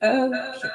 Okay.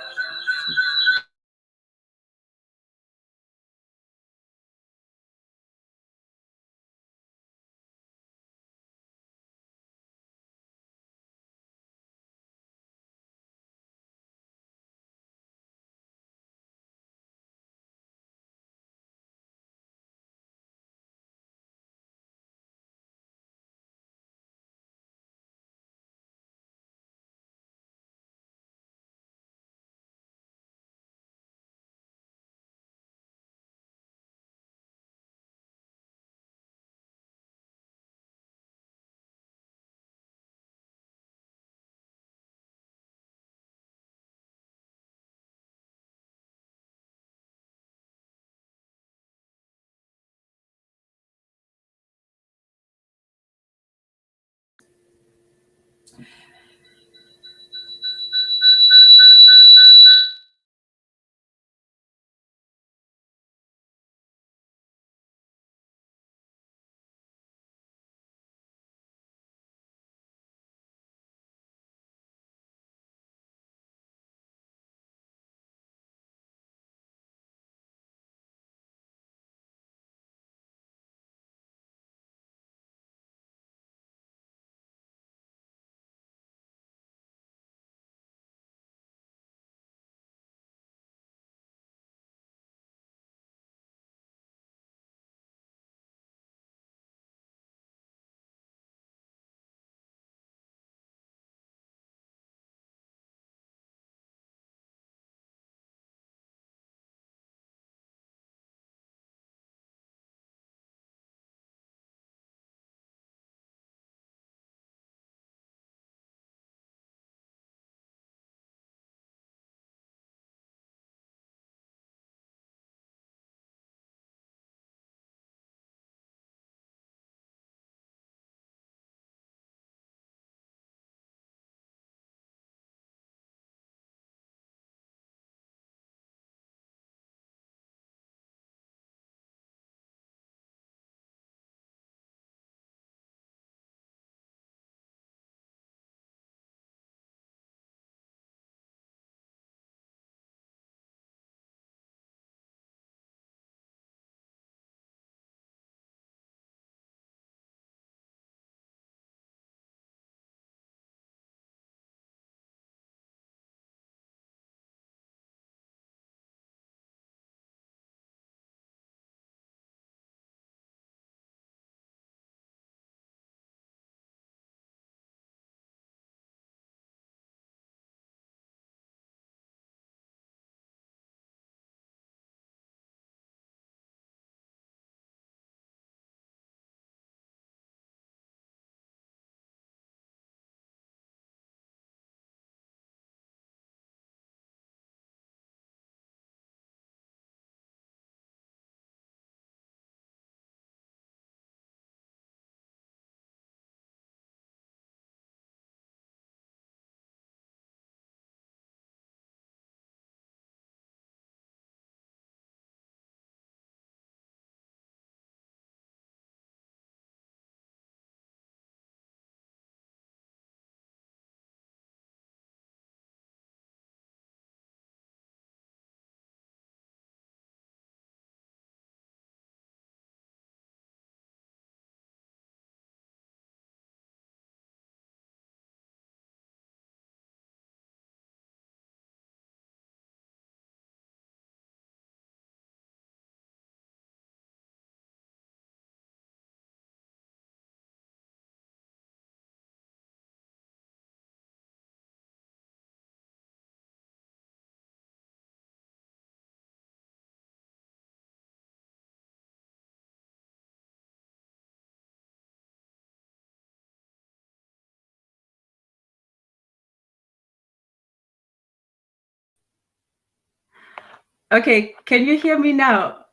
Okay, can you hear me now?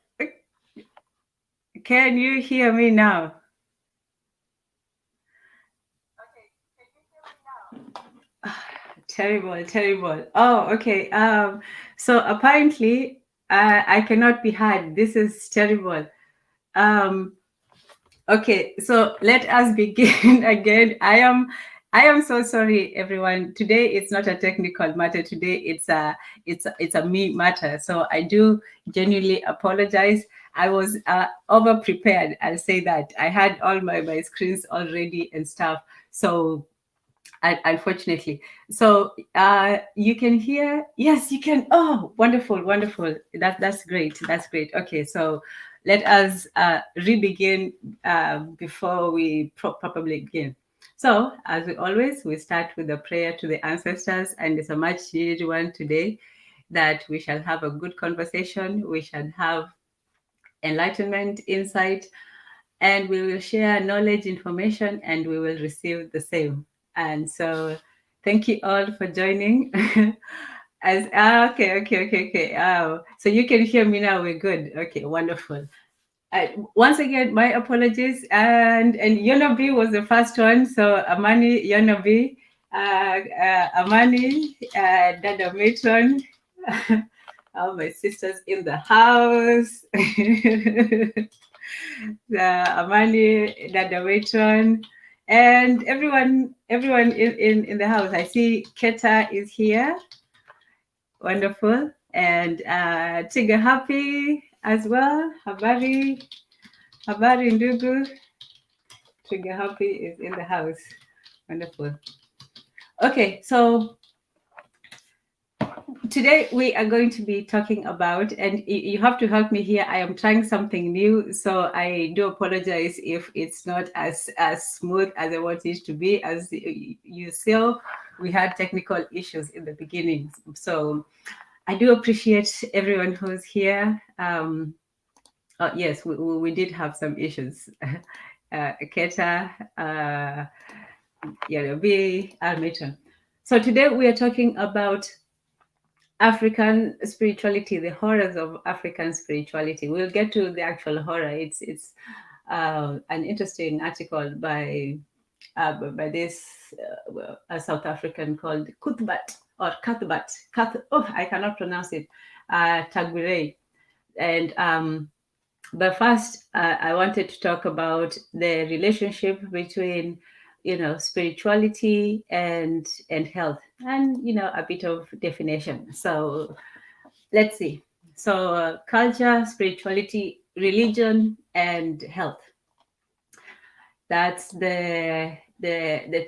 Can you hear me now? Terrible, terrible. Oh, okay. So apparently, I cannot be heard. This is terrible. Um, okay, so let us begin again. I am so sorry, everyone. Today it's not a technical matter. Today it's a me matter. So I do genuinely apologize. I was over prepared. I'll say that I had all my screens already and stuff. So unfortunately, so you can hear. Yes, you can. Oh, wonderful, wonderful. That's great. That's great. Okay, so let us re-begin before we probably begin. So, as we always, we start with a prayer to the ancestors, and it's a much needed one today, that we shall have a good conversation, we shall have enlightenment, insight, and we will share knowledge, information, and we will receive the same. And so, thank you all for joining. As okay. So you can hear me now. We're good. Okay, wonderful. Once again, my apologies. And Yonobi was the first one. So Amani, Yonobi, Amani, Dada Matron, all my sisters in the house. Amani, Dada Matron, and everyone in the house. I see Keta is here. Wonderful. And Tiga Happy as well. Habari Ndugu. Tiga Happy is in the house. Wonderful. Okay, so today we are going to be talking about, and you have to help me here. I am trying something new, so I do apologize if it's not as smooth as I want it to be. As you saw, we had technical issues in the beginning, so I do appreciate everyone who's here. Yes, we did have some issues. Keta, Yarobi, Almaton. So today we are talking about African spirituality, the horrors of African spirituality. We'll get to the actual horror. It's an interesting article by this a South African called Cuthbert or Cuthbert. Oh, I cannot pronounce it. Tagwirei. And but first, I wanted to talk about the relationship between, spirituality and health, and a bit of definition. So let's see. So culture, spirituality, religion, and health. That's the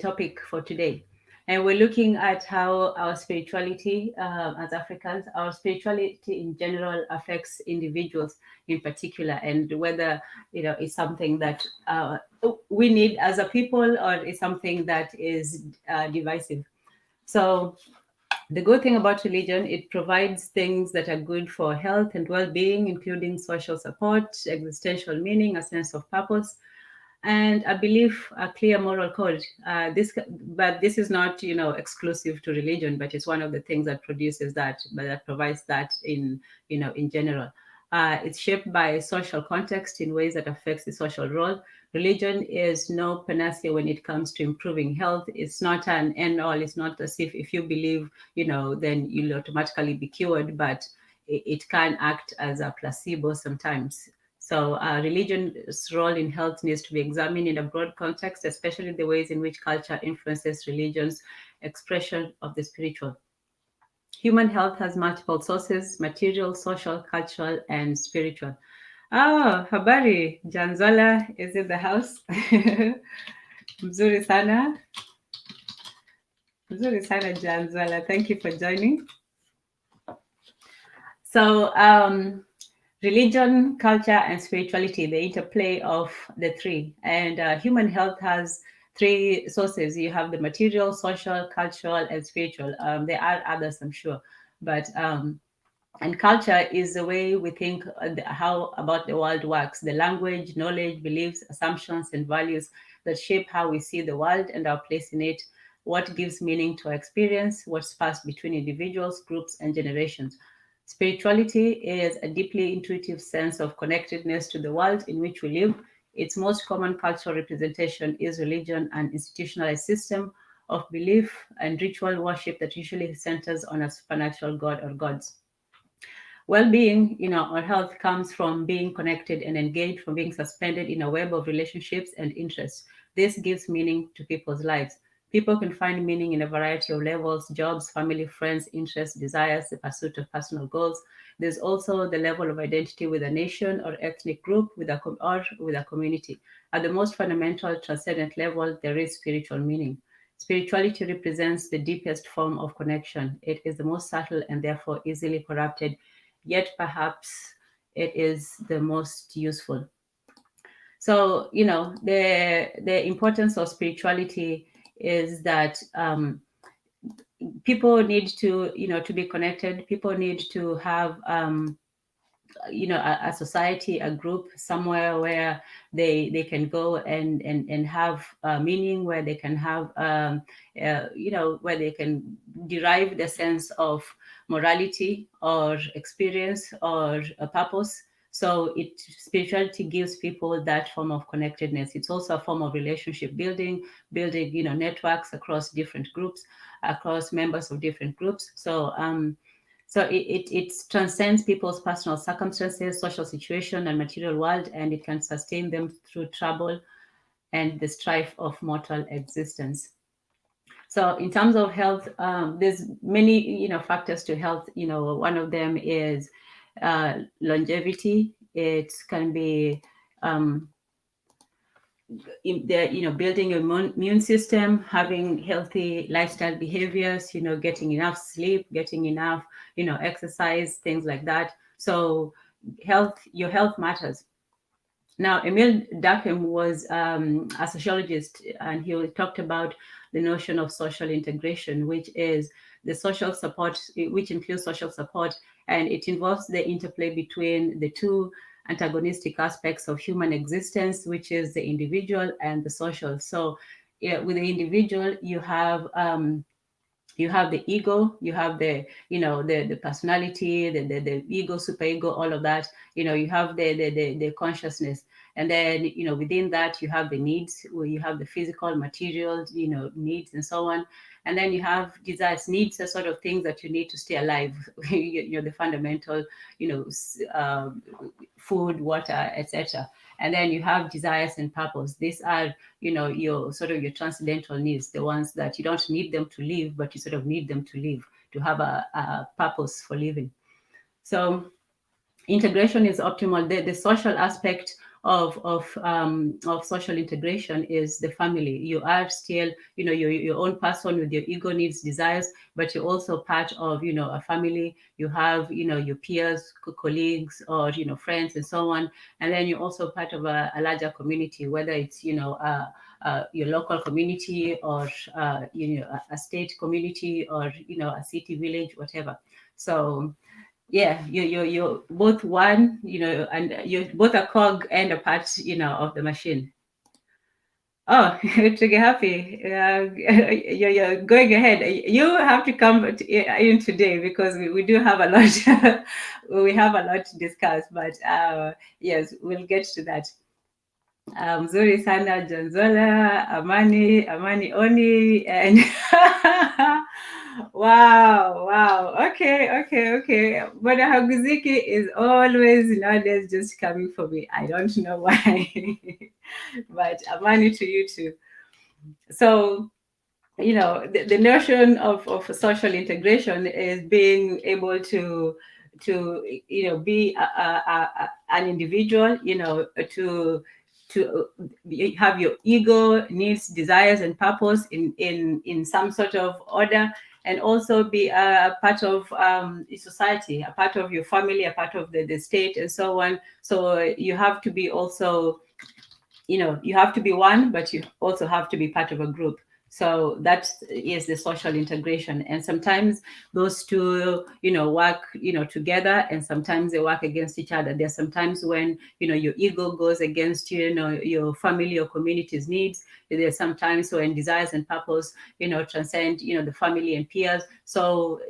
topic for today. And we're looking at how our spirituality, as Africans, our spirituality in general affects individuals in particular, and whether it's something that we need as a people, or is something that is divisive. So the good thing about religion, it provides things that are good for health and well-being, including social support, existential meaning, a sense of purpose, and I believe a clear moral code. But this is not, exclusive to religion, but it's one of the things that produces that, but that provides that in general. It's shaped by social context in ways that affects the social role. Religion is no panacea when it comes to improving health. It's not an end all. It's not as if you believe, then you'll automatically be cured, but it can act as a placebo sometimes. So religion's role in health needs to be examined in a broad context, especially the ways in which culture influences religion's expression of the spiritual. Human health has multiple sources: material, social, cultural, and spiritual. Oh, habari, Nzola is in the house. Mzuri sana. Mzuri sana, Nzola. Thank you for joining. So, religion, culture, and spirituality, the interplay of the three. And human health has three sources. You have the material, social, cultural, and spiritual. There are others, I'm sure. But and culture is the way we think how about the world works, the language, knowledge, beliefs, assumptions, and values that shape how we see the world and our place in it, what gives meaning to our experience, what's passed between individuals, groups, and generations. Spirituality is a deeply intuitive sense of connectedness to the world in which we live. Its most common cultural representation is religion, an institutionalized system of belief and ritual worship that usually centers on a supernatural god or gods. Well-being, or health comes from being connected and engaged, from being suspended in a web of relationships and interests. This gives meaning to people's lives. People can find meaning in a variety of levels: jobs, family, friends, interests, desires, the pursuit of personal goals. There's also the level of identity with a nation or ethnic group, or with a community. At the most fundamental, transcendent level, there is spiritual meaning. Spirituality represents the deepest form of connection. It is the most subtle and therefore easily corrupted, yet perhaps it is the most useful. So, the importance of spirituality is that people need to, to be connected. People need to have a society, a group, somewhere where they can go and have meaning, where they can have where they can derive the sense of morality or experience or a purpose. So spirituality gives people that form of connectedness. It's also a form of relationship building networks across different groups, across members of different groups. So it transcends people's personal circumstances, social situation, and material world, and it can sustain them through trouble and the strife of mortal existence. So in terms of health, there's many factors to health. One of them is longevity. It can be building your immune system, having healthy lifestyle behaviors, getting enough sleep, getting enough, exercise, things like that. So your health matters. Now, Emil Durkheim was a sociologist, and he talked about the notion of social integration, which is the social support, which includes social support, and it involves the interplay between the two antagonistic aspects of human existence, which is the individual and the social. So, with the individual, you have the ego, you have the personality, the ego, superego, all of that. You have the consciousness, and then within that you have the needs, where you have the physical, material, needs, and so on. And then you have desires. Needs are sort of things that you need to stay alive. The fundamental, uh, food, water, etc. And then you have desires and purpose. These are your sort of your transcendental needs, the ones that you don't need them to live, but you sort of need them to live, to have a purpose for living. So integration is optimal. The social aspect of social integration is the family. You are still, your own person with your ego, needs, desires, but you're also part of, a family. You have, your peers, colleagues, or friends, and so on. And then you're also part of a larger community, whether it's your local community, or a state community, or a city, village, whatever. So yeah, you're both one, and you're both a cog and a part, of the machine. Oh, trigger happy. You're going ahead. You have to come in today, because we do have a lot. We have a lot to discuss, but yes, we'll get to that. Mzuri sana Nzola, Amani Oni, and wow. Okay. But Haguziki is always nowadays just coming for me. I don't know why, but Amani to you too. So the notion of social integration is being able to be an individual, to have your ego, needs, desires, and purpose in some sort of order, and also be a part of society, a part of your family, a part of the state, and so on. So you have to be also, you have to be one, but you also have to be part of a group. So that is the social integration. And sometimes those two, work, together, and sometimes they work against each other. There's sometimes when, your ego goes against, your family or community's needs. There's sometimes when desires and purpose, transcend, the family and peers. So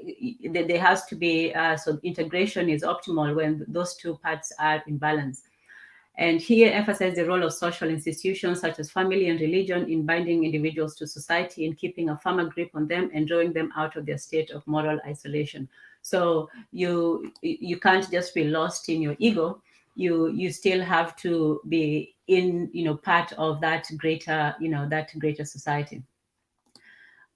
there has to be, so integration is optimal when those two parts are in balance. And here emphasize the role of social institutions such as family and religion in binding individuals to society, in keeping a firmer grip on them and drawing them out of their state of moral isolation. So you can't just be lost in your ego. You still have to be in, part of that greater, society.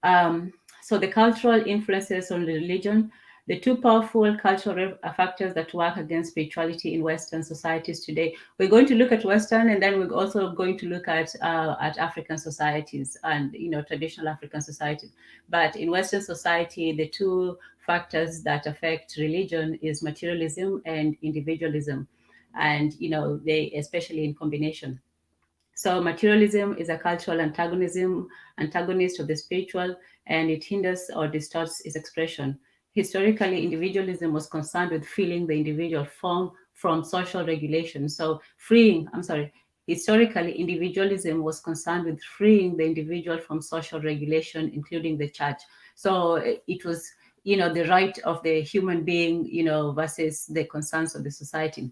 So the cultural influences on the religion, the two powerful cultural factors that work against spirituality in Western societies today. We're going to look at Western, and then we're also going to look at African societies and traditional African societies. But in Western society, the two factors that affect religion is materialism and individualism, and they especially in combination. So materialism is a cultural antagonist of the spiritual, and it hinders or distorts its expression. Historically, individualism was concerned with freeing the individual from social regulation. Historically, individualism was concerned with freeing the individual from social regulation, including the church. So it was, the right of the human being, versus the concerns of the society.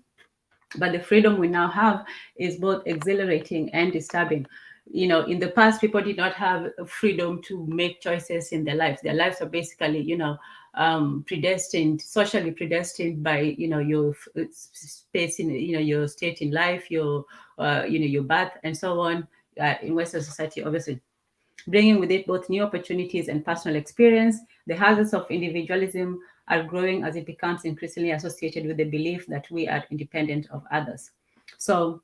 But the freedom we now have is both exhilarating and disturbing. In the past, people did not have freedom to make choices in their lives. Their lives are basically, predestined, socially predestined by, your space in, your state in life, your birth, and so on. In Western society, obviously, bringing with it both new opportunities and personal experience. The hazards of individualism are growing as it becomes increasingly associated with the belief that we are independent of others. So,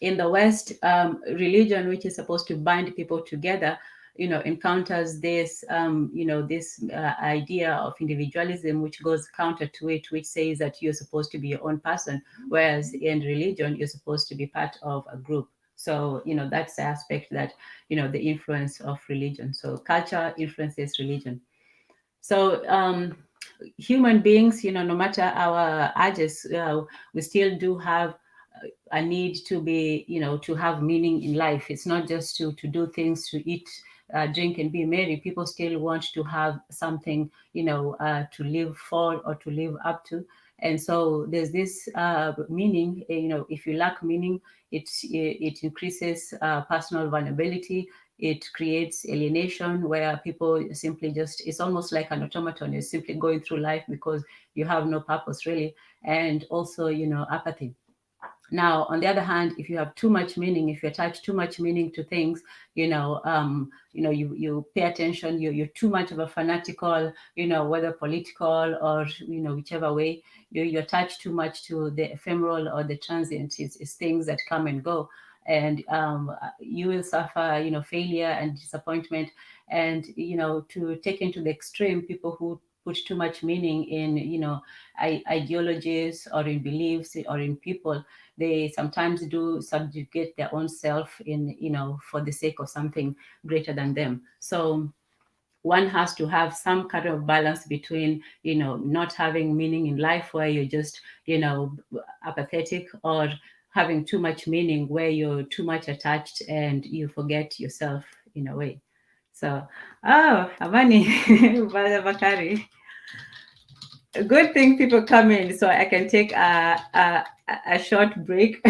in the West, religion, which is supposed to bind people together, encounters this, idea of individualism, which goes counter to it, which says that you're supposed to be your own person, whereas in religion, you're supposed to be part of a group. So, that's the aspect that, the influence of religion. So culture influences religion. So human beings, no matter our ages, we still do have a need to be, to have meaning in life. It's not just to do things, to eat, drink, and be merry. People still want to have something, to live for or to live up to. And so there's this meaning. If you lack meaning, it increases personal vulnerability. It creates alienation where people simply just, it's almost like an automaton. You're simply going through life because you have no purpose really. And also, apathy. Now, on the other hand, if you have too much meaning, if you attach too much meaning to things, you pay attention, you're too much of a fanatical, whether political or, whichever way, you attach too much to the ephemeral or the transient. It's things that come and go. And you will suffer, failure and disappointment. And, to take into the extreme, people who put too much meaning in, ideologies or in beliefs or in people, they sometimes do subjugate their own self in, for the sake of something greater than them. So one has to have some kind of balance between, not having meaning in life where you're just, apathetic, or having too much meaning where you're too much attached and you forget yourself in a way. So, Amani, Bakari. Good thing people come in so I can take a short break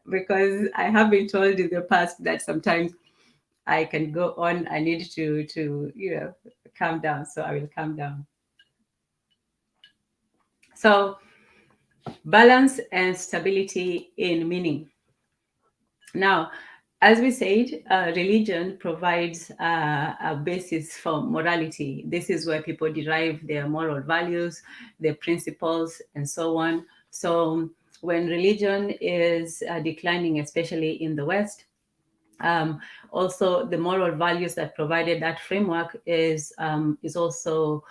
because I have been told in the past that sometimes I can go on. I need to calm down. So I will calm down. So balance and stability in meaning. Now, as we said, religion provides a basis for morality. This is where people derive their moral values, their principles, and so on. So when religion is declining, especially in the West, also the moral values that provided that framework is also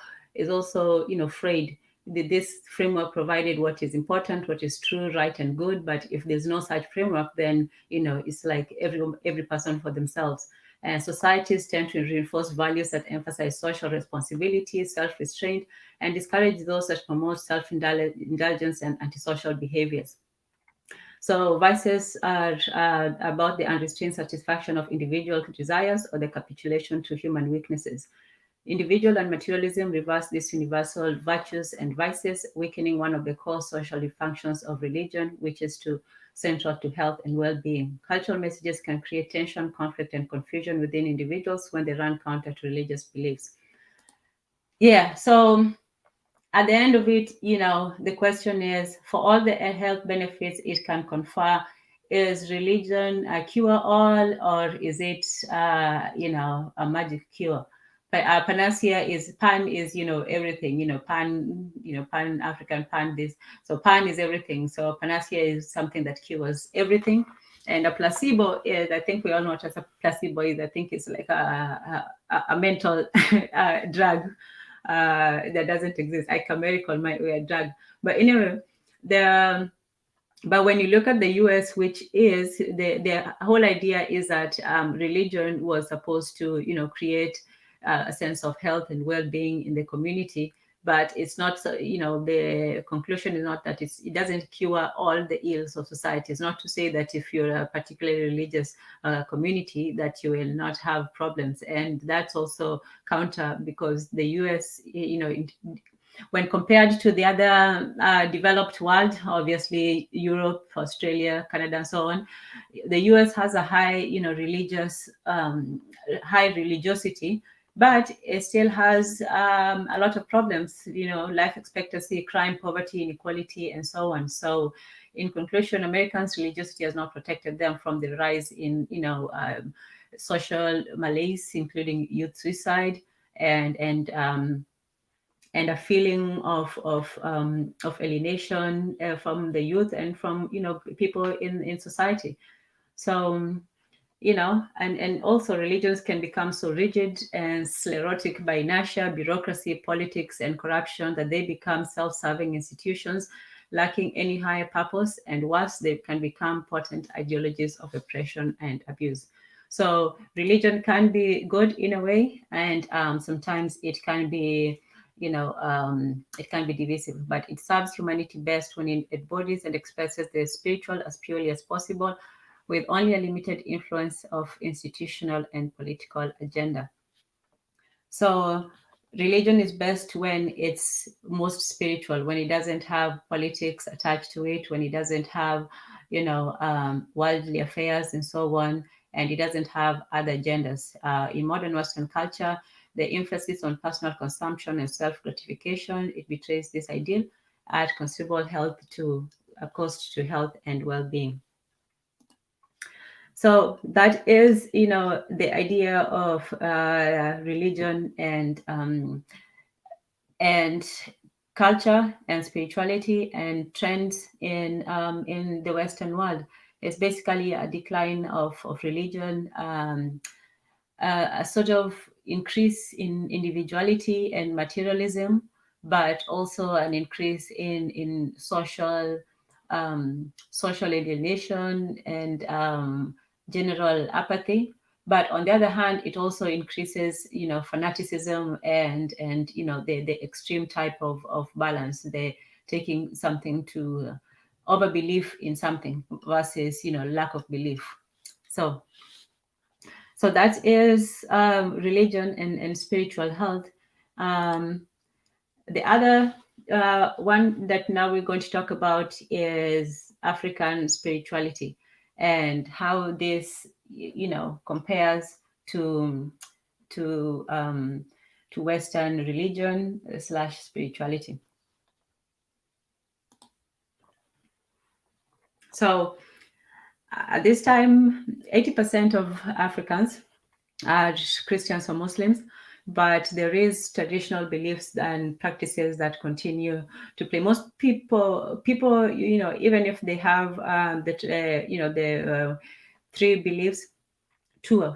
frayed. This framework provided what is important, what is true, right, and good. But if there's no such framework, then it's like every person for themselves. And societies tend to reinforce values that emphasize social responsibility, self-restraint, and discourage those that promote self-indulgence and antisocial behaviors. So vices are about the unrestrained satisfaction of individual desires or the capitulation to human weaknesses. Individual and materialism reverse these universal virtues and vices, weakening one of the core social functions of religion, which is central to health and well-being. Cultural messages can create tension, conflict, and confusion within individuals when they run counter to religious beliefs. Yeah, so at the end of it, the question is, for all the health benefits it can confer, is religion a cure-all, or is it, a magic cure? But panacea is, pan is, everything, pan-African, pan this. So pan is everything. So panacea is something that cures everything. And a placebo is, I think we all know what a placebo is. I think it's like a mental drug that doesn't exist, like a miracle drug. But anyway, but when you look at the US, which is the whole idea is that religion was supposed to, create a sense of health and well-being in the community. But it's not, the conclusion is not that it doesn't cure all the ills of society. It's not to say that if you're a particularly religious community that you will not have problems. And that's also counter, because the US, when compared to the other developed world, obviously Europe, Australia, Canada, and so on, the US has a high, high religiosity, but it still has a lot of problems, life expectancy, crime, poverty, inequality, and so on. So in conclusion, Americans' religiosity has not protected them from the rise in, social malaise, including youth suicide, and a feeling of alienation from the youth and from people in society. So and also religions can become so rigid and sclerotic by inertia, bureaucracy, politics, and corruption that they become self-serving institutions lacking any higher purpose, and worse, they can become potent ideologies of oppression and abuse. So religion can be good in a way, and sometimes it can be it can be divisive, but it serves humanity best when it embodies and expresses the spiritual as purely as possible, with only a limited influence of institutional and political agenda. So religion is best when it's most spiritual, when it doesn't have politics attached to it, when it doesn't have, worldly affairs and so on, and it doesn't have other agendas. In modern Western culture, the emphasis on personal consumption and self-gratification, it betrays this ideal at considerable cost to health and well-being. So that is, the idea of religion and culture and spirituality and trends in the Western world. It's basically a decline of religion, a sort of increase in individuality and materialism, but also an increase in social alienation and general apathy. But on the other hand, it also increases, fanaticism and the extreme type of balance. They're taking something to overbelief in something versus, lack of belief. So that is religion and spiritual health. The other one that now we're going to talk about is African spirituality and how this, compares to Western religion / spirituality. So at this time, 80% of Africans are Christians or Muslims, but there is traditional beliefs and practices that continue to play. Most people, even if they have the three beliefs, two,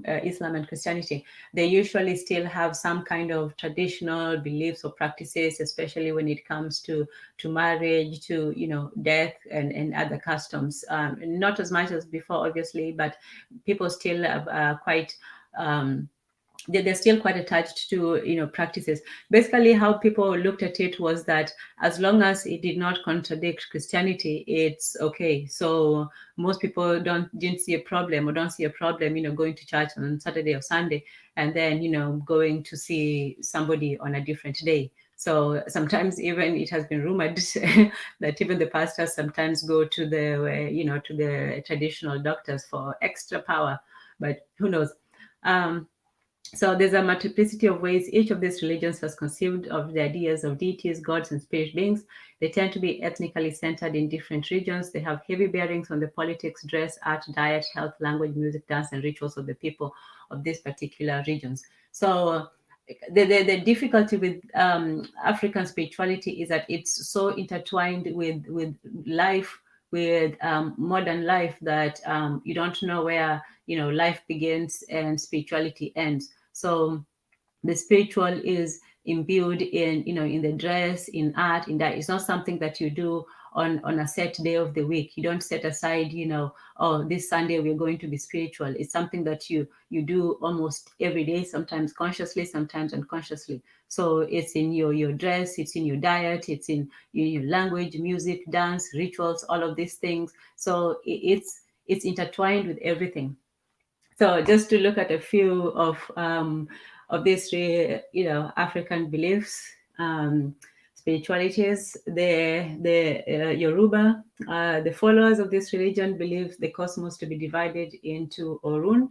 Islam and Christianity, they usually still have some kind of traditional beliefs or practices, especially when it comes to marriage, to death and other customs. Not as much as before, obviously, but people still have quite they're still quite attached to practices. Basically, how people looked at it was that as long as it did not contradict Christianity, it's okay. So most people didn't see a problem or don't see a problem, going to church on Saturday or Sunday and then going to see somebody on a different day. So sometimes even it has been rumored that even the pastors sometimes go to the traditional doctors for extra power, but who knows? So there's a multiplicity of ways each of these religions has conceived of the ideas of deities, gods, and spirit beings. They tend to be ethnically centered in different regions. They have heavy bearings on the politics, dress, art, diet, health, language, music, dance, and rituals of the people of these particular regions. So the difficulty with African spirituality is that it's so intertwined with life, with modern life, that you don't know where life begins and spirituality ends. So the spiritual is imbued in the dress, in art, in that. It's not something that you do on a set day of the week. You don't set aside, oh, this Sunday we're going to be spiritual. It's something that you do almost every day, sometimes consciously, sometimes unconsciously. So it's in your dress, it's in your diet, it's in your language, music, dance, rituals, all of these things. So it's intertwined with everything. So just to look at a few of these, African beliefs, spiritualities, the Yoruba, the followers of this religion believe the cosmos to be divided into Orun,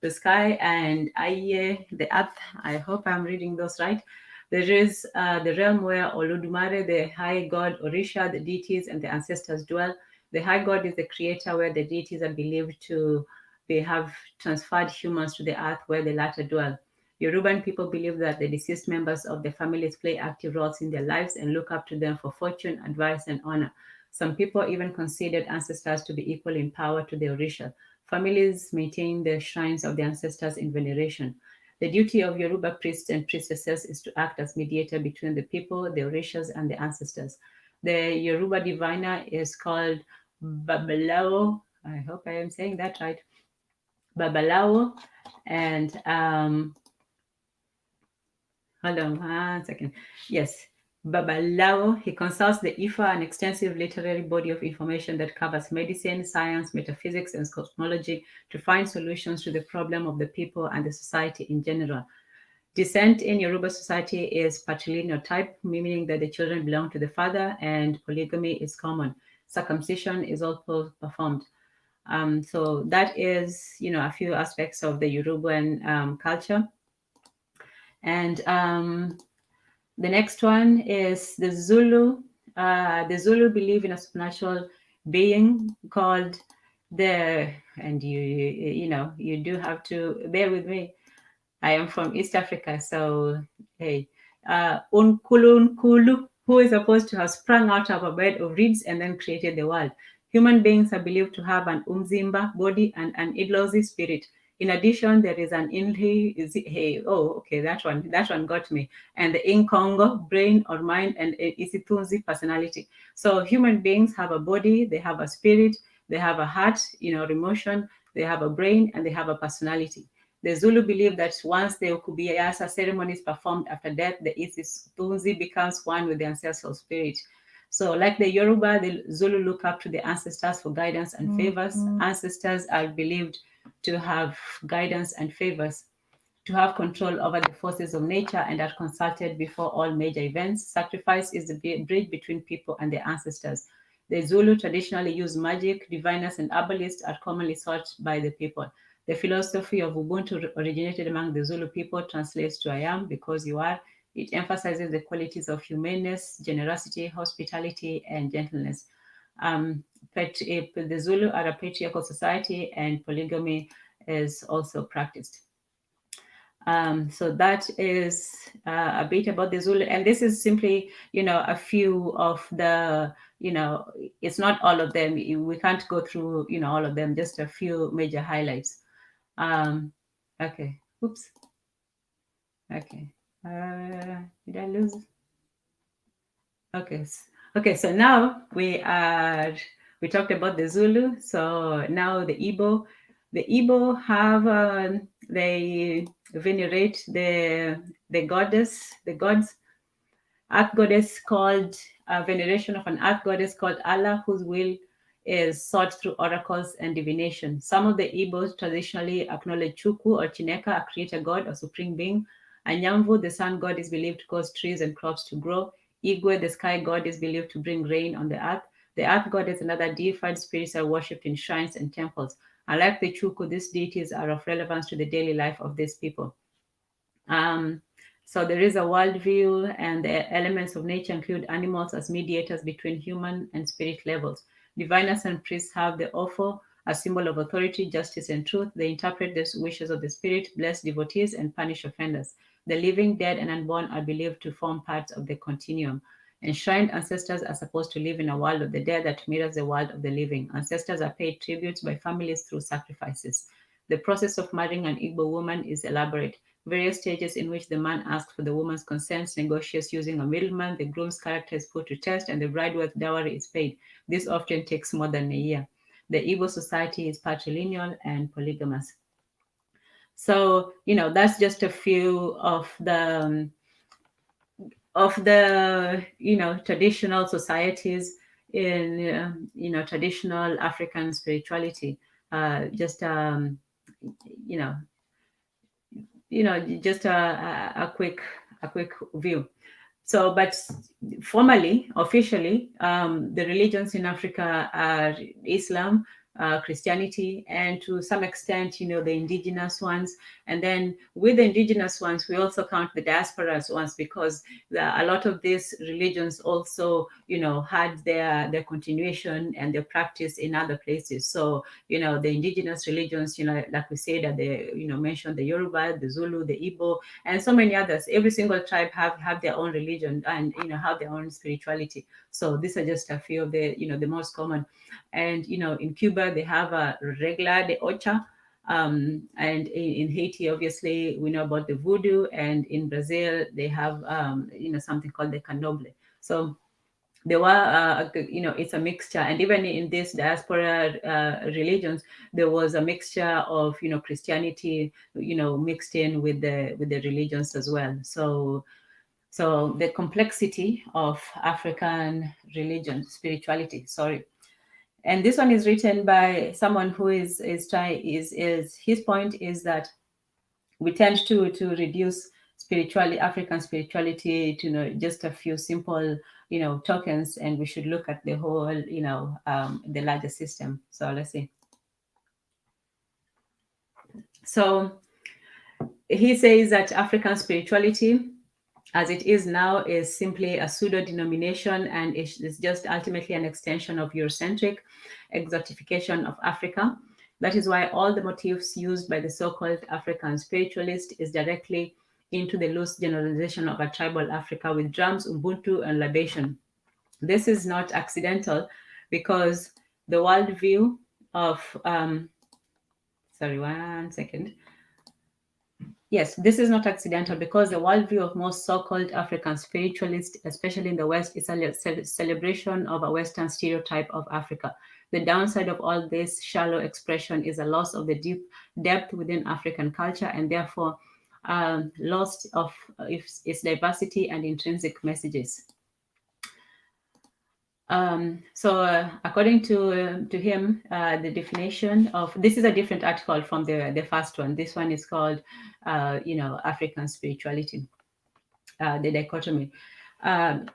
the sky, and Aye, the earth. I hope I'm reading those right. There is the realm where Olodumare, the high god, Orisha, the deities, and the ancestors dwell. The high god is the creator, where the deities are believed to they have transferred humans to the earth where the latter dwell. Yoruban people believe that the deceased members of the families play active roles in their lives and look up to them for fortune, advice, and honor. Some people even considered ancestors to be equal in power to the Orisha. Families maintain the shrines of the ancestors in veneration. The duty of Yoruba priests and priestesses is to act as mediator between the people, the Orishas, and the ancestors. The Yoruba diviner is called Babalawo. I hope I am saying that right. Babalawo, and hold on 1 second. Yes, Babalawo. He consults the Ifa, an extensive literary body of information that covers medicine, science, metaphysics, and cosmology to find solutions to the problem of the people and the society in general. Descent in Yoruba society is patrilineal type, meaning that the children belong to the father, and polygamy is common. Circumcision is also performed. So that is, a few aspects of the Yoruban culture. And the next one is the Zulu. The Zulu believe in a supernatural being called and you do have to bear with me. I am from East Africa, so hey, Unkulunkulu, who is supposed to have sprung out of a bed of reeds and then created the world. Human beings are believed to have an Umzimba body and an Idlozi spirit. In addition, there is an Inhi, okay, that one got me. And the Inkongo, brain or mind, and Isitunzi, personality. So human beings have a body, they have a spirit, they have a heart, emotion, they have a brain, and they have a personality. The Zulu believe that once the Okubiasa ceremony is performed after death, the Isitunzi becomes one with the ancestral spirit. So, like the Yoruba, the Zulu look up to the ancestors for guidance and favors. Ancestors are believed to have guidance and favors, to have control over the forces of nature, and are consulted before all major events. Sacrifice is the bridge between people and their ancestors. The Zulu traditionally use magic, diviners, and herbalists are commonly sought by the people. The philosophy of Ubuntu originated among the Zulu people, translates to I am because you are. It emphasizes the qualities of humaneness, generosity, hospitality, and gentleness. The Zulu are a patriarchal society, and polygamy is also practiced. So that is a bit about the Zulu, and this is simply, a few of the, it's not all of them. We can't go through, all of them, just a few major highlights. Okay, oops. Okay, did I lose? Okay, so now we talked about the Zulu, so now the Igbo. The Igbo have, they venerate the goddess, the gods, earth goddess called, veneration of an earth goddess called Allah, whose will is sought through oracles and divination. Some of the Igbos traditionally acknowledge Chukwu or Chineka, a creator god or supreme being. Anyamvu, the sun god, is believed to cause trees and crops to grow. Igwe, the sky god, is believed to bring rain on the earth. The earth goddess and other deified spirits are worshipped in shrines and temples. Unlike the Chukwu, these deities are of relevance to the daily life of these people. So there is a worldview, and the elements of nature include animals as mediators between human and spirit levels. Diviners and priests have the offer, a symbol of authority, justice, and truth. They interpret the wishes of the spirit, bless devotees, and punish offenders. The living, dead, and unborn are believed to form parts of the continuum. Enshrined ancestors are supposed to live in a world of the dead that mirrors the world of the living. Ancestors are paid tributes by families through sacrifices. The process of marrying an Igbo woman is elaborate. Various stages in which the man asks for the woman's consent, negotiates using a middleman, the groom's character is put to test, and the bride worth dowry is paid. This often takes more than a year. The Igbo society is patrilineal and polygamous. So, that's just a few of the traditional societies in traditional African spirituality. Just you know just a quick view. So, but formally, officially, the religions in Africa are Islam, Christianity, and to some extent, the indigenous ones. And then with the indigenous ones, we also count the diasporas ones, because a lot of these religions also, had their continuation and their practice in other places. So, the indigenous religions, like we said, that they, mentioned the Yoruba, the Zulu, the Igbo, and so many others. Every single tribe have their own religion and have their own spirituality. So these are just a few of the the most common. And in Cuba they have a regla de ocha, and in Haiti obviously we know about the voodoo, and in Brazil they have something called the candomblé. So there were, it's a mixture, and even in these diaspora religions, there was a mixture of, Christianity, mixed in with the religions as well. So the complexity of African religion, spirituality, sorry. And this one is written by someone who is his point is that we tend to reduce African spirituality to just a few simple tokens, and we should look at the whole the larger system. So let's see. So he says that African spirituality, as it is now, is simply a pseudo denomination, and it's just ultimately an extension of Eurocentric exotification of Africa. That is why all the motifs used by the so-called African spiritualist is directly into the loose generalization of a tribal Africa with drums, Ubuntu, and libation. This is not accidental, because the worldview of sorry, one second. Yes, this is not accidental, because the worldview of most so-called African spiritualists, especially in the West, is a celebration of a Western stereotype of Africa. The downside of all this shallow expression is a loss of the deep depth within African culture, and therefore loss of its diversity and intrinsic messages. So according to him, the definition of this is a different article from the first one. This one is called, African spirituality, the dichotomy,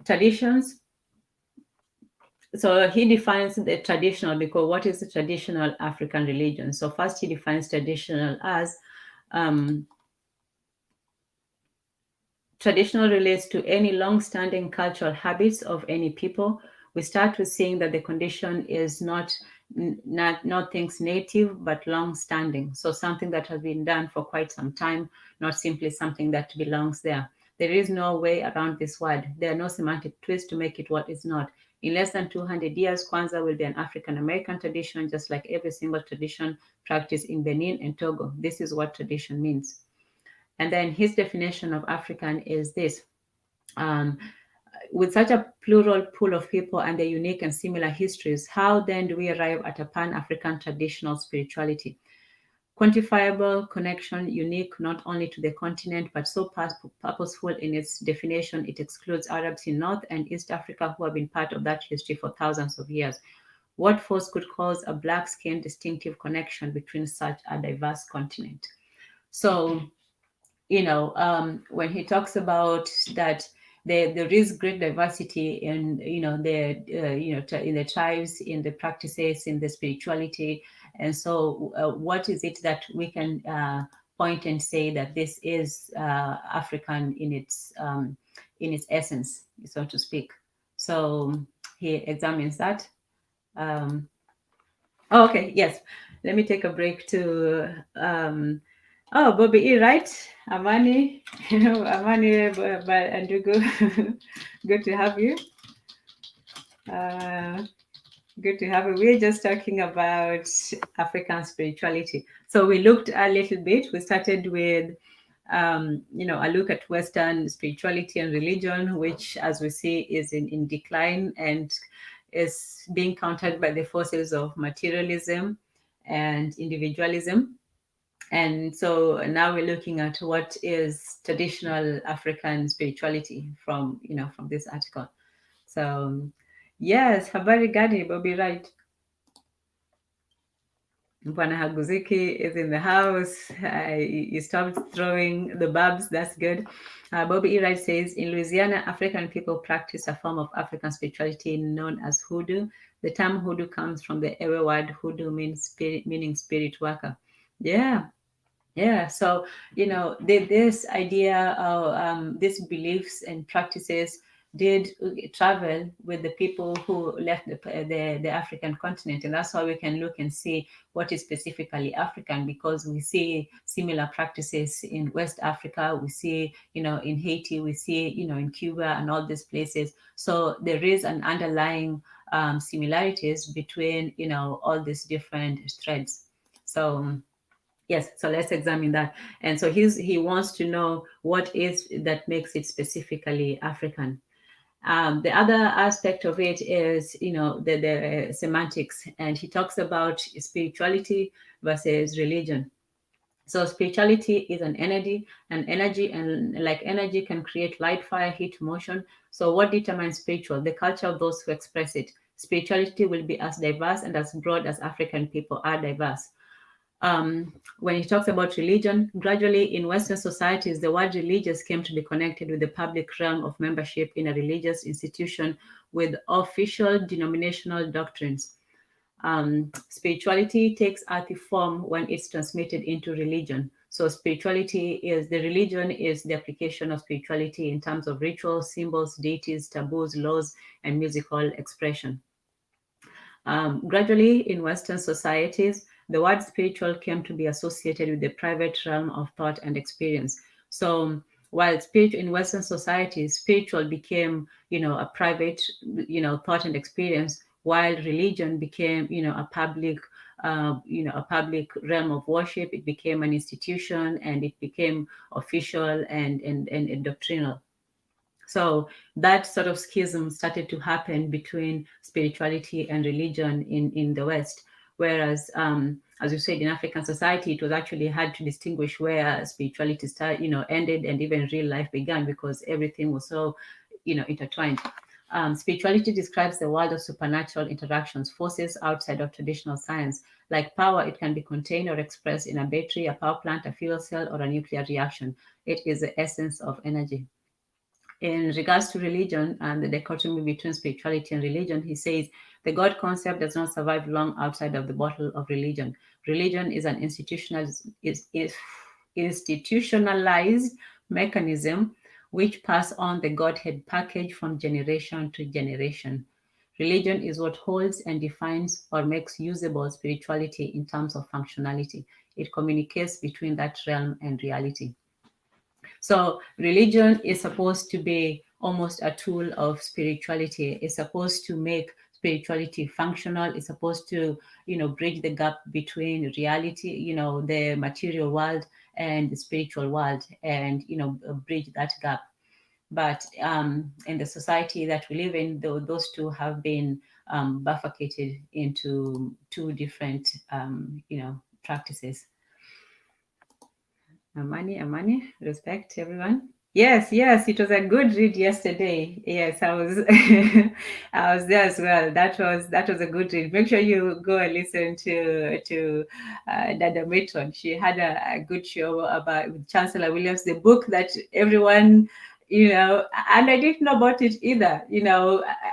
traditions. So he defines the traditional, because what is the traditional African religion? So first he defines traditional as traditional relates to any long-standing cultural habits of any people. We start with saying that the condition is not things native, but long-standing. So something that has been done for quite some time, not simply something that belongs there. There is no way around this word. There are no semantic twists to make it what it's not. In less than 200 years, Kwanzaa will be an African-American tradition, just like every single tradition practiced in Benin and Togo. This is what tradition means. And then his definition of African is this. With such a plural pool of people and their unique and similar histories, how then do we arrive at a Pan-African traditional spirituality? Quantifiable connection, unique not only to the continent, but so purposeful in its definition, it excludes Arabs in North and East Africa who have been part of that history for thousands of years. What force could cause a black-skinned distinctive connection between such a diverse continent? So, when he talks about that, there is great diversity in in the tribes, in the practices, in the spirituality, and so what is it that we can point and say that this is African in its essence, so to speak. So he examines that. Oh, okay, yes. Let me take a break to Bobby E, right? Amani, Amani and Ndugu. Good to have you. Good to have you. We're just talking about African spirituality. So we looked a little bit. We started with a look at Western spirituality and religion, which, as we see, is in decline and is being countered by the forces of materialism and individualism. And so now we're looking at what is traditional African spirituality from this article. So yes, habari gani, Bobby, right? Bwana Haguziki is in the house. You stopped throwing the barbs. That's good. Bobby Wright says, in Louisiana, African people practice a form of African spirituality known as hoodoo. The term hoodoo comes from the Ewe word hoodoo, meaning spirit worker. Yeah. Yeah, so this idea of these beliefs and practices did travel with the people who left the African continent, and that's why we can look and see what is specifically African, because we see similar practices in West Africa, we see in Haiti, we see in Cuba and all these places. So there is an underlying similarities between all these different threads. So yes, so let's examine that. And so he wants to know what is that makes it specifically African. The other aspect of it is, the semantics, and he talks about spirituality versus religion. So spirituality is an energy, and like energy can create light, fire, heat, motion. So what determines spiritual? The culture of those who express it. Spirituality will be as diverse and as broad as African people are diverse. When he talks about religion, gradually in Western societies, the word religious came to be connected with the public realm of membership in a religious institution with official denominational doctrines. Spirituality takes earthly form when it's transmitted into religion. So religion is the application of spirituality in terms of rituals, symbols, deities, taboos, laws, and musical expression. Gradually, in Western societies, the word spiritual came to be associated with the private realm of thought and experience. So, while in Western societies, spiritual became, a private, thought and experience, while religion became, a public, a public realm of worship. It became an institution, and it became official and doctrinal. So that sort of schism started to happen between spirituality and religion in the West. Whereas, as you said, in African society, it was actually hard to distinguish where spirituality ended and even real life began, because everything was so, intertwined. Spirituality describes the world of supernatural interactions, forces outside of traditional science. Like power, it can be contained or expressed in a battery, a power plant, a fuel cell, or a nuclear reaction. It is the essence of energy. In regards to religion and the dichotomy between spirituality and religion, he says the God concept does not survive long outside of the bottle of religion. Religion is an institutionalized mechanism which pass on the Godhead package from generation to generation. Religion is what holds and defines or makes usable spirituality in terms of functionality. It communicates between that realm and reality. So religion is supposed to be almost a tool of spirituality. It's supposed to make spirituality functional. It's supposed to, bridge the gap between reality, the material world and the spiritual world, and, bridge that gap. But in the society that we live in, those two have been bifurcated into two different, practices. Amani, respect everyone. Yes, it was a good read yesterday. Yes, I was I was there as well. That was a good read. Make sure you go and listen to Dada Matron. She had a good show about Chancellor Williams, the book that everyone and I didn't know about it either.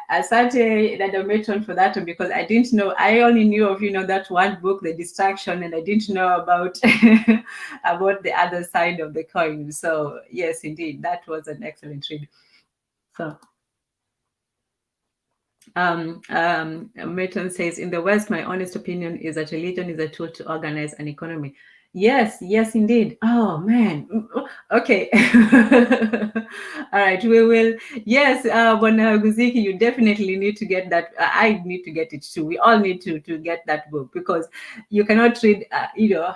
Asante Dada Matron for that one, because I didn't know. I only knew of that one book, The Distraction, and I didn't know about about the other side of the coin. So yes, indeed, that was an excellent read. So Merton says, in the West, my honest opinion is that religion is a tool to organize an economy. Yes, indeed. Oh man. Okay. All right, we will. Yes, Bwana Guziki, you definitely need to get that. I need to get it too. We all need to get that book, because you cannot read,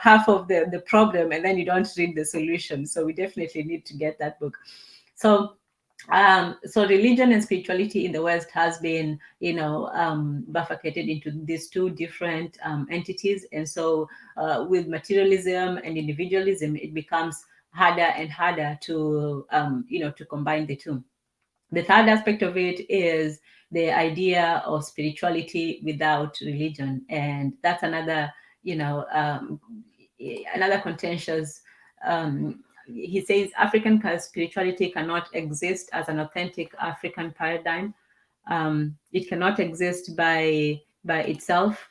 half of the problem and then you don't read the solution. So we definitely need to get that book. So religion and spirituality in the West has been, bifurcated into these two different entities. And so with materialism and individualism, it becomes harder and harder to combine the two. The third aspect of it is the idea of spirituality without religion. And that's another contentious. He says African spirituality cannot exist as an authentic African paradigm. It cannot exist by itself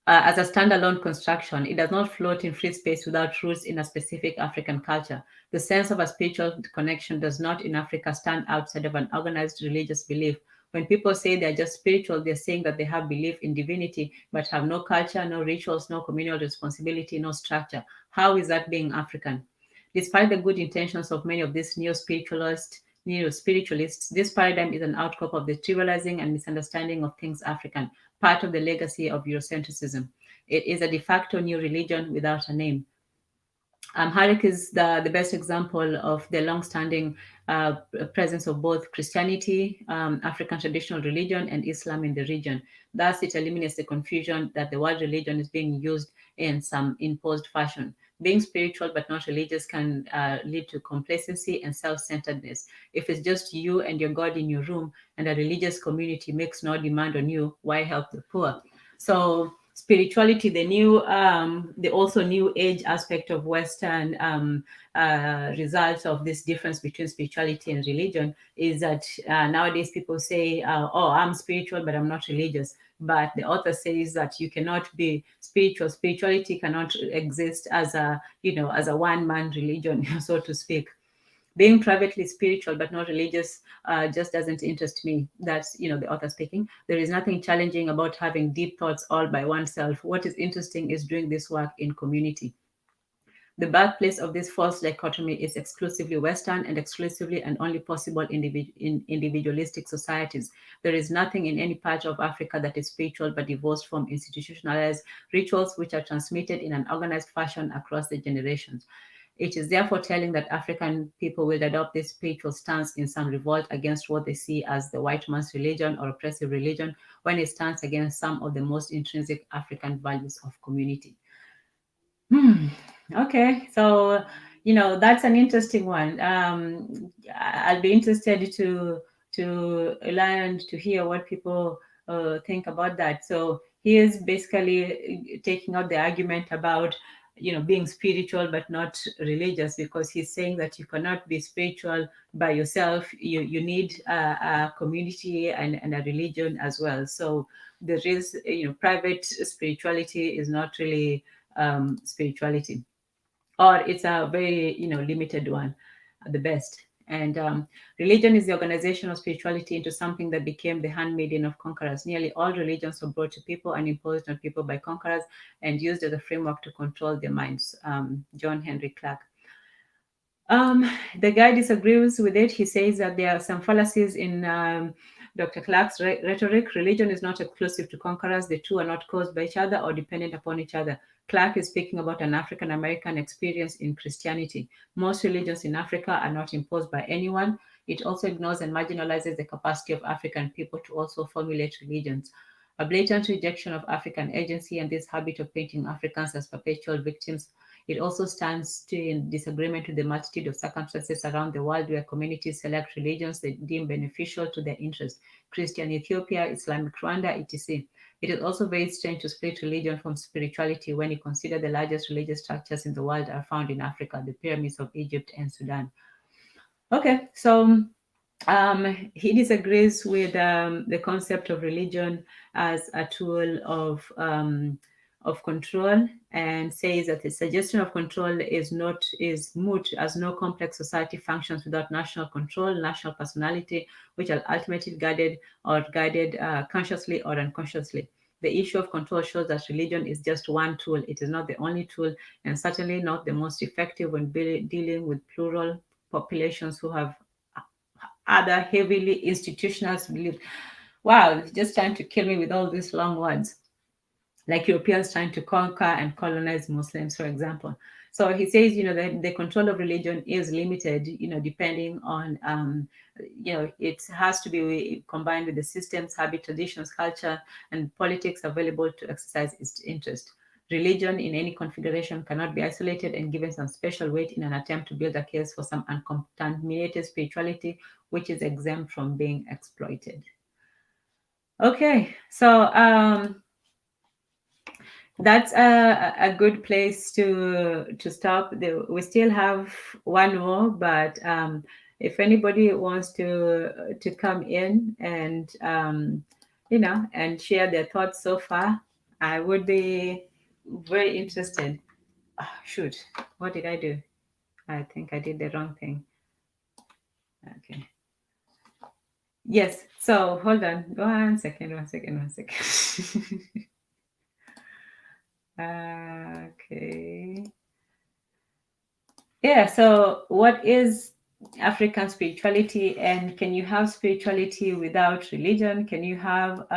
as a standalone construction. It does not float in free space without roots in a specific African culture. The sense of a spiritual connection does not in Africa stand outside of an organized religious belief. When people say they're just spiritual, they're saying that they have belief in divinity, but have no culture, no rituals, no communal responsibility, no structure. How is that being African? Despite the good intentions of many of these neo-spiritualists, this paradigm is an outcrop of the trivializing and misunderstanding of things African, part of the legacy of Eurocentrism. It is a de facto new religion without a name. Harik is the best example of the long-standing presence of both Christianity, African traditional religion, and Islam in the region. Thus, it eliminates the confusion that the word religion is being used in some imposed fashion. Being spiritual but not religious can lead to complacency and self-centeredness. If it's just you and your God in your room and a religious community makes no demand on you, why help the poor? So spirituality, the also new age aspect of Western results of this difference between spirituality and religion is that nowadays people say, oh, I'm spiritual, but I'm not religious. But the author says that you cannot be spiritual. Spirituality cannot exist as a one-man religion, so to speak. Being privately spiritual but not religious just doesn't interest me. That's the author speaking. There is nothing challenging about having deep thoughts all by oneself. What is interesting is doing this work in community. The birthplace of this false dichotomy is exclusively Western and exclusively and only possible in individualistic societies. There is nothing in any part of Africa that is spiritual but divorced from institutionalized rituals which are transmitted in an organized fashion across the generations. It is therefore telling that African people will adopt this spiritual stance in some revolt against what they see as the white man's religion or oppressive religion, when it stands against some of the most intrinsic African values of community. Okay, so that's an interesting one. I'll be interested to learn to hear what people think about that. So he is basically taking out the argument about being spiritual but not religious, because he's saying that you cannot be spiritual by yourself. You need a community and a religion as well. So there is private spirituality is not really spirituality, or it's a very limited one at the best. And religion is the organization of spirituality into something that became the handmaiden of conquerors. Nearly all religions were brought to people and imposed on people by conquerors and used as a framework to control their minds. John Henry Clark. The guy disagrees with it. He says that there are some fallacies in Dr. Clark's rhetoric. Religion is not exclusive to conquerors. The two are not caused by each other or dependent upon each other. Clark is speaking about an African American experience in Christianity. Most religions in Africa are not imposed by anyone. It also ignores and marginalizes the capacity of African people to also formulate religions. A blatant rejection of African agency and this habit of painting Africans as perpetual victims. It also stands in disagreement with the multitude of circumstances around the world where communities select religions they deem beneficial to their interests. Christian Ethiopia, Islamic Rwanda, etc. It is also very strange to split religion from spirituality when you consider the largest religious structures in the world are found in Africa, the pyramids of Egypt and Sudan. Okay, so he disagrees with the concept of religion as a tool of control, and says that the suggestion of control is moot, as no complex society functions without national control, national personality, which are ultimately guided consciously or unconsciously. The issue of control shows that religion is just one tool. It is not the only tool, and certainly not the most effective when dealing with plural populations who have other heavily institutionalized beliefs. Wow, it's just trying to kill me with all these long words, like Europeans trying to conquer and colonize Muslims, for example. So he says, that the control of religion is limited, depending on, it has to be combined with the systems, habit, traditions, culture, and politics available to exercise its interest. Religion in any configuration cannot be isolated and given some special weight in an attempt to build a case for some uncontaminated spirituality which is exempt from being exploited. Okay, so that's a good place to stop. We still have one more, but if anybody wants to come in and and share their thoughts so far, I would be very interested. Oh, shoot, what did I do? I think I did the wrong thing. Okay. Yes. So hold on. One second. One second. One second. Okay. Yeah. So, what is African spirituality, and can you have spirituality without religion? Can you have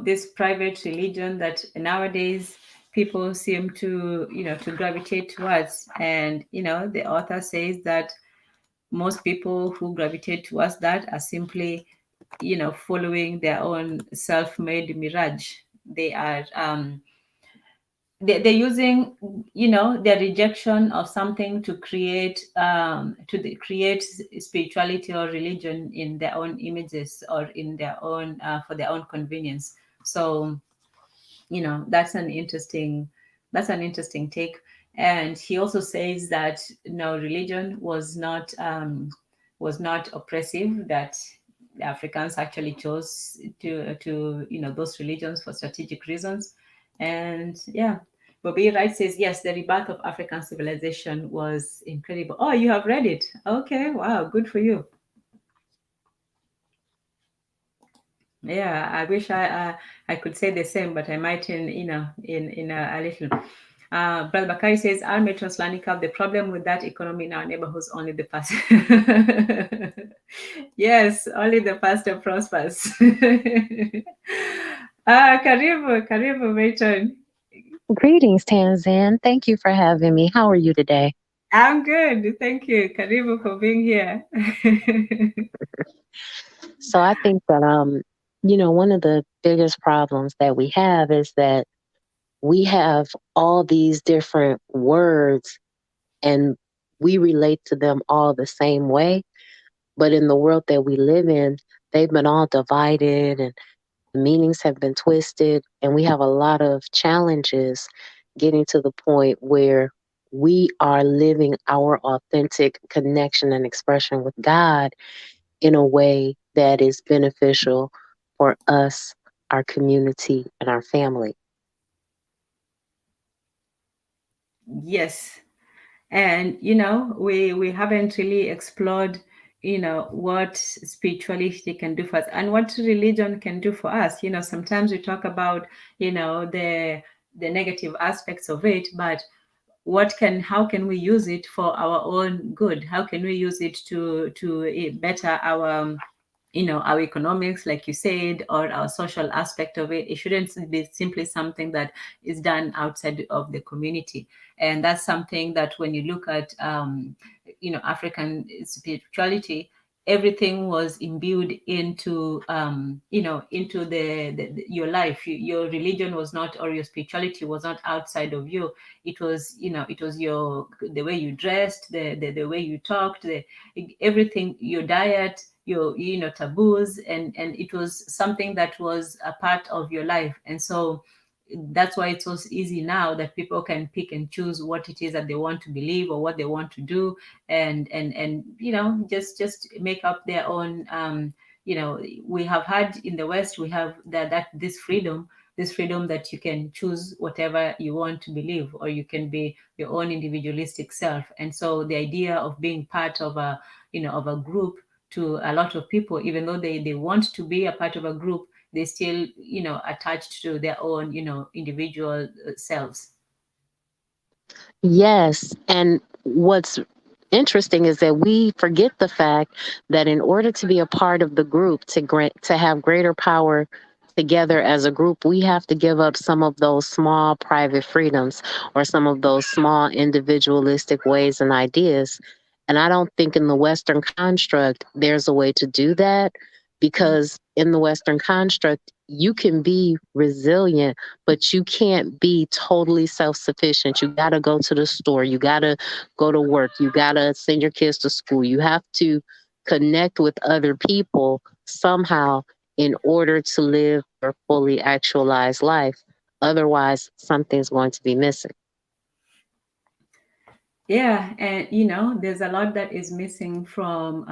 this private religion that nowadays people seem to gravitate towards? And the author says that most people who gravitate towards that are simply following their own self-made mirage. They are they're using their rejection of something to create spirituality or religion in their own images, or in their own for their own convenience. So that's an interesting take. And he also says that religion was not oppressive, that the Africans actually chose to those religions for strategic reasons. And yeah, Bobby Wright says, yes, the rebirth of African civilization was incredible. Oh, you have read it. Okay, wow, good for you. Yeah, I wish I could say the same, but I might in a little. Brother Bakari says, our Matrons Learning Curve, the problem with that economy in our neighborhoods, only the past. Yes, only the pastor prospers. Karibu, Matron. Greetings, Tanzan. Thank you for having me. How are you today? I'm good. Thank you. Karibu for being here. So I think that one of the biggest problems that we have is that we have all these different words and we relate to them all the same way. But in the world that we live in, they've been all divided and the meanings have been twisted, and we have a lot of challenges getting to the point where we are living our authentic connection and expression with God in a way that is beneficial for us, our community, and our family. Yes. And we haven't really explored what spirituality can do for us and what religion can do for us. Sometimes we talk about the negative aspects of it, but how can we use it for our own good? How can we use it to better our economics, like you said, or our social aspect of it? It shouldn't be simply something that is done outside of the community. And that's something that when you look at African spirituality, everything was imbued into your life. Your religion was not, or your spirituality was not outside of you. It was the way you dressed, the way you talked, everything, your diet, your taboos, and it was something that was a part of your life. And so that's why it's so easy now that people can pick and choose what it is that they want to believe or what they want to do, and just make up their own. We have had in the West, we have that this freedom that you can choose whatever you want to believe, or you can be your own individualistic self. And so the idea of being part of a group, to a lot of people, even though they want to be a part of a group, they still attached to their own individual selves. Yes. And what's interesting is that we forget the fact that in order to be a part of the group, to have greater power together as a group, we have to give up some of those small private freedoms or some of those small individualistic ways and ideas. And I don't think in the Western construct there's a way to do that, because in the Western construct, you can be resilient, but you can't be totally self sufficient. You got to go to the store. You got to go to work. You got to send your kids to school. You have to connect with other people somehow in order to live your fully actualized life. Otherwise, something's going to be missing. Yeah, and there's a lot that is missing from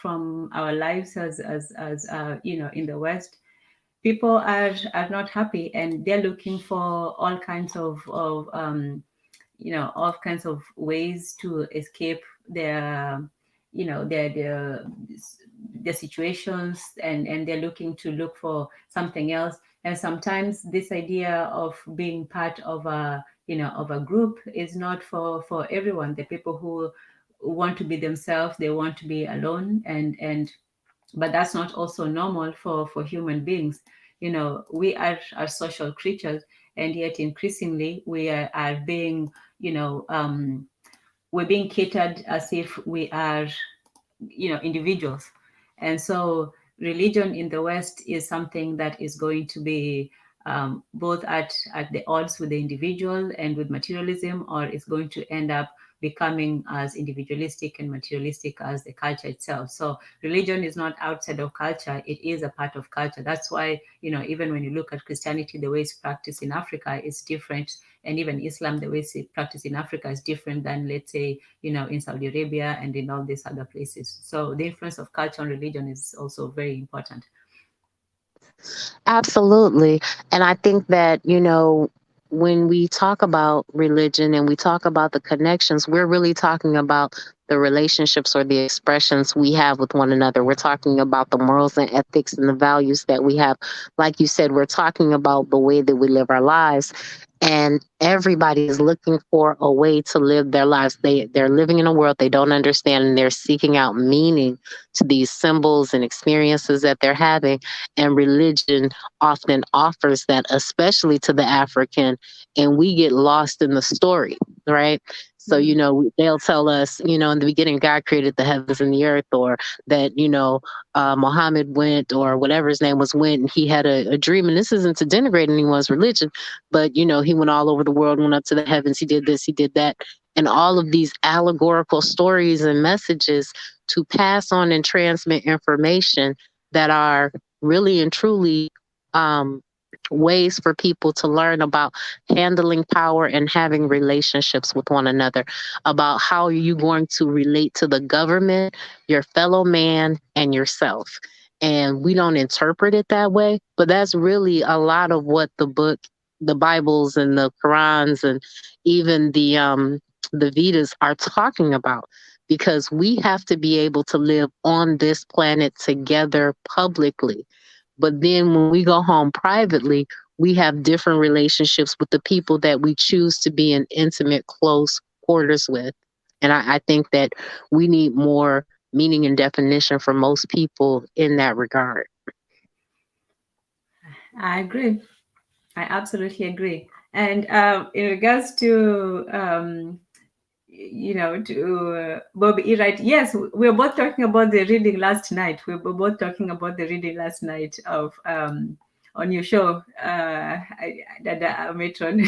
from our lives as in the West. People are not happy, and they're looking for all kinds of ways to escape their you know their situations, and they're looking to look for something else. And sometimes this idea of being part of a group is not for everyone. The people who want to be themselves, they want to be alone, and but that's not also normal for human beings. We are social creatures, and yet increasingly we are being we're being catered as if we are individuals. And so religion in the West is something that is going to be both at the odds with the individual and with materialism, or is going to end up becoming as individualistic and materialistic as the culture itself. So religion is not outside of culture, it is a part of culture. That's why, even when you look at Christianity, the way it's practiced in Africa is different, and even Islam, the way it's practiced in Africa is different than, let's say, in Saudi Arabia and in all these other places. So the influence of culture on religion is also very important. Absolutely. And I think that, when we talk about religion and we talk about the connections, we're really talking about the relationships or the expressions we have with one another. We're talking about the morals and ethics and the values that we have. Like you said, we're talking about the way that we live our lives. And everybody is looking for a way to live their lives. They're living in a world they don't understand, and they're seeking out meaning to these symbols and experiences that they're having. And religion often offers that, especially to the African, and we get lost in the story, right? So, they'll tell us, in the beginning, God created the heavens and the earth, or that, Muhammad went, or whatever his name was, went and he had a dream. And this isn't to denigrate anyone's religion, but, he went all over the world, went up to the heavens, he did this, he did that. And all of these allegorical stories and messages to pass on and transmit information that are really and truly um, ways for people to learn about handling power and having relationships with one another, about how are you going to relate to the government, your fellow man, and yourself. And we don't interpret it that way, but that's really a lot of what the Bibles and the Qurans and even the Vedas are talking about, because we have to be able to live on this planet together publicly. But then when we go home privately, we have different relationships with the people that we choose to be in intimate, close quarters with. And I think that we need more meaning and definition for most people in that regard. I agree. I absolutely agree. And in regards to Bobby E. Right, yes, we were both talking about the reading last night. We were both talking about the reading last night of on your show, Dada Matron.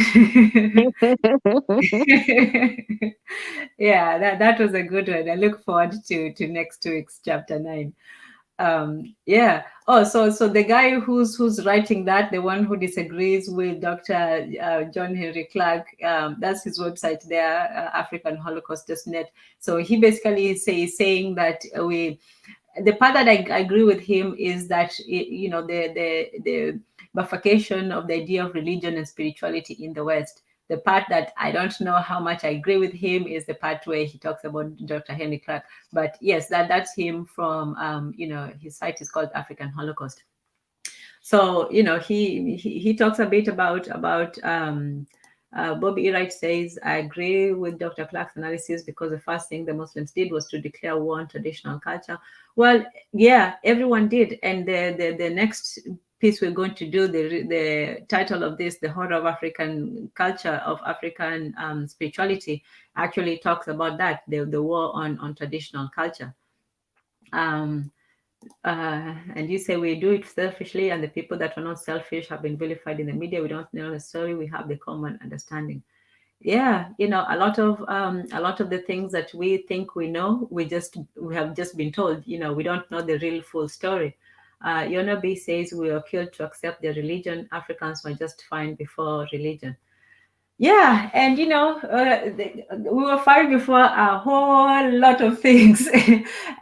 Yeah, that was a good one. I look forward to next week's chapter 9. Yeah. Oh, so the guy who's writing that, the one who disagrees with Dr. John Henry Clark, that's his website there, African Holocaust.net. So he basically saying that the part that I agree with him is that the bifurcation of the idea of religion and spirituality in the West. The part that I don't know how much I agree with him is the part where he talks about Dr. Henry Clark. But yes, that's him from his site is called African Holocaust. So he talks a bit about Bobby Wright says, I agree with Dr. Clark's analysis because the first thing the Muslims did was to declare war on traditional culture. Well, yeah, everyone did. And the next piece we're going to do, the title of this, The Horror of African Culture, of African Spirituality, actually talks about that, the war on traditional culture. And you say we do it selfishly, and the people that are not selfish have been vilified in the media. We don't know the story. We have the common understanding. Yeah, a lot of the things that we think we know, we have just been told. We don't know the real full story. Yonobi says we were killed to accept their religion. Africans were just fine before religion. Yeah, and we were fighting before a whole lot of things.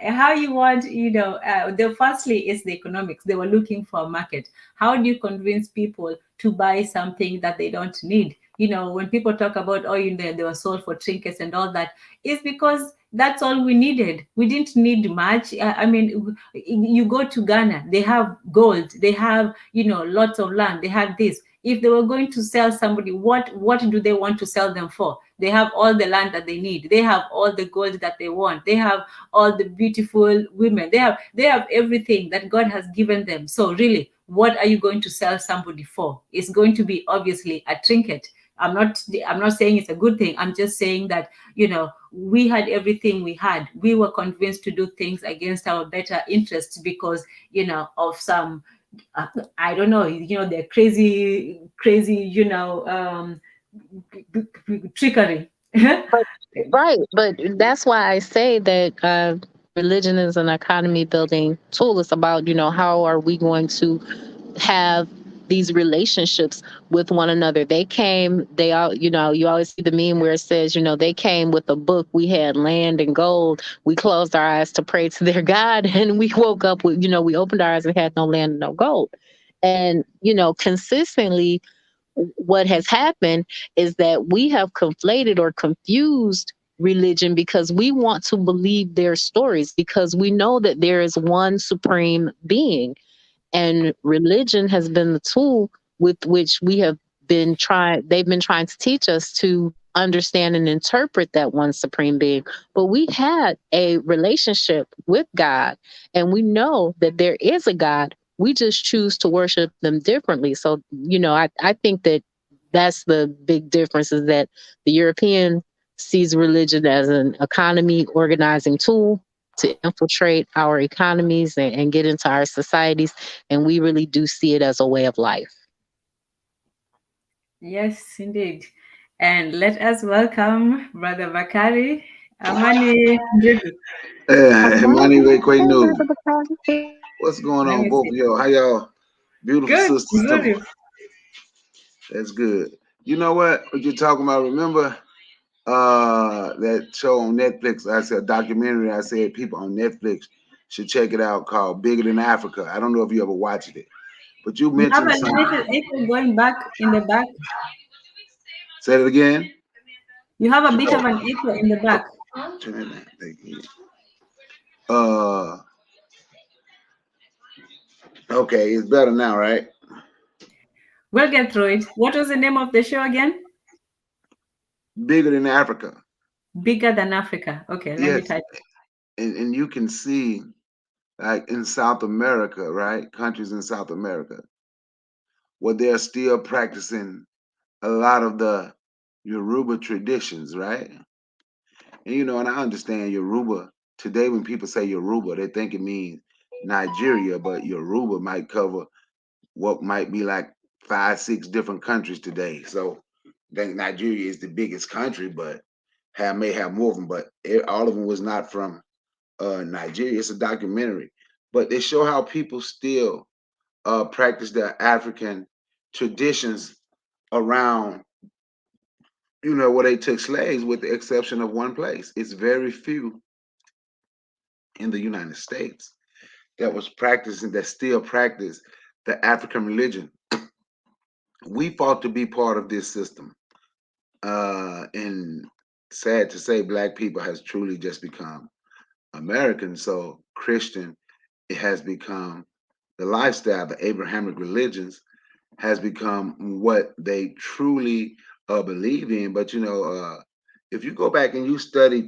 How you want, the firstly is the economics. They were looking for a market. How do you convince people to buy something that they don't need? When people talk about, oh, they were sold for trinkets and all that, it's because that's all we needed. We didn't need much. I mean, you go to Ghana, they have gold, they have, lots of land, they have this. If they were going to sell somebody, what do they want to sell them for? They have all the land that they need, they have all the gold that they want, they have all the beautiful women, they have everything that God has given them. So really, what are you going to sell somebody for? It's going to be obviously a trinket. I'm not saying it's a good thing. I'm just saying that we had everything we had. We were convinced to do things against our better interests because of some I don't know, they're crazy, trickery. But right, but that's why I say that religion is an economy building tool. It's about, how are we going to have these relationships with one another. They came, they all, you always see the meme where it says, they came with a book. We had land and gold. We closed our eyes to pray to their God, and we woke up with, we opened our eyes and had no land and no gold. And, consistently, what has happened is that we have conflated or confused religion because we want to believe their stories, because we know that there is one supreme being, and religion has been the tool with which they've been trying to teach us to understand and interpret that one supreme being. But we had a relationship with God, and we know that there is a God. We just choose to worship them differently. So, I think that that's the big difference, is that the European sees religion as an economy organizing tool to infiltrate our economies and get into our societies. And we really do see it as a way of life. Yes, indeed. And let us welcome Brother Bakari, Amani Ndugu. Amani, Money way quite hey, new. Brother Bakai. What's going Let on, me both see. of y'all? How y'all? Beautiful Good, sisters too. good. That's good. You know what you're talking about? Remember that show on Netflix? I said documentary. I said people on Netflix should check it out, called Bigger Than Africa. I don't know if you ever watched it, but you You have mentioned a something. little echo going back in the back. Say it again. You have a bit of an echo in the back. Turn it down. Thank you. Uh, okay, it's better now, right? We'll get through it. What was the name of the show again? Bigger Than Africa. Bigger Than Africa. Okay, let me Yes, type. and you can see, like in South America, right? Countries in South America, where they're still practicing a lot of the Yoruba traditions, right? And and I understand Yoruba. Today, when people say Yoruba, they think it means Nigeria, but Yoruba might cover what might be like 5, 6 different countries today. So I think Nigeria is the biggest country, but may have more of them, but all of them was not from Nigeria. It's a documentary. but they show how people still practice their African traditions around, where they took slaves, with the exception of one place. It's very few in the United States that still practice the African religion. We fought to be part of this system. And sad to say, black people has truly just become American. So Christian, it has become the lifestyle. The Abrahamic religions has become what they truly believe in. But if you go back and you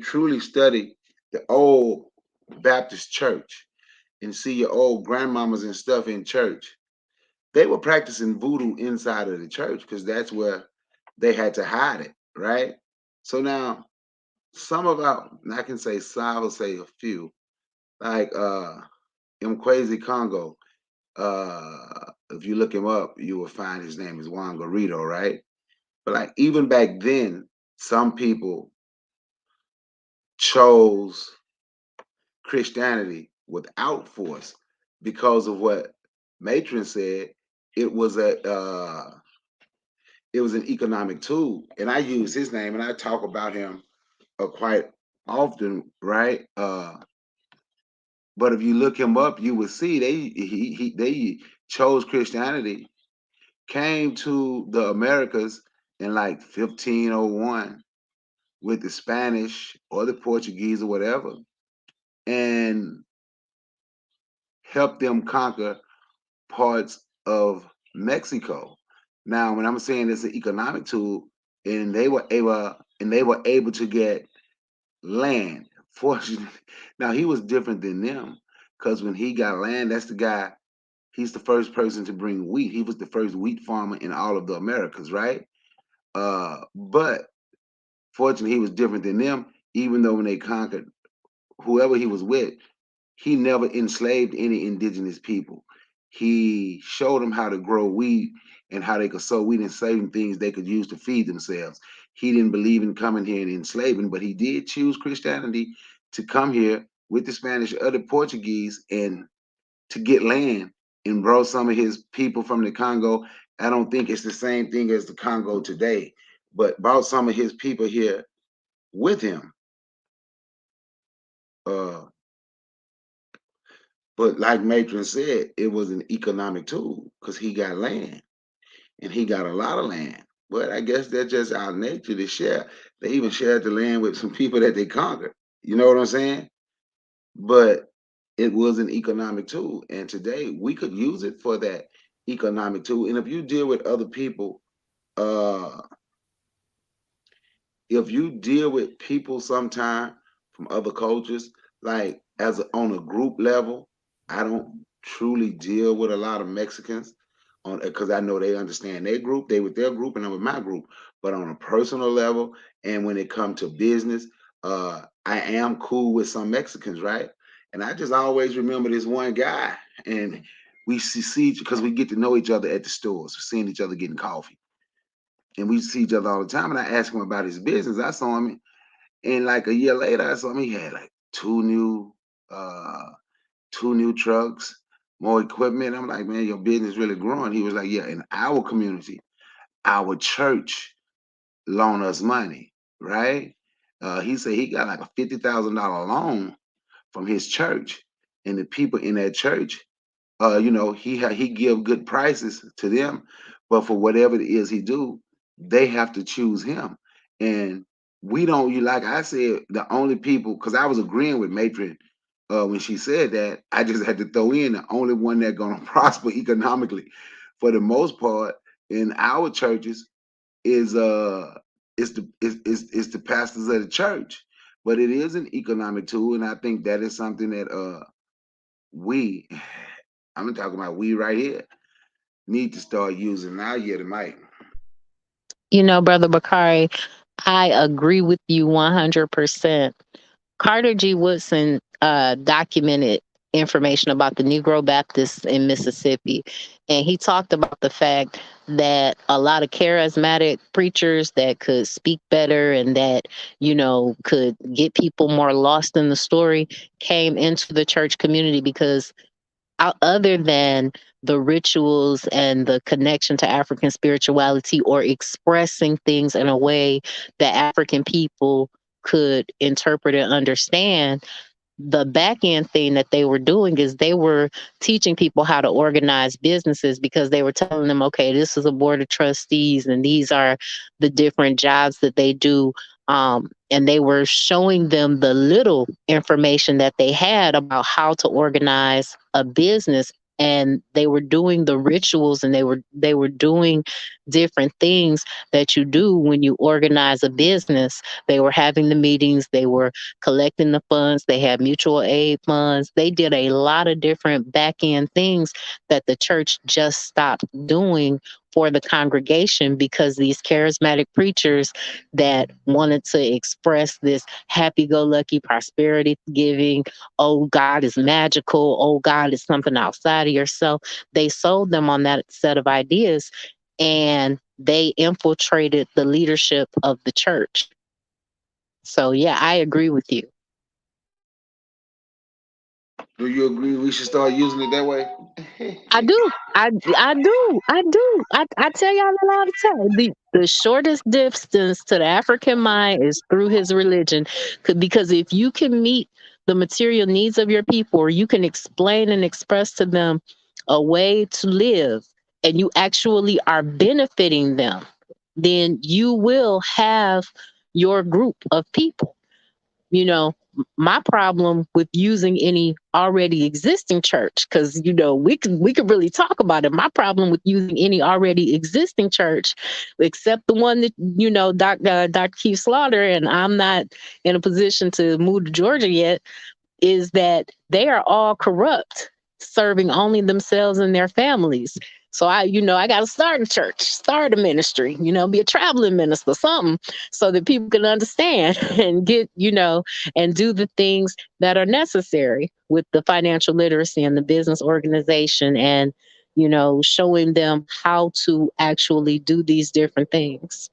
truly study the old Baptist church and see your old grandmamas and stuff in church, they were practicing voodoo inside of the church because that's where they had to hide it, right? So now some of our, I can say some, I will say a few, like Mkwezi Congo. If you look him up, you will find his name is Juan Garrido, right? But like even back then, some people chose Christianity without force because of what Matron said. It was an economic tool, and I use his name and I talk about him quite often, right? But if you look him up, you will see they chose Christianity, came to the Americas in like 1501 with the Spanish or the Portuguese or whatever, and helped them conquer parts of Mexico. Now, when I'm saying it's an economic tool, and they were able to get land. Fortunately, now he was different than them because when he got land, that's the guy. He's the first person to bring wheat. He was the first wheat farmer in all of the Americas, right? But fortunately, he was different than them. Even though when they conquered whoever he was with, he never enslaved any indigenous people. He showed them how to grow wheat and how they could sow wheat and certain things they could use to feed themselves. He didn't believe in coming here and enslaving, but he did choose Christianity to come here with the Spanish or the Portuguese and to get land and brought some of his people from the Congo. I don't think it's the same thing as the Congo today, but brought some of his people here with him. Uh, But like Matron said, it was an economic tool because he got land and he got a lot of land. But I guess that's just our nature to share. They even shared the land with some people that they conquered. You know what I'm saying? But it was an economic tool. And today we could use it for that economic tool. And if you deal with other people, uh, if you deal with people sometime from other cultures, like on a group level, I don't truly deal with a lot of Mexicans on because I know they understand their group, they with their group, and I'm with my group. But on a personal level, and when it comes to business, I am cool with some Mexicans, right? And I just always remember this one guy, and we see because we get to know each other at the stores, seeing each other getting coffee and we see each other all the time. And I asked him about his business. I saw him, and like a year later, I saw him. He had like uh, two new trucks, more equipment. I'm like, man, your business really growing. He was like, yeah, in our community, our church loan us money, right? He said he got like a $50,000 loan from his church, and the people in that church he give good prices to them, but for whatever it is he do, they have to choose him. And we don't, you like I said, the only people, because I was agreeing with Matron when she said that, I just had to throw in the only one that gonna prosper economically for the most part in our churches is the pastors of the church. But it is an economic tool, and I think that is something that we I'm talking about we right here need to start using now. Yeah, the mic. Brother Bakari, I agree with you 100%. Carter G. Woodson documented information about the Negro Baptists in Mississippi. And he talked about the fact that a lot of charismatic preachers that could speak better and that, could get people more lost in the story came into the church community because other than the rituals and the connection to African spirituality or expressing things in a way that African people could interpret and understand, the back end thing that they were doing is they were teaching people how to organize businesses, because they were telling them, okay, this is a board of trustees and these are the different jobs that they do. And they were showing them the little information that they had about how to organize a business. And they were doing the rituals, and they were doing different things that you do when you organize a business. They were having the meetings, they were collecting the funds. They had mutual aid funds. They did a lot of different back end things that the church just stopped doing for the congregation, because these charismatic preachers that wanted to express this happy go lucky prosperity giving, oh, God is magical, oh, God is something outside of yourself, they sold them on that set of ideas, and they infiltrated the leadership of the church. So, yeah, I agree with you. Do you agree we should start using it that way? I do. I do. I do. I tell y'all a lot of time. The shortest distance to the African mind is through his religion. Because if you can meet the material needs of your people, or you can explain and express to them a way to live, and you actually are benefiting them, then you will have your group of people. You know, my problem with using any already existing church, because we could really talk about it. My problem with using any already existing church, except the one that Dr. Keith Slaughter, and I'm not in a position to move to Georgia yet, is that they are all corrupt, serving only themselves and their families. So I got to start a church, start a ministry, be a traveling minister, something, so that people can understand and get, and do the things that are necessary with the financial literacy and the business organization, and, showing them how to actually do these different things.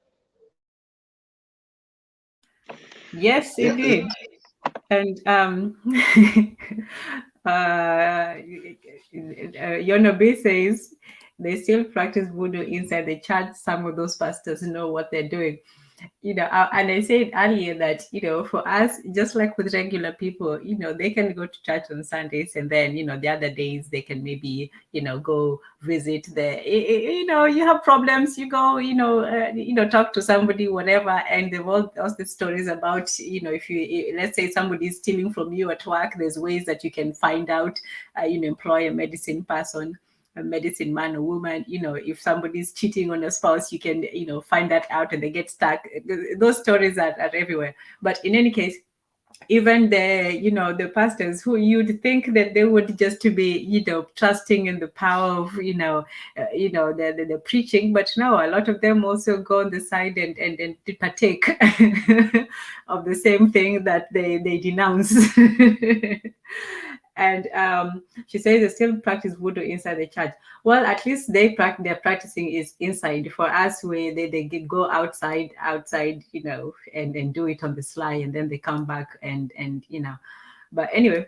Yes, Yeah, indeed. And Yonobe says they still practice voodoo inside the church. Some of those pastors know what they're doing. And I said earlier that, for us, just like with regular people, they can go to church on Sundays, and then, the other days they can maybe, go visit you have problems, you go, talk to somebody, whatever. And they've all the stories about, if you, let's say somebody's stealing from you at work, there's ways that you can find out, employ a medicine person, a medicine man or woman. If somebody's cheating on a spouse, you can, find that out and they get stuck. Those stories are everywhere. But in any case, even the pastors, who you'd think that they would just to be, trusting in the power of, the preaching, but no, a lot of them also go on the side and to partake of the same thing that they denounce. And she says they still practice voodoo inside the church. Well, at least they're practicing is inside. For us, where they go outside, and do it on the sly, and then they come back and. But anyway,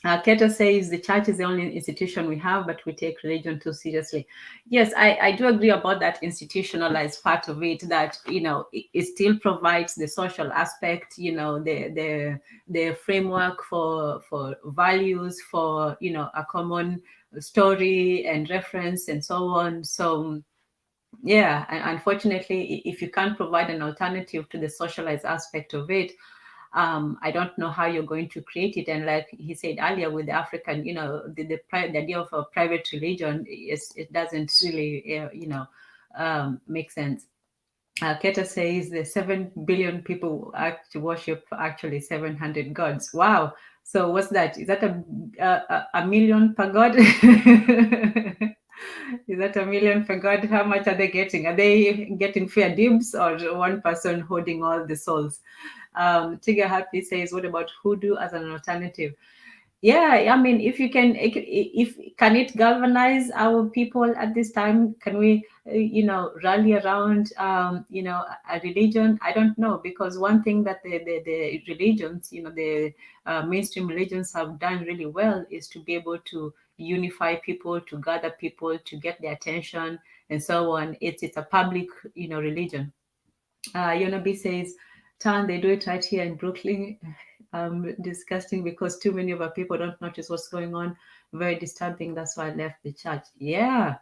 Keto says the church is the only institution we have, but we take religion too seriously. Yes, I do agree about that institutionalized part of it, that, it still provides the social aspect, the framework for values, for, a common story and reference and so on. So, yeah, and unfortunately, if you can't provide an alternative to the socialized aspect of it, I don't know how you're going to create it. And like he said earlier, with the African, the idea of a private religion, it doesn't really, make sense. Keta says the 7 billion people actually worship actually 700 gods. Wow. So what's that? Is that a million per god? Is that a million per god? How much are they getting? Are they getting fair dibs, or one person holding all the souls? Tiga Happy says, what about hoodoo as an alternative? Yeah, I mean, if you can, if can it galvanize our people at this time? Can we, rally around, a religion? I don't know, because one thing that the religions, the mainstream religions have done really well is to be able to, unify people, to gather people, to get their attention, and so on. It's a public, religion. Yonobi says, "Tan, they do it right here in Brooklyn." Disgusting because too many of our people don't notice what's going on. Very disturbing. That's why I left the church. Yeah,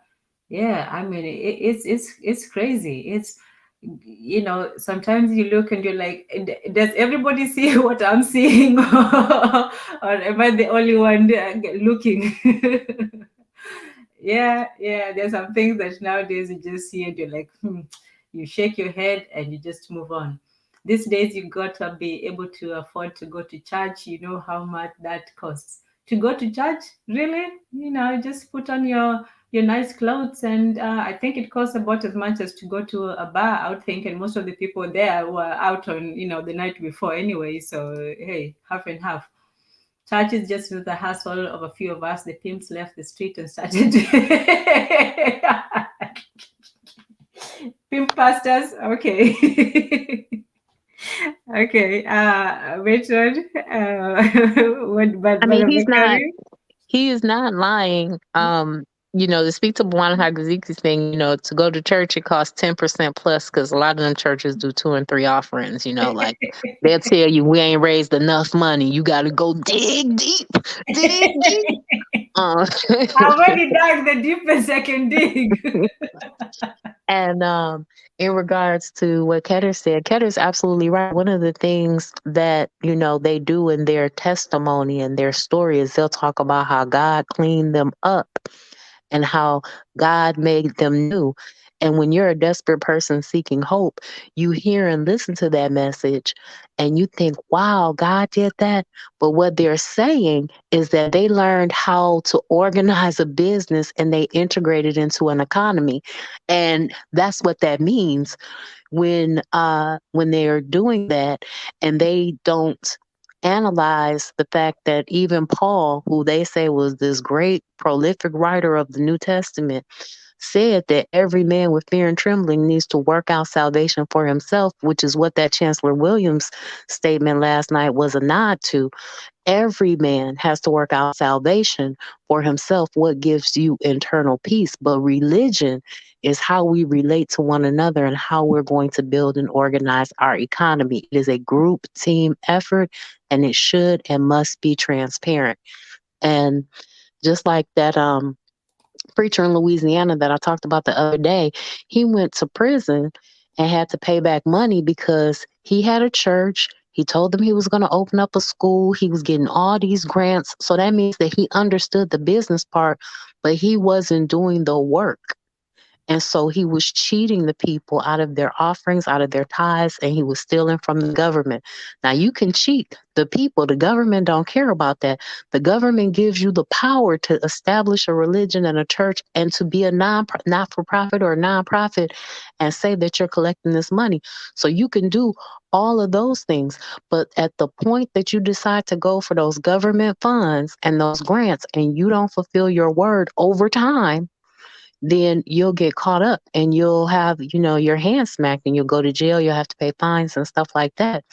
yeah. I mean, it's crazy. It's, sometimes you look and you're like, does everybody see what I'm seeing, or am I the only one looking? Yeah, yeah. There's some things that nowadays you just see and you're like, you shake your head and you just move on. These days you got to be able to afford to go to church. You know how much that costs to go to church. Really, just put on your nice clothes, and I think it costs about as much as to go to a bar. I would think, and most of the people there were out on the night before anyway. So hey, half and half. Church is just with the hassle of a few of us. The pimps left the street and started pimp pastors. Okay. Okay. Richard, I mean, Brother Bakari? he is not lying. To speak to Bwana Hagaziki's thing, to go to church, it costs 10% plus because a lot of them churches do 2 and 3 offerings, like they'll tell you we ain't raised enough money. You got to go dig deep, dig deep. I've already dug the deepest I can dig. And in regards to what Ketter's absolutely right. One of the things that, they do in their testimony and their story is they'll talk about how God cleaned them up and how God made them new. And when you're a desperate person seeking hope, you hear and listen to that message and you think, wow, God did that. But what they're saying is that they learned how to organize a business and they integrated into an economy. And that's what that means when they're doing that and they don't analyze the fact that even Paul, who they say was this great prolific writer of the New Testament, said that every man with fear and trembling needs to work out salvation for himself, which is what that Chancellor Williams statement last night was a nod to. Every man has to work out salvation for himself, what gives you internal peace. But religion is how we relate to one another and how we're going to build and organize our economy. It is a group team effort and it should and must be transparent. And just like that preacher in Louisiana that I talked about the other day, he went to prison and had to pay back money because he had a church. He told them he was going to open up a school. He was getting all these grants. So that means that he understood the business part, but he wasn't doing the work. And so he was cheating the people out of their offerings, out of their tithes, and he was stealing from the government. Now you can cheat the people. The government don't care about that. The government gives you the power to establish a religion and a church and to be a not-for-profit or a nonprofit and say that you're collecting this money. So you can do all of those things. But at the point that you decide to go for those government funds and those grants and you don't fulfill your word over time, then you'll get caught up and you'll have, your hands smacked and you'll go to jail. You'll have to pay fines and stuff like that.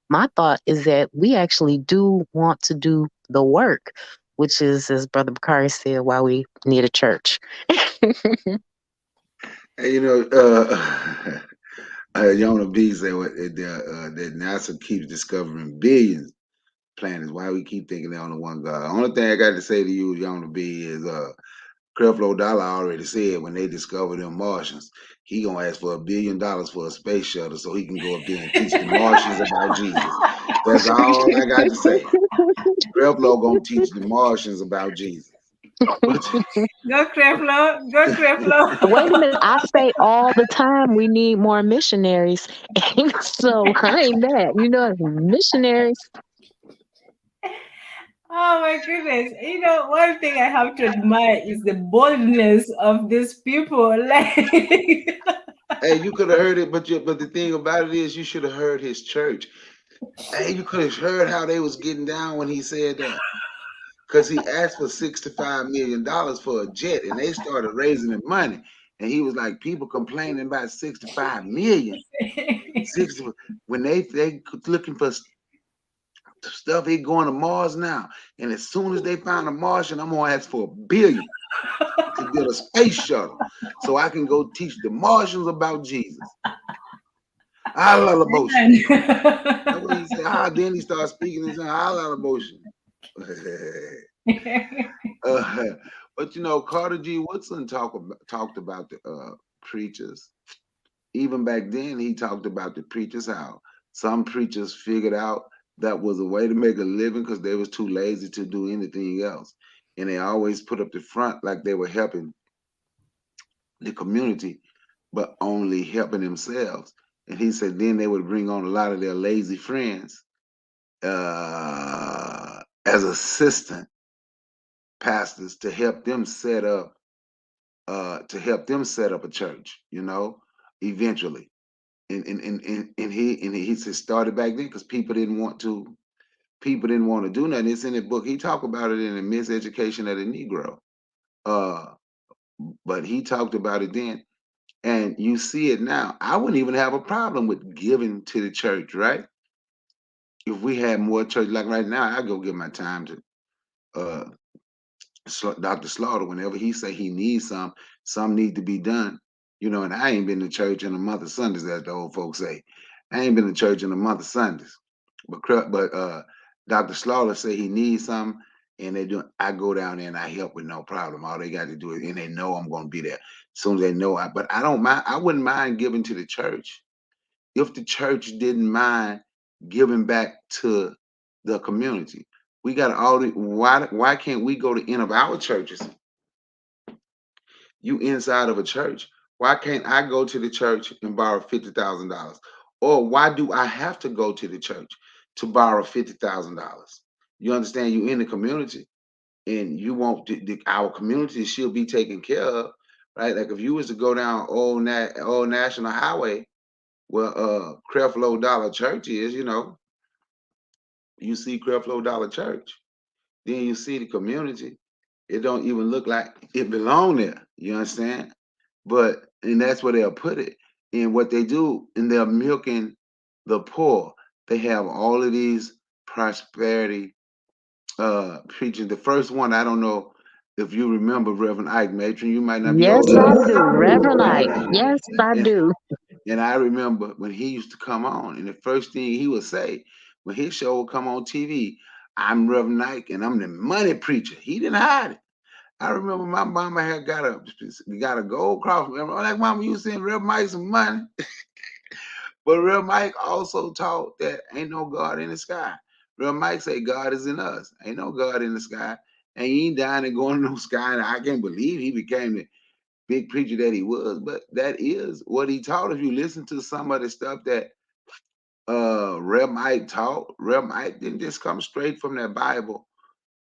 My thought is that we actually do want to do the work, which is, as Brother Bakari said, why we need a church. And, Yona B said that NASA keeps discovering billions planets. Why we keep thinking they're only one God? The only thing I got to say to you, Yona B, is Creflo Dollar already said when they discover them Martians, he gonna ask for $1 billion for a space shuttle so he can go up there and teach the Martians about Jesus. That's all I got to say. Creflo gonna teach the Martians about Jesus. Go Creflo, go Creflo. Wait a minute. I say all the time we need more missionaries. So I ain't mad. Missionaries. Oh my goodness. One thing I have to admire is the boldness of these people. Like, Hey, you could have heard it, but the thing about it is, you should have heard his church. Hey, you could have heard how they was getting down when he said that, because he asked for $65 million for a jet, and they started raising the money, and he was like, people complaining about 65 million, 60 when they looking for Stuff ain't going to Mars now. And as soon as they find a Martian, I'm gonna ask for $1 billion to get a space shuttle so I can go teach the Martians about Jesus. I love emotion. That's what he said. Then he started speaking and saying, I love emotion. uh, but Carter G. Woodson talked about the preachers. Even back then, he talked about the preachers, how some preachers figured out that was a way to make a living because they was too lazy to do anything else. And they always put up the front like they were helping the community, but only helping themselves. And he said then they would bring on a lot of their lazy friends as assistant pastors to help them set up a church, eventually. And he said started back then because people didn't want to do nothing. It's in the book. He talked about it in the Miseducation of the Negro. Uh, but he talked about it then. And you see it now. I wouldn't even have a problem with giving to the church, right? If we had more church, like right now, I go give my time to uh, Dr. Slaughter. Whenever he say he needs some need to be done, And I ain't been to church in a month of Sundays, as the old folks say. I ain't been to church in a month of Sundays. But Dr. Slaughter say he needs something, and I go down there and I help with no problem. All they got to do is, and they know I'm going to be there. As soon as they know, but I don't mind. I wouldn't mind giving to the church if the church didn't mind giving back to the community. We got all the why can't we go to any of our churches? You inside of a church. Why can't I go to the church and borrow $50,000? Or why do I have to go to the church to borrow $50,000? You understand? You in the community, and you want our community should be taken care of, right? Like if you was to go down old National Highway, where Creflo Dollar Church is, you see Creflo Dollar Church, then you see the community. It don't even look like it belong there. You understand? And that's where they'll put it. And what they do, and they're milking the poor. They have all of these prosperity preaching. The first one, I don't know if you remember Reverend Ike Matron. You might not be Yes, old I enough. do. Reverend Ike. Yes, I And, do. and I remember when he used to come on, and the first thing he would say when his show would come on TV, I'm Reverend Ike, and I'm the money preacher. He didn't hide it. I remember my mama had got a gold cross. I'm like, Mama, you send Reverend Mike some money. But Real Mike also taught that ain't no God in the sky. Real Mike say God is in us. Ain't no God in the sky. And he ain't dying and going to no sky. And I can't believe he became the big preacher that he was. But that is what he taught. If you listen to some of the stuff that Rev Mike taught, Rev Mike didn't just come straight from that Bible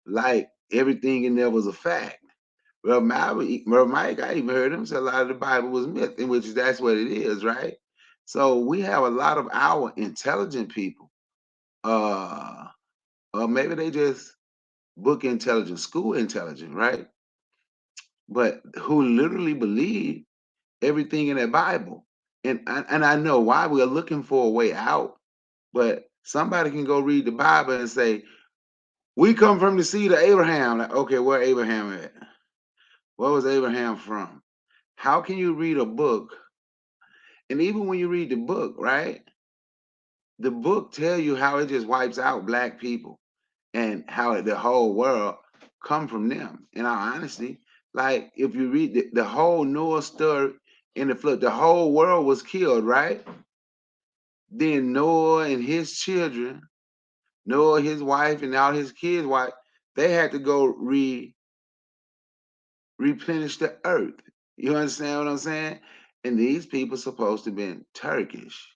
like everything in there was a fact. Rev Mike, I even heard him say a lot of the Bible was myth, in which that's what it is, right? So we have a lot of our intelligent people, or maybe they just book intelligent, school intelligent, right? But who literally believe everything in that Bible. And I know why we're looking for a way out, but somebody can go read the Bible and say, we come from the seed of Abraham. Like, okay, where Abraham at? Where was Abraham from? How can you read a book? And even when you read the book, right? The book tell you how it just wipes out black people and how the whole world come from them. In all honesty, like if you read the whole Noah story in the flood, the whole world was killed, right? Then Noah and his children, Noah, his wife, and all his kids' wife, they had to go replenish the earth. You understand what I'm saying? And these people supposed to have been Turkish.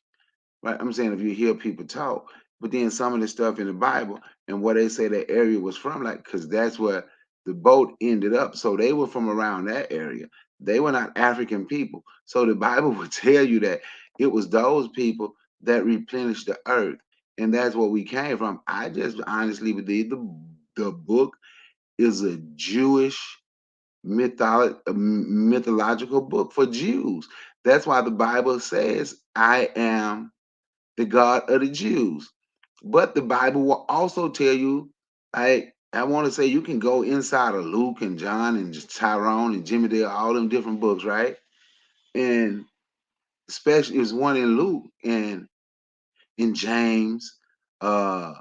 Right? I'm saying if you hear people talk, but then some of the stuff in the Bible and where they say that area was from, like, because that's where the boat ended up. So they were from around that area. They were not African people. So the Bible would tell you that it was those people that replenished the earth. And that's where we came from. I just honestly believe the book is a Jewish mythological book for Jews. That's why the Bible says, I am the God of the Jews. But the Bible will also tell you, I want to say you can go inside of Luke and John and Tyrone and Jimmy Dale, all them different books, right? And especially there's one in Luke and in James. Uh,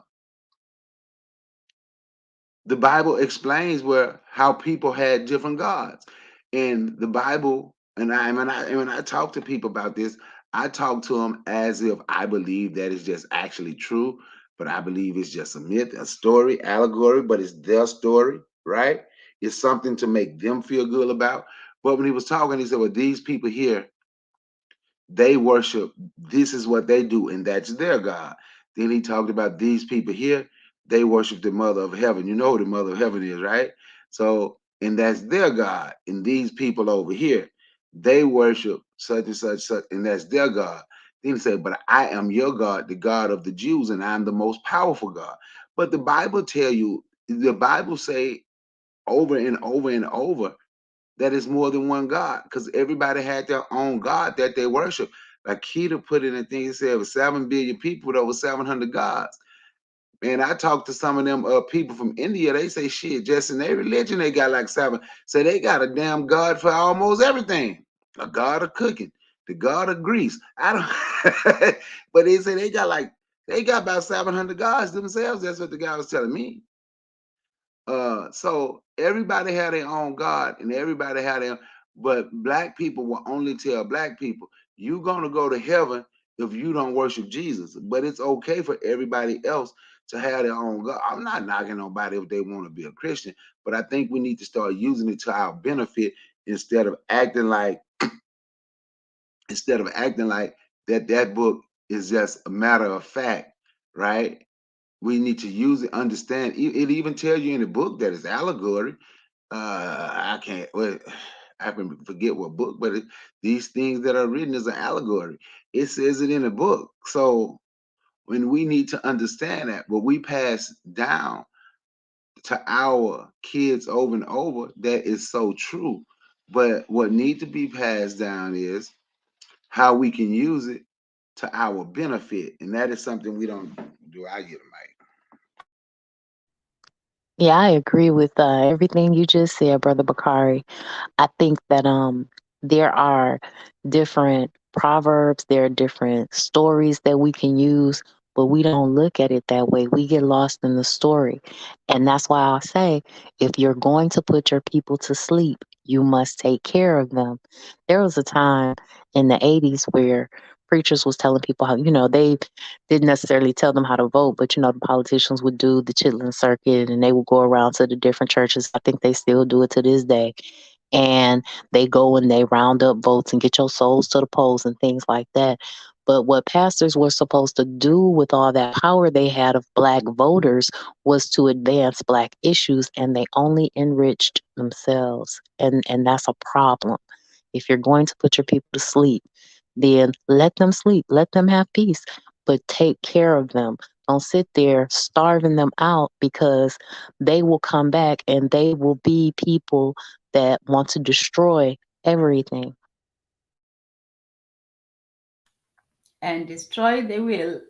the Bible explains where how people had different gods, and the Bible. And when I talk to people about this, I talk to them as if I believe that is just actually true, but I believe it's just a myth, a story, allegory, but it's their story, right? It's something to make them feel good about. But when he was talking, he said, "Well, these people here, they worship, this is what they do, and that's their God." Then he talked about these people here, they worship the mother of heaven. You know who the mother of heaven is, right? So, and that's their God. And these people over here, they worship such and such, such, and that's their God. Then he said, "But I am your God, the God of the Jews, and I'm the most powerful God." But the Bible tell you, the Bible say over and over and over that is more than one God, because everybody had their own God that they worship. Like Keita put it in a thing, he said, with 7 billion people with over 700 gods. Man, I talked to some of them people from India. They say shit, just in their religion, they got like 7. So they got a damn God for almost everything. A God of cooking, the God of grease. I don't, but they say they got about 700 gods themselves. That's what the guy was telling me. So everybody had their own God and everybody had their, but black people will only tell black people, you're gonna go to heaven if you don't worship Jesus. But it's okay for everybody else to have their own God. I'm not knocking nobody if they want to be a Christian, but I think we need to start using it to our benefit instead of acting like that book is just a matter of fact, right? We need to use it, understand. It even tells you in the book that it's allegory. I can't. Well, I can forget what book, but these things that are written is an allegory. It says it in the book. So when we need to understand that, what we pass down to our kids over and over, that is so true. But what needs to be passed down is how we can use it to our benefit, and that is something we don't do. I get it, Mike. Yeah, I agree with everything you just said, Brother Bakari. I think that there are different proverbs, there are different stories that we can use, but we don't look at it that way. We get lost in the story. And that's why I say if you're going to put your people to sleep, you must take care of them. There was a time in the 80s where preachers was telling people how, they didn't necessarily tell them how to vote, but the politicians would do the chitlin circuit and they would go around to the different churches. I think they still do it to this day, and they go and they round up votes and get your souls to the polls and things like that. But what pastors were supposed to do with all that power they had of black voters was to advance black issues, and they only enriched themselves. And that's a problem. If you're going to put your people to sleep, then let them sleep, let them have peace, but take care of them. Don't sit there starving them out, because they will come back and they will be people that want to destroy everything. And destroy they will.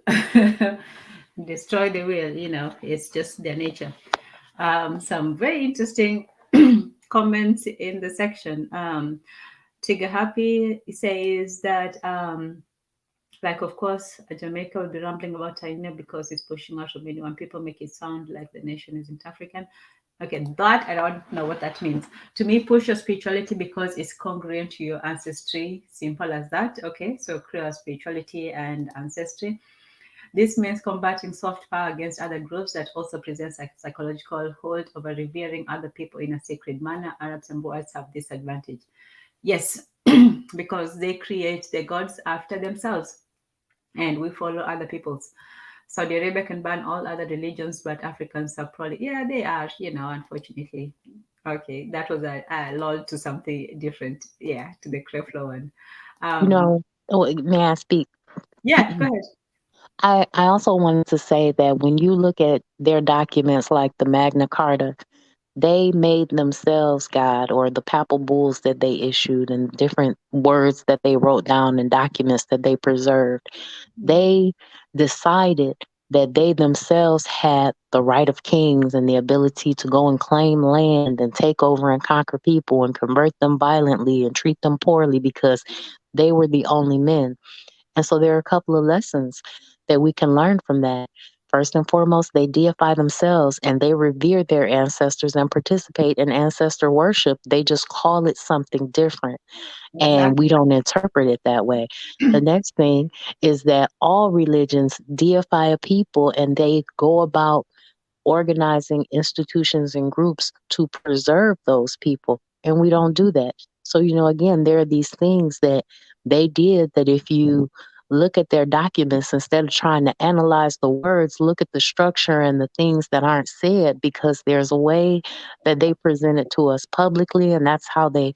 Destroy they will, it's just their nature. Some very interesting comments in the section. Tiga Happy says that, like, of course, Jamaica will be rambling about China because it's pushing out many when people make it sound like the nation isn't African. Okay, that I don't know what that means. To me, push your spirituality because it's congruent to your ancestry. Simple as that. Okay, so clear spirituality and ancestry. This means combating soft power against other groups that also presents a psychological hold over revering other people in a sacred manner. Arabs and Boers have this advantage. Yes, because they create their gods after themselves and we follow other people's. Saudi Arabia can ban all other religions, but Africans are probably, yeah, they are, unfortunately. Okay, that was a lol to something different. Yeah, to the Creflo one. You Um, know, may I speak? yeah, go ahead. I also wanted to say that when you look at their documents like the Magna Carta, they made themselves God, or the papal bulls that they issued and different words that they wrote down and documents that they preserved. Mm, They decided that they themselves had the right of kings and the ability to go and claim land and take over and conquer people and convert them violently and treat them poorly because they were the only men. And so there are a couple of lessons that we can learn from that. First and foremost, they deify themselves and they revere their ancestors and participate in ancestor worship. They just call it something different and we Exactly. don't interpret it that way. The next thing is that all religions deify a people and they go about organizing institutions and groups to preserve those people. And we don't do that. So, again, there are these things that they did that if you look at their documents, instead of trying to analyze the words, look at the structure and the things that aren't said, because there's a way that they present it to us publicly, and that's how they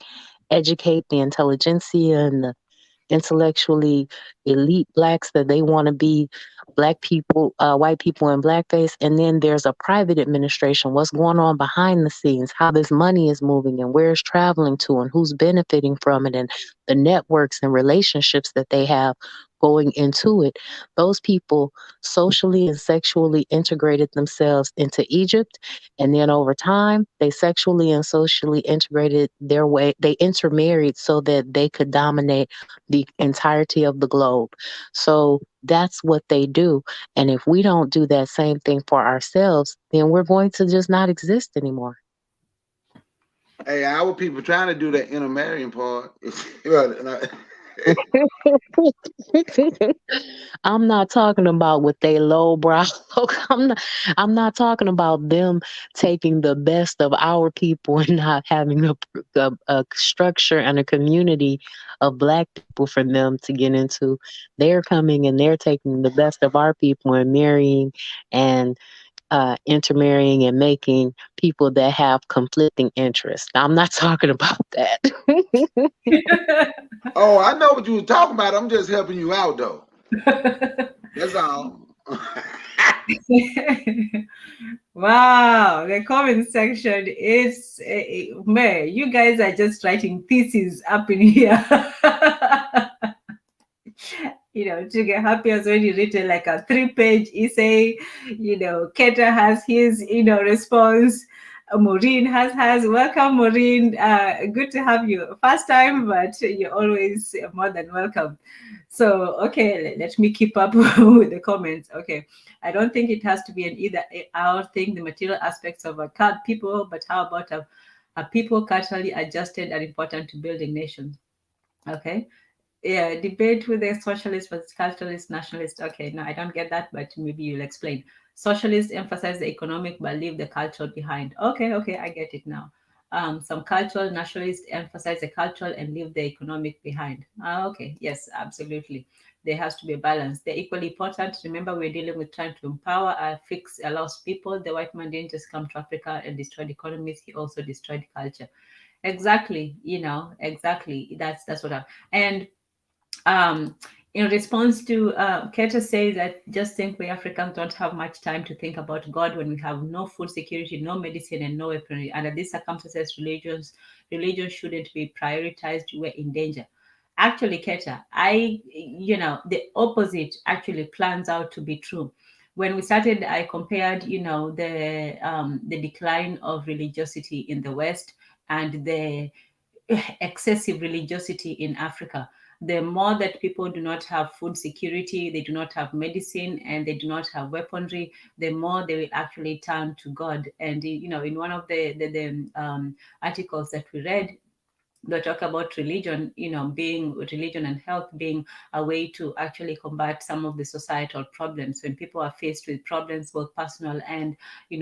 educate the intelligentsia and the intellectually elite blacks that they want to be black people, white people in blackface. And then there's a private administration, what's going on behind the scenes, how this money is moving and where it's traveling to and who's benefiting from it and the networks and relationships that they have going into it. Those people socially and sexually integrated themselves into Egypt. And then over time, they sexually and socially integrated their way, they intermarried so that they could dominate the entirety of the globe. So that's what they do. And if we don't do that same thing for ourselves, then we're going to just not exist anymore. Hey, our people trying to do that intermarrying part. Well, I'm not talking about with they low brow. I'm not talking about them taking the best of our people and not having a structure and a community of black people for them to get into. They're coming and they're taking the best of our people and marrying and intermarrying and making people that have conflicting interests. I'm not talking about that. oh, I know what you were talking about. I'm just helping you out, though. That's all. Wow, the comment section is, man, you guys are just writing theses up in here. To get happy has already written like a 3-page essay. Keta has his, response. Maureen has hers. Welcome, Maureen. Good to have you. First time, but you're always more than welcome. So, okay, let me keep up with the comments. Okay, I don't think it has to be an either or thing, the material aspects of a cult people, but how about a people culturally adjusted are important to building nations? Okay. Yeah, debate with the socialist versus culturalist, nationalist. Okay, no, I don't get that, but maybe you'll explain. Socialists emphasize the economic but leave the cultural behind. Okay, I get it now. Some cultural nationalists emphasize the cultural and leave the economic behind. Okay, yes, absolutely. There has to be a balance. They're equally important. Remember, we're dealing with trying to empower, fix, allows people. The white man didn't just come to Africa and destroy economies. He also destroyed culture. Exactly. Exactly. That's what I. And um, in response to Keta says that just think we Africans don't have much time to think about God when we have no food security, no medicine, and no weaponry. Under these circumstances, religion shouldn't be prioritized. We're in danger. Actually, Keta, the opposite actually plans out to be true. When we started, I compared, the decline of religiosity in the West and the excessive religiosity in Africa. The more that people do not have food security, they do not have medicine, and they do not have weaponry, the more they will actually turn to God. And in one of the articles that we read, they talk about religion, being religion and health being a way to actually combat some of the societal problems. When people are faced with problems, both personal and,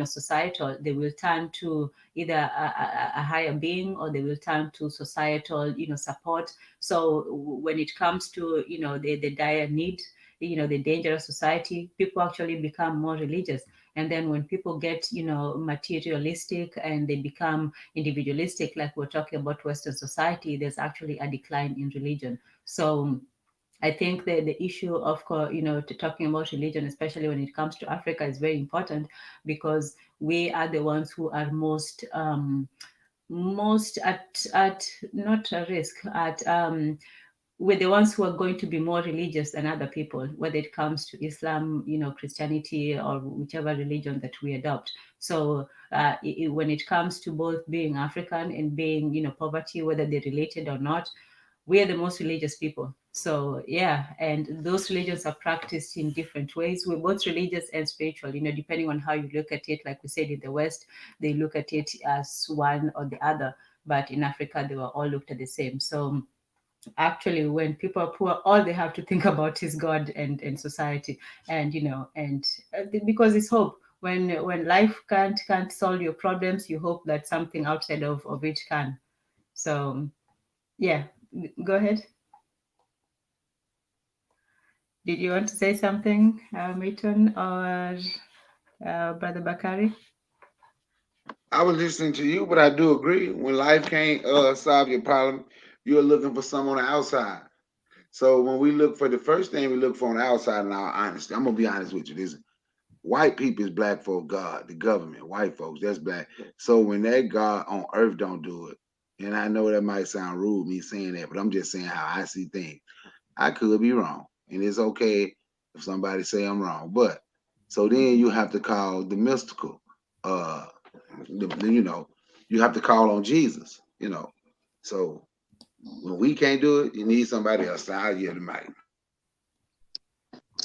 societal, they will turn to either a higher being or they will turn to societal, support. So when it comes to, the dire need, the dangerous society, people actually become more religious. And then when people get, materialistic and they become individualistic, like we're talking about Western society, there's actually a decline in religion. So I think the issue of, talking about religion, especially when it comes to Africa, is very important because we are the ones who are most at not a risk at we're the ones who are going to be more religious than other people, whether it comes to Islam, Christianity, or whichever religion that we adopt. So when it comes to both being African and being, poverty, whether they're related or not, we are the most religious people. So yeah, and those religions are practiced in different ways. We're both religious and spiritual, depending on how you look at it. Like we said, in the West, they look at it as one or the other, but in Africa, they were all looked at the same. So actually, when people are poor, all they have to think about is God and society, and because it's hope. When life can't solve your problems, you hope that something outside of it can. So yeah, go ahead. Did you want to say something, Milton or Brother Bakari? I was listening to you, but I do agree. When life can't solve your problem, you're looking for some on the outside. So when we look for the first thing we look for on the outside, in our honesty, I'm gonna be honest with you. This white people is black folk God, the government, white folks, that's black. So when that God on earth don't do it, and I know that might sound rude me saying that, but I'm just saying how I see things. I could be wrong, and it's okay if somebody say I'm wrong. But so then you have to call the mystical. Uh, you have to call on Jesus. So when we can't do it, you need somebody else. So I'll yield the mic.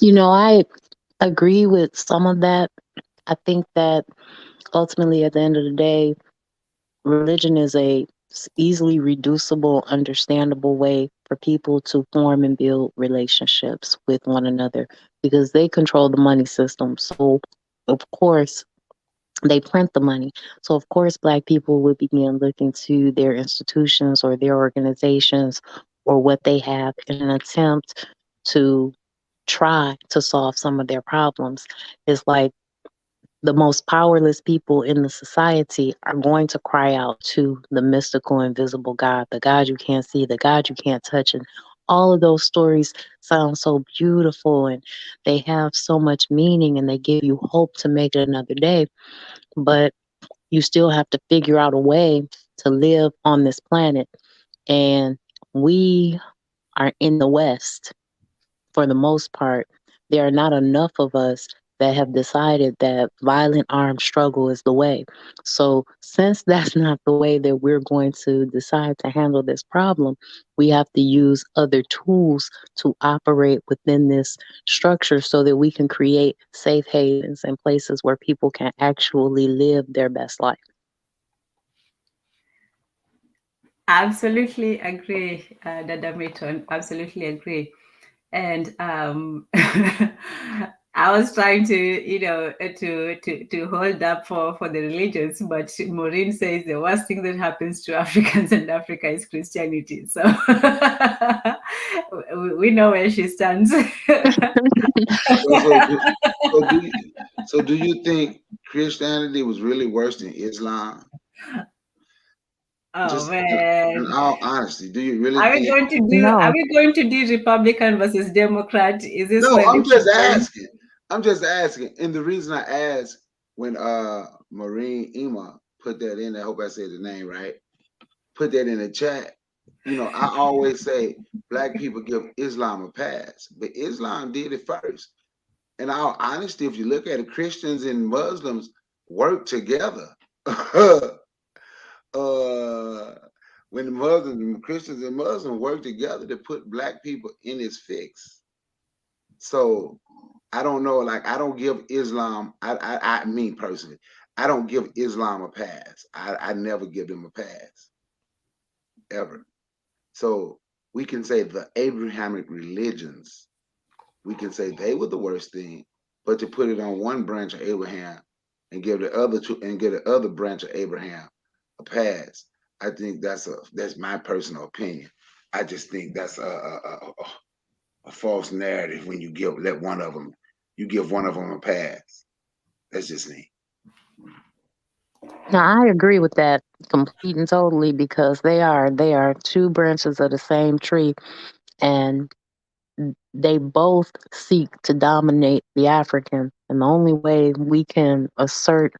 I agree with some of that. I think that ultimately, at the end of the day, religion is a easily reducible, understandable way for people to form and build relationships with one another because they control the money system. So, of course, they print the money. So, of course, Black people would begin looking to their institutions or their organizations or what they have in an attempt to try to solve some of their problems. It's like the most powerless people in the society are going to cry out to the mystical, invisible God, the God you can't see, the God you can't touch. And all of those stories sound so beautiful and they have so much meaning and they give you hope to make it another day. But you still have to figure out a way to live on this planet. And we are in the West for the most part. There are not enough of us that have decided that violent armed struggle is the way. So, since that's not the way that we're going to decide to handle this problem, we have to use other tools to operate within this structure so that we can create safe havens and places where people can actually live their best life. Absolutely agree, Dada Maton. Absolutely agree. And I was trying to, to hold up for the religions, but Maureen says the worst thing that happens to Africans and Africa is Christianity. So we know where she stands. So, so, do, so, do you, so do you think Christianity was really worse than Islam? Oh Just in man. all honesty, do you really Are we think? going to do are No, we going to do Republican versus Democrat? Is this No, where I'm this just is going? asking. I'm just asking. And the reason I asked when Maureen Emeh put that in, I hope I said the name right, put that in the chat. I always say black people give Islam a pass, but Islam did it first. In all honesty, if you look at it, Christians and Muslims work together. uh, when the Muslims, Christians and Muslims work together to put black people in its fix. So I don't know, like I don't give Islam, I mean personally, I don't give Islam a pass. I never give them a pass, ever. So we can say the Abrahamic religions, we can say they were the worst thing, but to put it on one branch of Abraham and give the other two and give the other branch of Abraham a pass, I think that's my personal opinion. I just think that's a false narrative when you give one of them a pass. That's just me. now I agree with that complete and totally because they are two branches of the same tree and they both seek to dominate the African. And the only way we can assert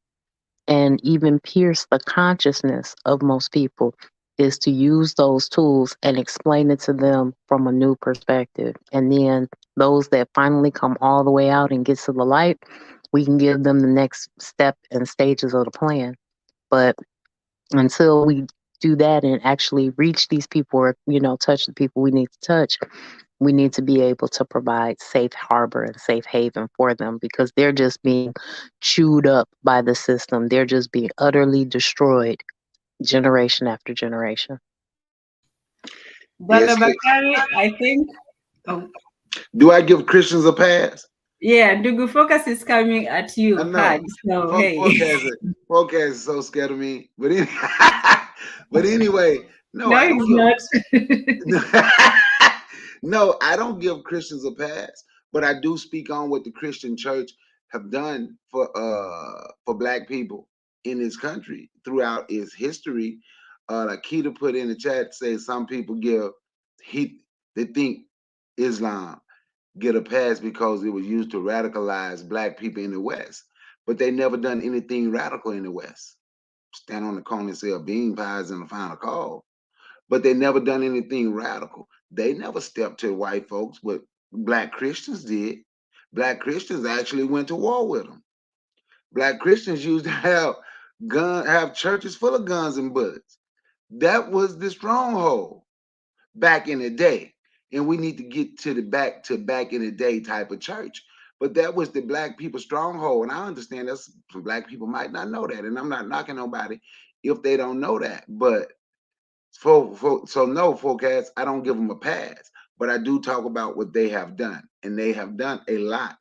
and even pierce the consciousness of most people is to use those tools and explain it to them from a new perspective. And then those that finally come all the way out and get to the light, we can give them the next step and stages of the plan. But until we do that and actually reach these people or, touch the people we need to touch, we need to be able to provide safe harbor and safe haven for them because they're just being chewed up by the system. They're just being utterly destroyed generation after generation. Dada Yes. Bakari, I think. Oh, Do I give Christians a pass? yeah, Ndugu focus is coming at I you hard. know. So hey, Forecast is so scared of me. But anyway, no, no, I he's don't not. no, I don't give Christians a pass, but I do speak on what the Christian church have done for black people in this country throughout its history. Like Keita put in the chat, say some people they think Islam get a pass because it was used to radicalize black people in the West, but they never done anything radical in the West. Stand on the corner and sell bean pies in the final call, but they never done anything radical. They never stepped to white folks, but black Christians did. Black Christians actually went to war with them. Black Christians used to have churches full of guns and bullets. That was the stronghold back in the day. And we need to get to back in the day type of church. But that was the black people stronghold. And I understand that some black people might not know that. And I'm not knocking nobody if they don't know that. But so no, forecast, I don't give them a pass. But I do talk about what they have done. And they have done a lot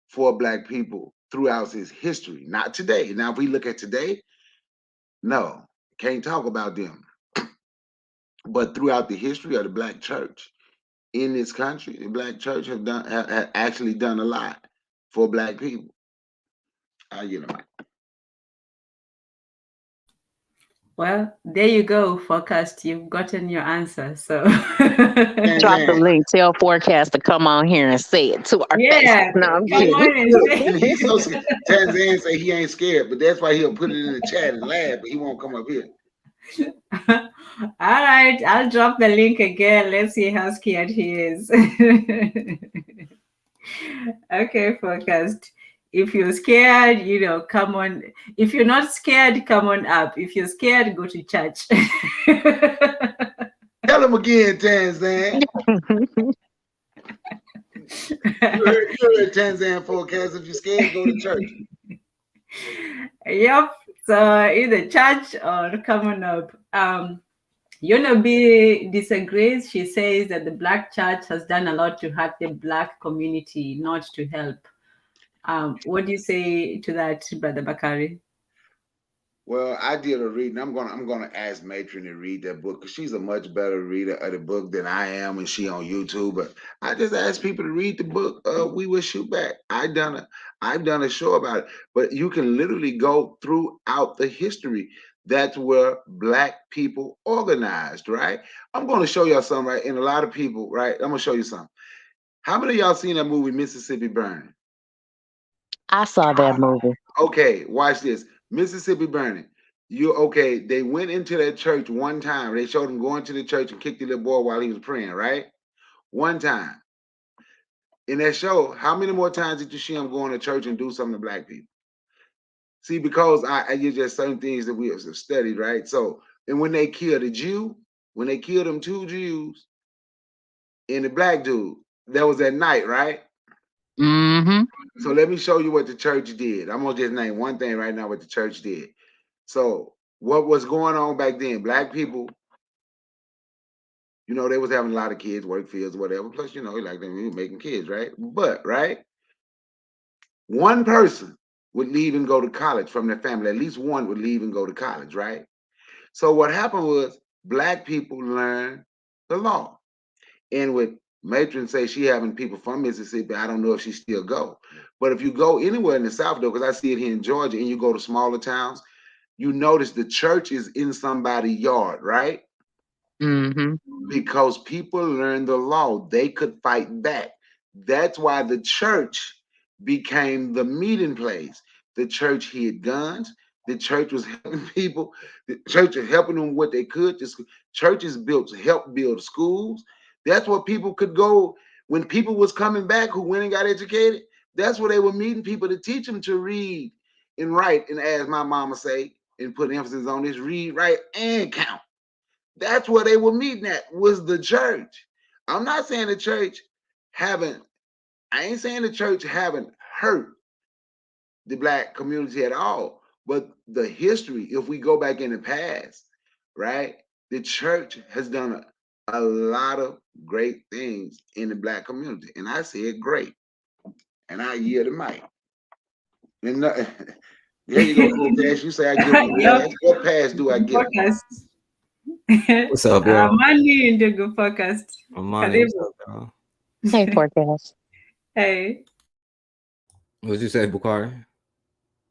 for black people throughout its history. Not today. Now, if we look at today, no, can't talk about them. But throughout the history of the black church in this country, the black church have actually done a lot for black people. Mic. Well, there you go, forecast. You've gotten your answer. So Drop the link. Tell Forecast to come on here and say it to our face. yeah, No, I'm come kidding. on and say. He's so scared. Tanzan say he ain't scared, but that's why he'll put it in the chat and laugh, but he won't come up here. All right, I'll drop the link again. Let's see how scared he is. Okay, forecast. If you're scared, come on. If you're not scared, come on up. If you're scared, go to church. Tell him again, Tanzan. You heard Tanzan forecast. If you're scared, go to church. Yep. So either church or come on up. Yonobi disagrees. She says that the Black church has done a lot to hurt the Black community, not to help. What do you say to that, Brother Bakari? Well, I did a reading. I'm gonna ask Matron to read that book because she's a much better reader of the book than I am, and she on YouTube. But I just asked people to read the book. We Will Shoot Back. I've done a show about it. But you can literally go throughout the history. That's where black people organized, right? I'm gonna show y'all something, right? And a lot of people, right? I'm gonna show you something. How many of y'all seen that movie Mississippi Burning? I saw that movie. Okay, watch this. Mississippi Burning. They went into that church one time. They showed him going to the church and kicked the little boy while he was praying, right? One time. In that show, how many more times did you see him go to church and do something to black people? See, because I use just certain things that we have studied, right? So, and when they killed a Jew, when they killed them 2 Jews and the black dude, that was at night, right? Mm-hmm. So let me show you what the church did. I'm gonna just name one thing right now what the church did. So what was going on back then? Black people, they was having a lot of kids, work fields, whatever. Plus, like they were making kids, right? But one person would leave and go to college from their family. At least one would leave and go to college, right? So what happened was black people learned the law. And with Matron say she having people from Mississippi, I don't know if she still go. But if you go anywhere in the South, though, because I see it here in Georgia, and you go to smaller towns, you notice the church is in somebody's yard, right? Mm-hmm. Because people learned the law. They could fight back. That's why the church became the meeting place. The church hid guns. The church was helping people. The church was helping them what they could. Churches help build schools. That's what people could go when people was coming back who went and got educated. That's where they were meeting people to teach them to read and write. And as my mama say, and put emphasis on this, read, write, and count. That's where they were meeting at, was the church. I'm not saying the church haven't, I ain't saying the church haven't hurt the black community at all. But the history, if we go back in the past, right, the church has done a lot of great things in the black community. And I said great. And I yield the mic. And there you go, Forecast. You say I give them a Yep. pass. What pass do I give them? Podcast. What's up, y'all? Amani Ndugu podcast. Amani, what's Karibu. up, y'all? Hey, forecast. Hey. What'd you say, Bukari?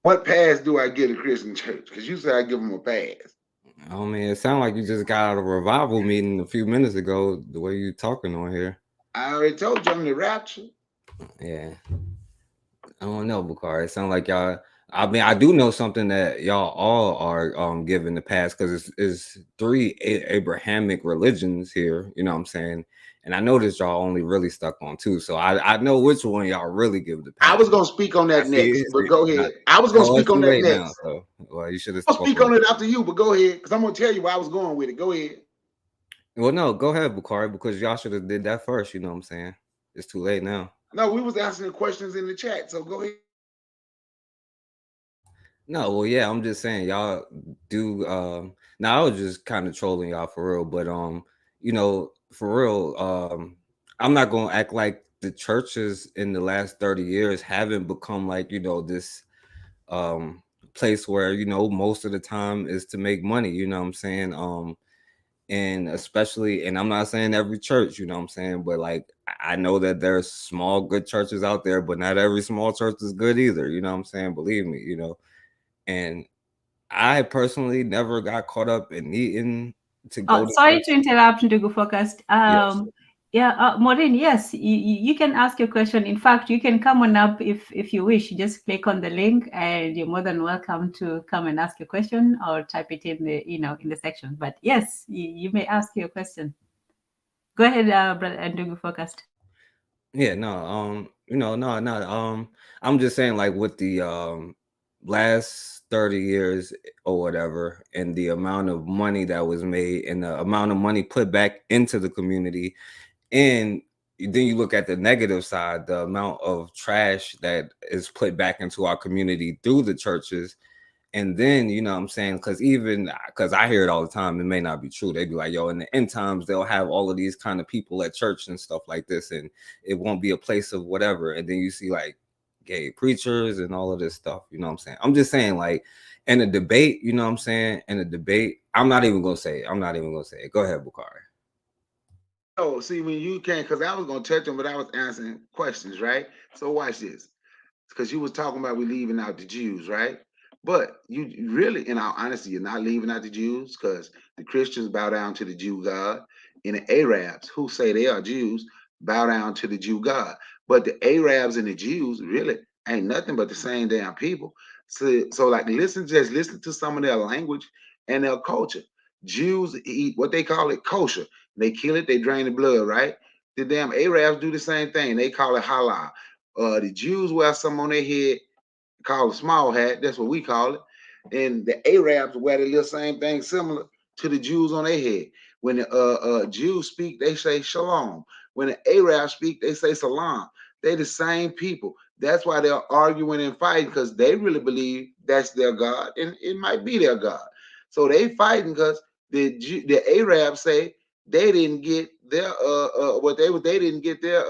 What pass do I give a Christian church? Because you say I give them a pass. I mean, it sounded like you just got out of a revival meeting a few minutes ago, the way you talking on here. I already told you I'm the rapture. Yeah. I don't know, Bukari. It sounds like y'all. I mean, I do know something that y'all all are giving the past, because it's three Abrahamic religions here. You know what I'm saying? And I noticed y'all only really stuck on two, so I know which one y'all really give the pass. I was gonna speak on that next, but go ahead. I was gonna speak it's on too that late next. now, so well, you should have I'll speak on it after you, but go ahead, because I'm gonna tell you where I was going with it. Go ahead. Well, no, go ahead, Bukari, because y'all should have did that first. You know what I'm saying? It's too late now. No, we was answering questions in the chat, so go ahead. No, well, yeah, I'm just saying y'all do. Now I was just kind of trolling y'all for real, but you know, for real, I'm not gonna act like the churches in the last 30 years haven't become like, you know, this place where, you know, most of the time is to make money. You know what I'm saying? And especially, and I'm not saying every church, you know what I'm saying, but like I know that there's small good churches out there, but not every small church is good either. You know what I'm saying? Believe me, you know. And I personally never got caught up in needing to go to Sorry church. to interrupt, Ndugu Focused. Yes. Yeah, Maureen, yes, you can ask your question. In fact, you can come on up if you wish. Just click on the link, and you're more than welcome to come and ask your question or type it in the in the section. But yes, you may ask your question. Go ahead, brother Ndugu Focused. Yeah, no, you know, no, I'm just saying, like, with the last 30 years or whatever, and the amount of money that was made and the amount of money put back into the community, and then you look at the negative side, the amount of trash that is put back into our community through the churches. And then, you know what I'm saying? Because I hear it all the time, it may not be true. They'd be like, yo, in the end times, they'll have all of these kind of people at church and stuff like this, and it won't be a place of whatever. And then you see like gay preachers and all of this stuff, you know what I'm saying? I'm just saying, like, in a debate, you know what I'm saying? In a debate, I'm not even going to say it. Go ahead, Bukari. Oh, see, when you can, because I was gonna touch them, but I was answering questions, right? So watch this. Because you was talking about we leaving out the Jews, right? But you really, in all honesty, you're not leaving out the Jews, because the Christians bow down to the Jew God, and the Arabs, who say they are Jews, bow down to the Jew God. But the Arabs and the Jews really ain't nothing but the same damn people. So like just listen to some of their language and their culture. Jews eat what they call it kosher. They kill it, they drain the blood, right? The damn Arabs do the same thing. They call it halal. The Jews wear something on their head called a small hat. That's what we call it. And the Arabs wear the little same thing similar to the Jews on their head. When the Jews speak, they say shalom. When the Arabs speak, they say salam. They the same people. That's why they're arguing and fighting, because they really believe that's their God, and it might be their God. So they fighting because the Arabs say they didn't get their they didn't get their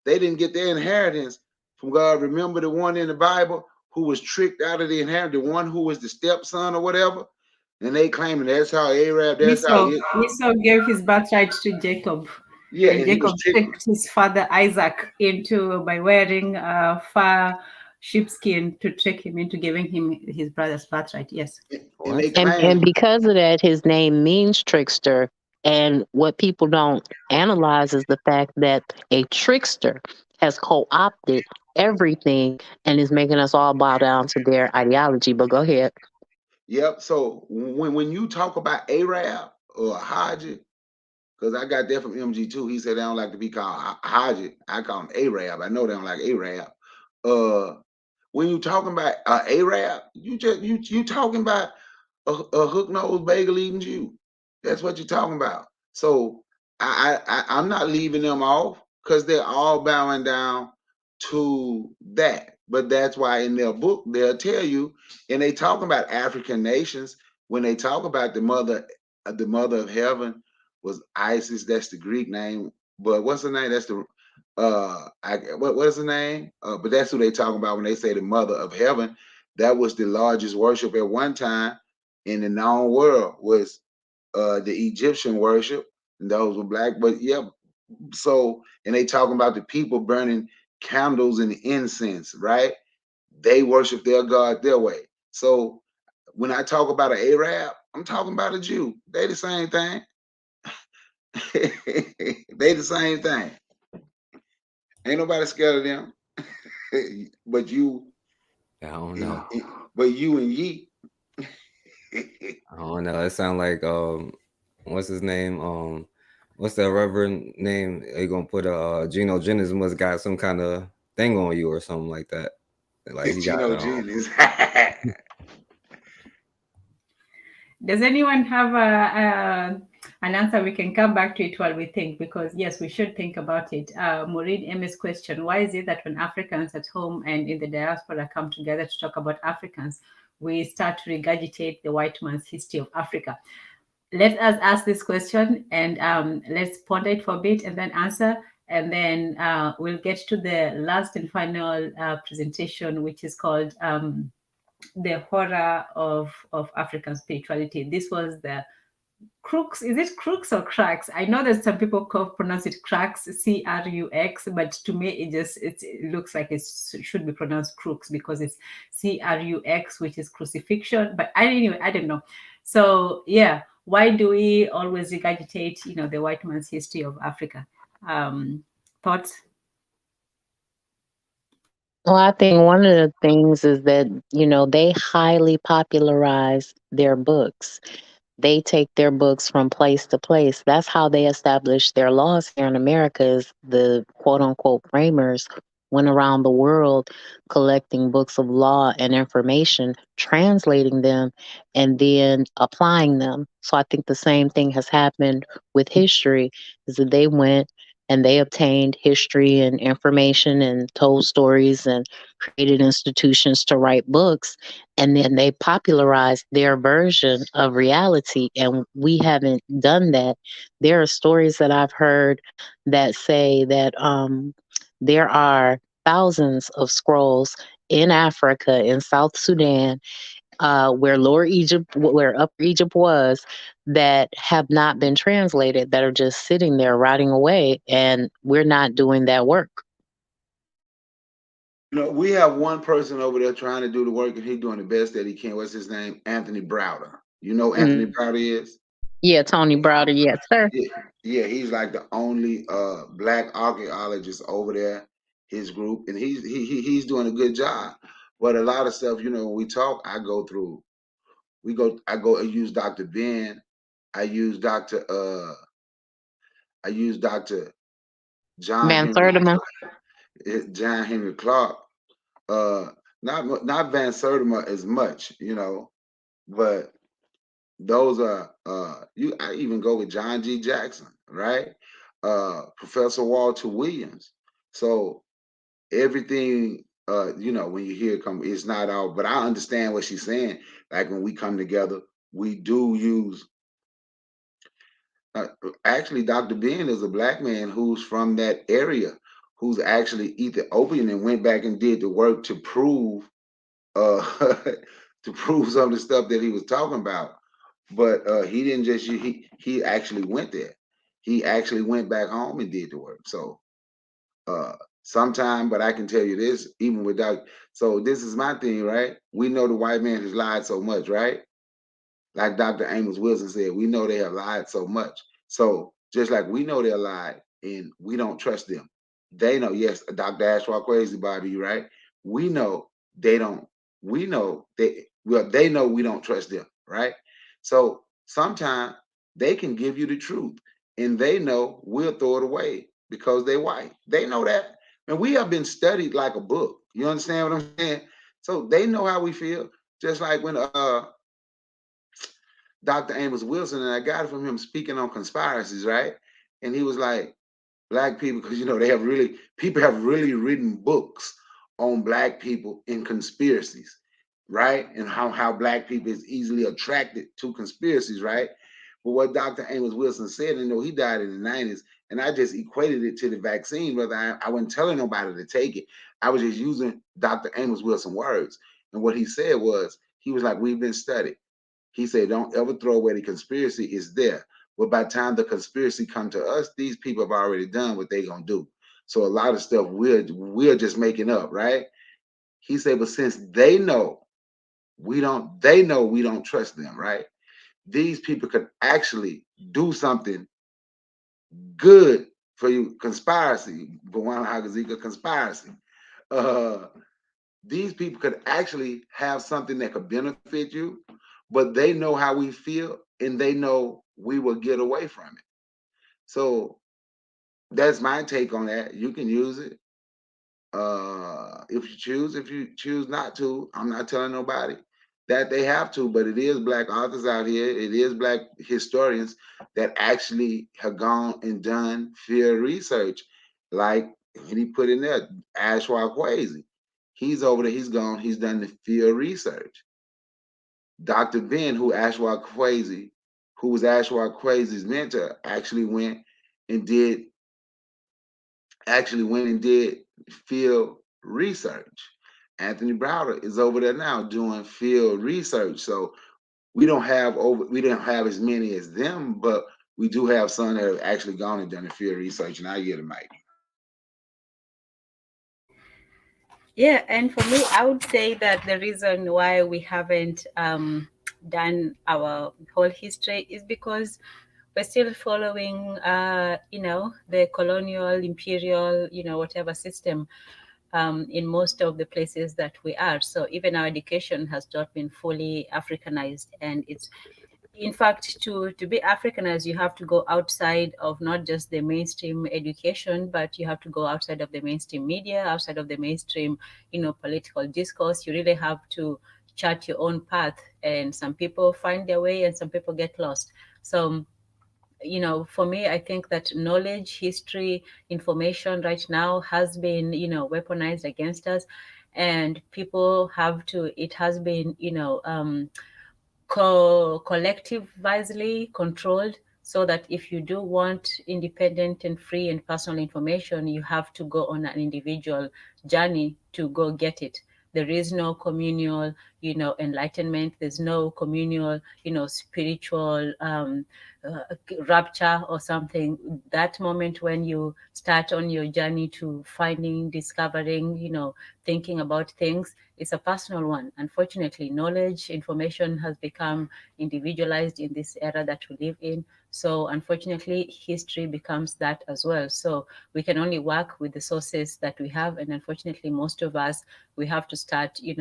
they didn't get their inheritance from God. Remember the one in the Bible who was tricked out of the inheritance, the one who was the stepson or whatever? And they claiming that's how Arab, that's how Esau gave his birthright to Jacob. Yeah, and and he was Jacob tricked. tricked his father Isaac into by wearing fur sheepskin to trick him into giving him his brother's birthright. Yes. And they And claim because of that, his name means trickster. And what people don't analyze is the fact that a trickster has co-opted everything and is making us all bow down to their ideology. But go ahead. Yep. So when you talk about Arab or Haji, because I got that from MG2, he said they don't like to be called Haji. I call him Arab. I know they don't like Arab. Uh, when you talking about Arab, you talking about a hook nosed bagel eating Jew. That's what you're talking about. So I'm not leaving them off because they're all bowing down to that. But that's why in their book they'll tell you, and they talk about African nations when they talk about the mother of heaven was Isis. That's the Greek name. But what's the name? That's the what is the name? But that's who they talk about when they say the mother of heaven. That was the largest worship at one time in the known world was the Egyptian worship, and those were black. But yeah, so and they talking about the people burning candles and incense, right? They worship their God their way. So when I talk about an Arab, I'm talking about a Jew. They the same thing. They the same thing. Ain't nobody scared of them. But you, I don't know. but you and ye. I don't know. It sound like what's his name? What's that reverend name? They gonna put Geno Jennings must got some kind of thing on you or something like that. Like he got Geno Jennings. Does anyone have an answer? We can come back to it while we think, because yes, we should think about it. Maureen Emeh's question: why is it that when Africans at home and in the diaspora come together to talk about Africans, we start to regurgitate the white man's history of Africa? Let us ask this question and let's ponder it for a bit and then answer. And then we'll get to the last and final presentation, which is called the horror of African spirituality. This was the crux. Is it crux or cracks? I know that some people pronounce it cracks, crux, but to me it looks like it should be pronounced crux because it's crux, which is crucifixion. But anyway, I don't know. So yeah, why do we always regurgitate, the white man's history of Africa? Thoughts? Well, I think one of the things is that, they highly popularize their books. They take their books from place to place. That's how they establish their laws here in America is the quote unquote framers went around the world collecting books of law and information, translating them, and then applying them. So I think the same thing has happened with history is that they went and they obtained history and information and told stories and created institutions to write books, and then they popularized their version of reality, and we haven't done that. There are stories that I've heard that say that there are thousands of scrolls in Africa, in South Sudan, where Lower Egypt, where Upper Egypt was, that have not been translated, that are just sitting there rotting away, and we're not doing that work. We have one person over there trying to do the work, and he's doing the best that he can. What's his name? Anthony Browder. You know who Anthony Browder is? Yeah, Tony Browder, yes, sir. Yeah, he's like the only black archaeologist over there, his group, and he's doing a good job. But a lot of stuff, when we talk, I use Dr. Ben, I use Dr. John Van Henry Sertima. John Henry Clark. Not Van Sertima as much, but those are I even go with John G. Jackson, right? Professor Walter Williams. So everything when you hear it come, it's not all, but I understand what she's saying. Like when we come together, we do use actually Dr. Ben is a black man who's from that area, who's actually Ethiopian and went back and did the work to prove uh to prove some of the stuff that he was talking about. But he didn't just he actually went there. He actually went back home and did the work. So sometime, but I can tell you this, even without, so this is my thing, right? We know the white man has lied so much, right? Like Dr. Amos Wilson said, we know they have lied so much. So just like we know they're lied and we don't trust them. They know, yes, Dr. Ashwa crazy, Bobby, right? We know they don't. We know they know we don't trust them, right? So sometimes they can give you the truth, and they know we'll throw it away because they white. They know that, and we have been studied like a book. You understand what I'm saying? So they know how we feel. Just like when Dr. Amos Wilson, and I got it from him speaking on conspiracies, right? And he was like, black people, because they have really people have really written books on black people in conspiracies, right? And how black people is easily attracted to conspiracies, right? But what Dr. Amos Wilson said, he died in the 90s, and I just equated it to the vaccine, brother. I wasn't telling nobody to take it. I was just using Dr. Amos Wilson words. And what he said was, he was like, we've been studied. He said, don't ever throw away the conspiracy. It's there. But by the time the conspiracy come to us, these people have already done what they're gonna do. So a lot of stuff we're just making up, right? He said, but since they know we don't trust them, right? These people could actually do something good for you. Conspiracy, Bwana Hagazika conspiracy. Uh, these people could actually have something that could benefit you, but they know how we feel and they know we will get away from it. So that's my take on that. You can use it if you choose. If you choose not to, I'm not telling nobody that they have to, but it is black authors out here. It is black historians that actually have gone and done field research. Like, and he put in there, Ashwa Kwesi. He's over there, he's gone, he's done the field research. Dr. Ben, who was Ashwa Kwesi's mentor, and did actually went and did field research. Anthony Browder is over there now doing field research. So we don't have as many as them, but we do have some that have actually gone and done the field research. And I get a mic. Yeah, and for me, I would say that the reason why we haven't done our whole history is because we're still following, the colonial, imperial, whatever system in most of the places that we are. So even our education has not been fully Africanized, and it's in fact, to be Africanized, you have to go outside of not just the mainstream education, but you have to go outside of the mainstream media, outside of the mainstream, political discourse. You really have to chart your own path, and some people find their way, and some people get lost. So for me, I think that knowledge, history, information right now has been, weaponized against us, and people have to. It has been, collectively controlled, so that if you do want independent and free and personal information, you have to go on an individual journey to go get it. There is no communal, enlightenment. There's no communal, spiritual rapture or something. That moment when you start on your journey to finding, discovering, thinking about things, it's a personal one. Unfortunately, knowledge, information has become individualized in this era that we live in. So, unfortunately, history becomes that as well. So, we can only work with the sources that we have, and unfortunately, most of us, we have to start, it's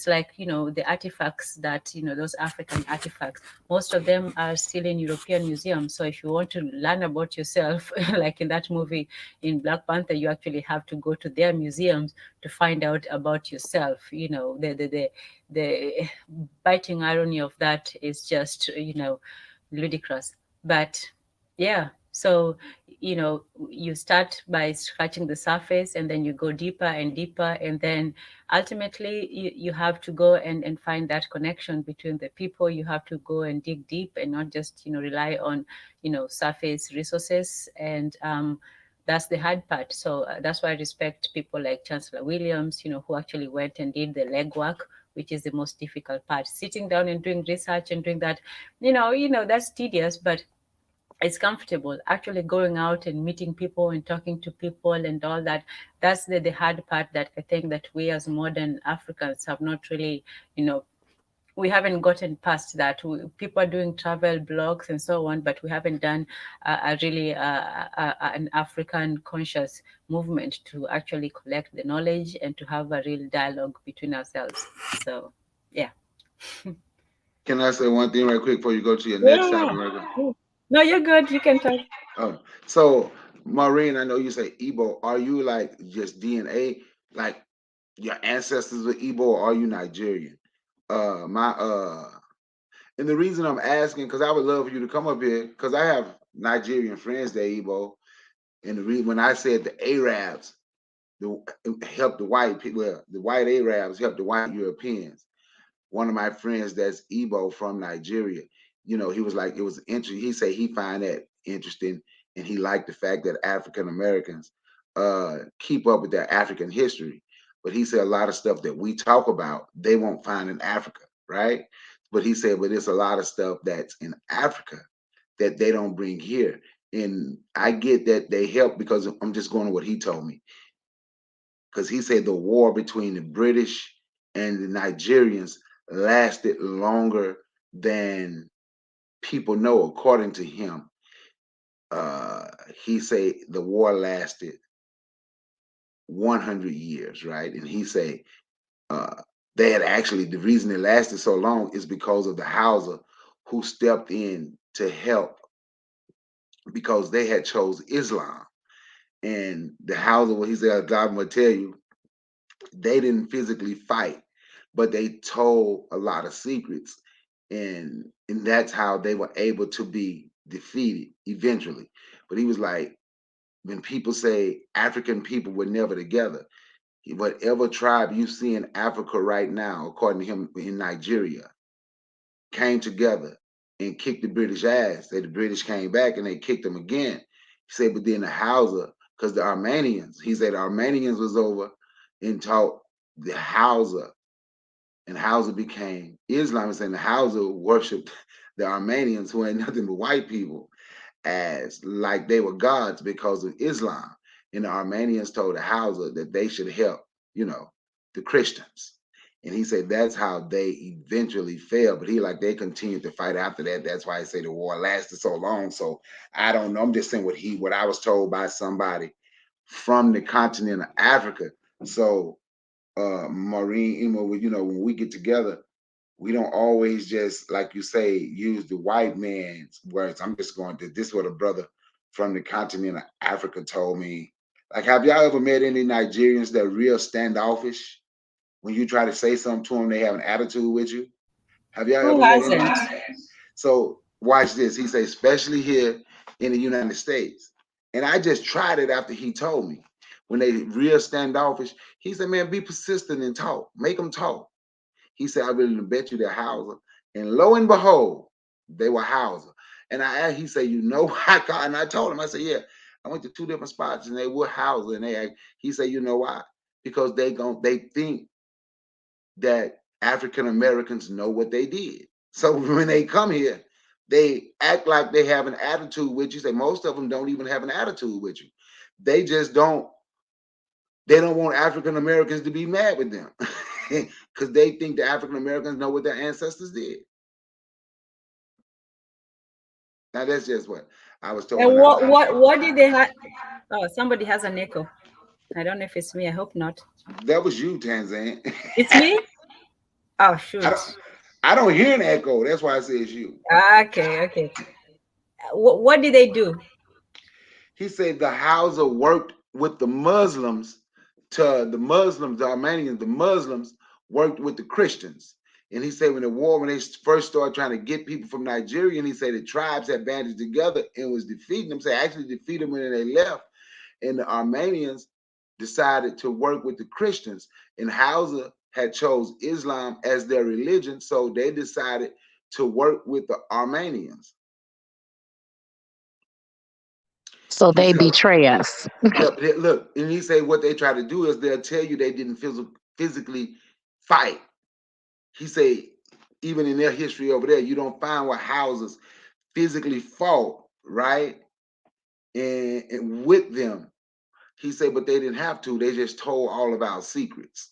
like, the artifacts that, those African artifacts, most of them are still in European museums. So, if you want to learn about yourself, like in that movie in Black Panther, you actually have to go to their museums to find out about yourself. The biting irony of that is just, ludicrous. But yeah, so you start by scratching the surface, and then you go deeper and deeper, and then ultimately you have to go and find that connection between the people. You have to go and dig deep, and not just rely on surface resources. And that's the hard part. So that's why I respect people like Chancellor Williams, who actually went and did the legwork, which is the most difficult part. Sitting down and doing research and doing that, that's tedious, but it's comfortable. Actually going out and meeting people and talking to people and all that, that's the hard part, that I think that we as modern Africans have not really, we haven't gotten past that. People are doing travel blogs and so on, but we haven't done a really an African conscious movement to actually collect the knowledge and to have a real dialogue between ourselves. So, yeah. Can I say one thing right quick before you go to your next Yeah. topic? Right there? No, you're good. You can talk. Oh, so Maureen, I know you say Igbo. Are you like just DNA? Like your ancestors were Igbo, or are you Nigerian? My and the reason I'm asking, because I would love for you to come up here, because I have Nigerian friends that Igbo, and when I said the Arabs, the help the white people, well, the white Arabs help the white Europeans. One of my friends that's Igbo from Nigeria, he was like, it was interesting. He said he find that interesting, and he liked the fact that African Americans keep up with their African history. But he said a lot of stuff that we talk about, they won't find in Africa, right? But he said, but there's a lot of stuff that's in Africa that they don't bring here. And I get that they help, because I'm just going to what he told me, because he said the war between the British and the Nigerians lasted longer than people know. According to him, he said the war lasted 100 years, right? And he said uh, they had actually, the reason it lasted so long is because of the Hausa who stepped in to help, because they had chose Islam. And the Hausa, what he said, I'm gonna tell you, they didn't physically fight, but they told a lot of secrets, and that's how they were able to be defeated eventually. But he was like, when people say African people were never together, whatever tribe you see in Africa right now, according to him, in Nigeria, came together and kicked the British ass. That the British came back and they kicked them again. He said, but then the Hausa, because the Armenians, he said the Armenians was over and taught the Hausa, and Hausa became Islamists, and the Hausa worshipped the Armenians, who ain't nothing but white people, as like they were gods because of Islam. And the Armenians told the Hausa that they should help, the Christians. And he said that's how they eventually fell. But he like they continued to fight after that. That's why I say the war lasted so long. So I don't know. I'm just saying what I was told by somebody from the continent of Africa. So Maureen Emeh, when we get together, we don't always just, like you say, use the white man's words. I'm just going to, this is what a brother from the continent of Africa told me. Like, have y'all ever met any Nigerians that are real standoffish? When you try to say something to them, they have an attitude with you. Have y'all Who ever met any? hasn't? So watch this. He said, especially here in the United States. And I just tried it after he told me. When they real standoffish, he said, man, be persistent and talk. Make them talk. He said, I really bet you they're Hausa. And lo and behold, they were Hausa. And he said, and I told him, I said, yeah, I went to two different spots and they were Hausa. And he said, you know why? Because they think that African Americans know what they did. So when they come here, they act like they have an attitude with you. Say most of them don't even have an attitude with you. They just don't. They don't want African Americans to be mad with them because they think the African Americans know what their ancestors did. Now that's just what I was told And when I was. what did they have? Oh, somebody has an echo. I don't know if it's me. I hope not. That was you, Tanzan. It's me? Oh, I shoot. don't. I don't hear an echo. That's why I say it's you. Okay, okay. What did they do? He said the Hausa worked with the Muslims, the Armenians, the Muslims worked with the Christians. And he said when they first started trying to get people from Nigeria, and he said the tribes had banded together and was defeating them. Say actually defeated them when they left. And the Armenians decided to work with the Christians. And Hausa had chose Islam as their religion, so they decided to work with the Armenians. So You they see, betray us. yep, look, and he say what they try to do is they'll tell you they didn't physically fight. He say even in their history over there, you don't find where houses physically fought, right? And with them, he said, but they didn't have to. They just told all of our secrets.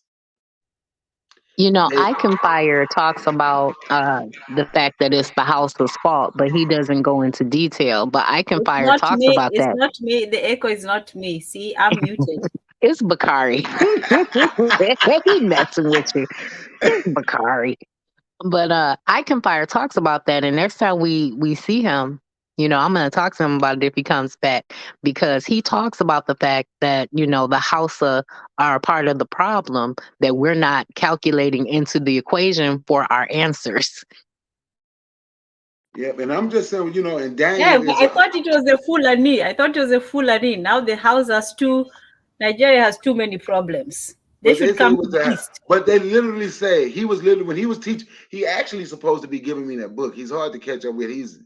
They, Icon Fire talks about the fact that it's the house's fault, but he doesn't go into detail. But Icon It's Fire not talks me. about It's that. not me. The echo is not me. See, I'm muted. It's Bakari. He messing with you. It's Bakari. But Icon Fire talks about that, and next time we see him, I'm gonna talk to him about it if he comes back, because he talks about the fact that the Hausa are a part of the problem that we're not calculating into the equation for our answers. yeah, and I'm just saying, and Yeah, Daniel is I a, thought it was the Fulani. I thought it was the Fulani. Now the house has Nigeria has too many problems. They but they should say come it to was the that. east. But they literally say he was literally when he was teaching. He actually supposed to be giving me that book. He's hard to catch up with. He's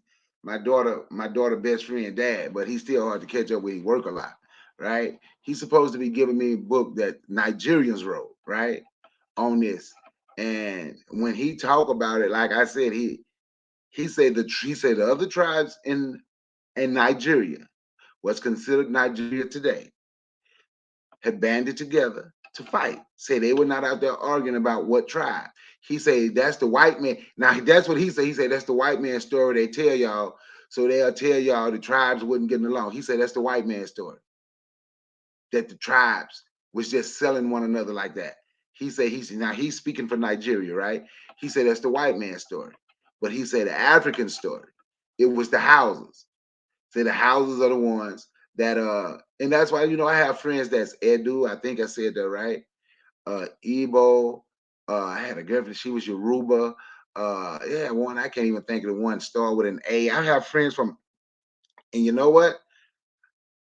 my daughter best friend, dad, but he's still hard to catch up with. He work a lot, right? He's supposed to be giving me a book that Nigerians wrote, right, on this. And when he talk about it, like I said, he said the other tribes in Nigeria, what's considered Nigeria today, had banded together to fight. Say they were not out there arguing about what tribe. He said that's the white man. Now that's what he said. He said that's the white man story they tell y'all. So they'll tell y'all the tribes wasn't getting along. He said that's the white man story. That the tribes was just selling one another like that. He said he's speaking for Nigeria, right? He said that's the white man story. But he said the African story, it was the houses. Say the houses are the ones that and that's why I have friends that's Edu. I think I said that right. Igbo. I had a girlfriend. She was Yoruba. Yeah, one I can't even think of the one star with an A. I have friends from, and you know what?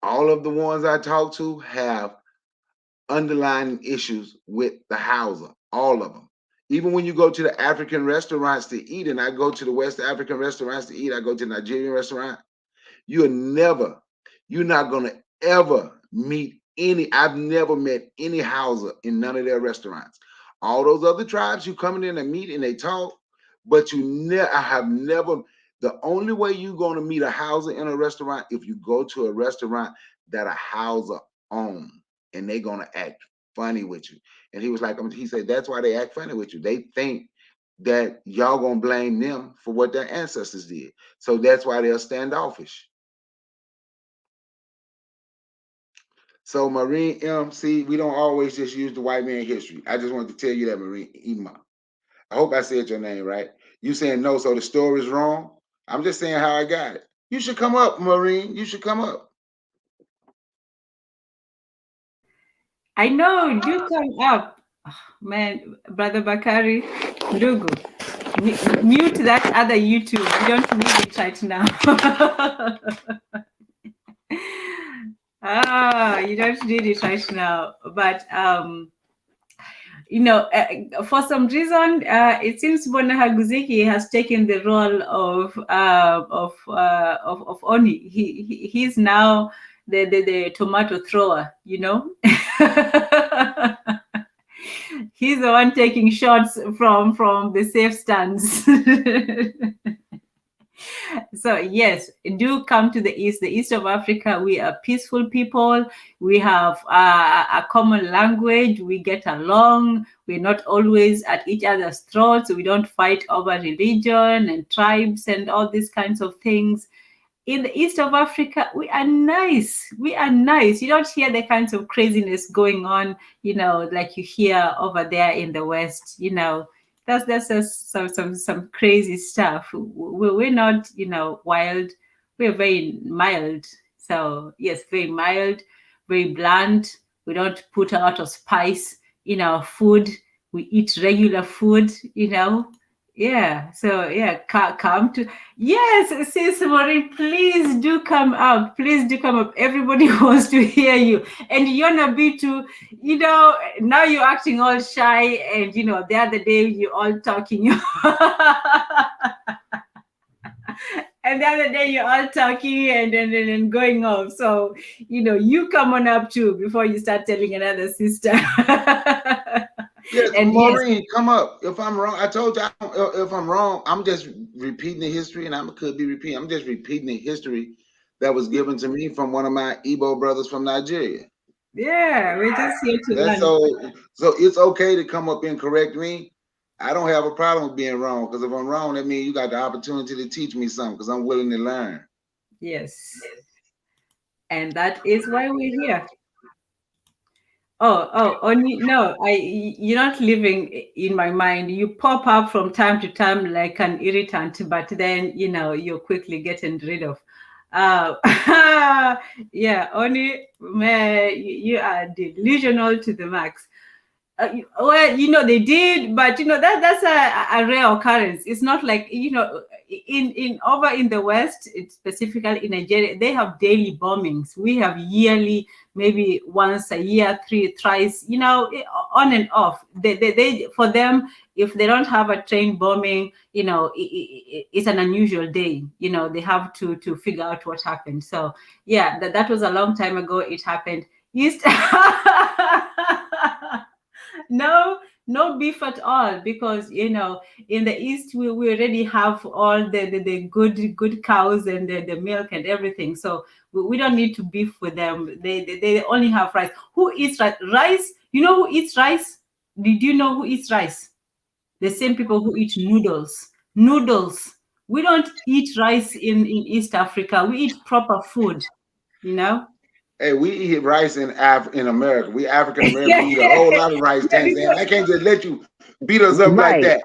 All of the ones I talk to have underlying issues with the houser. All of them. Even when you go to the African restaurants to eat, and I go to the West African restaurants to eat, I go to the Nigerian restaurant. You're not gonna ever meet I've never met any Hausa in none of their restaurants. All those other tribes you come in and meet and they talk, but I have never, the only way you're gonna meet a Hausa in a restaurant if you go to a restaurant that a Hausa own and they gonna act funny with you. And he was like, he said, that's why they act funny with you. They think that y'all gonna blame them for what their ancestors did. So that's why they're standoffish. So Maureen M, see, we don't always just use the white man history. I just wanted to tell you that, Maureen Emeh. I hope I said your name right. You saying no, so the story is wrong? I'm just saying how I got it. You should come up, Maureen. You should come up. I know. Do come up, man, brother Bakari, Ndugu. Mute that other YouTube. You don't need it right now. You don't need it right now. But for some reason, it seems Bona Haguziki has taken the role of Oni. He's now the tomato thrower. He's the one taking shots from the safe stands. So yes, do come to the east. The east of Africa, we are peaceful people. We have a common language. We get along. We're not always at each other's throats. We don't fight over religion and tribes and all these kinds of things. In the east of Africa, we are nice. We are nice. You don't hear the kinds of craziness going on, like you hear over there in the West. That's just some crazy stuff. We're not, wild. We're very mild. So yes, very mild, very bland. We don't put a lot of spice in our food. We eat regular food. Yeah. So yeah, come to. Yes, sis Maureen, please do come up. Please do come up. Everybody wants to hear you. And Yona Bitu, now you're acting all shy. And, the other day you're all talking. And the other day you're all talking and going off. So, you come on up too before you start telling another sister. Yes, And Maureen, come up. If I'm wrong, I told you if I'm wrong, I'm just repeating the history, and I could be repeating. I'm just repeating the history that was given to me from one of my Igbo brothers from Nigeria. yeah, we're just here to That's learn. so it's okay to come up and correct me, I don't have a problem with being wrong, because if I'm wrong, that means you got the opportunity to teach me something, because I'm willing to learn. Yes. And that is why we're here. Oh, only no, you're not living in my mind. You pop up from time to time like an irritant, but then you're quickly getting rid of. Uh, yeah, only man, you are delusional to the max. Well, they did, but that's a rare occurrence. It's not like in over in the West, specifically in Nigeria, they have daily bombings. We have yearly, maybe once a year, thrice, on and off. They for them, if they don't have a train bombing, it's an unusual day. They have to figure out what happened. So yeah, that was a long time ago. It happened. East. No beef at all, because in the East we already have all the good cows and the milk and everything, so we don't need to beef with them. They only have rice. Who eats rice? Who eats rice? Did you know who eats rice? The same people who eat noodles. We don't eat rice in East Africa. We eat proper food. Hey, we eat rice in America. We African American eat a whole lot of rice. Tanzania. I can't just let you beat us up like that.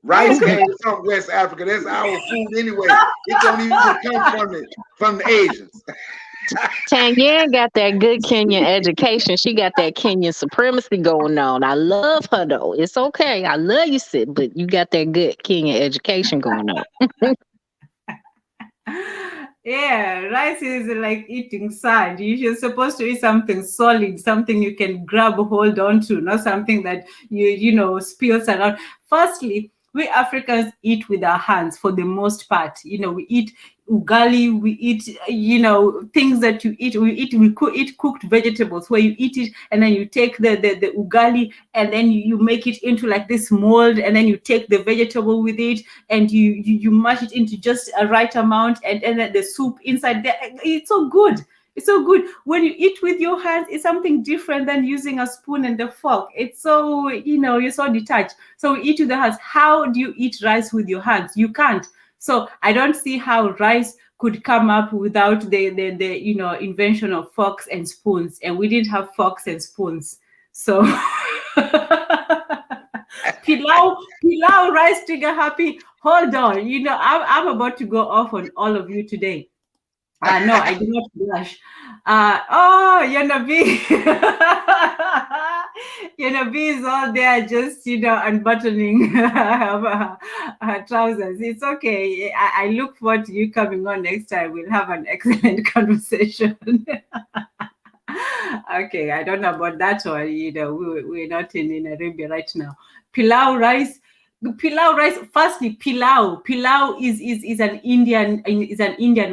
Rice came from West Africa. That's our food anyway. It don't even come from the Asians. Tanya got that good Kenyan education. She got that Kenyan supremacy going on. I love her though. It's okay. I love you, Sid, but you got that good Kenyan education going on. Yeah, rice is like eating sand. You're supposed to eat something solid, something you can grab, hold on to, not something that spills around. Firstly, we Africans eat with our hands for the most part. We eat ugali, we eat, things that you eat. We eat cooked vegetables, where you eat it and then you take the ugali and then you make it into like this mold, and then you take the vegetable with it and you mash it into just a right amount, and then the soup inside there. It's so good. It's so good. When you eat with your hands, it's something different than using a spoon and a fork. It's so, you're so detached. So we eat with the hands. How do you eat rice with your hands? You can't. So I don't see how rice could come up without the invention of forks and spoons. And we didn't have forks and spoons. So pilau, rice trigger happy. Hold on. I'm about to go off on all of you today. No, I do not blush. Yanabi. Yanabi is all there just, unbuttoning her trousers. It's okay. I look forward to you coming on next time. We'll have an excellent conversation. Okay, I don't know about that one. We're not in Arabia right now. Pilau rice. Firstly, pilau is an Indian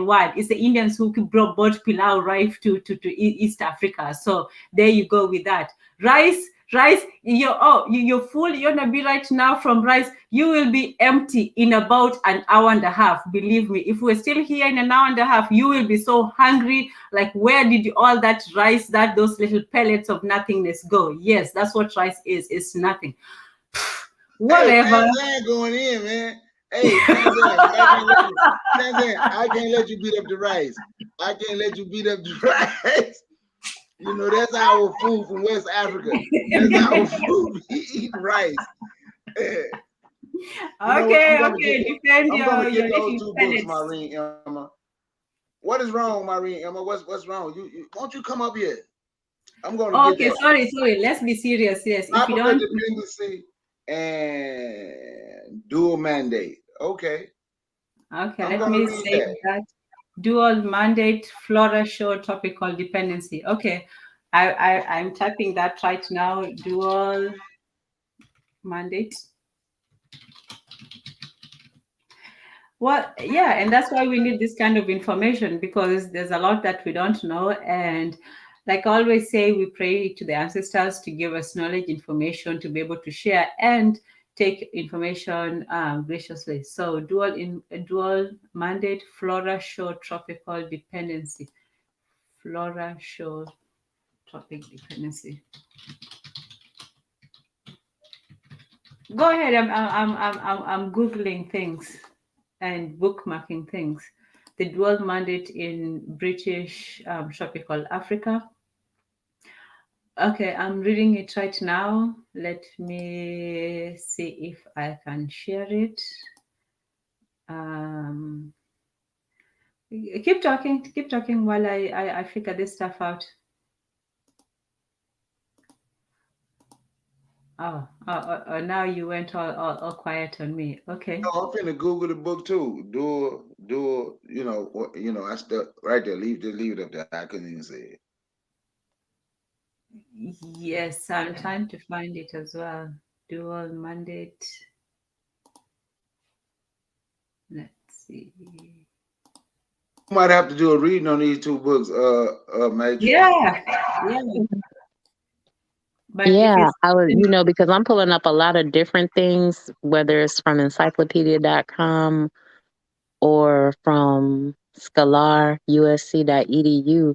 word. It's the Indians who brought pilau rice to East Africa. So there you go with that. Rice, you're full. You're gonna be right now from rice. You will be empty in about an hour and a half. Believe me, if we're still here in an hour and a half, you will be so hungry. Like, where did all that rice, those little pellets of nothingness go? Yes, that's what rice is. It's nothing. Whatever. Hey, going in, man. Hey, Tanzania, I can't let you beat up the rice. I can't let you beat up the rice. That's our food from West Africa. That's our food. We eat rice. Okay. Defend your those two books, Maureen Emeh. What is wrong, Maureen Emeh? What's wrong? You won't you come up here? I'm going to get that. Sorry. Let's be serious. Yes. If you don't, dependency and dual mandate. Okay. Let me say that. Dual mandate, flora show, topical dependency. Okay. I'm typing that right now. Dual mandate. Well, yeah, and that's why we need this kind of information, because there's a lot that we don't know. And like I always say, we pray to the ancestors to give us knowledge, information to be able to share and take information graciously. So dual mandate, flora show tropical dependency. Flora show tropic dependency. Go ahead. I'm googling things and bookmarking things. The dual mandate in British tropical Africa. Okay, I'm reading it right now. Let me see if I can share it. Um, keep talking while I figure this stuff out. Now you went all quiet on me. Okay. No, I'm finna Google the book too. You know, I stuck right there. Leave it up there. I couldn't even say it. Yes, I'm trying to find it as well. Dual mandate. Let's see. You might have to do a reading on these two books, Matrix. Yeah, yeah. But if Yeah, it's I would, because I'm pulling up a lot of different things, whether it's from encyclopedia.com or from scholarusc.edu,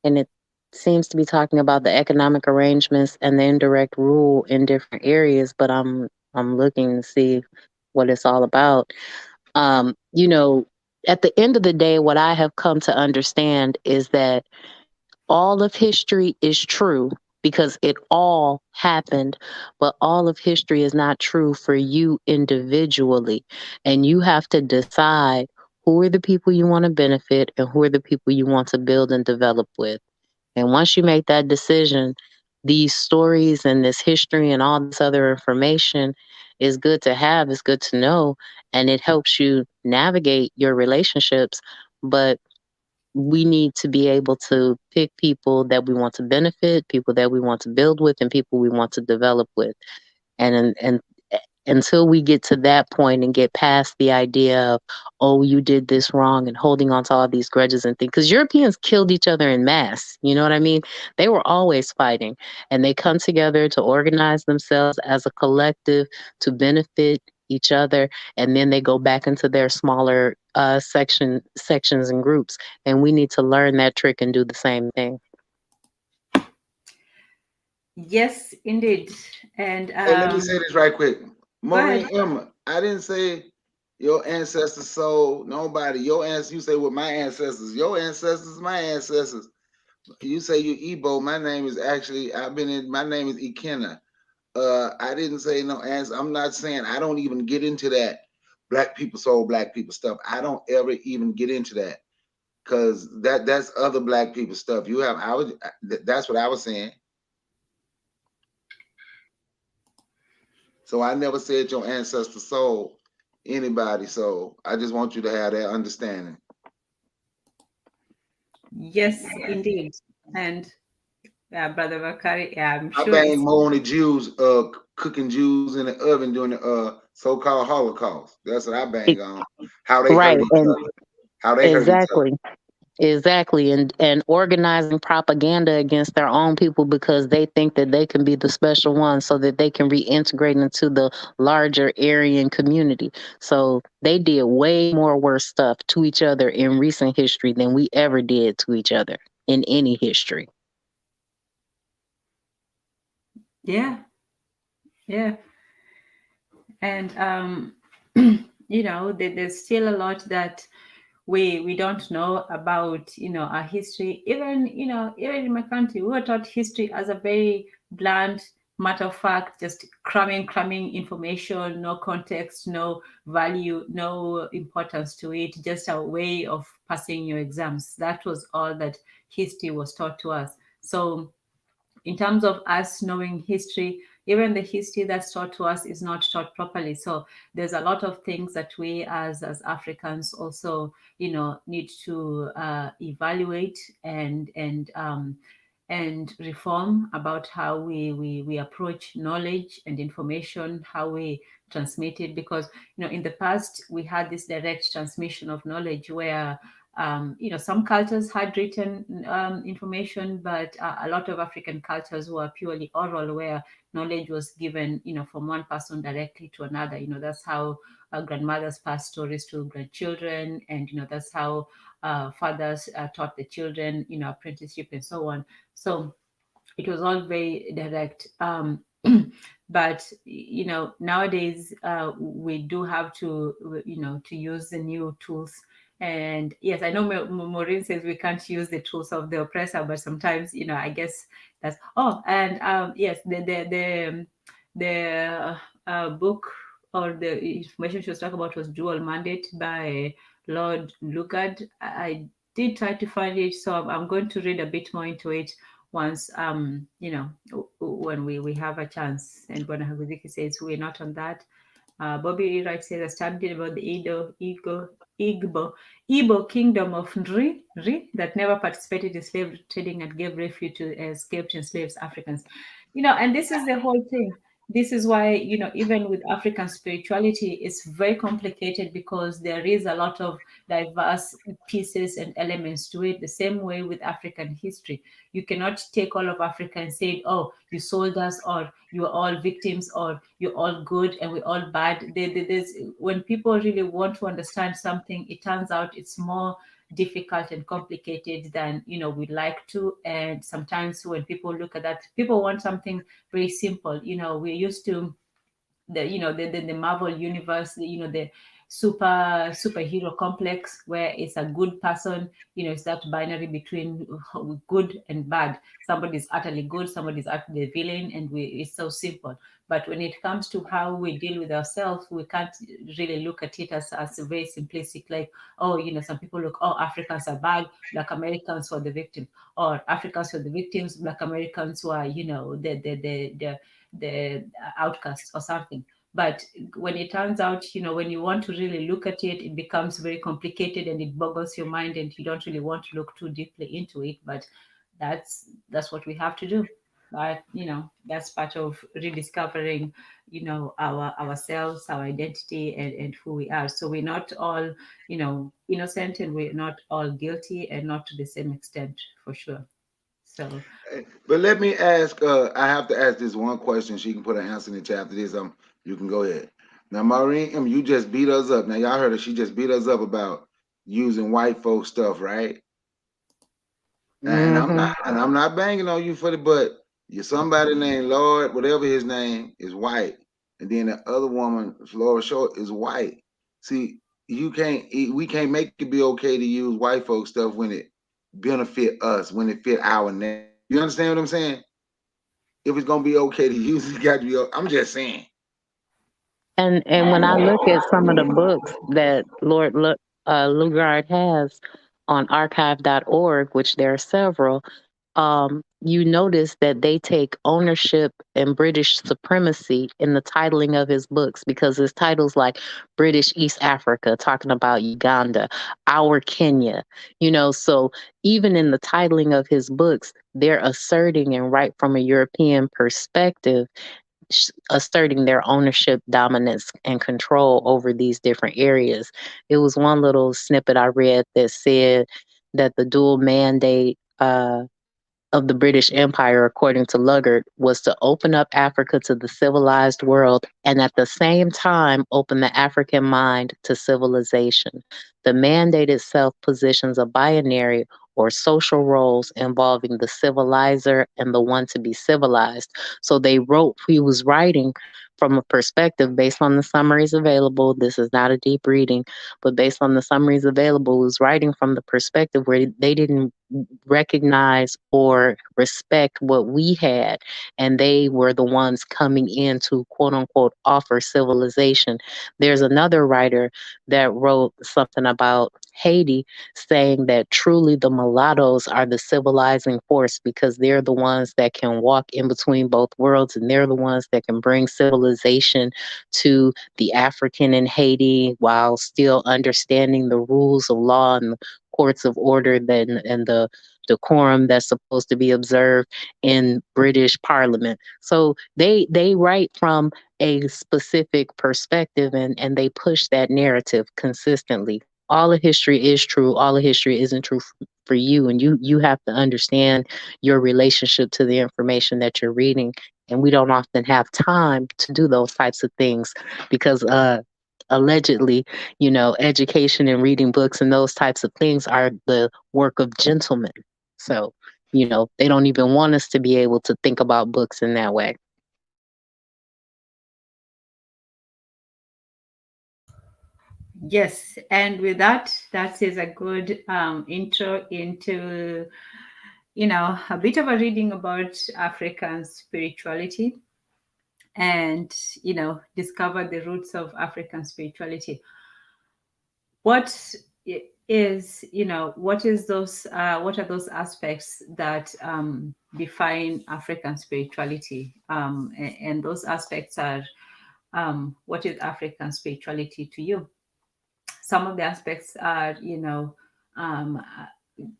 and it seems to be talking about the economic arrangements and the indirect rule in different areas, but I'm looking to see what it's all about. Um, you know, at the end of the day, what I have come to understand is that all of history is true because it all happened, but all of history is not true for you individually. And you have to decide who are the people you want to benefit and who are the people you want to build and develop with. And once you make that decision, these stories and this history and all this other information is good to have, it's good to know, and it helps you navigate your relationships. But we need to be able to pick people that we want to benefit, people that we want to build with, and people we want to develop with. And until we get to that point and get past the idea of, oh, you did this wrong, and holding on to all these grudges and things, because Europeans killed each other in mass. You know what I mean? They were always fighting, and they come together to organize themselves as a collective to benefit each other, and then they go back into their smaller sections and groups, and we need to learn that trick and do the same thing. yes, indeed. And Hey, let me say this right quick. go ahead. Maureen Emeh, I didn't say your ancestors sold nobody. You say with my ancestors. Your ancestors, my ancestors. You say you Igbo. My name is actually, my name is Ikenna. I didn't say no answer. I'm not saying, I don't even get into that black people sold black people stuff. I don't ever even get into that because that's other black people stuff. That's what I was saying. So I never said your ancestor sold anybody. So I just want you to have that understanding. Yes, indeed. And Brother Bakari, yeah, I'm I sure bang it's more on the Jews, cooking Jews in the oven during the so-called Holocaust. That's what I bang on. How they hurt Right, each and other. How they hurt each other. exactly. Exactly, and organizing propaganda against their own people because they think that they can be the special ones, so that they can reintegrate into the larger Aryan community. So they did way more worse stuff to each other in recent history than we ever did to each other in any history. yeah, yeah. And there's still a lot that we don't know about our history. Even in my country, we were taught history as a very bland matter of fact, just cramming information, no context, no value, no importance to it, just a way of passing your exams. That was all that history was taught to us. So in terms of us knowing history, even the history that's taught to us is not taught properly. So there's a lot of things that we as Africans also need to evaluate and reform about how we approach knowledge and information, how we transmit it. Because in the past we had this direct transmission of knowledge where some cultures had written information, but a lot of African cultures were purely oral, where knowledge was given, from one person directly to another. That's how grandmothers passed stories to grandchildren, and that's how fathers taught the children, apprenticeship and so on. So it was all very direct. But nowadays we do have to to use the new tools. And yes, I know Maureen says we can't use the tools of the oppressor, but sometimes I guess that's and yes, the book or the information she was talking about was Dual Mandate by Lord Lugard. I did try to find it, so I'm going to read a bit more into it once when we have a chance. And when Haguziki says we're not on that. Bobby Wright says I studied about the Igbo kingdom of Nri that never participated in slave trading and gave refuge to escaped enslaved Africans. And this is the whole thing. This is why, even with African spirituality, it's very complicated because there is a lot of diverse pieces and elements to it. The same way with African history. You cannot take all of Africa and say, oh, you sold us, or you're all victims, or you're all good and we're all bad. When people really want to understand something, it turns out it's more difficult and complicated than we'd like to. And sometimes when people look at that, people want something very simple. We're used to the Marvel universe, the superhero complex where it's a good person. It's that binary between good and bad. Somebody's utterly good, somebody's utterly villain, and it's so simple. But when it comes to how we deal with ourselves, we can't really look at it as very simplistic, like, oh, some people look, oh, Africans are bad, Black Americans were the victim, or Africans were the victims, Black Americans were, the outcasts or something. But when it turns out, when you want to really look at it, it becomes very complicated and it boggles your mind, and you don't really want to look too deeply into it. But that's what we have to do. But that's part of rediscovering, ourselves, our identity, and who we are. So we're not all, innocent, and we're not all guilty, and not to the same extent, for sure. So But let me ask. I have to ask this one question. She can put an answer in the chat after this. You can go ahead. Now, Maureen Emeh, you just beat us up. Now, y'all heard her. She just beat us up about using white folk stuff, right? And Mm-hmm. I'm not banging on you for the, but you're somebody named Lord, whatever his name is white, and then the other woman, Flora Short, is white. See, we can't make it be okay to use white folk stuff when it benefit us, when it fit our name. You understand what I'm saying? If it's gonna be okay to use it, got to be. I'm just saying. And when I look at some of the books that Lugard has on archive.org, which there are several, you notice that they take ownership and British supremacy in the titling of his books, because his titles like British East Africa, talking about Uganda, Our Kenya, so even in the titling of his books, they're asserting, and right from a European perspective, asserting their ownership, dominance, and control over these different areas. It was one little snippet I read that said that the dual mandate of the British Empire, according to Lugard, was to open up Africa to the civilized world and at the same time open the African mind to civilization. The mandate itself positions a binary or social roles involving the civilizer and the one to be civilized. So he was writing from a perspective based on the summaries available. This is not a deep reading, but based on the summaries available, he was writing from the perspective where they didn't recognize or respect what we had, and they were the ones coming in to quote unquote offer civilization. There's another writer that wrote something about Haiti, saying that truly the mulattoes are the civilizing force because they're the ones that can walk in between both worlds, and they're the ones that can bring civilization to the African in Haiti while still understanding the rules of law and courts of order and the decorum that's supposed to be observed in British Parliament. So they write from a specific perspective, and they push that narrative consistently. All of history is true. All of history isn't true for you, and you have to understand your relationship to the information that you're reading. And we don't often have time to do those types of things because allegedly, education and reading books and those types of things are the work of gentlemen. So, they don't even want us to be able to think about books in that way. Yes, and with that, that is a good intro into, a bit of a reading about African spirituality and, discover the roots of African spirituality. What is, what are those aspects that define African spirituality? And those aspects are, what is African spirituality to you? Some of the aspects are,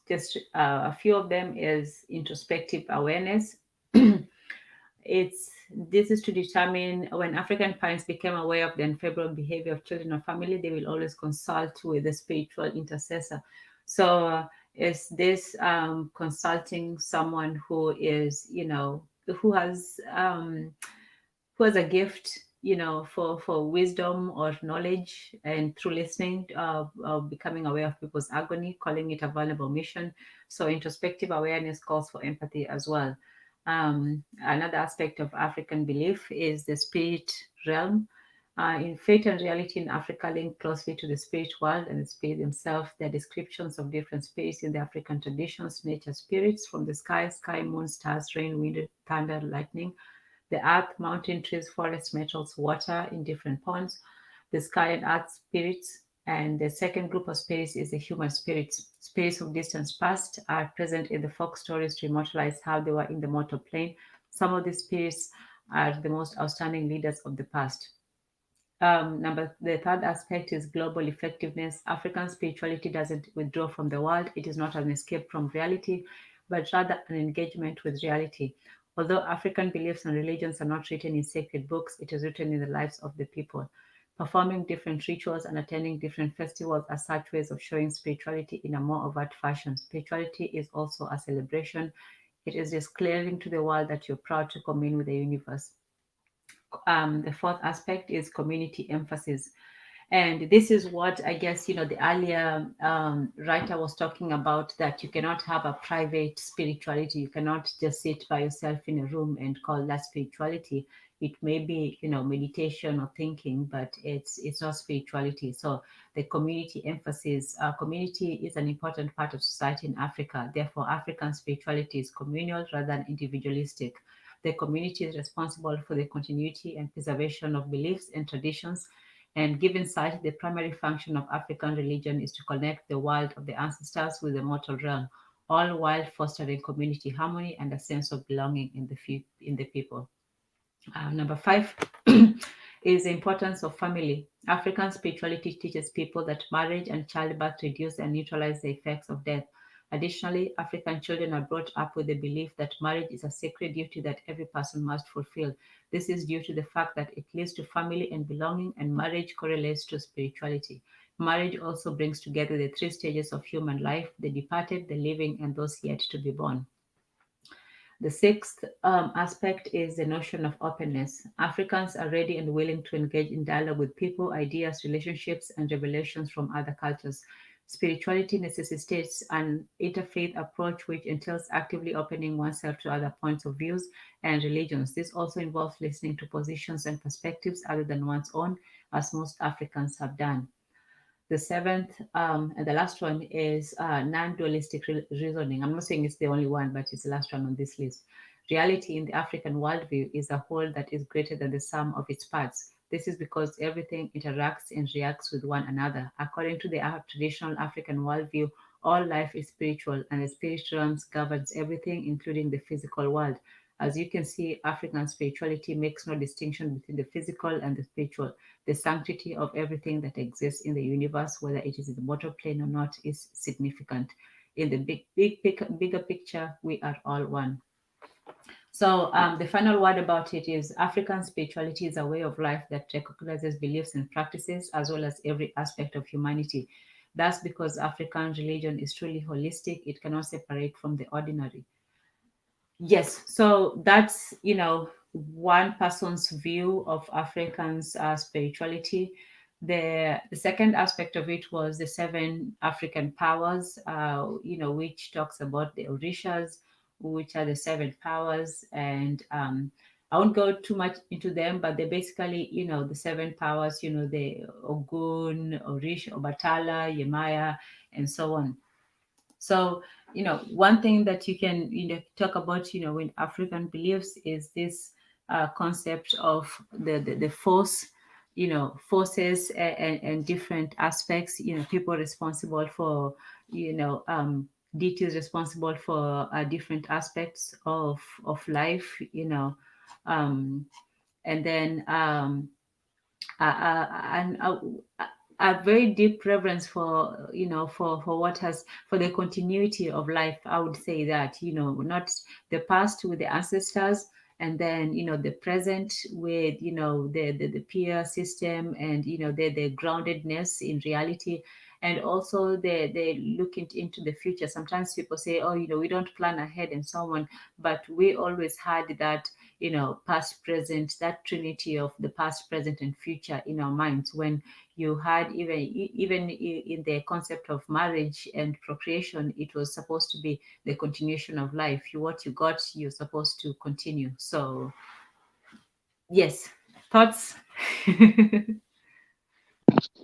just a few of them is introspective awareness. It's This is to determine when African parents became aware of the unfavorable behavior of children or family, they will always consult with the spiritual intercessor. So, is this consulting someone who is, who has a gift, for wisdom or knowledge, and through listening, of becoming aware of people's agony, calling it a vulnerable mission. So introspective awareness calls for empathy as well. Another aspect of African belief is the spirit realm. In faith and reality in Africa link closely to the spirit world and the spirit themselves. There are descriptions of different spirits in the African traditions: nature spirits from the sky, moon, stars, rain, wind, thunder, lightning; the earth, mountain, trees, forests, metals, water in different ponds; the sky and earth spirits. And the second group of spirits is the human spirits. Spirits of distance past are present in the folk stories to immortalize how they were in the mortal plane. Some of these spirits are the most outstanding leaders of the past. The third aspect is global effectiveness. African spirituality doesn't withdraw from the world. It is not an escape from reality, but rather an engagement with reality. Although African beliefs and religions are not written in sacred books, it is written in the lives of the people. Performing different rituals and attending different festivals are such ways of showing spirituality in a more overt fashion. Spirituality is also a celebration. It is declaring to the world that you're proud to commune with the universe. The fourth aspect is community emphasis. And this is what I guess, the earlier writer was talking about, that you cannot have a private spirituality. You cannot just sit by yourself in a room and call that spirituality. It may be, meditation or thinking, but it's not spirituality. So the community emphasis, community is an important part of society in Africa. Therefore, African spirituality is communal rather than individualistic. The community is responsible for the continuity and preservation of beliefs and traditions. And given such, the primary function of African religion is to connect the world of the ancestors with the mortal realm, all while fostering community harmony and a sense of belonging in the people. Number five is the importance of family. African spirituality teaches people that marriage and childbirth reduce and neutralize the effects of death. Additionally, African children are brought up with the belief that marriage is a sacred duty that every person must fulfill. This is due to the fact that it leads to family and belonging, and marriage correlates to spirituality. Marriage also brings together the three stages of human life: the departed, the living, and those yet to be born. The sixth aspect is the notion of openness. Africans are ready and willing to engage in dialogue with people, ideas, relationships, and revelations from other cultures. Spirituality necessitates an interfaith approach, which entails actively opening oneself to other points of views and religions. This also involves listening to positions and perspectives other than one's own, as most Africans have done. The seventh and the last one is non-dualistic reasoning. I'm not saying it's the only one, but it's the last one on this list. Reality in the African worldview is a whole that is greater than the sum of its parts. This is because everything interacts and reacts with one another. According to the traditional African worldview, all life is spiritual, and the spirit realm governs everything, including the physical world. As you can see, African spirituality makes no distinction between the physical and the spiritual. The sanctity of everything that exists in the universe, whether it is in the mortal plane or not, is significant. In the bigger picture, we are all one. So the final word about it is African spirituality is a way of life that recognizes beliefs and practices as well as every aspect of humanity. That's because African religion is truly holistic. It cannot separate from the ordinary. Yes, so that's, one person's view of Africans' spirituality. The second aspect of it was the seven African powers, which talks about the Orishas, which are the seven powers, and I won't go too much into them, but they're basically, the seven powers, the Ogun, Orish, Obatala, Yemaya, and so on. So, one thing that you can, talk about, with African beliefs is this concept of the force, forces and different aspects, people responsible for, deities responsible for different aspects of life, um, and then and a very deep reverence for for what has for the continuity of life. I would say that, not the past with the ancestors, and then the present with the peer system, and the groundedness in reality, and also the looking into the future. Sometimes people say, oh, we don't plan ahead and so on, but we always had that, past, present, that trinity of the past, present, and future in our minds. When you had even in the concept of marriage and procreation, it was supposed to be the continuation of life. What you got, you're supposed to continue. So yes, thoughts.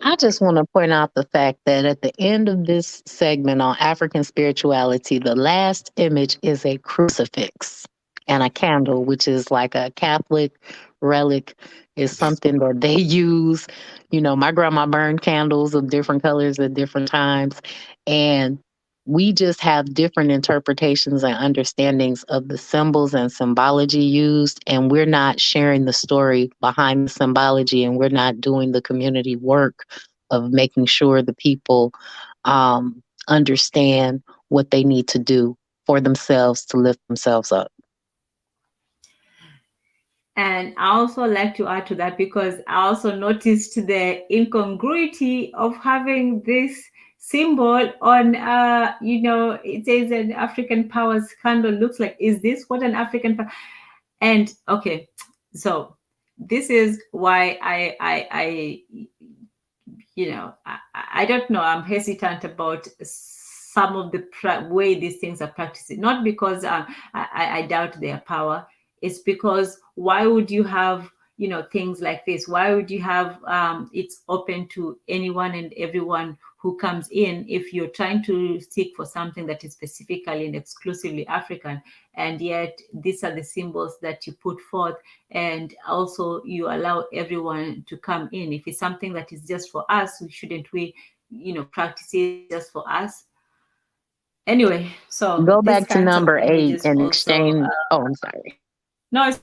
I just want to point out the fact that at the end of this segment on African spirituality, the last image is a crucifix and a candle, which is like a Catholic relic, is something that they use. My grandma burned candles of different colors at different times. And we just have different interpretations and understandings of the symbols and symbology used, and we're not sharing the story behind the symbology, and we're not doing the community work of making sure the people understand what they need to do for themselves to lift themselves up. And I also like to add to that, because I also noticed the incongruity of having this symbol on, it says an African powers candle. Looks like, is this what an African power? And okay, so this is why I don't know, I'm hesitant about some of the way these things are practiced. Not because I doubt their power. It's because, why would you have things like this? Why would you have it's open to anyone and everyone who comes in, if you're trying to seek for something that is specifically and exclusively African, and yet these are the symbols that you put forth, and also you allow everyone to come in? If it's something that is just for us, shouldn't we practice it just for us? Anyway, so Go these back to kinds of number 8 images and also exchange. Oh, I'm sorry. no, it's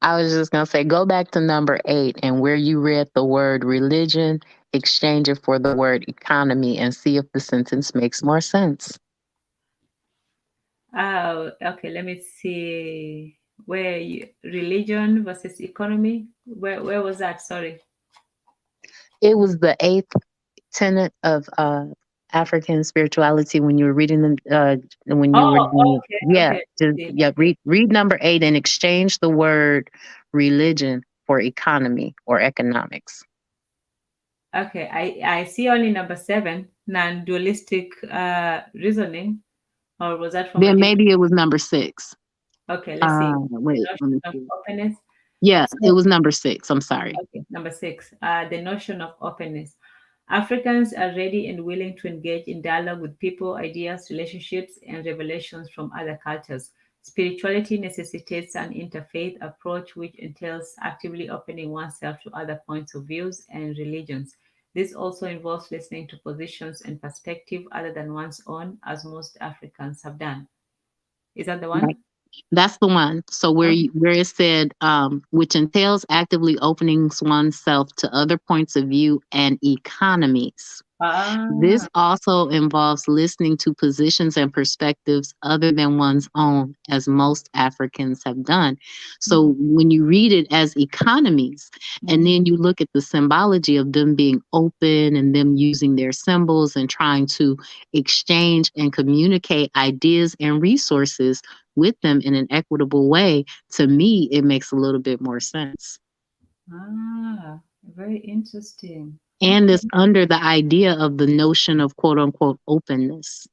I was just going to say, go back to number 8 and where you read the word religion, exchange it for the word economy and see if the sentence makes more sense. okay, let me see. Where religion versus economy, where was that? Sorry. It was the 8th tenet of African spirituality when you were reading them. When you were Oh, doing, okay, yeah, okay. just See, yeah, see. read number 8 and exchange the word religion for economy or economics. Okay, I see only number 7, non-dualistic reasoning, or was that from a Then different? maybe it was number 6. Okay, let's see. The Wait, let notion me of see. openness. Yeah, it So, was number 6. I'm sorry. okay, number 6, the notion of openness. Africans are ready and willing to engage in dialogue with people, ideas, relationships, and revelations from other cultures. Spirituality necessitates an interfaith approach, which entails actively opening oneself to other points of views and religions. This also involves listening to positions and perspective other than one's own, as most Africans have done. Is that the one? Right. That's the one. So where it said, which entails actively opening oneself to other points of view and economies. This Ah, also involves listening to positions and perspectives other than one's own, as most Africans have done. So when you read it as economies, and then you look at the symbology of them being open and them using their symbols and trying to exchange and communicate ideas and resources with them in an equitable way, to me, it makes a little bit more sense. very interesting. And Okay. it's under the idea of the notion of quote unquote openness.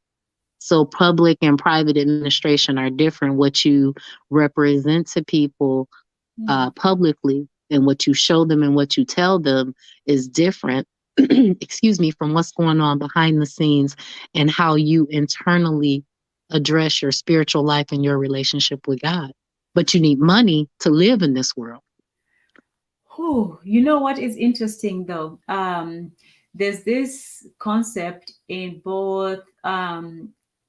So public and private administration are different. What you represent to people publicly and what you show them and what you tell them is different, excuse me, from what's going on behind the scenes and how you internally address your spiritual life and your relationship with God. But you need money to live in this world. Oh, you know what is interesting though? There's this concept in both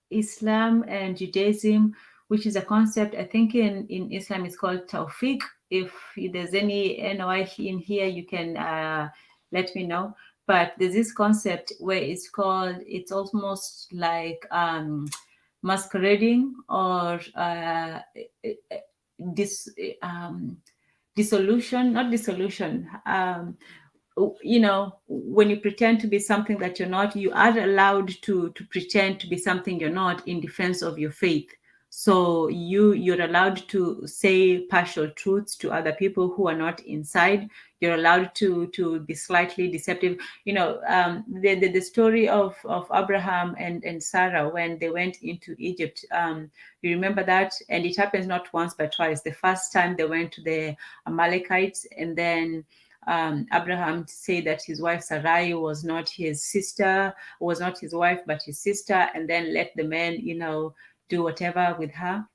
Islam and Judaism, which is a concept, I think in Islam it's called Tawfiq. If there's any NOI in here, you can let me know. But there's this concept where it's almost like masquerading or this. Dissolution, not dissolution. You know, when you pretend to be something that you're not, you are allowed to pretend to be something you're not in defense of your faith. So you're allowed to say partial truths to other people who are not inside. You're allowed to be slightly deceptive. You know, the story of Abraham and Sarah when they went into Egypt. You remember that? And it happens not once but twice. The first time they went to the Amalekites, and then Abraham said that his wife Sarai was not his sister, was not his wife but his sister, and then let the men, you know, do whatever with her.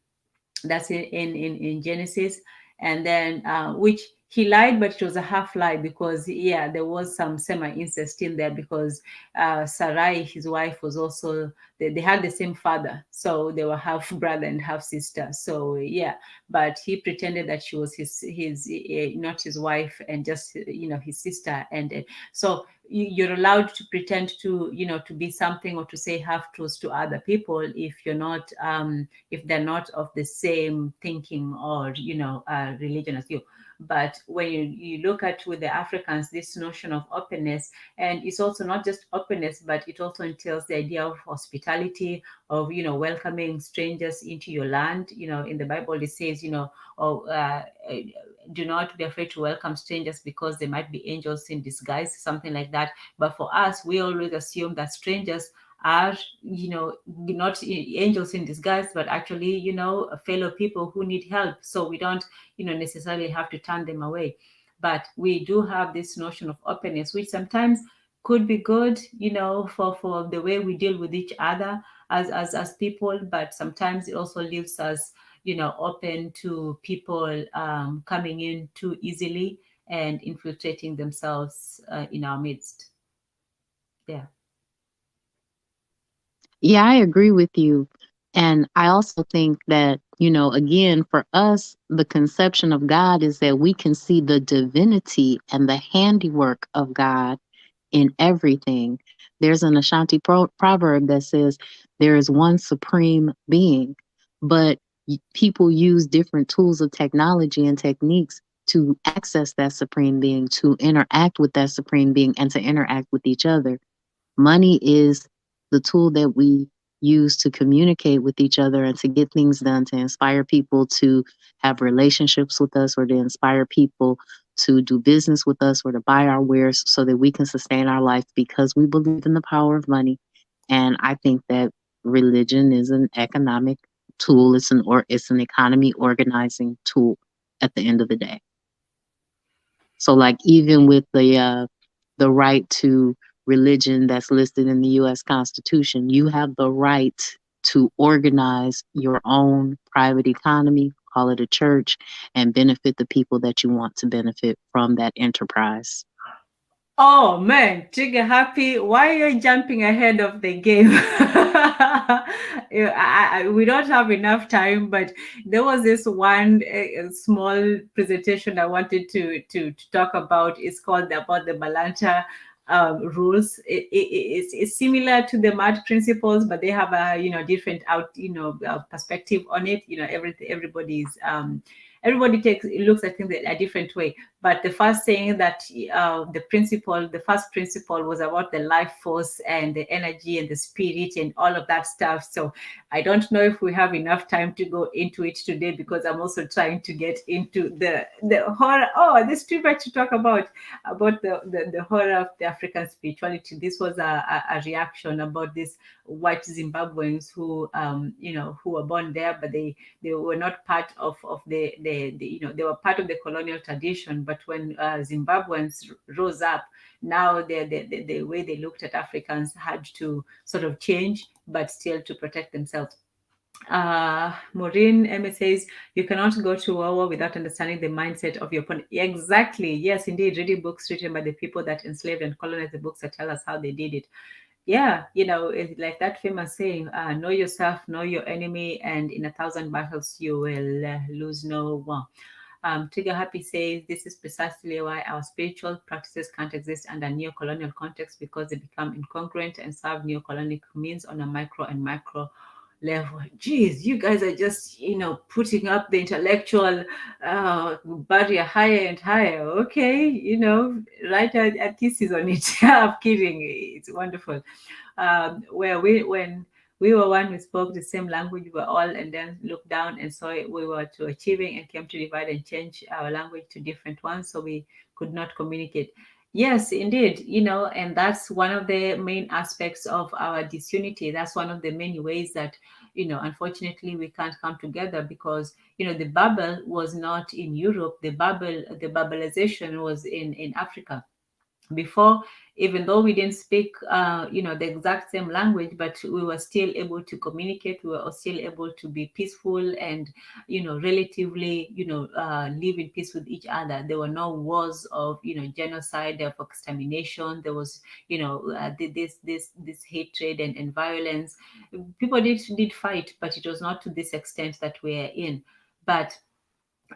That's in Genesis. And then which he lied, but it was a half lie because yeah, there was some semi-incest still there because Sarai, his wife, was also they had the same father, so they were half brother and half sister. So yeah, but he pretended that she was his not his wife and just you know his sister. And so you're allowed to pretend to you know to be something or to say half truths to other people if you're not if they're not of the same thinking or you know religion as you. But when you look at with the Africans, this notion of openness, and it's also not just openness, but it also entails the idea of hospitality, of you know welcoming strangers into your land. You know, in the Bible it says, you know, oh, do not be afraid to welcome strangers because they might be angels in disguise, something like that. But for us, we always assume that strangers are you know not angels in disguise but actually you know fellow people who need help, so we don't you know necessarily have to turn them away. But we do have this notion of openness which sometimes could be good you know for the way we deal with each other as people, but sometimes it also leaves us you know open to people coming in too easily and infiltrating themselves in our midst. Yeah. Yeah, I agree with you. And I also think that, you know, again, for us, the conception of God is that we can see the divinity and the handiwork of God in everything. There's an Ashanti proverb that says there is one supreme being, but people use different tools of technology and techniques to access that supreme being, to interact with that supreme being, and to interact with each other. Money is the tool that we use to communicate with each other and to get things done, to inspire people to have relationships with us, or to inspire people to do business with us or to buy our wares so that we can sustain our life because we believe in the power of money. And I think that religion is an economic tool. It's an economy organizing tool at the end of the day. So like even with the right to religion that's listed in the US Constitution, you have the right to organize your own private economy, call it a church, and benefit the people that you want to benefit from that enterprise. Oh man, trigger happy. Why are you jumping ahead of the game? We don't have enough time, but there was this one small presentation I wanted to talk about. It's called about the Balanta rules. It's similar to the MAD principles, but they have a different perspective on it. You know, everybody's everybody looks at things a different way. But the first saying that the first principle was about the life force and the energy and the spirit and all of that stuff. So I don't know if we have enough time to go into it today, because I'm also trying to get into the horror. Oh, there's too much to talk about the horror of the African spirituality. This was a reaction about these white Zimbabweans who who were born there, but they were not part of the they were part of the colonial tradition. But when Zimbabweans rose up, now the way they looked at Africans had to sort of change, but still to protect themselves. Maureen Emeh says, you cannot go to war without understanding the mindset of your opponent. Exactly. Yes, indeed. Reading books written by the people that enslaved and colonized, the books that tell us how they did it. Yeah, it's like that famous saying, know yourself, know your enemy, and in 1,000 battles you will lose no one. Trigger Happy says, this is precisely why our spiritual practices can't exist under neo-colonial context, because they become incongruent and serve neo-colonial means on a micro and macro level. Geez, you guys are just, putting up the intellectual barrier higher and higher. Okay, right at thesis on it. I'm kidding. It's wonderful. Where when we were one, we spoke the same language, we were all, and then looked down and saw it, we were to achieving and came to divide and change our language to different ones, so we could not communicate. Yes, indeed, and that's one of the main aspects of our disunity. That's one of the many ways that, unfortunately, we can't come together, because, the bubble was not in Europe. The bubbleization was in Africa. Before, even though we didn't speak the exact same language, but we were still able to communicate. We were still able to be peaceful and relatively live in peace with each other. There were no wars of genocide, of extermination. There was this hatred and violence. People did fight, but it was not to this extent that we're in. But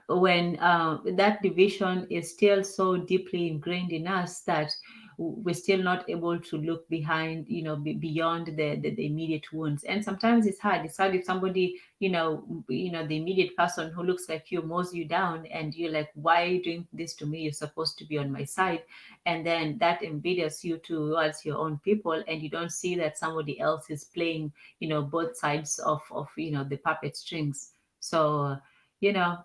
when that division is still so deeply ingrained in us that we're still not able to look behind, beyond the immediate wounds. And sometimes it's hard. It's hard if somebody, the immediate person who looks like you mows you down, and you're like, why are you doing this to me? You're supposed to be on my side. And then that embitters you towards your own people, and you don't see that somebody else is playing, both sides of the puppet strings. So yeah,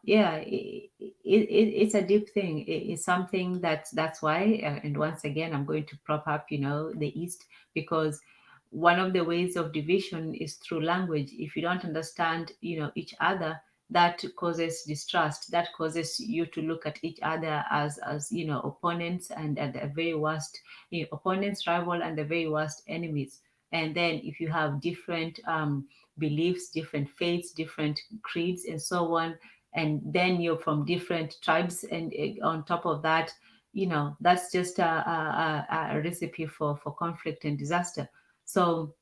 it's a deep thing. It's something that's why, and once again, I'm going to prop up, the East, because one of the ways of division is through language. If you don't understand, each other, that causes distrust. That causes you to look at each other as opponents, and at the very worst, opponents, rival, and the very worst, enemies. And then if you have different beliefs, different faiths, different creeds, and so on, and then you're from different tribes, and on top of that, that's just a recipe for conflict and disaster. So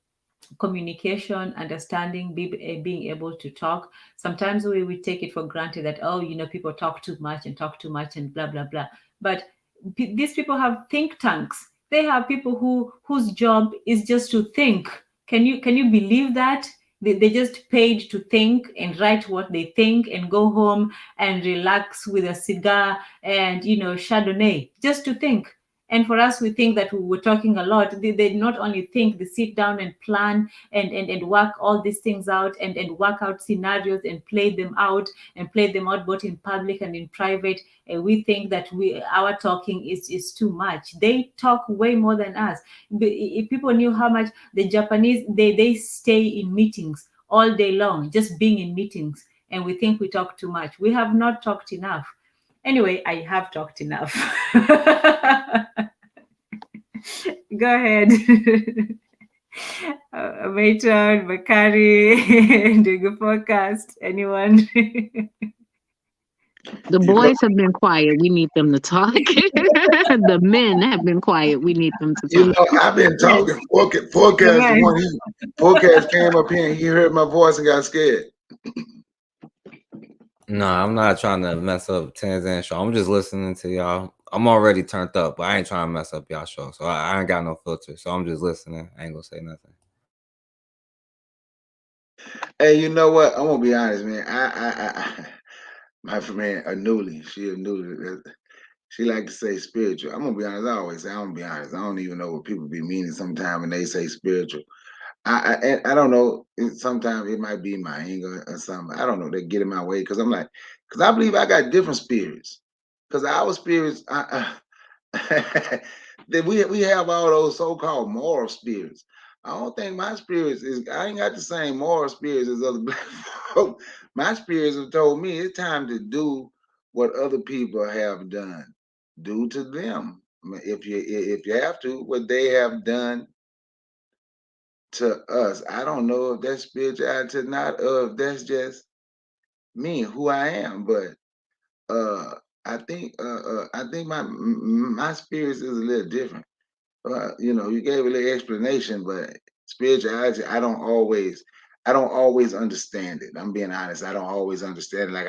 communication, understanding, being able to talk. Sometimes we take it for granted that, oh, people talk too much and blah blah blah. But these people have think tanks. They have people whose job is just to think. Can you believe that? They just paid to think and write what they think and go home and relax with a cigar and Chardonnay, just to think. And for us, we think that we were talking a lot. They not only think, they sit down and plan and work all these things out, and work out scenarios and play them out both in public and in private. And we think that our talking is too much. They talk way more than us. If people knew how much the Japanese, they stay in meetings all day long, just being in meetings, and we think we talk too much. We have not talked enough. Anyway, I have talked enough. Go ahead. Matron, Bakari, Ndugu podcast. Anyone? The boys have been quiet. We need them to talk. The men have been quiet. We need them to talk. I've been talking. Forecast came up here and he heard my voice and got scared. No, I'm not trying to mess up Tanzan show. I'm just listening to y'all. I'm already turned up, but I ain't trying to mess up y'all show. So I ain't got no filter. So I'm just listening. I ain't gonna say nothing. Hey, you know what? I'm gonna be honest, man. My friend Erzulie, she like to say spiritual. I'm gonna be honest. I always say I'm gonna be honest. I don't even know what people be meaning sometimes when they say spiritual. I don't know. Sometimes it might be my anger or something. I don't know. They get in my way because I'm like, because I believe I got different spirits. Because our spirits, then we have all those so-called moral spirits. I don't think my spirits is. I ain't got the same moral spirits as other black folk. My spirits have told me it's time to do what other people have done. Do to them. If you have to, what they have done to us. I don't know if that's spirituality or not, or if that's just me, who I am. But uh, I think my spirits is a little different. You gave a little explanation, but spirituality, I don't always understand it. I'm being honest. I don't always understand it. I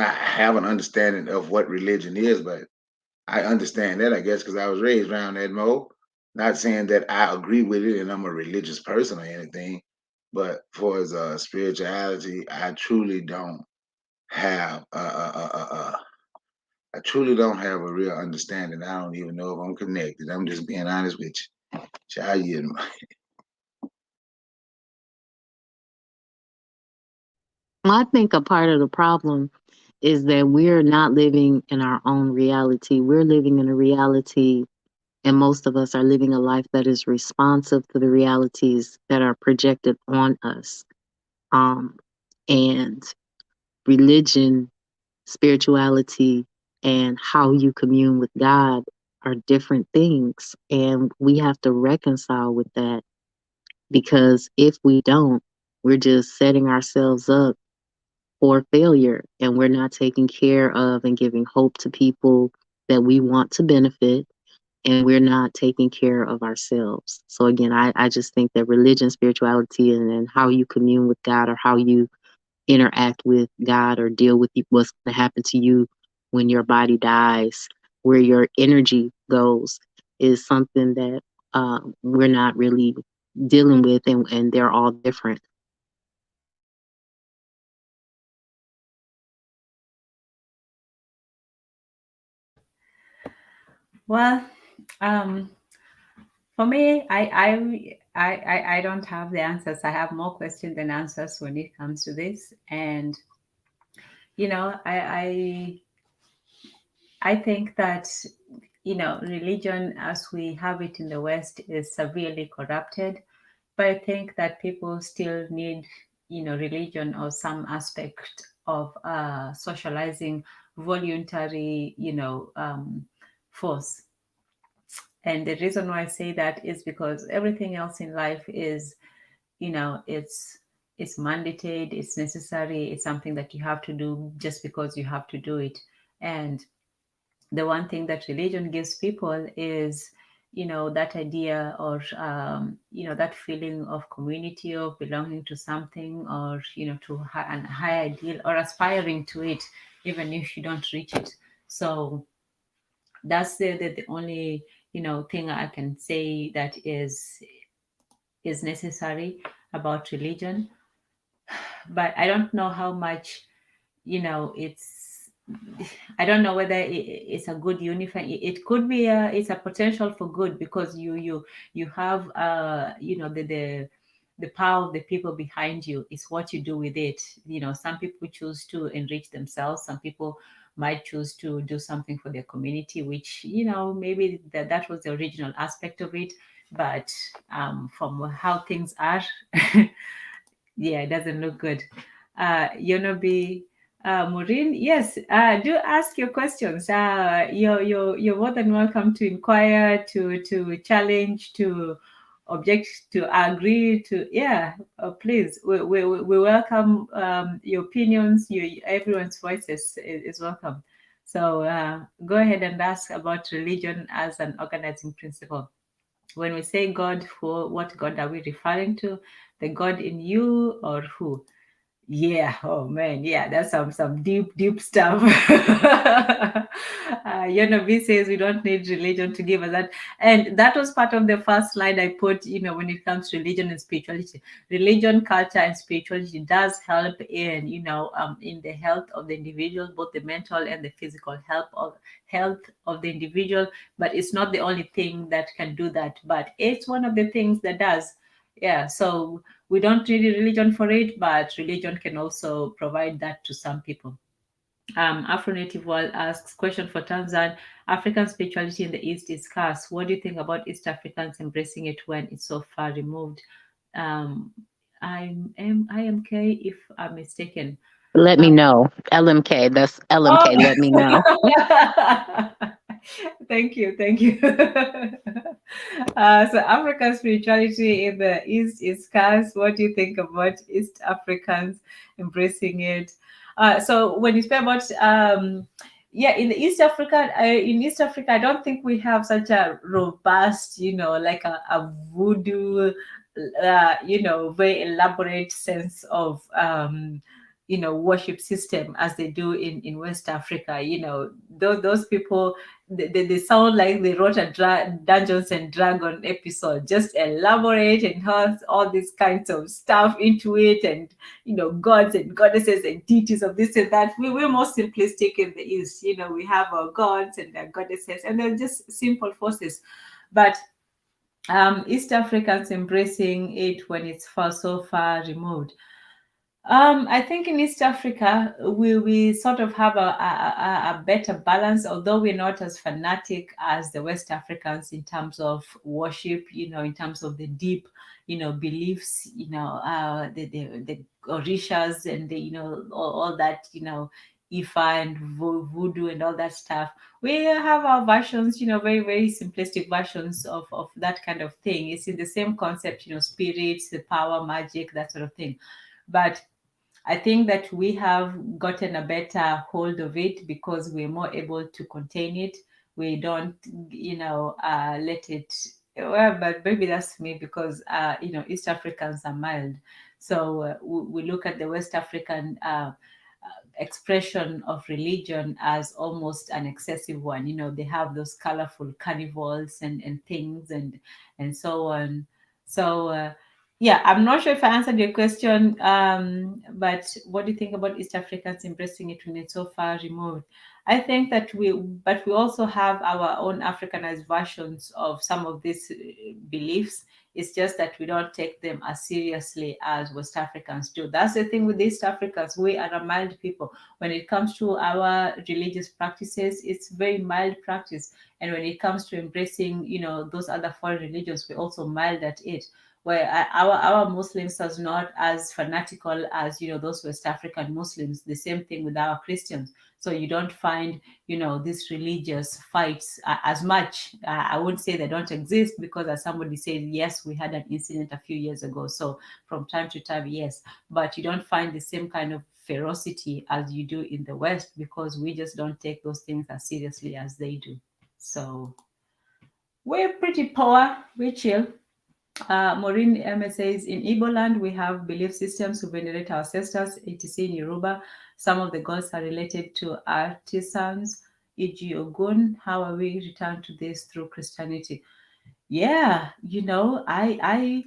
have an understanding of what religion is, but I understand that, I guess, because I was raised around that mode. Not saying that I agree with it and I'm a religious person or anything, but for as spirituality, have I truly don't have a real understanding. I don't even know if I'm connected. I'm just being honest with you. Child, you. I think a part of the problem is that we're not living in our own reality. We're living in a reality, and most of us are living a life that is responsive to the realities that are projected on us. Um, and religion, spirituality, and how you commune with God are different things. And we have to reconcile with that because if we don't, we're just setting ourselves up for failure and we're not taking care of and giving hope to people that we want to benefit and we're not taking care of ourselves. So again, I just think that religion, spirituality, and how you commune with God or how you interact with God or deal with what's going to happen to you when your body dies, where your energy goes, is something that we're not really dealing with, and they're all different. Well, um, for me, I don't have the answers. I have more questions than answers when it comes to this. And you know, I think that religion as we have it in the West is severely corrupted. But I think that people still need religion or some aspect of socializing voluntary force. And the reason why I say that is because everything else in life is, it's mandated, it's necessary, it's something that you have to do just because you have to do it. And the one thing that religion gives people is, that idea or, that feeling of community, of belonging to something, or, to an high ideal, or aspiring to it, even if you don't reach it. So that's the only thing I can say that is necessary about religion. But I don't know how much it's, I don't know whether it's a good unifying. It could be it's a potential for good, because you have the power of the people behind you. Is what you do with it. Some people choose to enrich themselves, some people might choose to do something for their community, which maybe that was the original aspect of it. But from how things are, yeah, it doesn't look good. Yonobi, Maureen, yes, do ask your questions. You're more than welcome to inquire, to challenge, to object, to agree, to yeah. Please, we welcome your opinions. Everyone's voice is welcome. So go ahead and ask about religion as an organizing principle. When we say God, what God are we referring to? The God in you or who? Yeah. Oh man. Yeah. That's some deep stuff. V says we don't need religion to give us that, and that was part of the first slide I put. When it comes to religion and spirituality, religion, culture, and spirituality does help in the health of the individual, both the mental and the physical health of the individual. But it's not the only thing that can do that. But it's one of the things that does. Yeah. So we don't need a religion for it, but religion can also provide that to some people. Afro Native World asks, question for Tanzan: African spirituality in the East is scarce. What do you think about East Africans embracing it when it's so far removed? Um, IMK, if I'm mistaken. Let me Um, know. LMK. That's LMK. Let me know. oh, thank you, thank you. So African spirituality in the East is scarce. What do you think about East Africans embracing it? So when you speak about yeah, in East Africa, I don't think we have such a robust, like a voodoo, very elaborate sense of worship system as they do in West Africa. Those people, they sound like they wrote a Dungeons and Dragon episode, just elaborate and has all these kinds of stuff into it, and gods and goddesses and deities of this and that. We're more simplistic in the East. We have our gods and our goddesses, and they're just simple forces. But East Africans embracing it when it's so far removed. I think in East Africa, we sort of have a better balance, although we're not as fanatic as the West Africans in terms of worship, in terms of the deep, beliefs, the orishas and all that, Ifa and voodoo and all that stuff. We have our versions, very, very simplistic versions of that kind of thing. It's in the same concept, spirits, the power, magic, that sort of thing. But I think that we have gotten a better hold of it because we're more able to contain it. We don't, let it. Well, but maybe that's me because, East Africans are mild. So we look at the West African expression of religion as almost an excessive one. They have those colorful carnivals and things and so on. So yeah, I'm not sure if I answered your question, but what do you think about East Africans embracing it when it's so far removed? I think that but we also have our own Africanized versions of some of these beliefs. It's just that we don't take them as seriously as West Africans do. That's the thing with East Africans. We are a mild people. When it comes to our religious practices, it's very mild practice. And when it comes to embracing, those other foreign religions, we're also mild at it. Where our Muslims are not as fanatical as those West African Muslims. The same thing with our Christians. So you don't find these religious fights as much. I wouldn't say they don't exist because, as somebody said, yes, we had an incident a few years ago. So from time to time, yes, but you don't find the same kind of ferocity as you do in the West because we just don't take those things as seriously as they do. So we're pretty poor, we chill. Maureen Emeh says, in Igbo land, we have belief systems who venerate our ancestors, etc. in Yoruba. Some of the gods are related to artisans, e.g. Ogun. How are we returned to this through Christianity? Yeah, I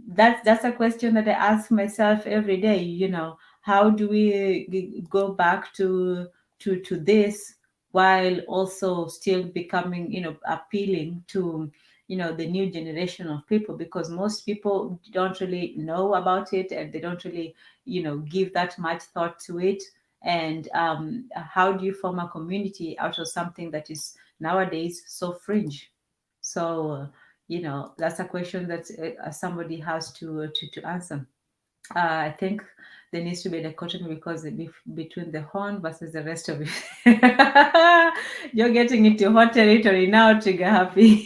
that's a question that I ask myself every day. How do we go back to this while also still becoming, appealing to the new generation of people, because most people don't really know about it and they don't really give that much thought to it. And how do you form a community out of something that is nowadays so fringe? So that's a question that somebody has to answer. I think there needs to be a dichotomy because between the horn versus the rest of it. You're getting into hot territory now, Trigger Happy.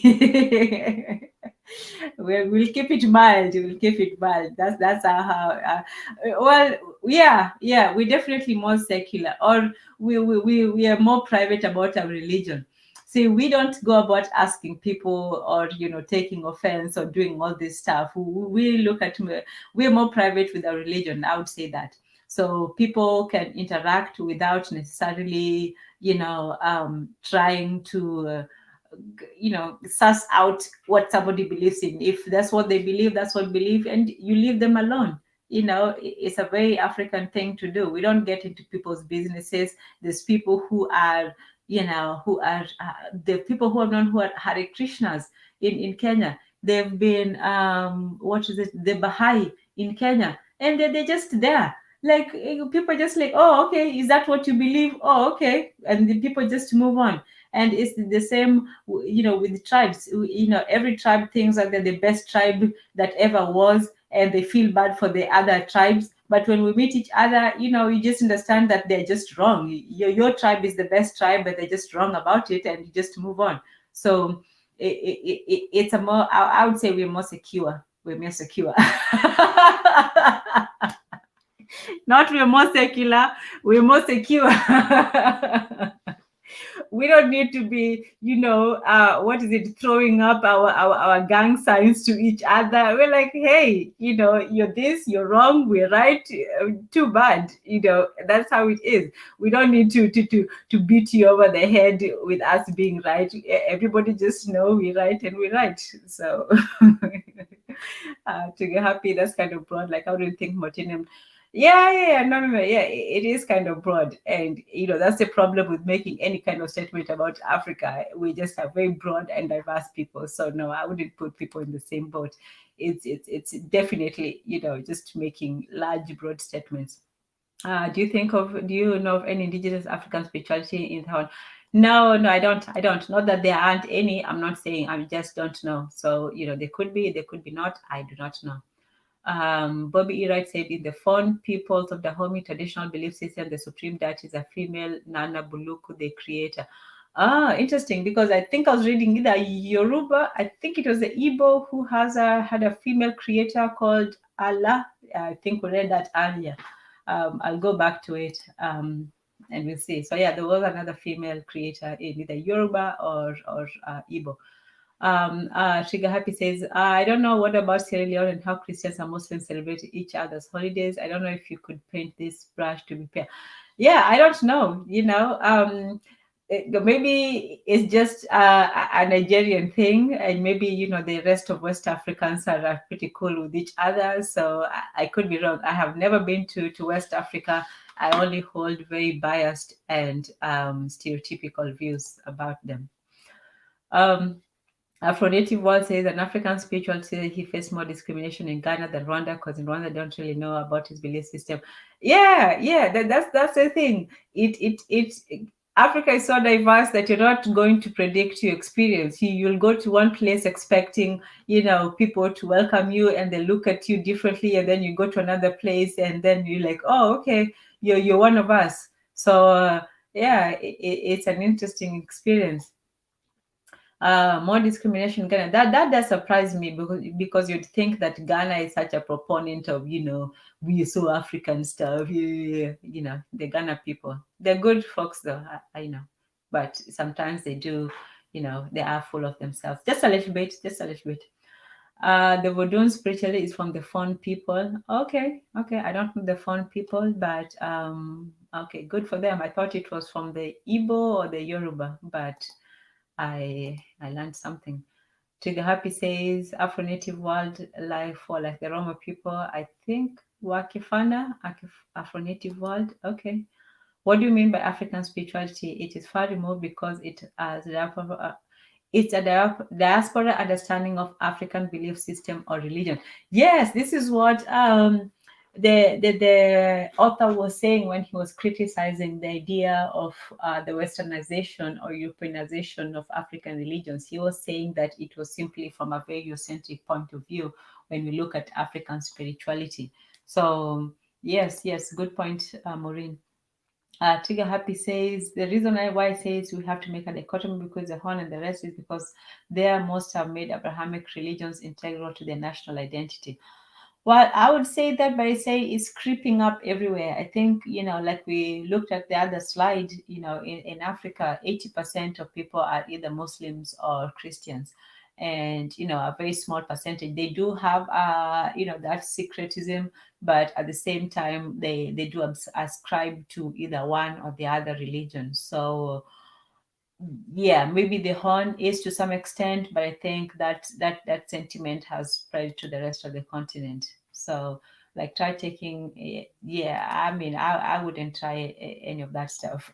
We'll keep it mild. We'll keep it mild. That's how. Well, yeah. We're definitely more secular, or we are more private about our religion. See, we don't go about asking people or taking offense or doing all this stuff. We look at we're more private with our religion. I would say that. So people can interact without necessarily, trying to suss out what somebody believes in. If that's what they believe, that's what believe, and you leave them alone. It's a very African thing to do. We don't get into people's businesses. There's people who are, the people who are known who are Hare Krishnas in Kenya. They've been, what is it, the Baha'i in Kenya, and they're just there. Like, people are just like, oh, okay, is that what you believe? Oh, okay, and the people just move on. And it's the same, with tribes. Every tribe thinks that they're the best tribe that ever was, and they feel bad for the other tribes. But when we meet each other, you just understand that they're just wrong. Your tribe is the best tribe, but they're just wrong about it, and you just move on. So it's a more, I would say we're more secure. We're more secure. Not we're more secular, we're more secure. We don't need to be, what is it, throwing up our gang signs to each other. We're like, hey, you're this, you're wrong, we're right. Too bad. That's how it is. We don't need to beat you over the head with us being right. Everybody just know we're right and we're right. So to get happy, that's kind of broad. Like, how do you think, Martin? Yeah, no, yeah, it is kind of broad, and that's the problem with making any kind of statement about Africa. We just have very broad and diverse people, so no, I wouldn't put people in the same boat. It's definitely just making large, broad statements. Do you know of any indigenous African spirituality in town? No, I don't. Not that there aren't any. I'm not saying. I just don't know. So there could be, not. I do not know. Bobby E. Wright said, in the Fon peoples of the Dahomey traditional belief system, the supreme deity is a female Nana Buluku, the creator. Interesting, because I think I was reading either Yoruba, I think it was the Igbo who had a female creator called Allah. I think we read that earlier. I'll go back to it and we'll see. So yeah, there was another female creator in either Yoruba or Igbo. Trigger Happy says, I don't know what about Sierra Leone and how Christians and Muslims celebrate each other's holidays. I don't know if you could paint this brush to be fair. Yeah, I don't know. Maybe it's just a Nigerian thing, and maybe the rest of West Africans are pretty cool with each other. So I could be wrong. I have never been to West Africa. I only hold very biased and stereotypical views about them. Afro-Native World says an African spiritual says he faced more discrimination in Ghana than Rwanda, because in Rwanda they don't really know about his belief system. Yeah, that's the thing. Africa is so diverse that you're not going to predict your experience. You'll go to one place expecting, people to welcome you, and they look at you differently, and then you go to another place, and then you're like, oh, okay, you're one of us. So yeah, it's an interesting experience. More discrimination in Ghana. That does surprise me, because you'd think that Ghana is such a proponent of, we are so African stuff. The Ghana people. They're good folks though, I know. But sometimes they do, they are full of themselves. Just a little bit. The Vodun spiritually is from the Fon people. Okay. I don't know the Fon people, but okay, good for them. I thought it was from the Igbo or the Yoruba, but I learned something. Trigger Happy says Afro-Native world life for like the Roma people. I think Wakifana, Afro-Native world. Okay. What do you mean by African spirituality? It is far removed because it's a diaspora understanding of African belief system or religion. Yes, this is what the author was saying when he was criticizing the idea of the westernization or Europeanization of African religions. He was saying that it was simply from a very Eurocentric point of view when we look at African spirituality. So yes, good point, Maureen. Trigger Happy says the reason why I say is we have to make a dichotomy because the Horn and the rest is because most have made Abrahamic religions integral to their national identity. Well, I would say that, but I say it's creeping up everywhere. I think, like we looked at the other slide, in Africa, 80% of people are either Muslims or Christians. and a very small percentage. They do have that secretism, but at the same time they do ascribe to either one or the other religion. So yeah, maybe the horn is to some extent, but I think that sentiment has spread to the rest of the continent. So like try taking, yeah, I mean, I wouldn't try any of that stuff.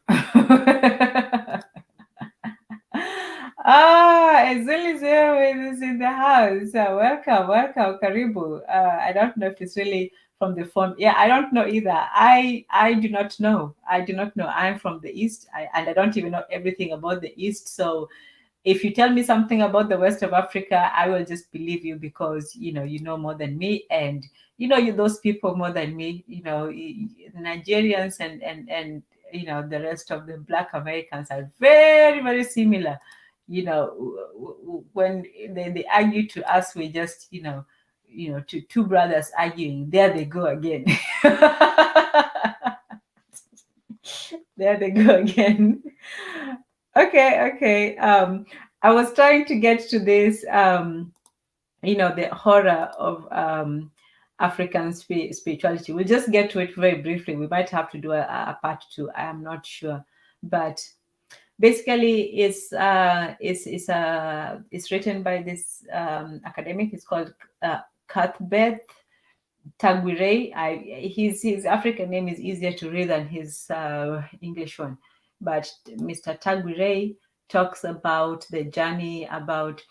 Erzulie is here with us in the house. Welcome, Karibu. I don't know if it's really from the phone. Yeah, I don't know either. I do not know. I do not know. I'm from the East, and I don't even know everything about the East. So if you tell me something about the West of Africa, I will just believe you because you know more than me, and you those people more than me. Nigerians and the rest of the Black Americans are very very similar. When they argue to us, we just two brothers arguing. There they go again. There they go again. Okay. I was trying to get to this, the horror of African spirituality. We'll just get to it very briefly. We might have to do a part two. I am not sure, but basically, it's written by this academic. It's called Cuthbert Taguirey. His African name is easier to read than his English one, but Mr. Taguirey talks about the journey about.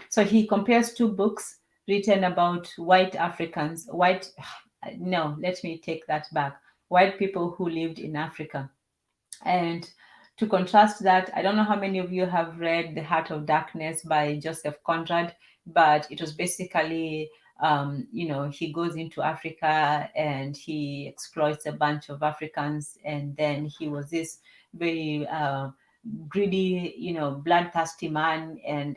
So he compares two books written about white Africans. No, let me take that back. White people who lived in Africa, and to contrast that, I don't know how many of you have read The Heart of Darkness by Joseph Conrad, but it was basically, he goes into Africa and he exploits a bunch of Africans. And then he was this very greedy, bloodthirsty man. And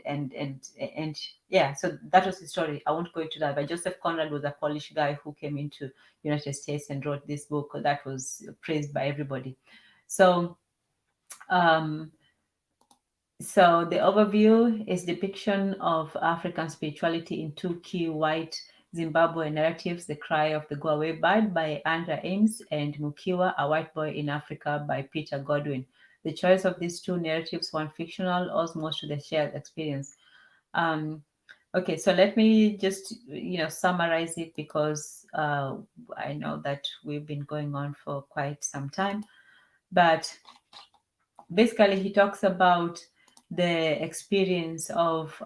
yeah, so that was his story. I won't go into that. But Joseph Conrad was a Polish guy who came into United States and wrote this book that was praised by everybody. So so the overview is depiction of African spirituality in two key white Zimbabwe narratives: The Cry of the Go-Away Bird by Andra Ames and Mukiwa, A White Boy in Africa by Peter Godwin. The choice of these two narratives, one fictional, owes most to the shared experience. Okay, so let me just summarize it because I know that we've been going on for quite some time, but basically he talks about the experience of two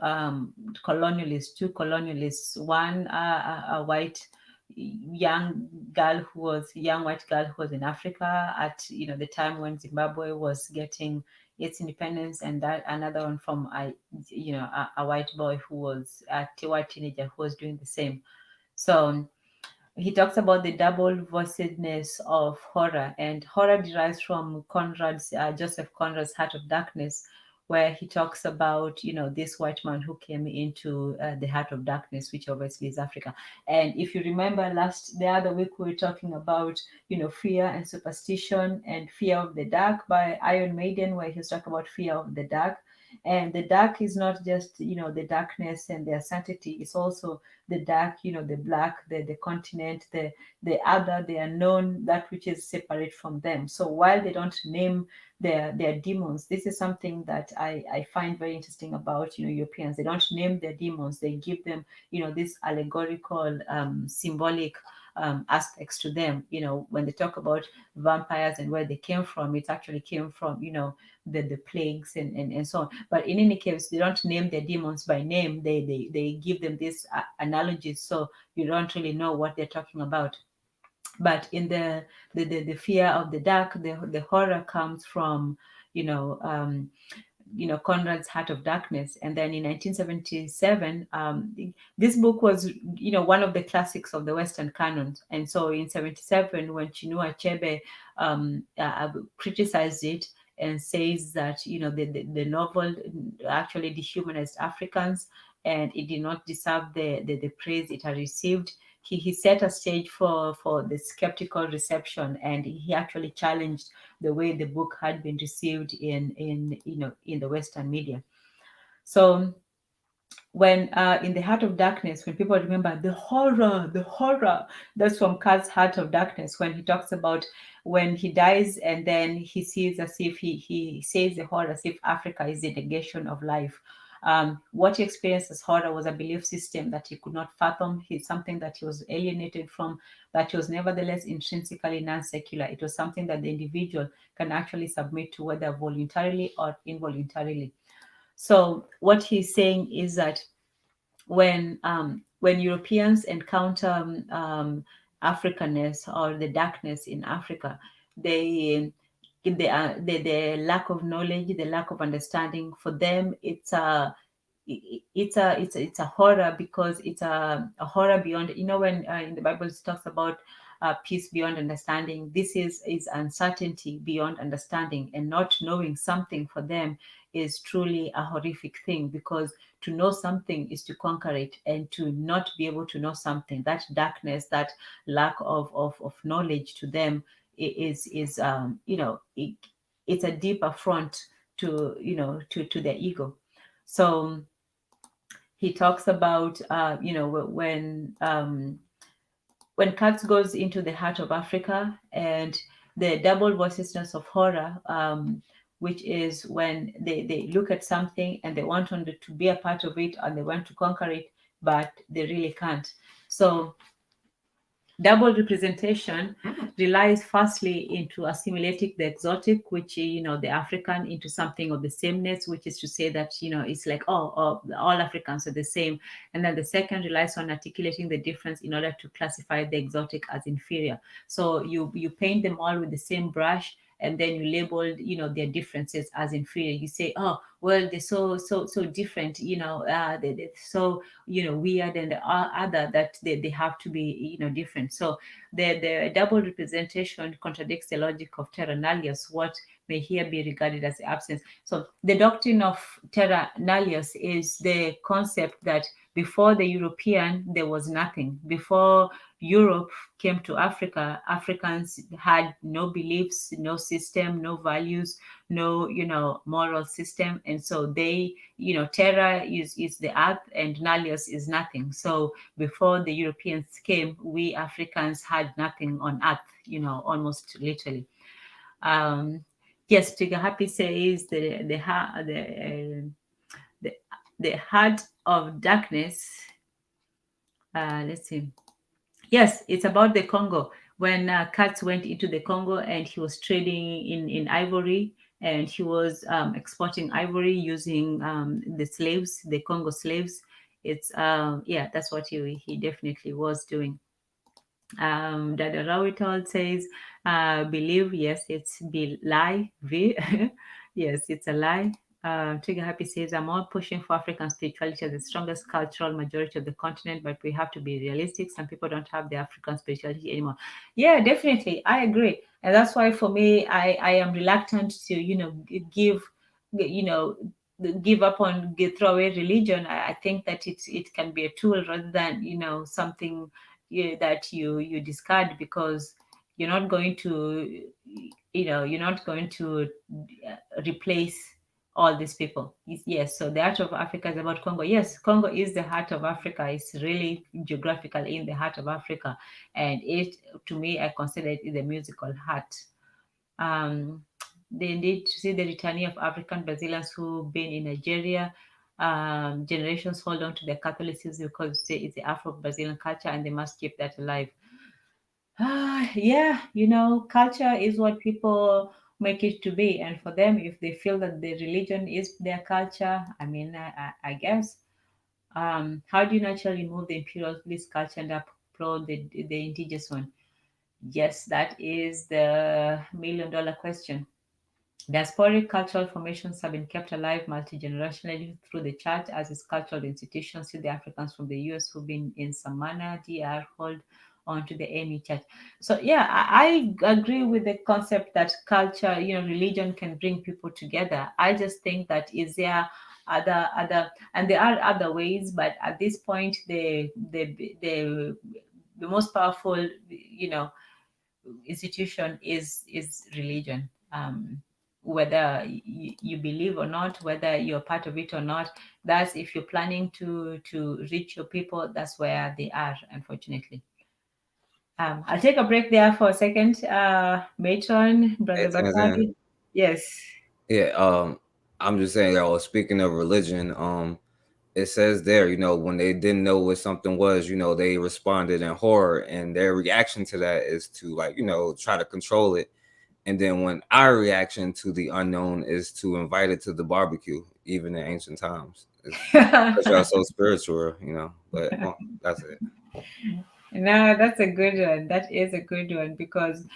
colonialists, one a white young white girl who was in Africa at the time when Zimbabwe was getting its independence, and that another one from a white boy who was a white teenager who was doing the same. So he talks about the double voicedness of horror, and horror derives from Joseph Conrad's Heart of Darkness, where he talks about this white man who came into the Heart of Darkness, which obviously is Africa. And if you remember the other week we were talking about fear and superstition and Fear of the Dark by Iron Maiden, where he's talking about fear of the dark. And the dark is not just the darkness and the Asante, it's also the dark, the black, the continent, the other, the unknown, that which is separate from them. So while they don't name their demons, this is something that I find very interesting about Europeans. They don't name their demons, they give them this allegorical symbolic aspects to them. When they talk about vampires and where they came from, it actually came from the plagues and so on. But in any case, they don't name their demons by name. They give them these analogies, so you don't really know what they're talking about. But in the fear of the dark, the horror comes from Conrad's Heart of Darkness. And then in 1977, this book was, one of the classics of the Western canon. And so in 77, when Chinua Achebe criticized it and says that, the novel actually dehumanized Africans and it did not deserve the praise it had received, he set a stage for the skeptical reception, and he actually challenged the way the book had been received in the Western media. So when in the Heart of Darkness, when people remember the horror, that's from Carl's Heart of Darkness, when he talks about when he dies and then he sees as if he says the horror as if Africa is the negation of life. What he experienced as horror was a belief system that he could not fathom. It's something that he was alienated from, but he was nevertheless intrinsically non-secular. It was something that the individual can actually submit to, whether voluntarily or involuntarily. So what he's saying is that when Europeans encounter Africanness or the darkness in Africa, they the lack of knowledge, the lack of understanding. For them, it's a horror, because it's a horror beyond, when in the Bible it talks about peace beyond understanding. This is uncertainty beyond understanding, and not knowing something for them is truly a horrific thing, because to know something is to conquer it, and to not be able to know something, that darkness, that lack of knowledge, to them is it's a deep affront to to their ego. So he talks about when Katz goes into the heart of Africa, and the double voicedness of horror, which is when they look at something and they want to be a part of it, and they want to conquer it, but they really can't. So double representation relies firstly into assimilating the exotic, which the African, into something of the sameness, which is to say that it's like, all Africans are the same. And then the second relies on articulating the difference in order to classify the exotic as inferior. So you paint them all with the same brush, and then you labeled their differences as inferior. You say, oh well, they're so different, they're so weird, and other, that they have to be different. So the double representation contradicts the logic of terra nullius, what may here be regarded as absence. So the doctrine of terra nullius is the concept that before the European, there was nothing. Before Europe came to Africa, Africans had no beliefs, no system, no values, no moral system. And so they, terra is the earth, and nullius is nothing. So before the Europeans came, we Africans had nothing on earth, almost literally. Yes, Trigger Happy says the heart of darkness. Let's see. Yes, it's about the Congo. When Katz went into the Congo, and he was trading in ivory, and he was exporting ivory using the slaves, the Congo slaves. It's that's what he definitely was doing. Dada Rawital says, believe, yes, it's be lie. Yes, it's a lie. Trigger Happy says, I'm all pushing for African spirituality as the strongest cultural majority of the continent, but we have to be realistic. Some people don't have the African spirituality anymore. Yeah, definitely. I agree. And that's why for me, I am reluctant to, give up on throw away religion. I think that it can be a tool rather than, something that you discard, because you're not going to replace all these people. Yes, so the heart of Africa is about Congo. Yes, Congo is the heart of Africa. It's really geographically in the heart of Africa, and it, to me, I consider it the musical heart. They need to see the returnee of African Brazilians who've been in Nigeria. Generations hold on to their Catholicism because it's the Afro-Brazilian culture, and they must keep that alive. Yeah, culture is what people make it to be, and for them, if they feel that the religion is their culture, I mean, I guess. How do you naturally remove the imperialist culture and upload the indigenous one? Yes, that is the $1 million question. Diasporic cultural formations have been kept alive multi-generationally through the church as its cultural institutions. See the Africans from the US who've been in some manner, DR, hold on to the AME church. So yeah, I agree with the concept that culture, religion can bring people together. I just think that is there other, and there are other ways, but at this point, the most powerful, institution is religion. whether you believe or not, whether you're part of it or not. That's if you're planning to reach your people, that's where they are, unfortunately. I'll take a break there for a second. Matron, Hey, Brother Tanzania. Bakari. Yes. Yeah, I'm just saying, speaking of religion, it says there, when they didn't know what something was, they responded in horror, and their reaction to that is to, like, try to control it. And then when our reaction to the unknown is to invite it to the barbecue, even in ancient times. It's because y'all so spiritual, But well, that's it. No, that's a good one. That is a good one because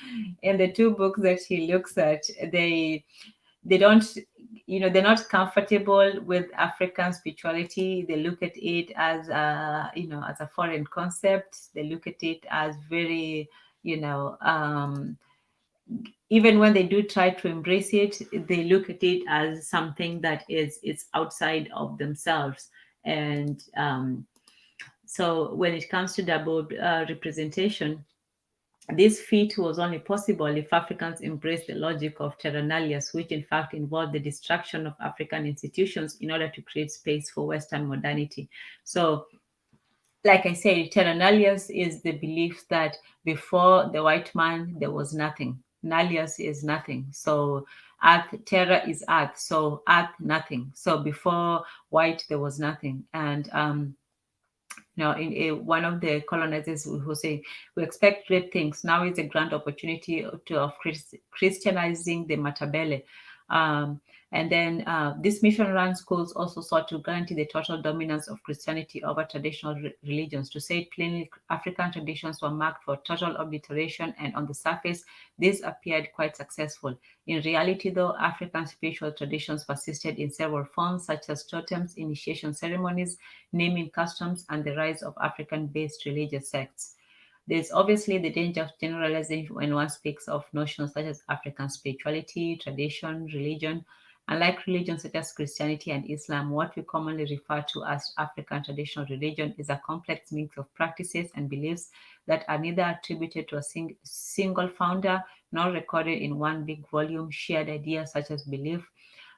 in the two books that he looks at, they don't, they're not comfortable with African spirituality. They look at it as as a foreign concept. They look at it as very, even when they do try to embrace it, they look at it as something that it's outside of themselves. And so when it comes to double representation, this feat was only possible if Africans embraced the logic of terra nullius, which in fact involved the destruction of African institutions in order to create space for Western modernity. So, like I said, terra nullius is the belief that before the white man, there was nothing. Nullius is nothing. So, earth, terra is earth. So, earth, nothing. So, before white, there was nothing. And now, one of the colonizers who say, we expect great things. Now is a grand opportunity of Christianizing the Matabele. And then these mission run schools also sought to guarantee the total dominance of Christianity over traditional religions. To say it plainly, African traditions were marked for total obliteration, and on the surface, this appeared quite successful. In reality, though, African spiritual traditions persisted in several forms, such as totems, initiation ceremonies, naming customs, and the rise of African-based religious sects. There's obviously the danger of generalizing when one speaks of notions such as African spirituality, tradition, religion. Unlike religions such as Christianity and Islam, what we commonly refer to as African traditional religion is a complex mix of practices and beliefs that are neither attributed to a single founder nor recorded in one big volume, shared ideas such as belief,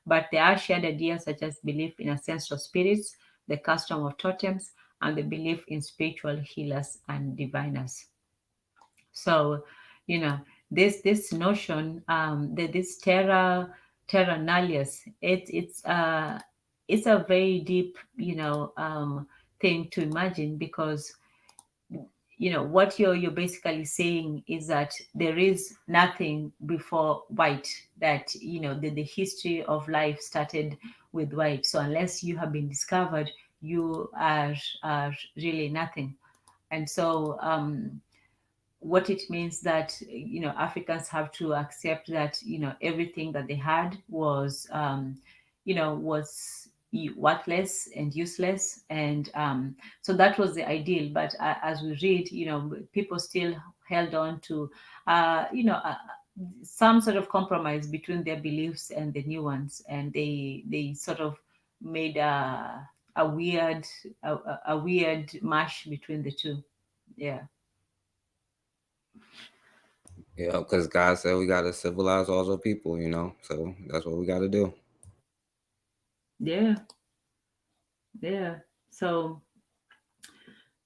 but there are shared ideas such as belief in ancestral spirits, the custom of totems, and the belief in spiritual healers and diviners. So, you know, this notion, this terra nullius, it's a very deep, thing to imagine because what you're basically saying is that there is nothing before white, that the history of life started with white. So unless you have been discovered, you are really nothing. And so what it means that Africans have to accept that everything that they had was worthless and useless, and so that was the ideal. But as we read, people still held on to some sort of compromise between their beliefs and the new ones, and they sort of made a weird a weird mash between the two. Yeah. Yeah, because God said we got to civilize all the people, so that's what we got to do. Yeah. Yeah. So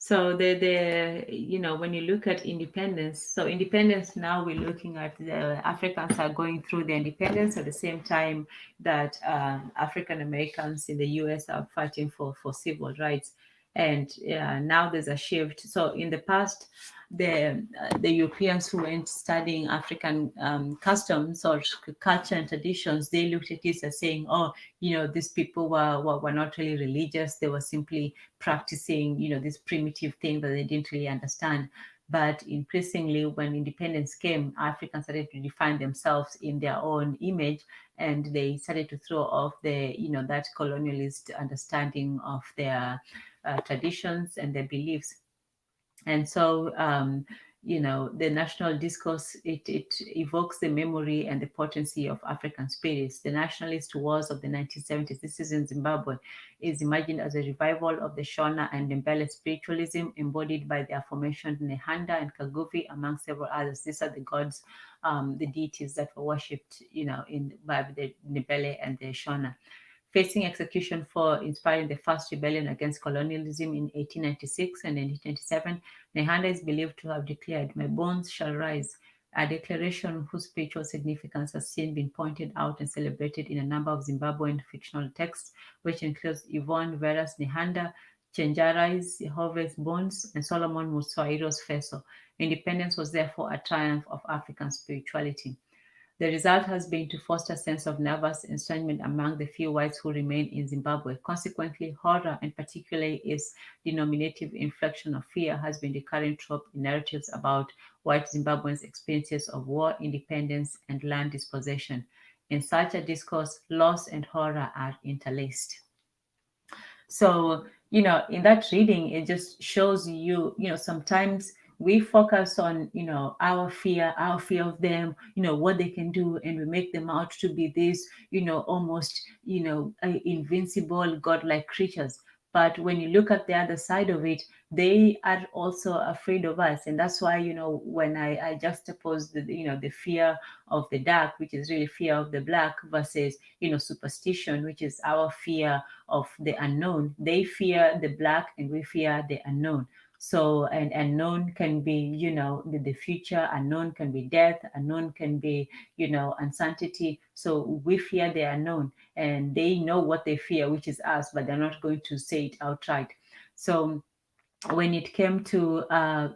when you look at independence, so independence, now we're looking at the Africans are going through their independence at the same time that African Americans in the US are fighting for civil rights. And now there's a shift. So in the past, the Europeans who went studying African customs or culture and traditions, they looked at this as saying, oh, these people were not really religious. They were simply practicing, this primitive thing that they didn't really understand. But increasingly, when independence came, Africans started to define themselves in their own image, and they started to throw off that colonialist understanding of their traditions and their beliefs. And so, the national discourse, it evokes the memory and the potency of African spirits. The nationalist wars of the 1970s, this is in Zimbabwe, is imagined as a revival of the Shona and Mbele spiritualism embodied by the aforementioned Nehanda and Kaguvi, among several others. These are the gods, the deities that were worshipped, by the Ndebele and the Shona. Facing execution for inspiring the first rebellion against colonialism in 1896 and 1897, Nehanda is believed to have declared, "My bones shall rise," a declaration whose spiritual significance has since been pointed out and celebrated in a number of Zimbabwean fictional texts, which includes Yvonne Vera's Nehanda, Chenjarai's Jehovah's Bones, and Solomon Muswairo's Feso. Independence was therefore a triumph of African spirituality. The result has been to foster a sense of nervous estrangement among the few whites who remain in Zimbabwe. Consequently, horror, and particularly its denominative inflection of fear, has been the current trope in narratives about white Zimbabweans' experiences of war, independence, and land dispossession. In such a discourse, loss and horror are interlaced. So, in that reading, it just shows you, sometimes we focus on, our fear of them, what they can do, and we make them out to be this, almost, invincible, godlike creatures. But when you look at the other side of it, they are also afraid of us. And that's why, when I juxtapose the fear of the dark, which is really fear of the black, versus, superstition, which is our fear of the unknown. They fear the black and we fear the unknown. So, and unknown can be, the future, unknown can be death, unknown can be, uncertainty. So we fear the unknown, and they know what they fear, which is us, but they're not going to say it outright. So when it came to the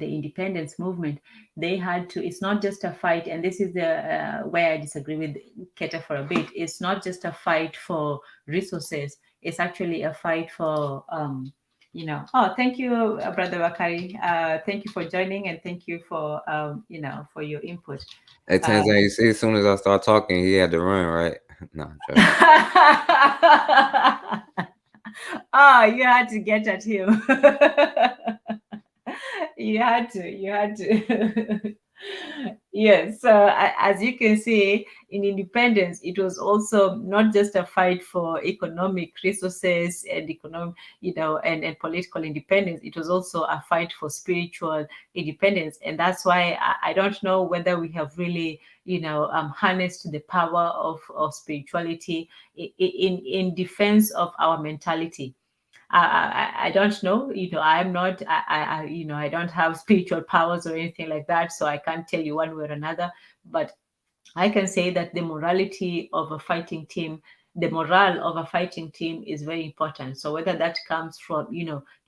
independence movement, they had to, it's not just a fight, and this is the where I disagree with Keta for a bit. It's not just a fight for resources, it's actually a fight for oh, thank you, Brother Bakari, thank you for joining, and thank you for for your input. Hey, Tanzania, you see, as soon as I start talking, he had to run, right? No, I'm joking. You had to get at him. You had to. Yes, so as you can see, in independence, it was also not just a fight for economic resources and economic, and political independence. It was also a fight for spiritual independence, and that's why I don't know whether we have really, harnessed the power of spirituality in defense of our mentality. I don't know. I'm not. I don't have spiritual powers or anything like that, so I can't tell you one way or another. But I can say that the morality of a fighting team, the morale of a fighting team is very important. So whether that comes from,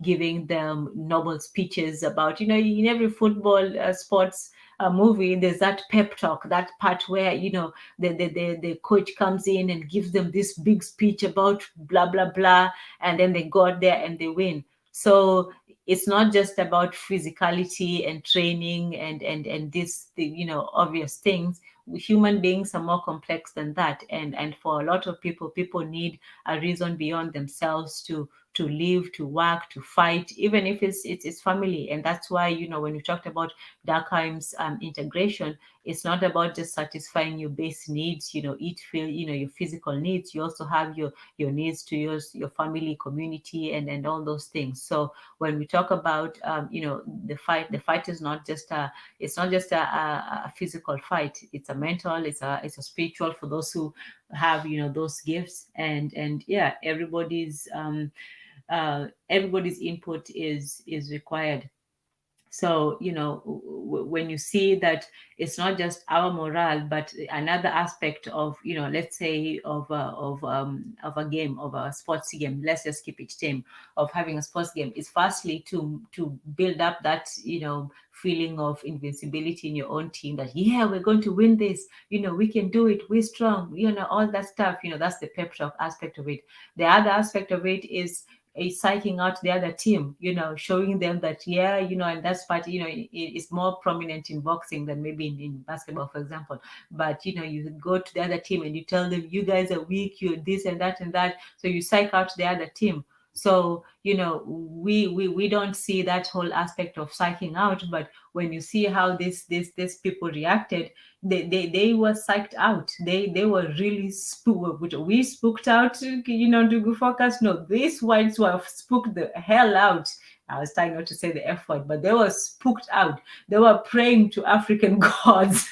giving them noble speeches about, in every football sports movie, there's that pep talk, that part where, the coach comes in and gives them this big speech about blah, blah, blah, and then they go out there and they win. So it's not just about physicality and training and this, obvious things. Human beings are more complex than that, and for a lot of people need a reason beyond themselves to live, to work, to fight, even if it's family. And that's why, when we talked about Durkheim's integration, it's not about just satisfying your base needs, eat, feel, your physical needs. You also have your needs to your family, community, and all those things. So when we talk about the fight is not just a physical fight. It's a mental, it's a spiritual, for those who have those gifts. And yeah, everybody's input is required. So, when you see that it's not just our morale, but another aspect of, let's say of a game, of a sports game, let's just keep it team, of having a sports game, is firstly to build up that, feeling of invincibility in your own team, that, yeah, we're going to win this, we can do it, we're strong, all that stuff, that's the pep talk aspect of it. The other aspect of it is psyching out the other team, showing them that, yeah, and that's part, it's more prominent in boxing than maybe in basketball, for example. But, you go to the other team and you tell them, you guys are weak, you're this and that and that. So you psych out the other team. So, we don't see that whole aspect of psyching out, but when you see how these people reacted, they were psyched out. They were really spooked. We spooked out, to focus. No, these whites were spooked the hell out. I was trying not to say the F word, but they were spooked out. They were praying to African gods.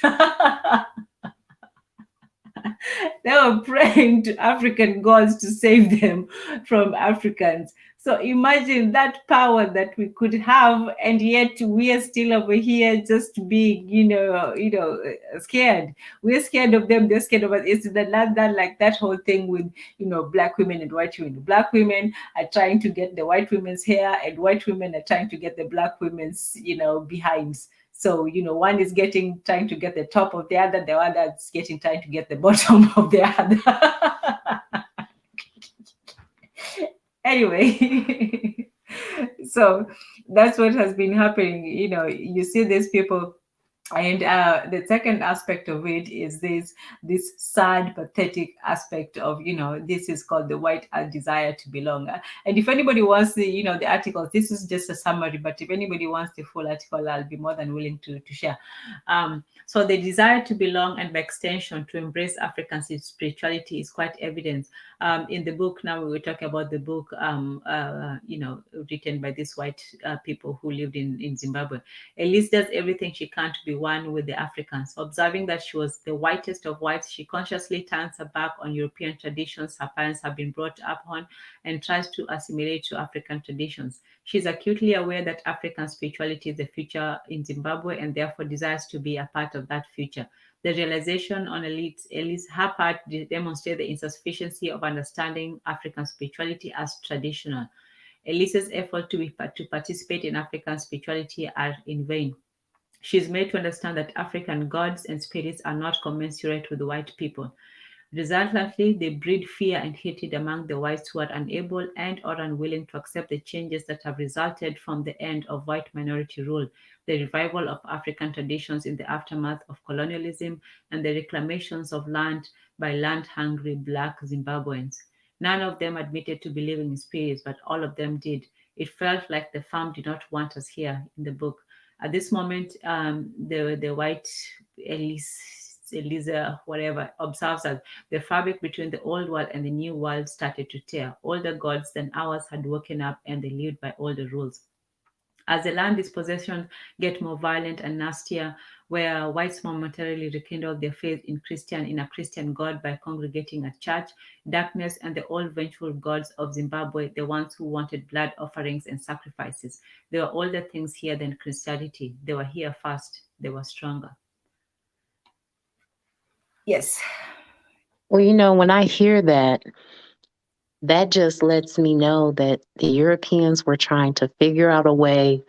They were praying to African gods to save them from Africans. So imagine that power that we could have, and yet we are still over here just being, scared. We're scared of them; they're scared of us. It's that like that whole thing with black women and white women. Black women are trying to get the white women's hair, and white women are trying to get the black women's behinds. So, one is trying to get the top of the other, the other is trying to get the bottom of the other. Anyway, so that's what has been happening. You see these people. And the second aspect of it is this sad, pathetic aspect of this is called the white desire to belong. And if anybody wants the articles, this is just a summary. But if anybody wants the full article, I'll be more than willing to share. So the desire to belong, and by extension to embrace African spirituality, is quite evident in the book. Now we were talking about the book, written by these white people who lived in Zimbabwe. Elise does everything she can to be one with the Africans. Observing that she was the whitest of whites, she consciously turns her back on European traditions her parents have been brought up on and tries to assimilate to African traditions. She is acutely aware that African spirituality is the future in Zimbabwe and therefore desires to be a part of that future. The realization on Elise, her part, demonstrates the insufficiency of understanding African spirituality as traditional. Elise's effort to participate in African spirituality are in vain. She is made to understand that African gods and spirits are not commensurate with white people. Resultantly, they breed fear and hatred among the whites who are unable and or unwilling to accept the changes that have resulted from the end of white minority rule, the revival of African traditions in the aftermath of colonialism, and the reclamations of land by land-hungry black Zimbabweans. None of them admitted to believing in spirits, but all of them did. It felt like the farm did not want us here in the book. At this moment, the white Elisa, whatever, observes that the fabric between the old world and the new world started to tear. Older gods than ours had woken up and they lived by older rules. As the land dispossessions get more violent and nastier, where whites momentarily rekindle their faith in a Christian God by congregating at church, darkness and the old vengeful gods of Zimbabwe, the ones who wanted blood offerings and sacrifices. There were older things here than Christianity. They were here first. They were stronger. Yes. Well, when I hear that, that just lets me know that the Europeans were trying to figure out a way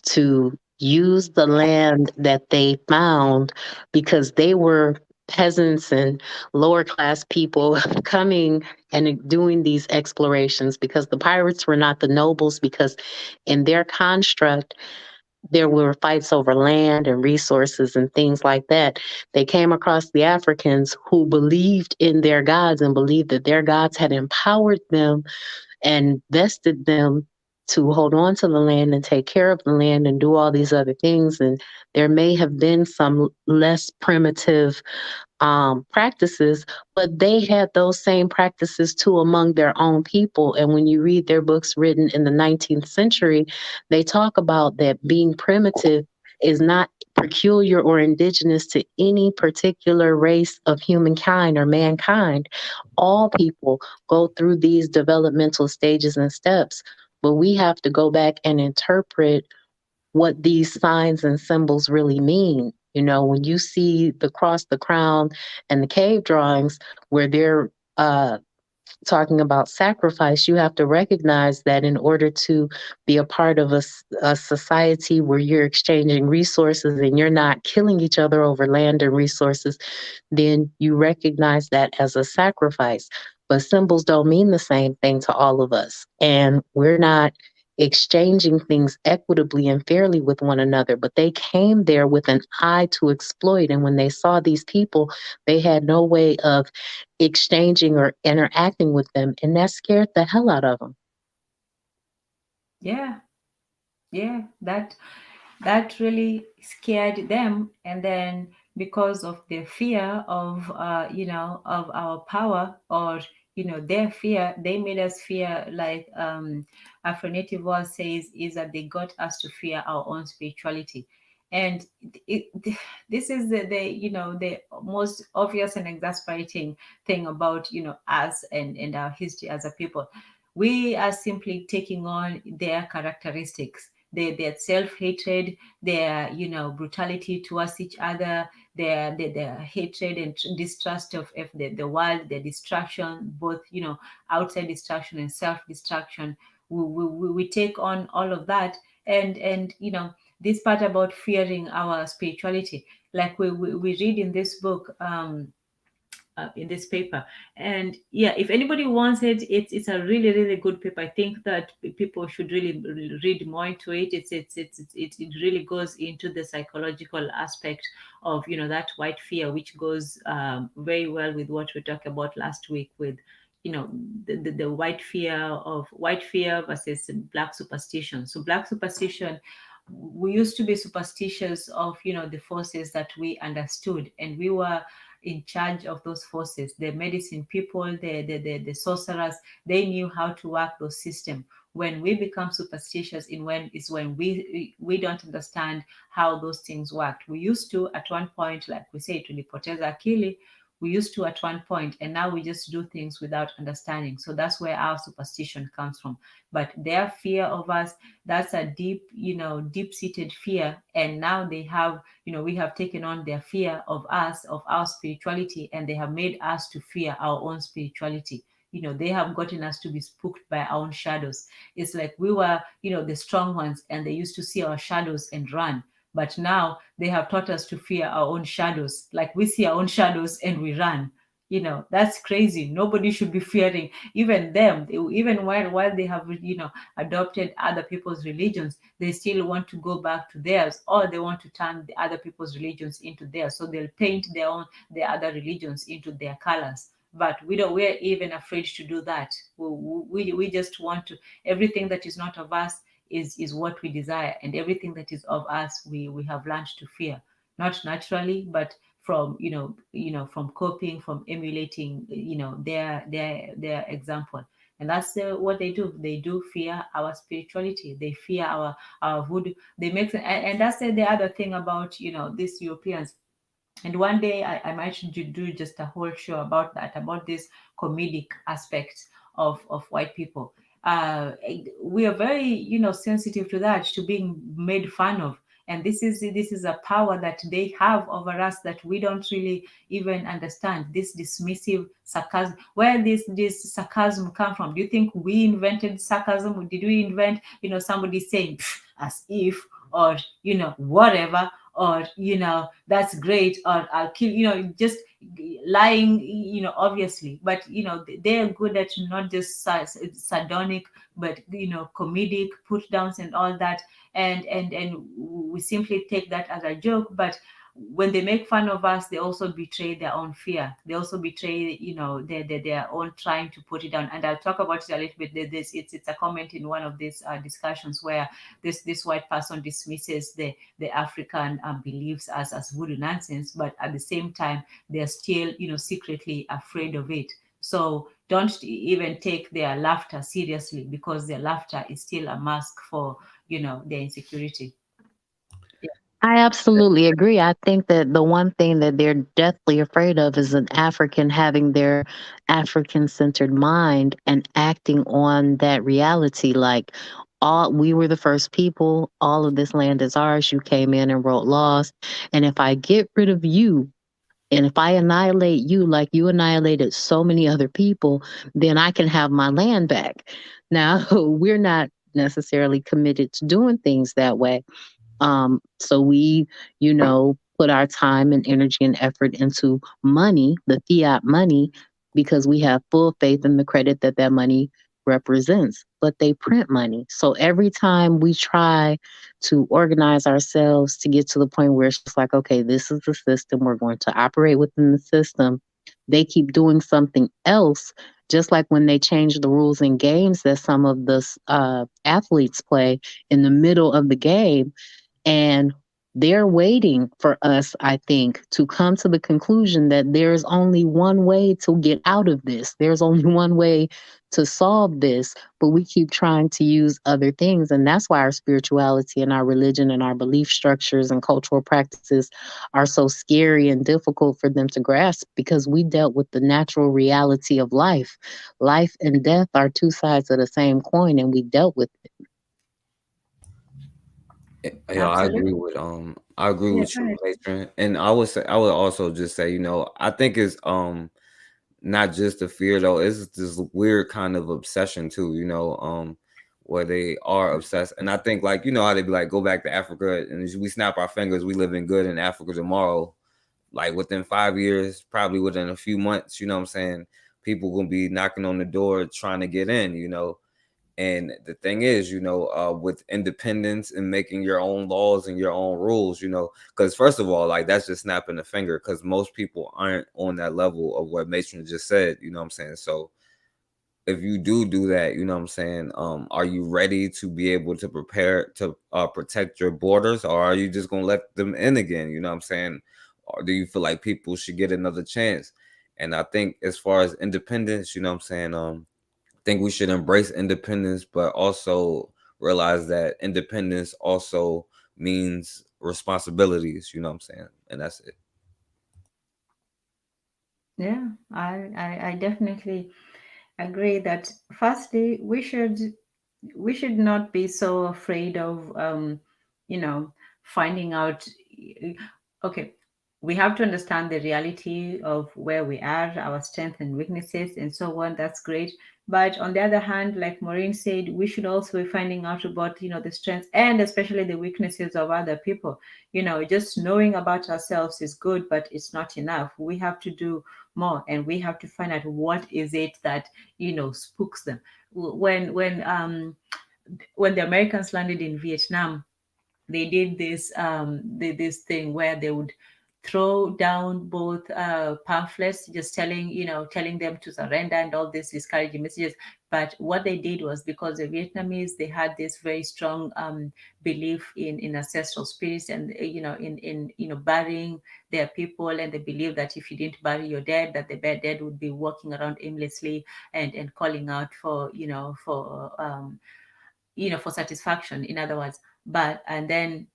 to use the land that they found because they were peasants and lower class people coming and doing these explorations because the pirates were not the nobles because in their construct there were fights over land and resources and things like that. They came across the Africans who believed in their gods and believed that their gods had empowered them and vested them to hold on to the land and take care of the land and do all these other things. And there may have been some less primitive practices, but they had those same practices too among their own people. And when you read their books written in the 19th century, they talk about that being primitive is not peculiar or indigenous to any particular race of humankind or mankind. All people go through these developmental stages and steps, but we have to go back and interpret what these signs and symbols really mean. When you see the cross, the crown, and the cave drawings where they're talking about sacrifice, you have to recognize that in order to be a part of a society where you're exchanging resources and you're not killing each other over land and resources, then you recognize that as a sacrifice. But symbols don't mean the same thing to all of us. And we're not exchanging things equitably and fairly with one another, but they came there with an eye to exploit. And when they saw these people, they had no way of exchanging or interacting with them, and that scared the hell out of them. Yeah, yeah, that really scared them. And then because of their fear of of our power, or their fear, they made us fear, like Afro Native Word says, is that they got us to fear our own spirituality. And it, this is the most obvious and exasperating thing about us and our history as a people. We are simply taking on their characteristics, their self-hatred, their brutality towards each other, their hatred and distrust of the world, their distraction, both outside distraction and self-destruction. We take on all of that. And this part about fearing our spirituality, like we read in this book, in this paper. And yeah, if anybody wants it, it's a really good paper. I think that people should really read more into it. It really goes into the psychological aspect of that white fear, which goes very well with what we talked about last week with the white fear versus black superstition. So black superstition, we used to be superstitious of the forces that we understood, and we were in charge of those forces. The medicine people, the sorcerers, they knew how to work those systems. When we become superstitious in when is when we don't understand how those things worked. We used to at one point, like we say, tulipoteza akili. We used to at one point, and now we just do things without understanding. So that's where our superstition comes from. But their fear of us, that's a deep-seated fear. And now they have, we have taken on their fear of us, of our spirituality, and they have made us to fear our own spirituality. They have gotten us to be spooked by our own shadows. It's like we were, the strong ones, and they used to see our shadows and run. But now they have taught us to fear our own shadows. Like we see our own shadows and we run. That's crazy. Nobody should be fearing even them. Even while they have, adopted other people's religions, they still want to go back to theirs, or they want to turn the other people's religions into theirs. So they'll paint their other religions into their colors. But we're even afraid to do that. We just want to, everything that is not of us is what we desire, and everything that is of us we have learned to fear, not naturally, but from from coping, from emulating their example. And that's what they do. They do fear our spirituality. They fear our voodoo. They make, and that's the other thing about these Europeans. And one day I might do just a whole show about that, about this comedic aspect of white people. We are very, sensitive to that, to being made fun of. And this is a power that they have over us that we don't really even understand. This dismissive sarcasm, where this sarcasm come from? Do you think we invented sarcasm? Did we invent, somebody saying "Pff," as if, or whatever, or that's great, or I'll kill, just lying, obviously. But they're good at not just sardonic, but comedic put downs and all that. And we simply take that as a joke. But when they make fun of us, they also betray their own fear. They also betray, their own trying to put it down. And I'll talk about it a little bit. It's a comment in one of these discussions where this white person dismisses the African beliefs as voodoo nonsense, but at the same time they're still secretly afraid of it. So don't even take their laughter seriously, because their laughter is still a mask for their insecurity. I absolutely agree. I think that the one thing that they're deathly afraid of is an African having their African centered mind and acting on that reality. Like, all we were the first people, all of this land is ours. You came in and wrote laws. And if I get rid of you, and if I annihilate you like you annihilated so many other people, then I can have my land back. Now, we're not necessarily committed to doing things that way. So we, put our time and energy and effort into money, the fiat money, because we have full faith in the credit that that money represents. But they print money. So every time we try to organize ourselves to get to the point where it's just like, okay, this is the system, we're going to operate within the system, they keep doing something else just like when they change the rules in games that some of the athletes play in the middle of the game. And they're waiting for us, I think, to come to the conclusion that there's only one way to get out of this. There's only one way to solve this, but we keep trying to use other things. And that's why our spirituality and our religion and our belief structures and cultural practices are so scary and difficult for them to grasp, because we dealt with the natural reality of life. Life and death are two sides of the same coin, and we dealt with it. Yeah, Absolutely. I agree Yeah, with go you, ahead. Matron. And I would also just say, I think it's not just the fear though, it's this weird kind of obsession too, where they are obsessed. And I think, like, how they be like, go back to Africa and we snap our fingers, we living good in Africa tomorrow. Like within 5 years, probably within a few months, you know what I'm saying? People gonna be knocking on the door trying to get in. And the thing is, with independence and making your own laws and your own rules, because first of all, like that's just snapping the finger, because most people aren't on that level of what Matron just said, you know what I'm saying? So if you do that, you know what I'm saying, are you ready to be able to prepare to protect your borders, or are you just gonna let them in again? You know what I'm saying? Or do you feel like people should get another chance? And I think as far as independence, you know what I'm saying, think we should embrace independence, but also realize that independence also means responsibilities, you know what I'm saying? And that's it. Yeah, I definitely agree that firstly we should not be so afraid of you know finding out. Okay, we have to understand the reality of where we are, our strengths and weaknesses and so on. That's great, but on the other hand, like Maureen said, we should also be finding out about the strengths and especially the weaknesses of other people. Just knowing about ourselves is good, but it's not enough. We have to do more, and we have to find out what is it that spooks them. When the Americans landed in Vietnam, they did this thing where they would throw down both pamphlets, just telling them to surrender and all these discouraging messages. But what they did was, because the Vietnamese, they had this very strong belief in ancestral spirits, and in burying their people, and they believed that if you didn't bury your dead, that the dead would be walking around aimlessly and calling out for satisfaction, in other words. But and then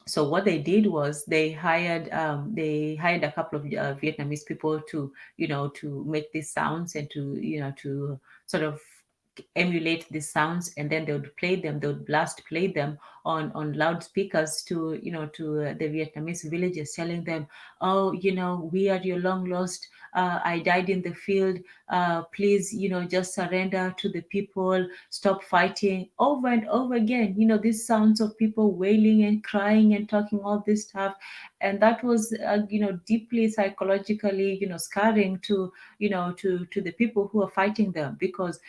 so what they did was they hired a couple of Vietnamese people to make these sounds, and to sort of emulate these sounds, and then they would blast play them on loudspeakers to the Vietnamese villagers, telling them, oh, we are your long lost, I died in the field, please, just surrender to the people, stop fighting, over and over again. These sounds of people wailing and crying and talking all this stuff. And that was deeply psychologically scarring to the people who are fighting them, because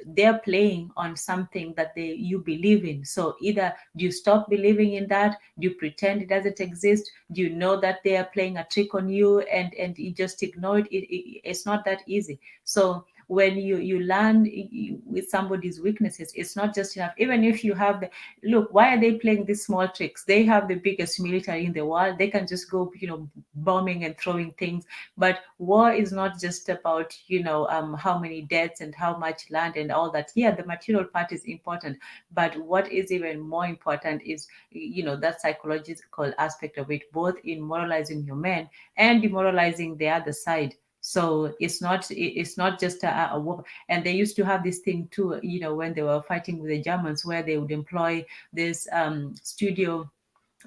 they're playing on something that you believe in. So either do you stop believing in that, do you pretend it doesn't exist, do you know that they are playing a trick on you, and you just ignore it's not that easy. So when you learn with somebody's weaknesses, it's not just enough. Even if you have the look, why are they playing these small tricks? They have the biggest military in the world. They can just go bombing and throwing things. But war is not just about how many deaths and how much land and all that. Yeah, the material part is important, but what is even more important is that psychological aspect of it, both in moralizing your men and demoralizing the other side. So it's not just a war. And they used to have this thing too, when they were fighting with the Germans, where they would employ this studio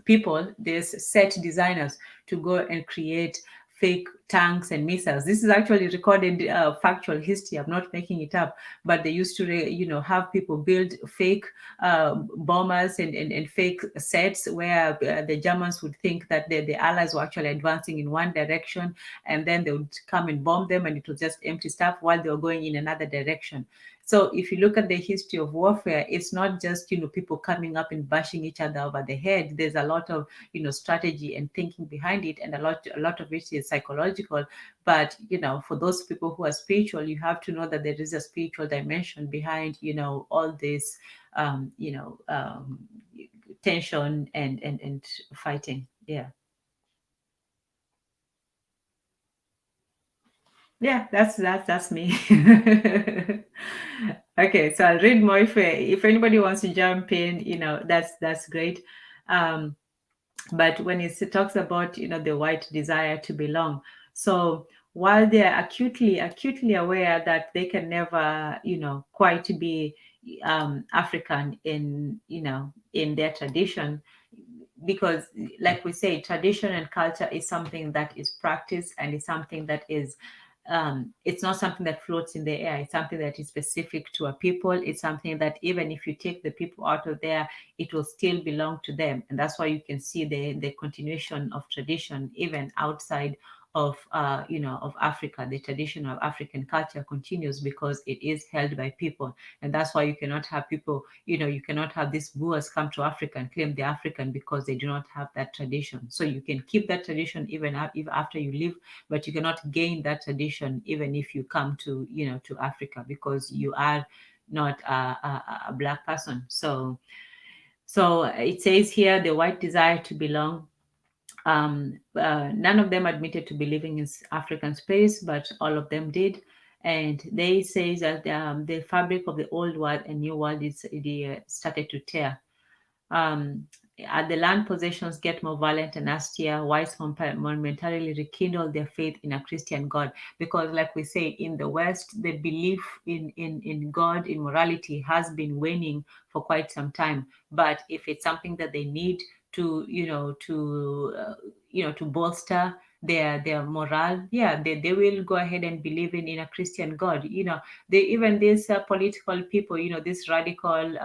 people, these set designers, to go and create fake tanks and missiles. This is actually recorded factual history. I'm not making it up. But they used to, have people build fake bombers and fake sets, where the Germans would think that the Allies were actually advancing in one direction, and then they would come and bomb them, and it was just empty stuff while they were going in another direction. So if you look at the history of warfare, it's not just people coming up and bashing each other over the head. There's a lot of strategy and thinking behind it, and a lot of it is psychological political. But for those people who are spiritual, you have to know that there is a spiritual dimension behind all this tension and fighting. Yeah, that's me. Okay, so I'll read more if anybody wants to jump in, that's great. But when it talks about the white desire to belong, so while they are acutely aware that they can never quite be African in their tradition, because like we say, tradition and culture is something that is practiced, and it's something that is it's not something that floats in the air. It's something that is specific to a people. It's something that even if you take the people out of there, it will still belong to them. And that's why you can see the continuation of tradition even outside of of Africa. The tradition of African culture continues because it is held by people. And that's why you cannot have people, you cannot have these Boers come to Africa and claim they're African because they do not have that tradition. So you can keep that tradition even after you leave, but you cannot gain that tradition even if you come to to Africa, because you are not a black person. So it says here, the white desire to belong. None of them admitted to be living in African space, but all of them did. And they say that the fabric of the old world and new world is started to tear. As the land possessions get more violent and nastier, whites momentarily rekindle their faith in a Christian God. Because, like we say, in the West, the belief in God, in morality, has been waning for quite some time. But if it's something that they need to, to bolster their morale, yeah, they will go ahead and believe in a Christian God. They even these political people, these radical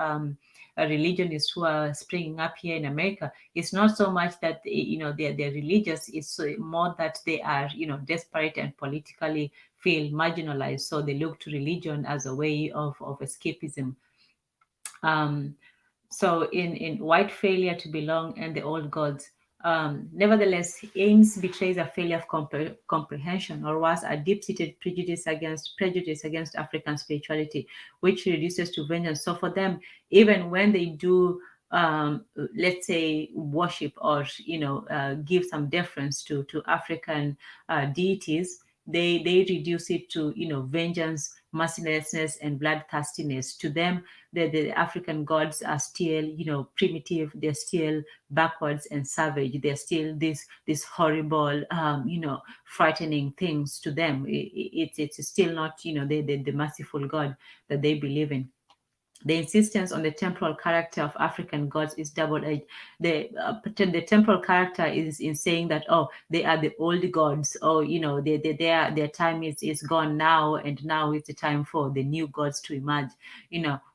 religionists who are springing up here in America, it's not so much that they're religious. It's more that they are desperate and politically feel marginalized, so they look to religion as a way of escapism. So in white failure to belong and the old gods, nevertheless, Ames betrays a failure of comprehension, or was a deep-seated prejudice against African spirituality, which reduces to vengeance. So for them, even when they do, let's say, worship or give some deference to African deities, they reduce it to vengeance, mercilessness, and bloodthirstiness. To them, the African gods are still primitive. They're still backwards and savage. They're still this horrible frightening things to them. It's still not the merciful God that they believe in. The insistence on the temporal character of African gods is double-edged. The temporal character is in saying that, oh, they are the old gods, or their time is gone now, and now is the time for the new gods to emerge.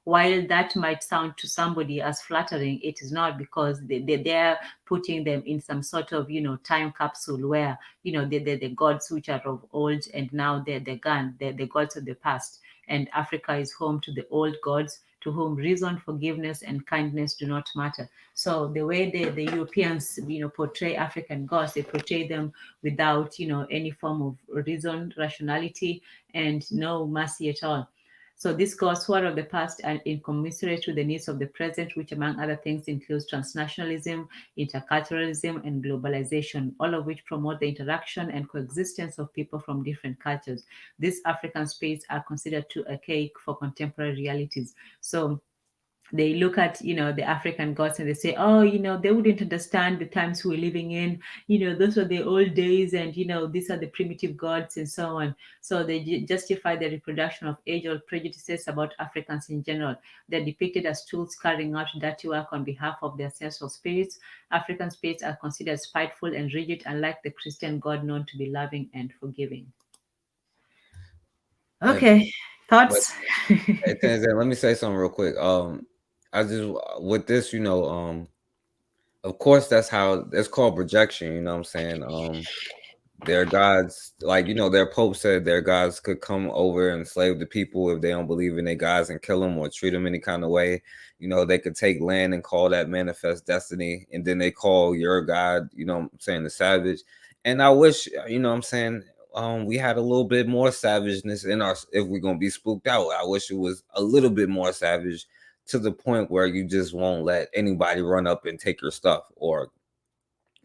While that might sound to somebody as flattering, it is not, because they're putting them in some sort of time capsule where the gods which are of old, and now they're gone, they're the gods of the past. And Africa is home to the old gods, to whom reason, forgiveness, and kindness do not matter. So the way the Europeans, portray African gods, they portray them without, any form of reason, rationality, and no mercy at all. So these gods who are of the past are incommensurate with the needs of the present, which among other things includes transnationalism, interculturalism, and globalization, all of which promote the interaction and coexistence of people from different cultures. These African spirits are considered too archaic for contemporary realities. So they look at the African gods and they say, oh, they wouldn't understand the times we're living in. Those are the old days, and these are the primitive gods, and so on. So they justify the reproduction of age-old prejudices about Africans in general. They're depicted as tools carrying out dirty work on behalf of their ancestral spirits. African spirits are considered spiteful and rigid, unlike the Christian God known to be loving and forgiving. Okay, thoughts? Hey, Tanzan, let me say something real quick. I just with this, of course, that's how it's called projection. You know what I'm saying? Their gods, like their Pope said, their gods could come over and enslave the people if they don't believe in their gods and kill them or treat them any kind of way. They could take land and call that manifest destiny, and then they call your God, the savage. And I wish, I'm saying, we had a little bit more savageness in us. If we're gonna be spooked out, I wish it was a little bit more savage, to the point where you just won't let anybody run up and take your stuff, or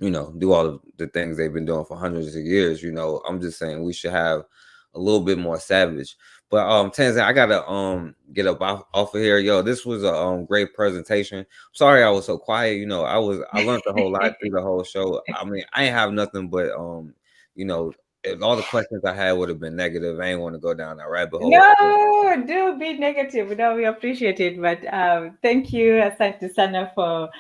do all of the things they've been doing for hundreds of years. I'm just saying we should have a little bit more savage. But Tanzan, I gotta get up off of here. Yo, this was a great presentation. Sorry I was so quiet. I learned a whole lot through the whole show. I mean, I ain't have nothing but if all the questions I had would have been negative, I ain't want to go down that rabbit hole. No, do be negative. No, we appreciate it. But thank you, Asante Sana, for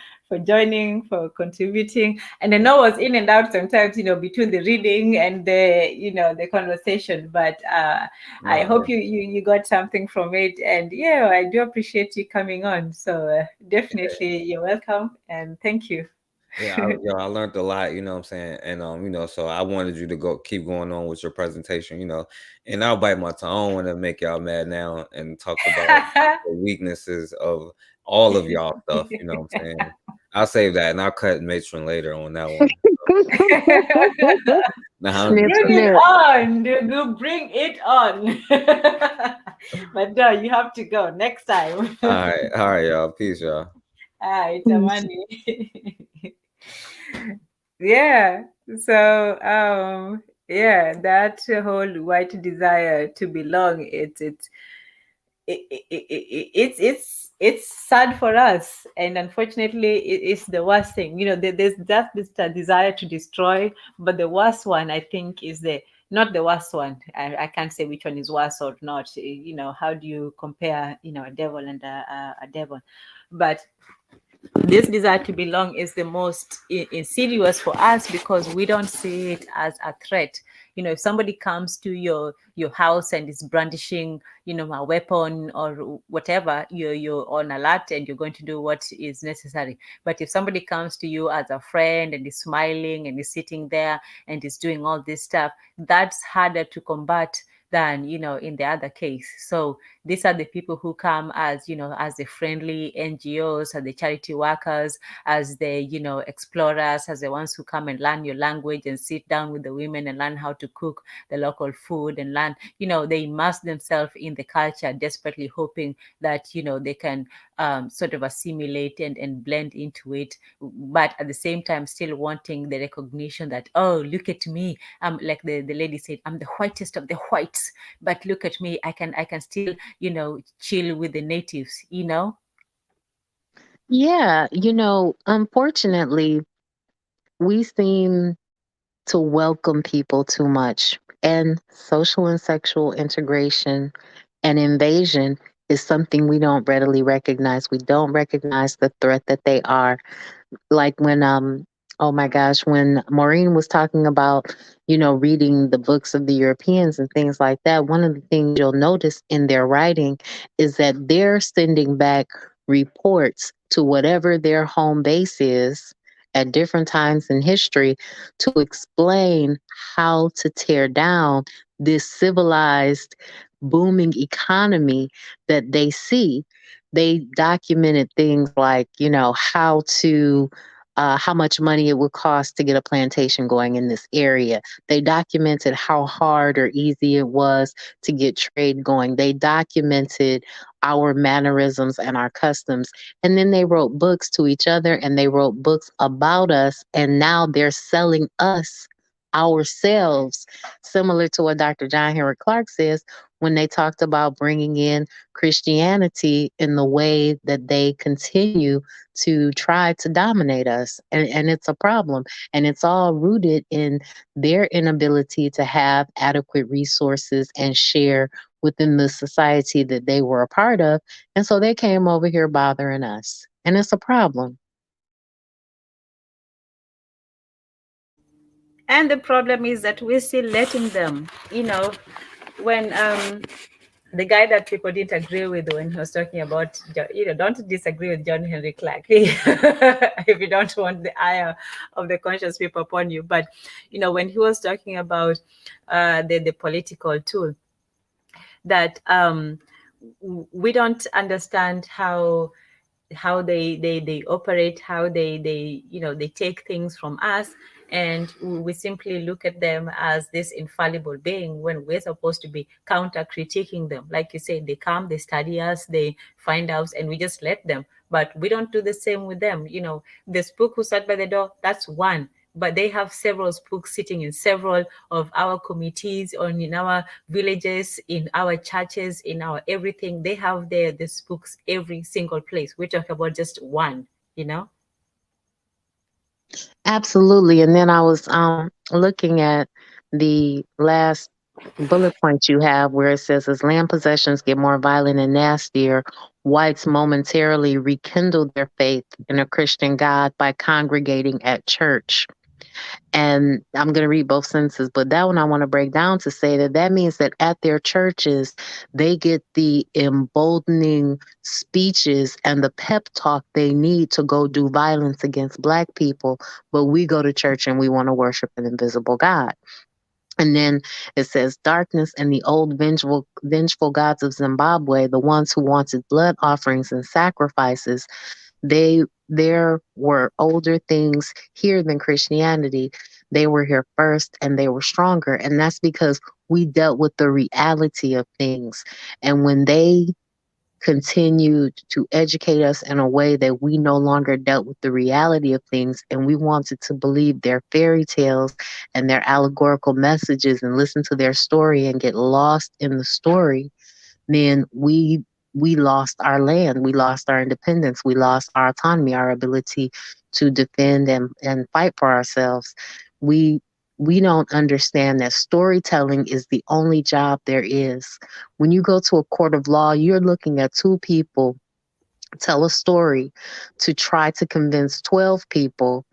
joining, for contributing. And I know I was in and out sometimes, between the reading and the conversation. But I hope you got something from it. And yeah, I do appreciate you coming on. So definitely you're welcome, and thank you. Yeah, I learned a lot, you know what I'm saying? And so I wanted you to keep going on with your presentation, and I'll bite my tongue. I don't want to make y'all mad now and talk about the weaknesses of all of y'all stuff, you know what I'm saying? I'll save that, and I'll cut Matron later on that one. Snip, Bring it snip. on, Ndugu, bring it on. But no, you have to go next time. All right, y'all. Peace, y'all. It's a money. Yeah. So yeah, that whole white desire to belong, it's sad for us, and unfortunately it's the worst thing. There's that this desire to destroy, but the worst one, I think, is the not the worst one. I can't say which one is worse or not. How do you compare a devil and a devil? But this desire to belong is the most insidious for us, because we don't see it as a threat. If somebody comes to your house and is brandishing a weapon or whatever, you're on alert and you're going to do what is necessary. But if somebody comes to you as a friend and is smiling and is sitting there and is doing all this stuff, that's harder to combat than in the other case. So these are the people who come as as the friendly NGOs, as the charity workers, as the explorers, as the ones who come and learn your language and sit down with the women and learn how to cook the local food and learn. They immerse themselves in the culture, desperately hoping that they can sort of assimilate and blend into it, but at the same time still wanting the recognition that, oh, look at me, like the lady said, I'm the whitest of the whites, but look at me, I can still chill with the natives. Yeah, unfortunately, we seem to welcome people too much. And social and sexual integration and invasion is something we don't readily recognize. We don't recognize the threat that they are. Like when oh my gosh, when Maureen was talking about, reading the books of the Europeans and things like that, one of the things you'll notice in their writing is that they're sending back reports to whatever their home base is at different times in history to explain how to tear down this civilized booming economy that they see. They documented things like, how much money it would cost to get a plantation going in this area. They documented how hard or easy it was to get trade going. They documented our mannerisms and our customs. And then they wrote books to each other and they wrote books about us. And now they're selling us ourselves, similar to what Dr. John Henrik Clarke says when they talked about bringing in Christianity in the way that they continue to try to dominate us. And it's a problem. And it's all rooted in their inability to have adequate resources and share within the society that they were a part of. And so they came over here bothering us. And it's a problem. And the problem is that we're still letting them, when the guy that people didn't agree with when he was talking about, don't disagree with John Henry Clarke if you don't want the ire of the conscious people upon you. But, when he was talking about the political tool, that we don't understand how they operate, how they take things from us. and we simply look at them as this infallible being when we're supposed to be counter critiquing them. Like you say, they come, they study us, they find out, and we just let them. But we don't do the same with them. The spook who sat by the door, that's one, but they have several spooks sitting in several of our committees, or in our villages, in our churches, in our everything. They have the spooks every single place. We're talking about just one. Absolutely. And then I was looking at the last bullet point you have where it says as land possessions get more violent and nastier, whites momentarily rekindle their faith in a Christian God by congregating at church. And I'm going to read both sentences, but that one I want to break down to say that that means that at their churches, they get the emboldening speeches and the pep talk they need to go do violence against Black people. But we go to church and we want to worship an invisible God. And then it says, darkness and the old vengeful gods of Zimbabwe, the ones who wanted blood offerings and sacrifices, there were older things here than Christianity. They were here first and they were stronger. And that's because we dealt with the reality of things. And when they continued to educate us in a way that we no longer dealt with the reality of things, and we wanted to believe their fairy tales and their allegorical messages and listen to their story and get lost in the story, then we lost our land, we lost our independence, we lost our autonomy, our ability to defend and fight for ourselves. We we don't understand that storytelling is the only job there is. When you go to a court of law, you're looking at two people tell a story to try to convince 12 people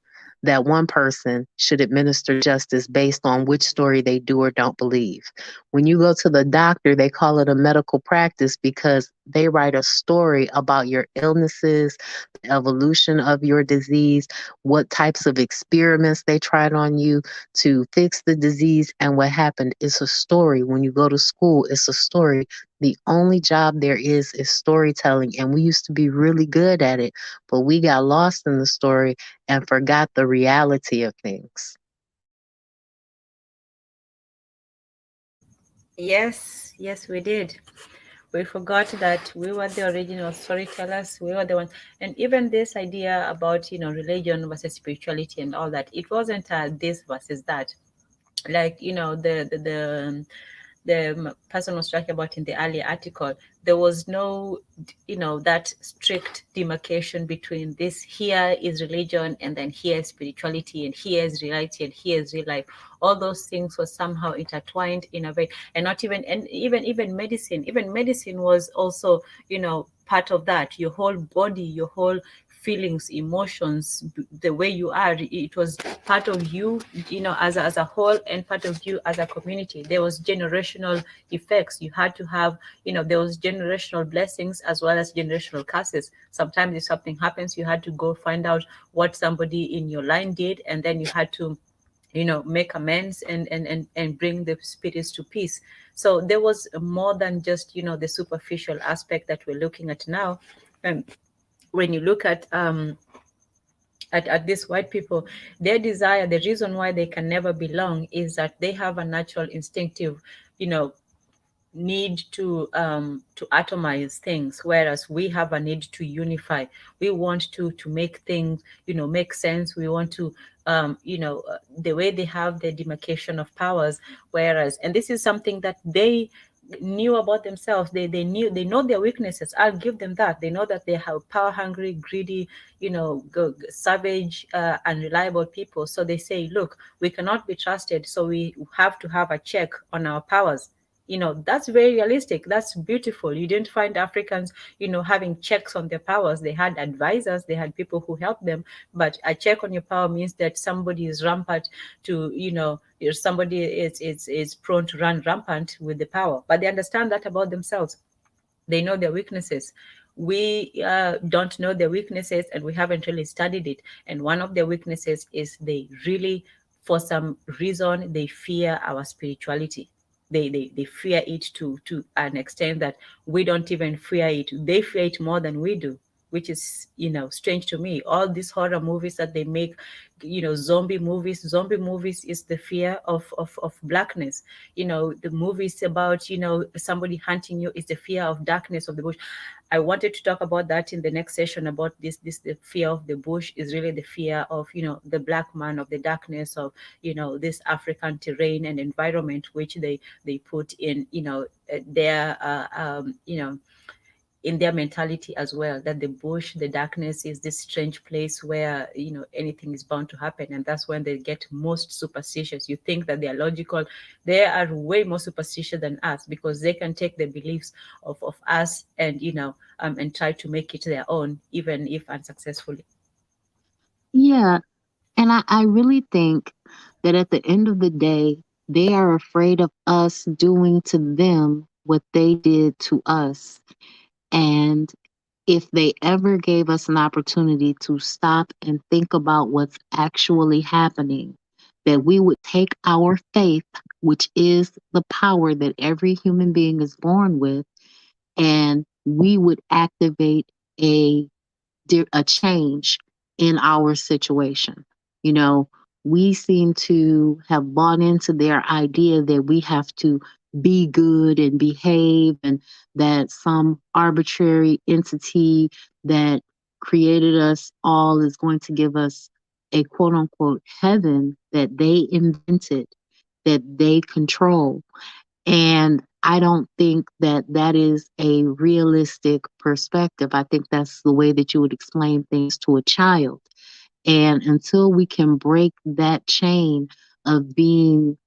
that one person should administer justice based on which story they do or don't believe. When you go to the doctor, they call it a medical practice because they write a story about your illnesses, the evolution of your disease, what types of experiments they tried on you to fix the disease, and what happened. It's a story. When you go to school, it's a story. The only job there is storytelling, and we used to be really good at it, but we got lost in the story and forgot the reality of things. Yes, we did. We forgot that we were the original storytellers. We were the ones, and even this idea about religion versus spirituality and all that. It wasn't this versus that. Like the person was talking about in the earlier article, there was no, that strict demarcation between this here is religion and then here is spirituality and here is reality and here is real life. All those things were somehow intertwined in a way, and not even, and even medicine. Even medicine was also, part of that. Your whole body, your whole feelings, emotions, the way you are, it was part of you, as a whole, and part of you as a community. There was generational effects. You had to have, there was generational blessings as well as generational curses. Sometimes if something happens, you had to go find out what somebody in your line did, and then you had to make amends and bring the spirits to peace. So there was more than just the superficial aspect that we're looking at now. And when you look at these white people, their desire, the reason why they can never belong is that they have a natural instinctive, need to atomize things, whereas we have a need to unify. We want to make things make sense. We want to the way they have the demarcation of powers, whereas, and this is something that they knew about themselves. They know their weaknesses. I'll give them that. They know that they have power hungry, greedy, savage, unreliable people. So they say, look, we cannot be trusted, so we have to have a check on our powers. That's very realistic. That's beautiful. You didn't find Africans having checks on their powers. They had advisors, they had people who helped them, but a check on your power means that somebody is rampant to somebody is prone to run rampant with the power. But they understand that about themselves. They know their weaknesses. We don't know their weaknesses, and we haven't really studied it. And one of their weaknesses is they really, for some reason, they fear our spirituality. They fear it to an extent that we don't even fear it. They fear it more than we do. which is, strange to me. All these horror movies that they make, zombie movies is the fear of blackness. The movies about, somebody hunting you is the fear of darkness of the bush. I wanted to talk about that in the next session, about this the fear of the bush is really the fear of, the black man, of the darkness of, this African terrain and environment, which they put in, their in their mentality as well, that the bush, the darkness, is this strange place where, anything is bound to happen. And that's when they get most superstitious. You think that they are logical. They are way more superstitious than us, because they can take the beliefs of us and, and try to make it their own, even if unsuccessfully. Yeah. And I really think that at the end of the day, they are afraid of us doing to them what they did to us. And if they ever gave us an opportunity to stop and think about what's actually happening, that we would take our faith, which is the power that every human being is born with, and we would activate a a change in our situation. You know, we seem to have bought into their idea that we have to be good and behave, and that some arbitrary entity that created us all is going to give us a quote unquote heaven that they invented, that they control. And I don't think that that is a realistic perspective. I think that's the way that you would explain things to a child. And until we can break that chain of being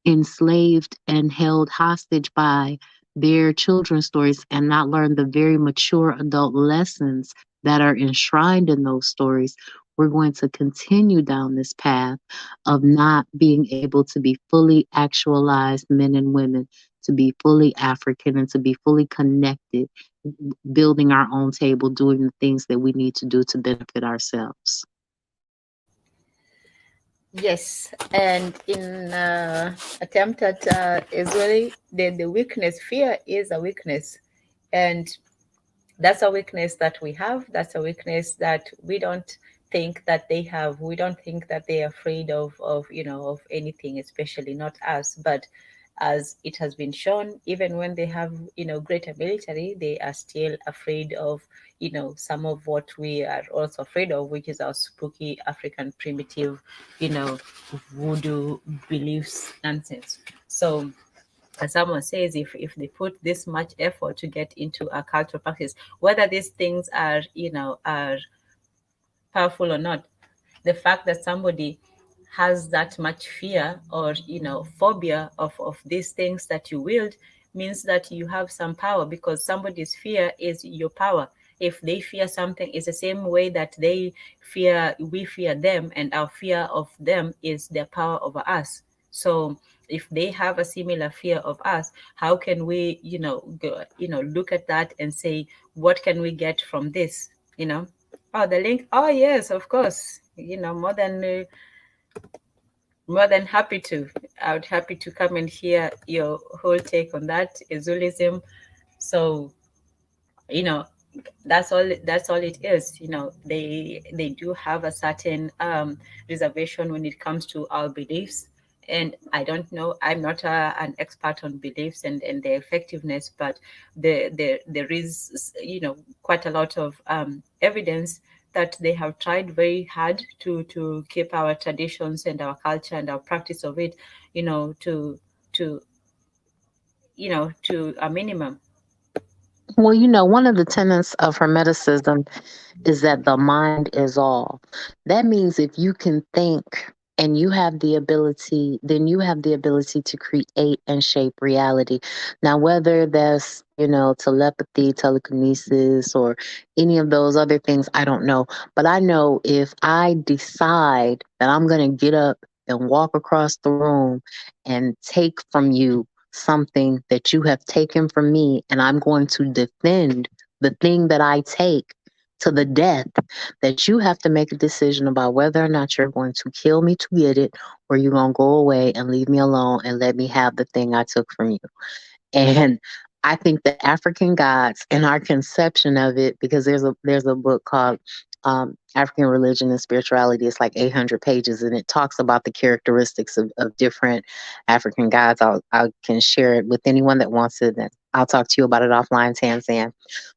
enslaved and held hostage by their children's stories and not learn the very mature adult lessons that are enshrined in those stories, we're going to continue down this path of not being able to be fully actualized men and women, to be fully African, and to be fully connected, building our own table, doing the things that we need to do to benefit ourselves. Yes, and in attempt at Erzulie, the weakness, fear is a weakness, and that's a weakness that we have. That's a weakness that we don't think that they have. We don't think that they're afraid of of anything, especially not us. But as it has been shown, even when they have greater military, they are still afraid of some of what we are also afraid of, which is our spooky African primitive voodoo beliefs nonsense. So as someone says, if they put this much effort to get into a cultural practice, whether these things are are powerful or not, the fact that somebody has that much fear or phobia of these things that you wield means that you have some power, because somebody's fear is your power. If they fear something, it's the same way that we fear them, and our fear of them is their power over us. So if they have a similar fear of us, how can we look at that and say, what can we get from this? Oh, the link. Oh, yes, of course. More than happy to. I would happy to come and hear your whole take on that, Erzulism. So, you know, that's all it is. They do have a certain reservation when it comes to our beliefs. And I don't know, I'm not an expert on beliefs and their effectiveness, but there is quite a lot of evidence that they have tried very hard to keep our traditions and our culture and our practice of it to to a minimum. Well, one of the tenets of Hermeticism is that the mind is all. That means if you can think and you have the ability, then you have the ability to create and shape reality. Now, whether that's, telepathy, telekinesis, or any of those other things, I don't know. But I know if I decide that I'm going to get up and walk across the room and take from you something that you have taken from me, and I'm going to defend the thing that I take to the death, that you have to make a decision about whether or not you're going to kill me to get it, or you're going to go away and leave me alone and let me have the thing I took from you. And I think the African gods and our conception of it, because there's a book called African Religion and Spirituality. It's like 800 pages, and it talks about the characteristics of different African gods. I can share it with anyone that wants it, and I'll talk to you about it offline, Tanzan.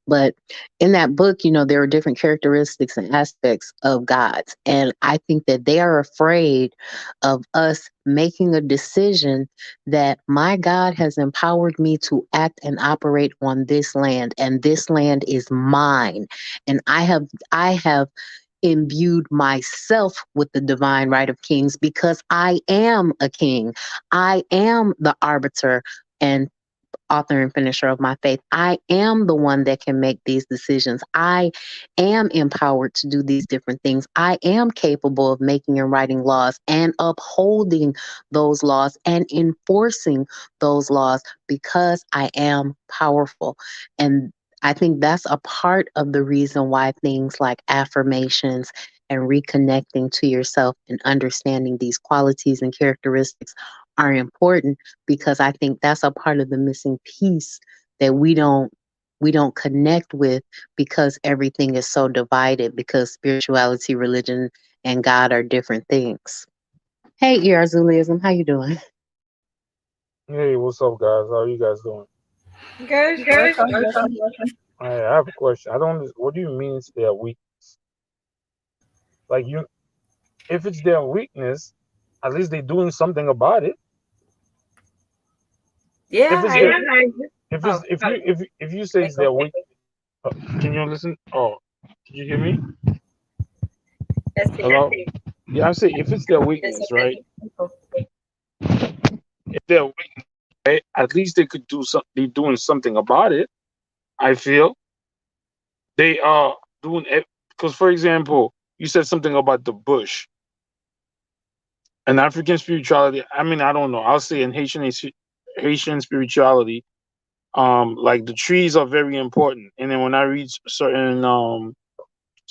But in that book, there are different characteristics and aspects of gods, and I think that they are afraid of us making a decision that my God has empowered me to act and operate on this land, and this land is mine. And I have imbued myself with the divine right of kings because I am a king. I am the arbiter and author and finisher of my faith. I am the one that can make these decisions. I am empowered to do these different things. I am capable of making and writing laws and upholding those laws and enforcing those laws because I am powerful. And I think that's a part of the reason why things like affirmations and reconnecting to yourself and understanding these qualities and characteristics are important, because I think that's a part of the missing piece that we don't connect with, because everything is so divided, because spirituality, religion, and God are different things. Hey, Erzuliism, how you doing? Hey, what's up, guys? How are you guys doing? Good. Welcome. I have a question. I don't. What do you mean it's their weakness? Like you, if it's their weakness, at least they're doing something about it. Yeah. If it's their, if it's Oh, if you say it's their weak, uh, can you listen? Oh, did you hear me? let's see. Hello. Yeah, I say if it's their weakness, right? If they're weak, right, at least they could do something. They're doing something about it. I feel they are doing it because, for example, you said something about the bush. And African spirituality, I mean, I don't know. I'll say in Haitian spirituality, like the trees are very important. And then when I read certain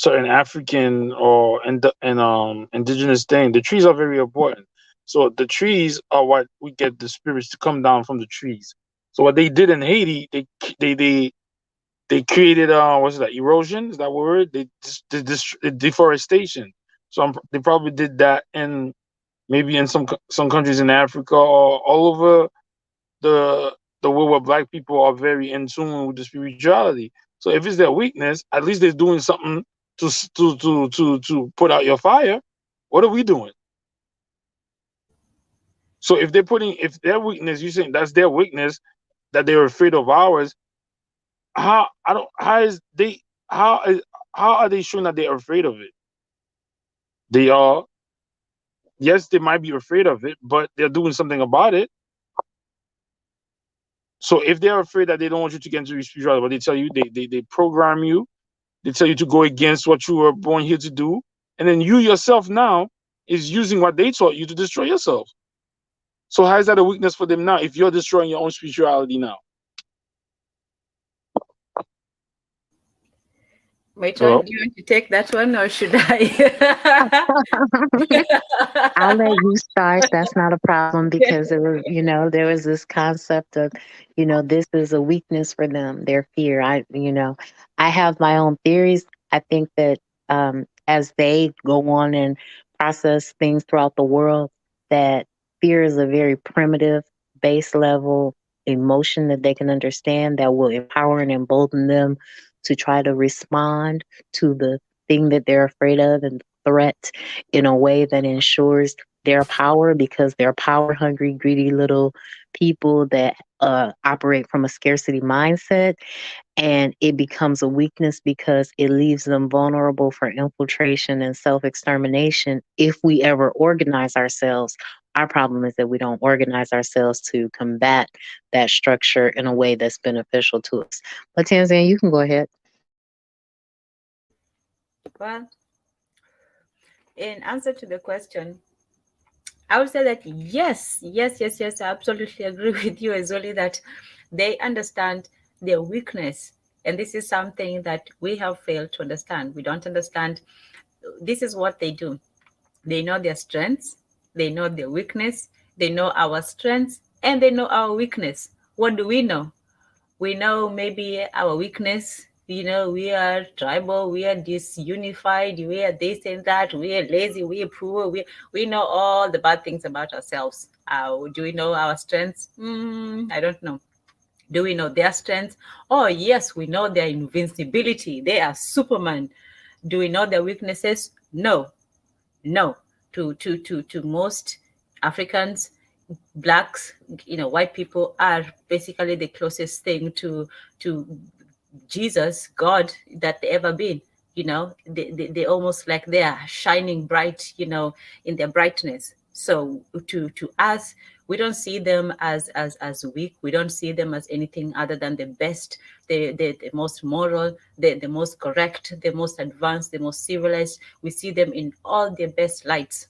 African or indigenous thing, the trees are very important. So the trees are what we get the spirits to come down from the trees. So what they did in Haiti, they they they created what's that, erosion? Is that word? Deforestation. So they probably did that in maybe in some countries in Africa or all over the world where black people are very in tune with the spirituality. So if it's their weakness, at least they're doing something to put out your fire. What are we doing? So if their weakness, you saying that's their weakness, that they're afraid of ours, how I don't how is they how is how are they showing that they're afraid of it? They are, yes, they might be afraid of it, but they're doing something about it. So if they're afraid that they don't want you to get into spirituality, but they tell you they program you, they tell you to go against what you were born here to do, and then you yourself now is using what they taught you to destroy yourself. So how is that a weakness for them now if you're destroying your own spirituality now? Matron, Hello? do you want to take that one or should I? I'll let you start. That's not a problem, because there was this concept of, this is a weakness for them, their fear. I have my own theories. I think that as they go on and process things throughout the world, that fear is a very primitive, base level emotion that they can understand, that will empower and embolden them to try to respond to the thing that they're afraid of and threat in a way that ensures their power, because they're power hungry, greedy little people that operate from a scarcity mindset. And it becomes a weakness because it leaves them vulnerable for infiltration and self extermination if we ever organize ourselves. Our problem is that we don't organize ourselves to combat that structure in a way that's beneficial to us. But Tanzania, you can go ahead. Well, in answer to the question, I would say that yes. I absolutely agree with you as well, that they understand their weakness. And this is something that we have failed to understand. We don't understand. This is what they do. They know their strengths, they know their weakness, they know our strengths, and they know our weakness. What do we know? We know maybe our weakness. We are tribal, we are disunified, we are this and that, we are lazy, we are poor, we know all the bad things about ourselves. Do we know our strengths? I don't know. Do we know their strengths? Oh, yes, we know their invincibility. They are Superman. Do we know their weaknesses? No, no. To most Africans, blacks, white people are basically the closest thing to Jesus, God, that they ever been. They almost like they are shining bright, in their brightness. So to us, we don't see them as weak. We don't see them as anything other than the best, the most moral, the most correct, the most advanced, the most civilized. We see them in all their best lights,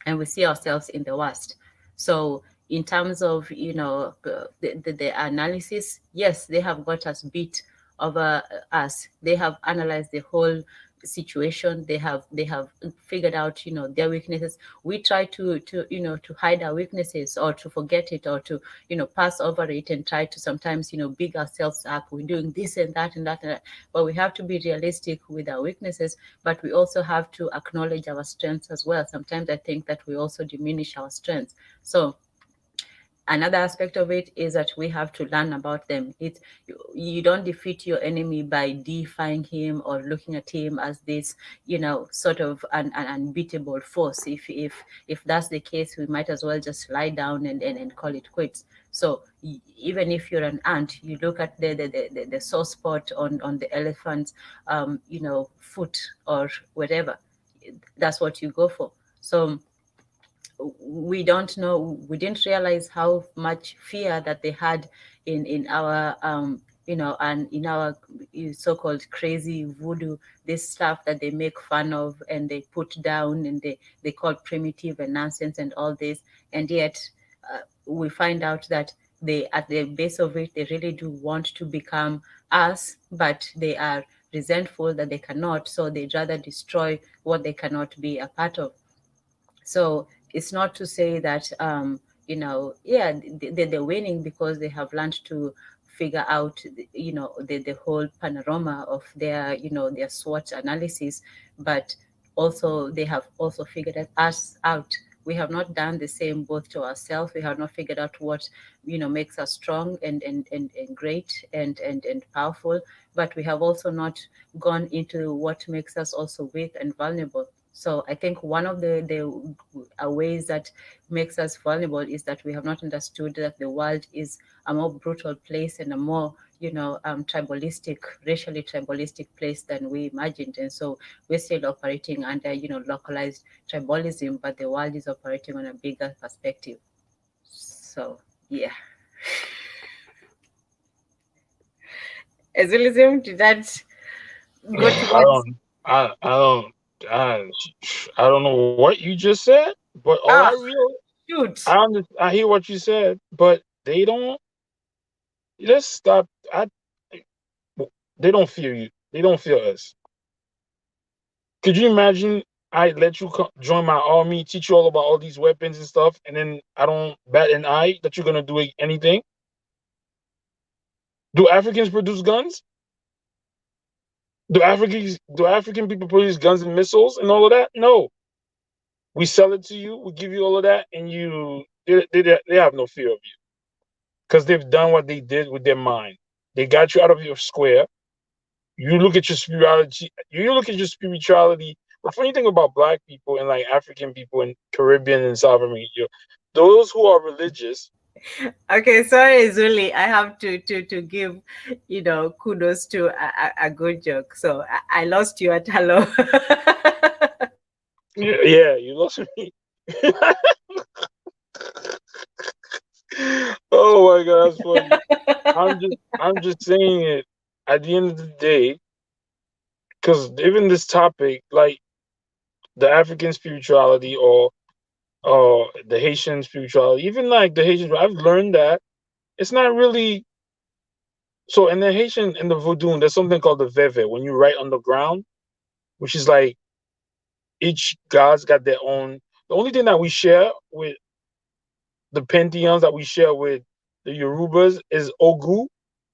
and we see ourselves in the worst. So in terms of the analysis, yes, they have got us beat over us. They have analyzed the whole situation. They have figured out their weaknesses. We try to hide our weaknesses, or to forget it, or to pass over it, and try to sometimes big ourselves up. We're doing this and that and that and that. But we have to be realistic with our weaknesses, but we also have to acknowledge our strengths as well. Sometimes I think that we also diminish our strengths. So another aspect of it is that we have to learn about them. You don't defeat your enemy by deifying him or looking at him as this sort of an unbeatable force. If that's the case, we might as well just lie down and call it quits. So even if you're an ant, you look at the sore spot on the elephant's foot or whatever, that's what you go for. So we don't know, we didn't realize how much fear that they had in our and in our so-called crazy voodoo, this stuff that they make fun of and they put down, and they call primitive and nonsense and all this. And yet we find out that they, at the base of it, they really do want to become us, but they are resentful that they cannot, so they'd rather destroy what they cannot be a part of. So it's not to say that yeah, they're winning because they have learned to figure out the whole panorama of their their SWOT analysis, but also they have also figured us out. We have not done the same both to ourselves. We have not figured out what makes us strong and great and powerful, but we have also not gone into what makes us also weak and vulnerable. So I think one of the ways that makes us vulnerable is that we have not understood that the world is a more brutal place and a more tribalistic, racially tribalistic place than we imagined. And so we're still operating under localized tribalism, but the world is operating on a bigger perspective. So yeah. Ezulism, did that go towards? I, I don't know what you just said, but all I Ah, real shoot. I hear what you said, but they don't. Let's stop. They don't fear you. They don't fear us. Could you imagine? I let you join my army, teach you all about all these weapons and stuff, and then I don't bat an eye that you're gonna do anything. Do Africans produce guns? Do African people produce guns and missiles and all of that? No. We sell it to you. We give you all of that, and they have no fear of you because they've done what they did with their mind. They got you out of your square. You look at your spirituality. You look at your spirituality. The funny thing about Black people and like African people and Caribbean and South America, those who are religious. Okay, sorry, Zuli. I have to give, kudos to a good joke. So I lost you at hello. Yeah, you lost me. Oh my god, that's funny. I'm just saying it at the end of the day, because even this topic, like the African spirituality or the Haitian spirituality, even like the Haitian, I've learned that it's not really so. In the Haitian, in the voodoo, there's something called the veve when you write on the ground, which is like each god's got their own. The only thing that we share with the pantheons that we share with the Yorubas is Ogu.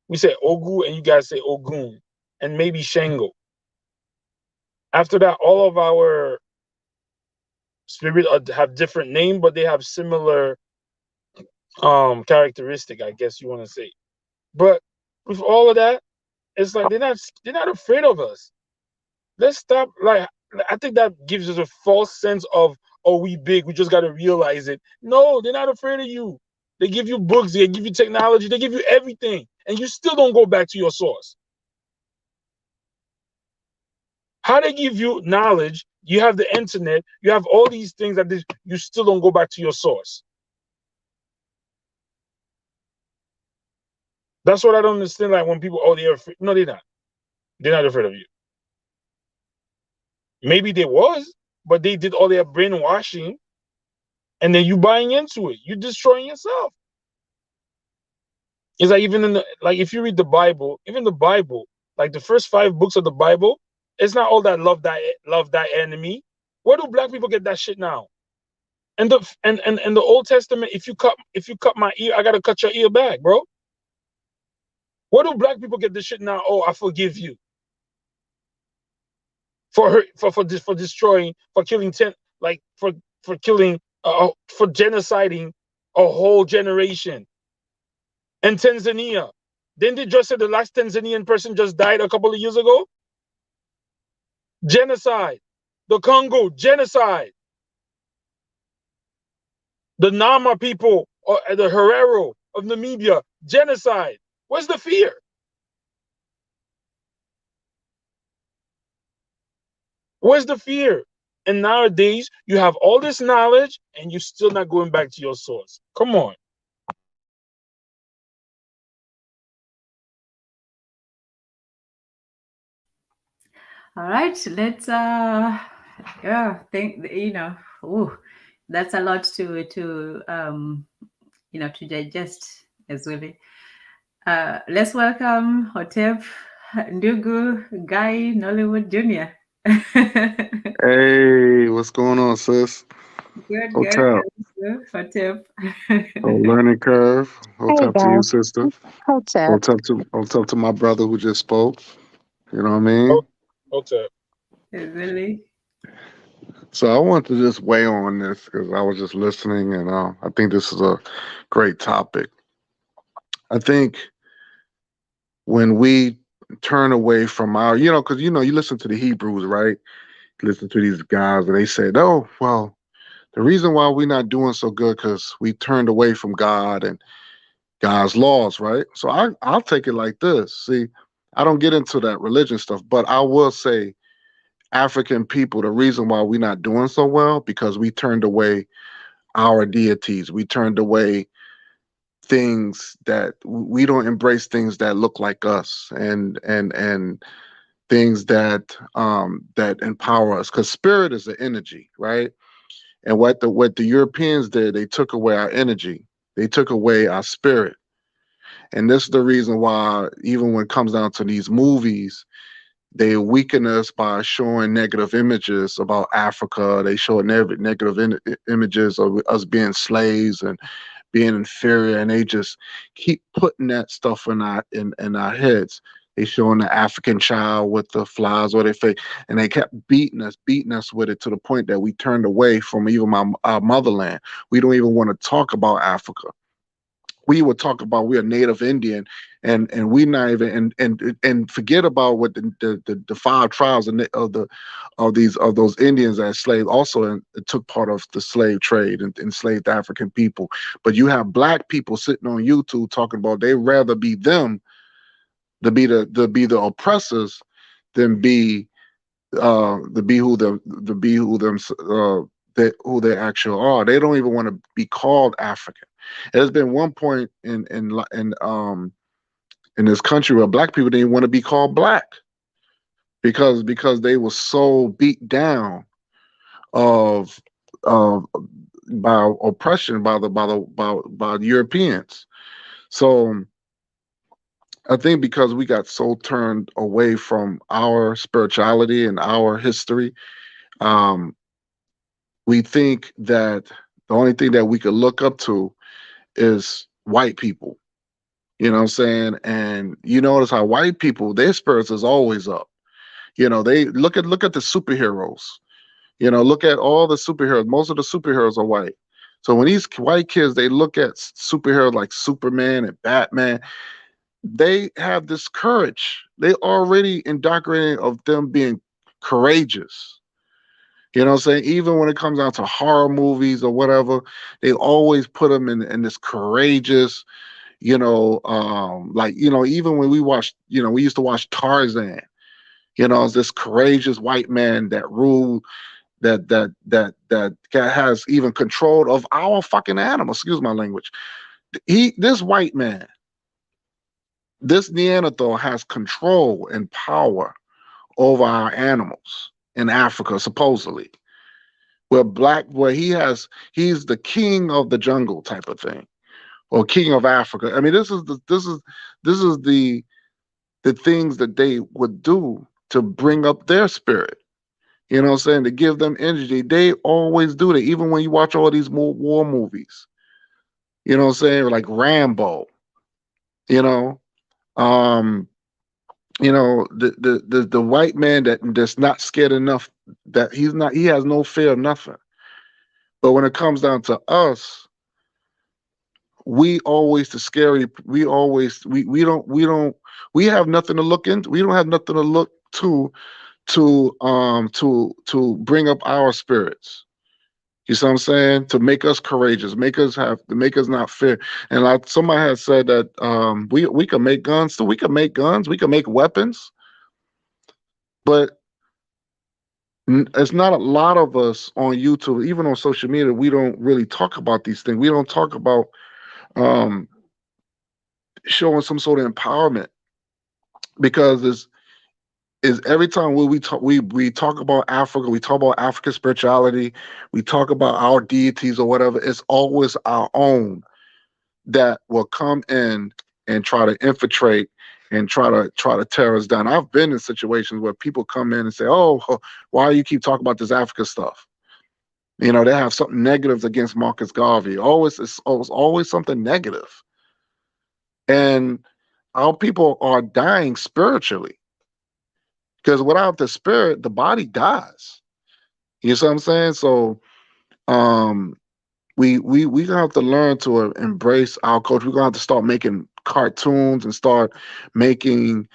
We say Ogu and you guys say Ogun, and maybe Shango. After that, all of our spirit have different name, but they have similar characteristic, I guess you want to say. But with all of that, it's like they're not afraid of us. Let's stop. Like, I think that gives us a false sense of, oh, we big, we just got to realize it. No, they're not afraid of you. They give you books, they give you technology, they give you everything, and you still don't go back to your source. How they give you knowledge, you have the internet, you have all these things that you still don't go back to your source. That's what I don't understand. Like when people, oh, they're afraid. No, they're not. They're not afraid of you. Maybe they was, but they did all their brainwashing, and then you buying into it. You destroying yourself. It's like even like if you read the Bible, even the Bible, like the first 5 books of the Bible, it's not all that love thy enemy. Where do black people get that shit now? And the Old Testament, if you cut my ear, I gotta cut your ear back, bro. Where do black people get this shit now? Oh, I forgive you for destroying, for killing 10, like for killing, for genociding a whole generation. And Tanzania, didn't they just say the last Tanzanian person just died a couple of years ago? Genocide. The Congo, genocide. The Nama people, or the Herero of Namibia, genocide. Where's the fear? Where's the fear? And nowadays, you have all this knowledge and you're still not going back to your source. Come on. All right, let's think, ooh, that's a lot to digest as well. Let's welcome Hotep, Ndugu, Guy, Nollywood Jr. Hey, what's going on, sis? Good, good, Hotel. good. Hotep. Oh, learning curve. Hey, Hotel to you, guys. sister. Hotep. Hotel to my brother who just spoke. You know what I mean? Okay. Really? So I want to just weigh on this because I was just listening, and I think this is a great topic. I think when we turn away from our, because you listen to the Hebrews, right? Listen to these guys, and they said, "Oh, well, the reason why we're not doing so good because we turned away from God and God's laws, right?" So I'll take it like this. See, I don't get into that religion stuff, but I will say African people, the reason why we're not doing so well because we turned away our deities. We turned away things that we don't embrace things that look like us and things that empower us because spirit is an energy, right? And what the Europeans did, they took away our energy. They took away our spirit. And this is the reason why, even when it comes down to these movies, they weaken us by showing negative images about Africa. They show negative images of us being slaves and being inferior, and they just keep putting that stuff in our heads. They showing the African child with the flies or their face, and they kept beating us with it to the point that we turned away from even our motherland. We don't even want to talk about Africa. We would talk about we're a native Indian, and we not even and forget about what the 5 tribes of those Indians that enslaved also took part of the slave trade and enslaved African people. But you have black people sitting on YouTube talking about they rather be them to be the oppressors than be who they actually are. They don't even want to be called African. There's been one point in this country where black people didn't want to be called black because they were so beat down of of by oppression by the Europeans. So I think because we got so turned away from our spirituality and our history, um, we think that the only thing that we could look up to is white people. You know what I'm saying? And you notice how white people, their spirits is always up. You know, they look at the superheroes. You know, look at all the superheroes. Most of the superheroes are white. So when these white kids, they look at superheroes like Superman and Batman, they have this courage. They already indoctrinated of them being courageous. You know what I'm saying? Even when it comes down to horror movies or whatever, they always put them in this courageous, like, even when we watched, we used to watch Tarzan, it's this courageous white man that ruled that has even control of our fucking animals. Excuse my language. This white man, this Neanderthal has control and power over our animals in Africa, supposedly. Where he's the king of the jungle type of thing, or king of Africa. I mean, this is the things that they would do to bring up their spirit. You know what I'm saying? To give them energy. They always do that, even when you watch all these war movies. You know what I'm saying? Like Rambo. You know, um, the white man that's not scared enough, that he has no fear of nothing. But when it comes down to us, we always the scary. We always we have nothing to look into. We don't have nothing to look to bring up our spirits. You see what I'm saying? To make us courageous, to make us not fear. And like somebody has said that we can make guns too. We can make guns. We can make weapons. But it's not a lot of us on YouTube, even on social media. We don't really talk about these things. We don't talk about um, showing some sort of empowerment, because is every time we talk about Africa, we talk about African spirituality, we talk about our deities or whatever. It's always our own that will come in and try to infiltrate and try to tear us down. I've been in situations where people come in and say, "Oh, why do you keep talking about this Africa stuff?" They have something negative against Marcus Garvey. It's always something negative, and our people are dying spiritually, because without the spirit, the body dies. You see what I'm saying? So, um, we gonna have to learn to embrace our culture. We're gonna have to start making cartoons and start making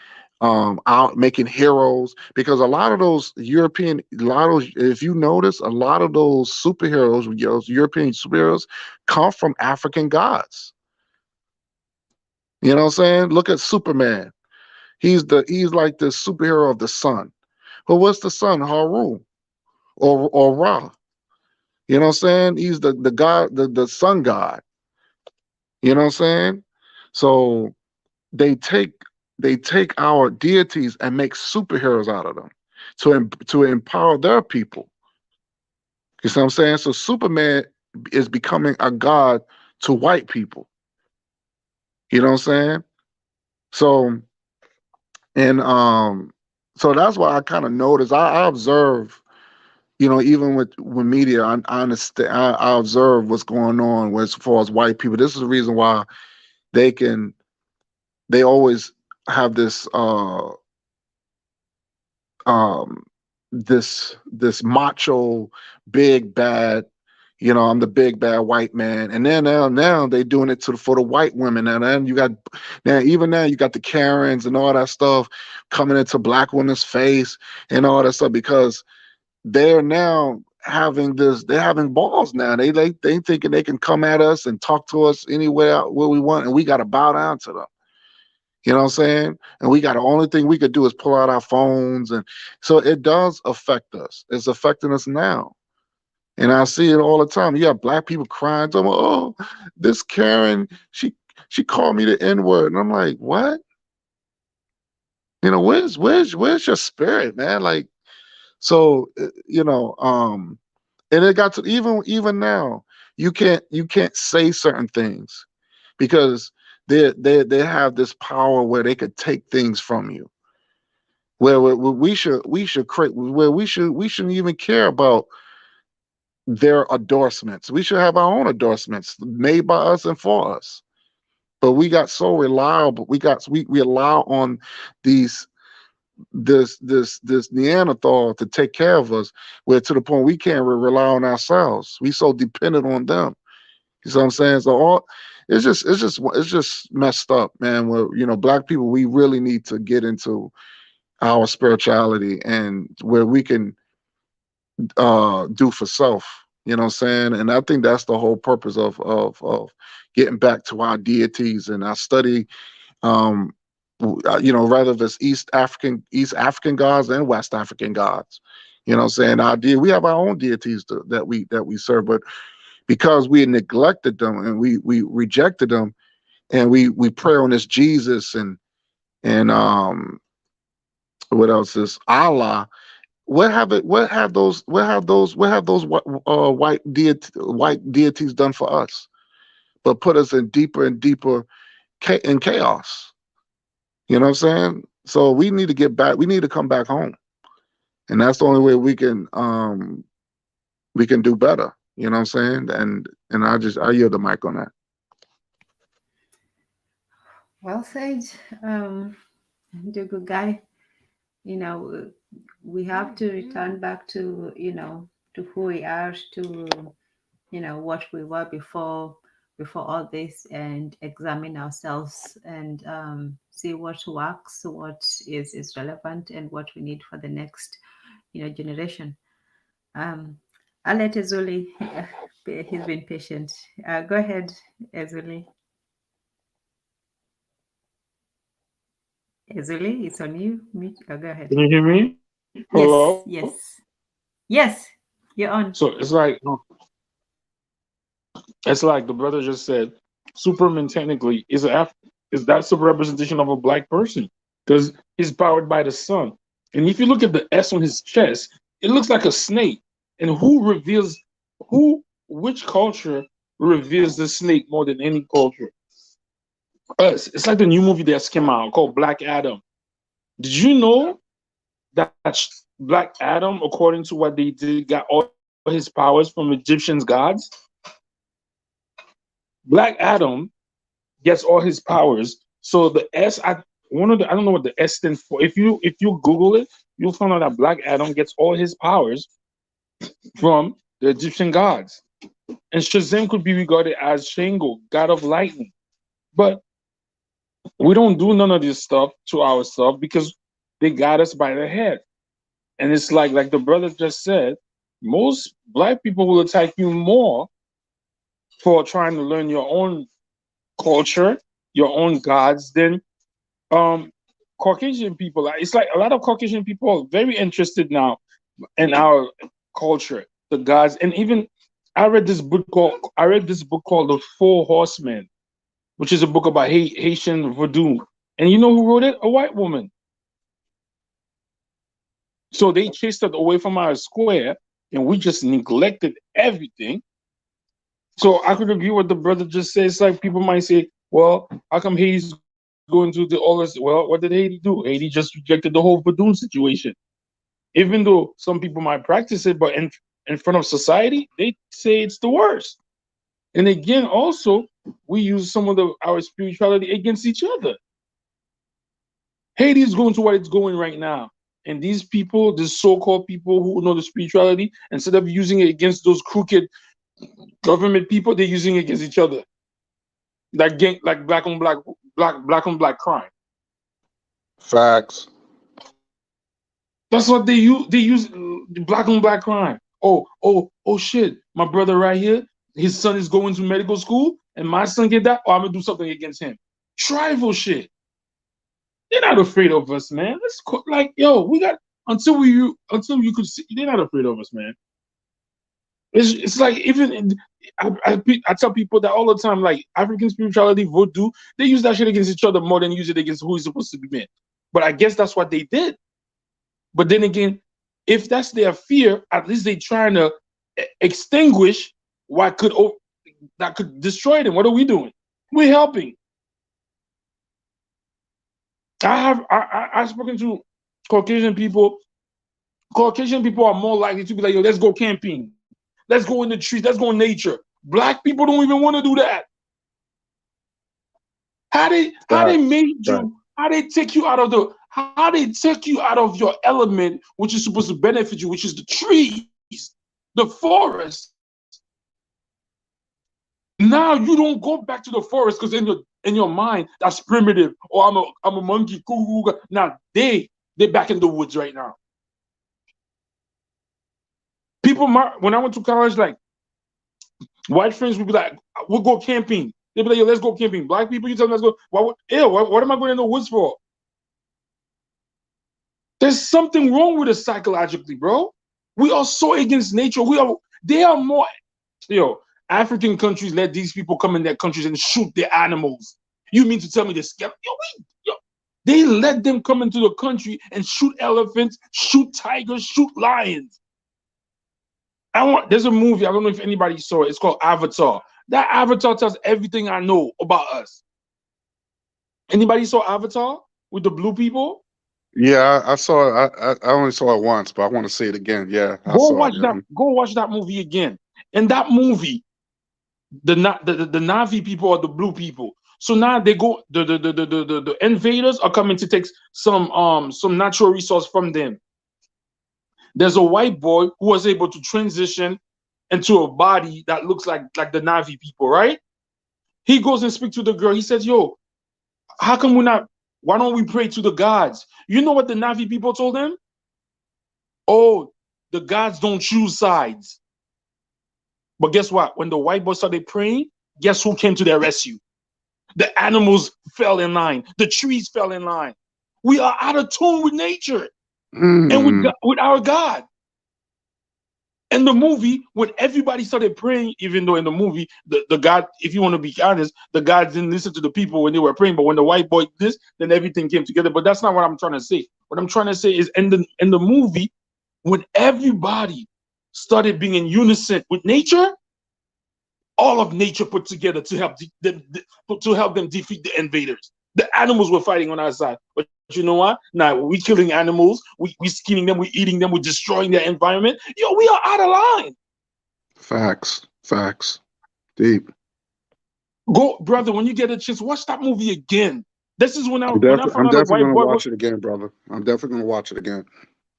making heroes, because a lot of those if you notice, a lot of those superheroes, those European superheroes, come from African gods. You know what I'm saying? Look at Superman. He's like the superhero of the sun. But what's the sun? Haru or Ra. You know what I'm saying? He's the god, the sun god. You know what I'm saying? So they take they take our deities and make superheroes out of them to empower their people. You see what I'm saying? So Superman is becoming a god to white people. You know what I'm saying? So and so that's why I kind of notice. I observe, even with media, I understand. I observe what's going on as far as white people. This is the reason why they can. They always have um, this macho, big bad. I'm the big bad white man, and then now they doing it for the white women, and then you got the Karens and all that stuff coming into black women's face and all that stuff, because they're now they're having balls now. They thinking they can come at us and talk to us anywhere where we want, and we got to bow down to them. You know what I'm saying? And the only thing we could do is pull out our phones, and so it does affect us. It's affecting us now, and I see it all the time. You have black people crying, talking, "Oh, this Karen, she called me the N word," and I'm like, "What? Where's your spirit, man?" Like, so and it got to even now, you can't say certain things, because they have this power where they could take things from you. Where we should create, where we shouldn't even care about their endorsements. We should have our own endorsements made by us and for us. But we got so reliable. We rely on these this Neanderthal to take care of us, where to the point we can't rely on ourselves. We so dependent on them. You know what I'm saying? So all it's just messed up, man. Where black people, we really need to get into our spirituality and where we can do for self. You know what I'm saying? And I think that's the whole purpose of getting back to our deities. And I study um rather if it's East African gods and West African gods. You know what I'm saying? We have our own deities that we serve, but because we neglected them and we rejected them, and we pray on this Jesus and what else is Allah. What have those white deities done for us, but put us in deeper and deeper in chaos. You know what I'm saying? So we need to get back. We need to come back home, and that's the only way we can do better. You know what I'm saying? And I yield the mic on that. Well said, Ndugu guy. We have to return back to to who we are, to what we were before all this, and examine ourselves and see what works, what is relevant, and what we need for the next generation. I'll let Erzulie. He's been patient. Go ahead, Erzulie. Erzulie, it's on you. Go ahead. Can you hear me? Yes, Hello? yes, you're on. So it's like the brother just said, Superman technically is that's a representation of a black person because he's powered by the sun. And if you look at the S on his chest, it looks like a snake. And which culture reveals the snake more than any culture? Us. It's like the new movie that's came out called Black Adam. Did you know that Black Adam, according to what they did, got all his powers from Egyptian gods? Black Adam gets all his powers. So the S, I don't know what the S stands for. If you Google it, you'll find out that Black Adam gets all his powers from the Egyptian gods. And Shazam could be regarded as Shango, god of lightning. But we don't do none of this stuff to ourselves because they got us by the head. And it's like the brother just said, most black people will attack you more for trying to learn your own culture, your own gods, than Caucasian people. It's like a lot of Caucasian people are very interested now in our culture, the gods, and even I read this book called The Four Horsemen, which is a book about Haitian voodoo. And you know who wrote it? A white woman. So they chased us away from our square, and we just neglected everything. So I could agree with what the brother just said. It's like people might say, well, how come Haiti's going to all this? Well, what did Haiti do? Haiti just rejected the whole voodoo situation. Even though some people might practice it, but in front of society, they say it's the worst. And again, also, we use some of our spirituality against each other. Haiti is going to what it's going right now. And these people, these so-called people who know the spirituality, instead of using it against those crooked government people, they're using it against each other. Like black on black crime. Facts. That's what they use. They use black on black crime. Oh shit! My brother right here, his son is going to medical school, and my son get that. Oh, I'm gonna do something against him. Tribal shit. They're not afraid of us, man. We got until you could see. They're not afraid of us, man. It's like I tell people that all the time. Like African spirituality, voodoo, they use that shit against each other more than use it against who is supposed to be man. But I guess that's what they did. But then again, if that's their fear, at least they trying to extinguish what that could destroy them. What are we doing? We're helping. I've spoken to Caucasian people. Caucasian people are more likely to be like, yo, let's go camping. Let's go in the trees. Let's go in nature. Black people don't even want to do that. How they made you, how they take you out of your element, which is supposed to benefit you, which is the trees, the forest. Now you don't go back to the forest because in your mind that's primitive. Oh, I'm a monkey. Now they're back in the woods right now. People, when I went to college, like white friends would be like, "We'll go camping." They'd be like, "Yo, let's go camping." Black people, you tell them let's go. What am I going in the woods for? There's something wrong with us psychologically, bro. We are so against nature. They are more, African countries let these people come in their countries and shoot their animals. You mean to tell me they're scared? They let them come into the country and shoot elephants, shoot tigers, shoot lions. There's a movie, I don't know if anybody saw it. It's called Avatar. That Avatar tells everything I know about us. Anybody saw Avatar with the blue people? Yeah, I saw it. I only saw it once, but I want to see it again. Yeah, Go watch that movie again. In that movie, the Navi people are the blue people. So now they go. The invaders are coming to take some natural resource from them. There's a white boy who was able to transition into a body that looks like the Navi people, right? He goes and speaks to the girl. He says, "Yo, how come why don't we pray to the gods?" You know what the Navi people told him? Oh, the gods don't choose sides. But guess what? When the white boy started praying, guess who came to their rescue? The animals fell in line. The trees fell in line. We are out of tune with nature and with our God. In the movie, when everybody started praying, even though in the movie, the God, if you want to be honest, the gods didn't listen to the people when they were praying. But when the white boy did this, then everything came together. But that's not what I'm trying to say. What I'm trying to say is in the movie, when everybody started being in unison with nature, all of nature put together to help them defeat the invaders. The animals were fighting on our side, but you know what? Now we killing animals, we skinning them, we eating them, we destroying their environment. We are out of line. Facts, deep. Go, brother, when you get a chance, watch that movie again. This is when I I'm found definitely out the white gonna boy watch it again, brother. I'm definitely gonna watch it again.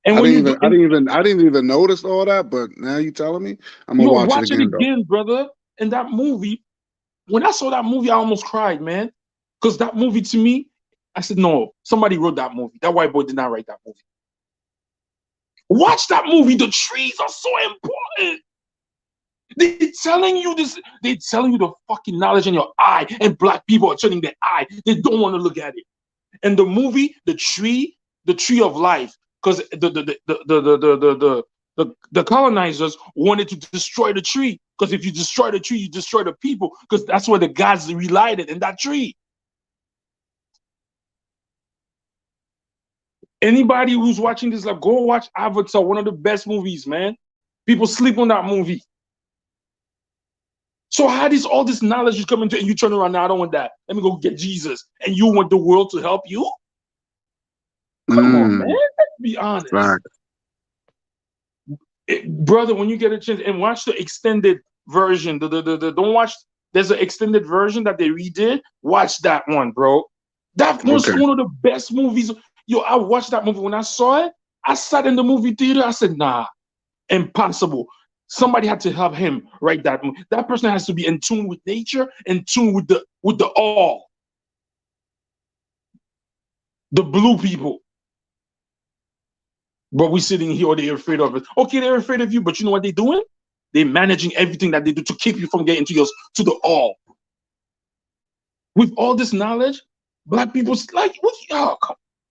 And I didn't even notice all that, but now you telling me, I'm gonna watch it again, brother. In that movie, when I saw that movie, I almost cried, man. Because that movie, to me, I said, no, somebody wrote that movie. That white boy did not write that movie. Watch that movie. The trees are so important. They're telling you this. They're telling you the fucking knowledge in your eye, and black people are turning their eye. They don't want to look at it. In the movie, the tree of life, because the colonizers wanted to destroy the tree. Because if you destroy the tree, you destroy the people. Because that's where the gods relied in that tree. Anybody who's watching this, like, go watch Avatar, one of the best movies, man. People sleep on that movie. So how does all this knowledge is coming to, and you turn around, now I don't want that. Let me go get Jesus. And you want the world to help you? Come on, man. Let's be honest. Right. Brother, when you get a chance, and watch the extended version. Don't watch, there's an extended version that they redid. Watch that one, bro. That was one of the best movies. I watched that movie. When I saw it, I sat in the movie theater. I said, nah, impossible. Somebody had to help him write that movie. That person has to be in tune with nature, in tune with the all. The blue people. But we sitting here, or they're afraid of it. Okay, they're afraid of you, but you know what they're doing? They're managing everything that they do to keep you from getting to the all. With all this knowledge, black people like,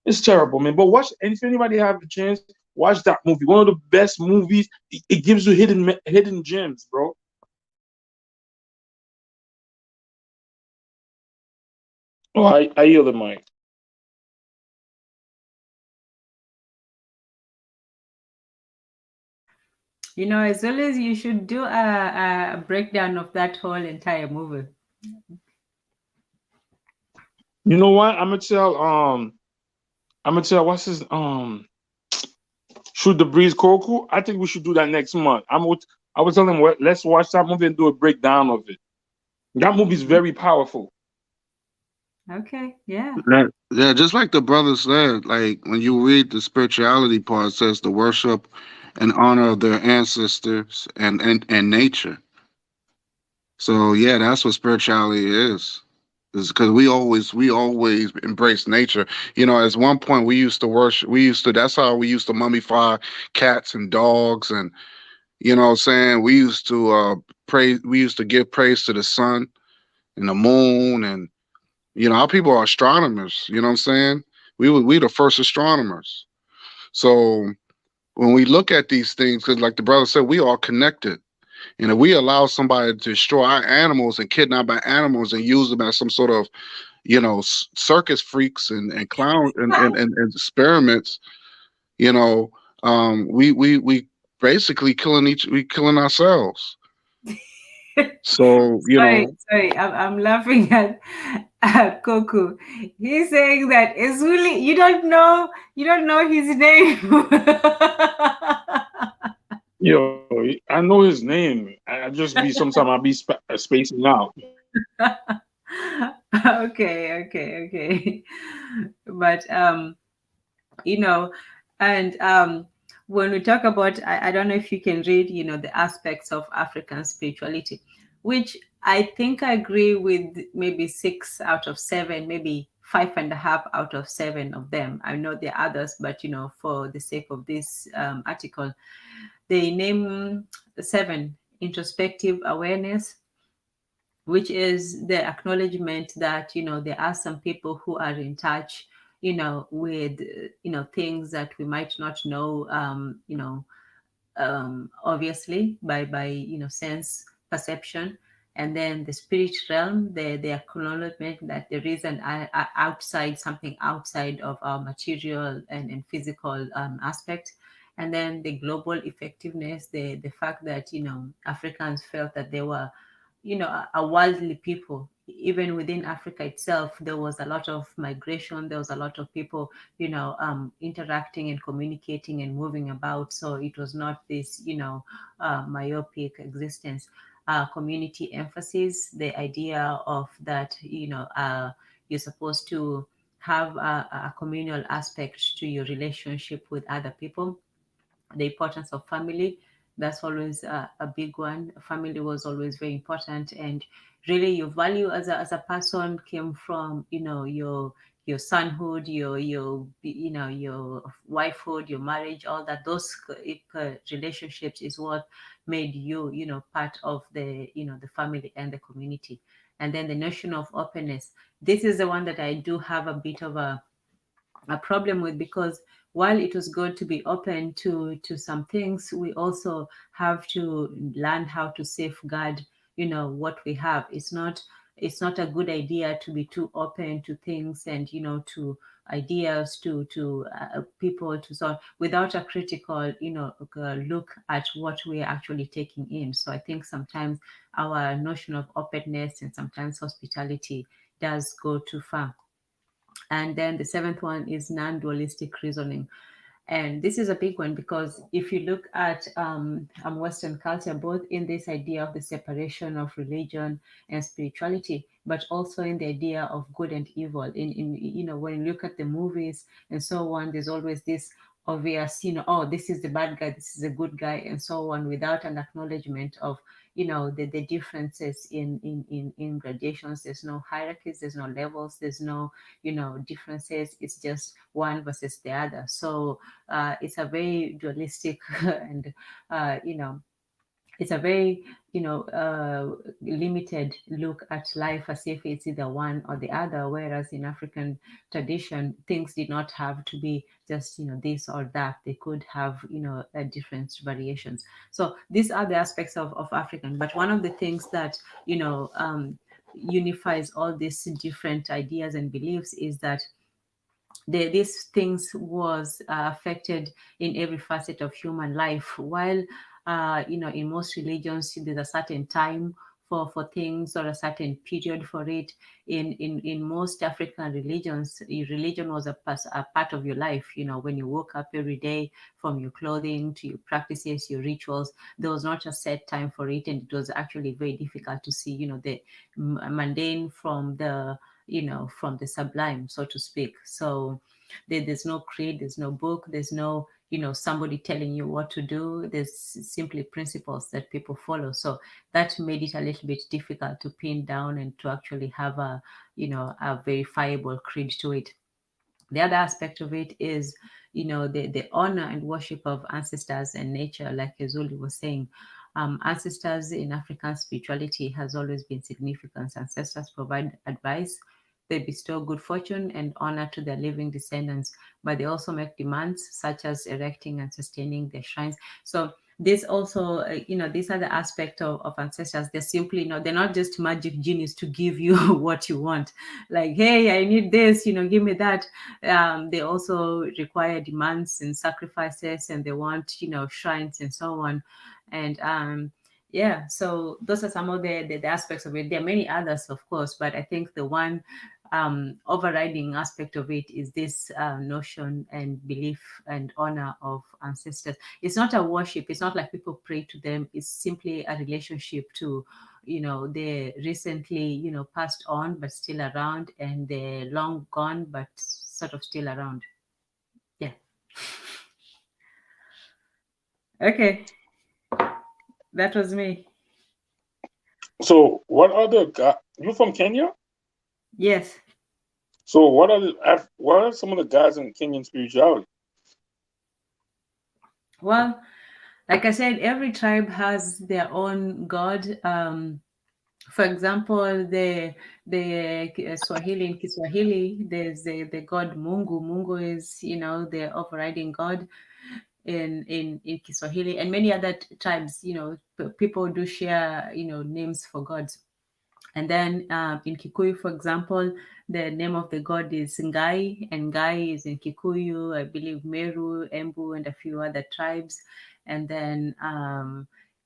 it's terrible, man. But watch, and if anybody have a chance, watch that movie. One of the best movies. It gives you hidden gems, bro. Oh, I yield the mic. As always, you should do a breakdown of that whole entire movie. You know what? I'm gonna tell what's his Shoot the Breeze Koku. I think we should do that next month. I was telling him, let's watch that movie and do a breakdown of it. That movie is very powerful. Okay. Yeah. Yeah, just like the brother said, like when you read the spirituality part, it says the worship and honor of their ancestors and nature. So yeah, that's what spirituality is. Is because we always embrace nature. You know, at one point we used to worship. We used to. That's how we used to mummify cats and dogs, and you know, what I'm saying we used to praise. We used to give praise to the sun and the moon, and you know, our people are astronomers. You know what I'm saying? We the first astronomers. So when we look at these things, because like the brother said, we are connected. And if we allow somebody to destroy our animals and kidnap our animals and use them as some sort of, you know, circus freaks and clown and experiments, you know, we basically we killing ourselves. So you Sorry, know, sorry. I'm laughing at Koku. He's saying that Erzulie, you don't know his name. Yo, I know his name. I just be sometimes I be spacing out. Okay, okay, okay. But you know, and when we talk about, I don't know if you can read, the aspects of African spirituality, which I think I agree with maybe 6 out of 7, maybe 5.5 out of 7 of them. I know there are others, but for the sake of this article, they name 7: introspective awareness, which is the acknowledgement that there are some people who are in touch with things that we might not know, obviously by sense perception. And then the spirit realm, the acknowledgement that there is an outside, something outside of our material and physical aspect. And then the global effectiveness, the fact that Africans felt that they were a worldly people. Even within Africa itself, there was a lot of migration, there was a lot of people interacting and communicating and moving about. So it was not this myopic existence. Community emphasis, the idea of that you're supposed to have a communal aspect to your relationship with other people. The importance of family, that's always a big one. Family was always very important, and really your value as a person came from your sonhood, your wifehood, your marriage, all that. Those relationships is what made you part of the family and the community. And then the notion of openness, this is the one that I do have a bit of a problem with, because while it was good to be open to some things, we also have to learn how to safeguard what we have. It's not a good idea to be too open to things and to ideas, to people, to sort, without a critical look at what we are actually taking in. So I think sometimes our notion of openness and sometimes hospitality does go too far. And then the seventh one is non-dualistic reasoning. And this is a big one, because if you look at Western culture, both in this idea of the separation of religion and spirituality, but also in the idea of good and evil. In when you look at the movies and so on, there's always this obvious, oh, this is the bad guy, this is a good guy, and so on, without an acknowledgement of the differences in gradations. There's no hierarchies, there's no levels, there's no differences. It's just one versus the other. So it's a very dualistic and it's a very limited look at life, as if it's either one or the other. Whereas in African tradition, things did not have to be just this or that. They could have different variations. So these are the aspects of African. But one of the things that unifies all these different ideas and beliefs is that these things was affected in every facet of human life. While in most religions there's a certain time for things, or a certain period for it. In most African religions, religion was a part of your life. When you woke up every day, from your clothing to your practices, your rituals, there was not a set time for it, and it was actually very difficult to see the mundane from the from the sublime, so to speak. So there's no creed, there's no book, there's no somebody telling you what to do. There's simply principles that people follow. So that made it a little bit difficult to pin down and to actually have a verifiable creed to it. The other aspect of it is the honor and worship of ancestors and nature, like Erzulie was saying. Ancestors in African spirituality has always been significant. Ancestors provide advice, they bestow good fortune and honor to their living descendants, but they also make demands such as erecting and sustaining their shrines. So this also, these are the aspect of ancestors. They're simply they're not just magic genies to give you what you want. Like, hey, I need this, give me that. They also require demands and sacrifices, and they want, shrines and so on. And yeah, so those are some of the aspects of it. There are many others, of course, but I think the one overriding aspect of it is this notion and belief and honor of ancestors. It's not a worship. It's not like people pray to them. It's simply a relationship to, they recently, passed on, but still around, and they're long gone, but sort of still around. Yeah. Okay. That was me. So, what other guy? You from Kenya? Yes. So, what are some of the guys in Kenyan spirituality? Well, like I said, every tribe has their own god. For example, the Swahili, in Kiswahili, there's the god Mungu. Mungu is, the overriding god in Kiswahili, and many other tribes. People do share, names for gods. And then in Kikuyu, for example, the name of the god is Ngai, and Ngai is in Kikuyu, I believe Meru, Embu, and a few other tribes. And then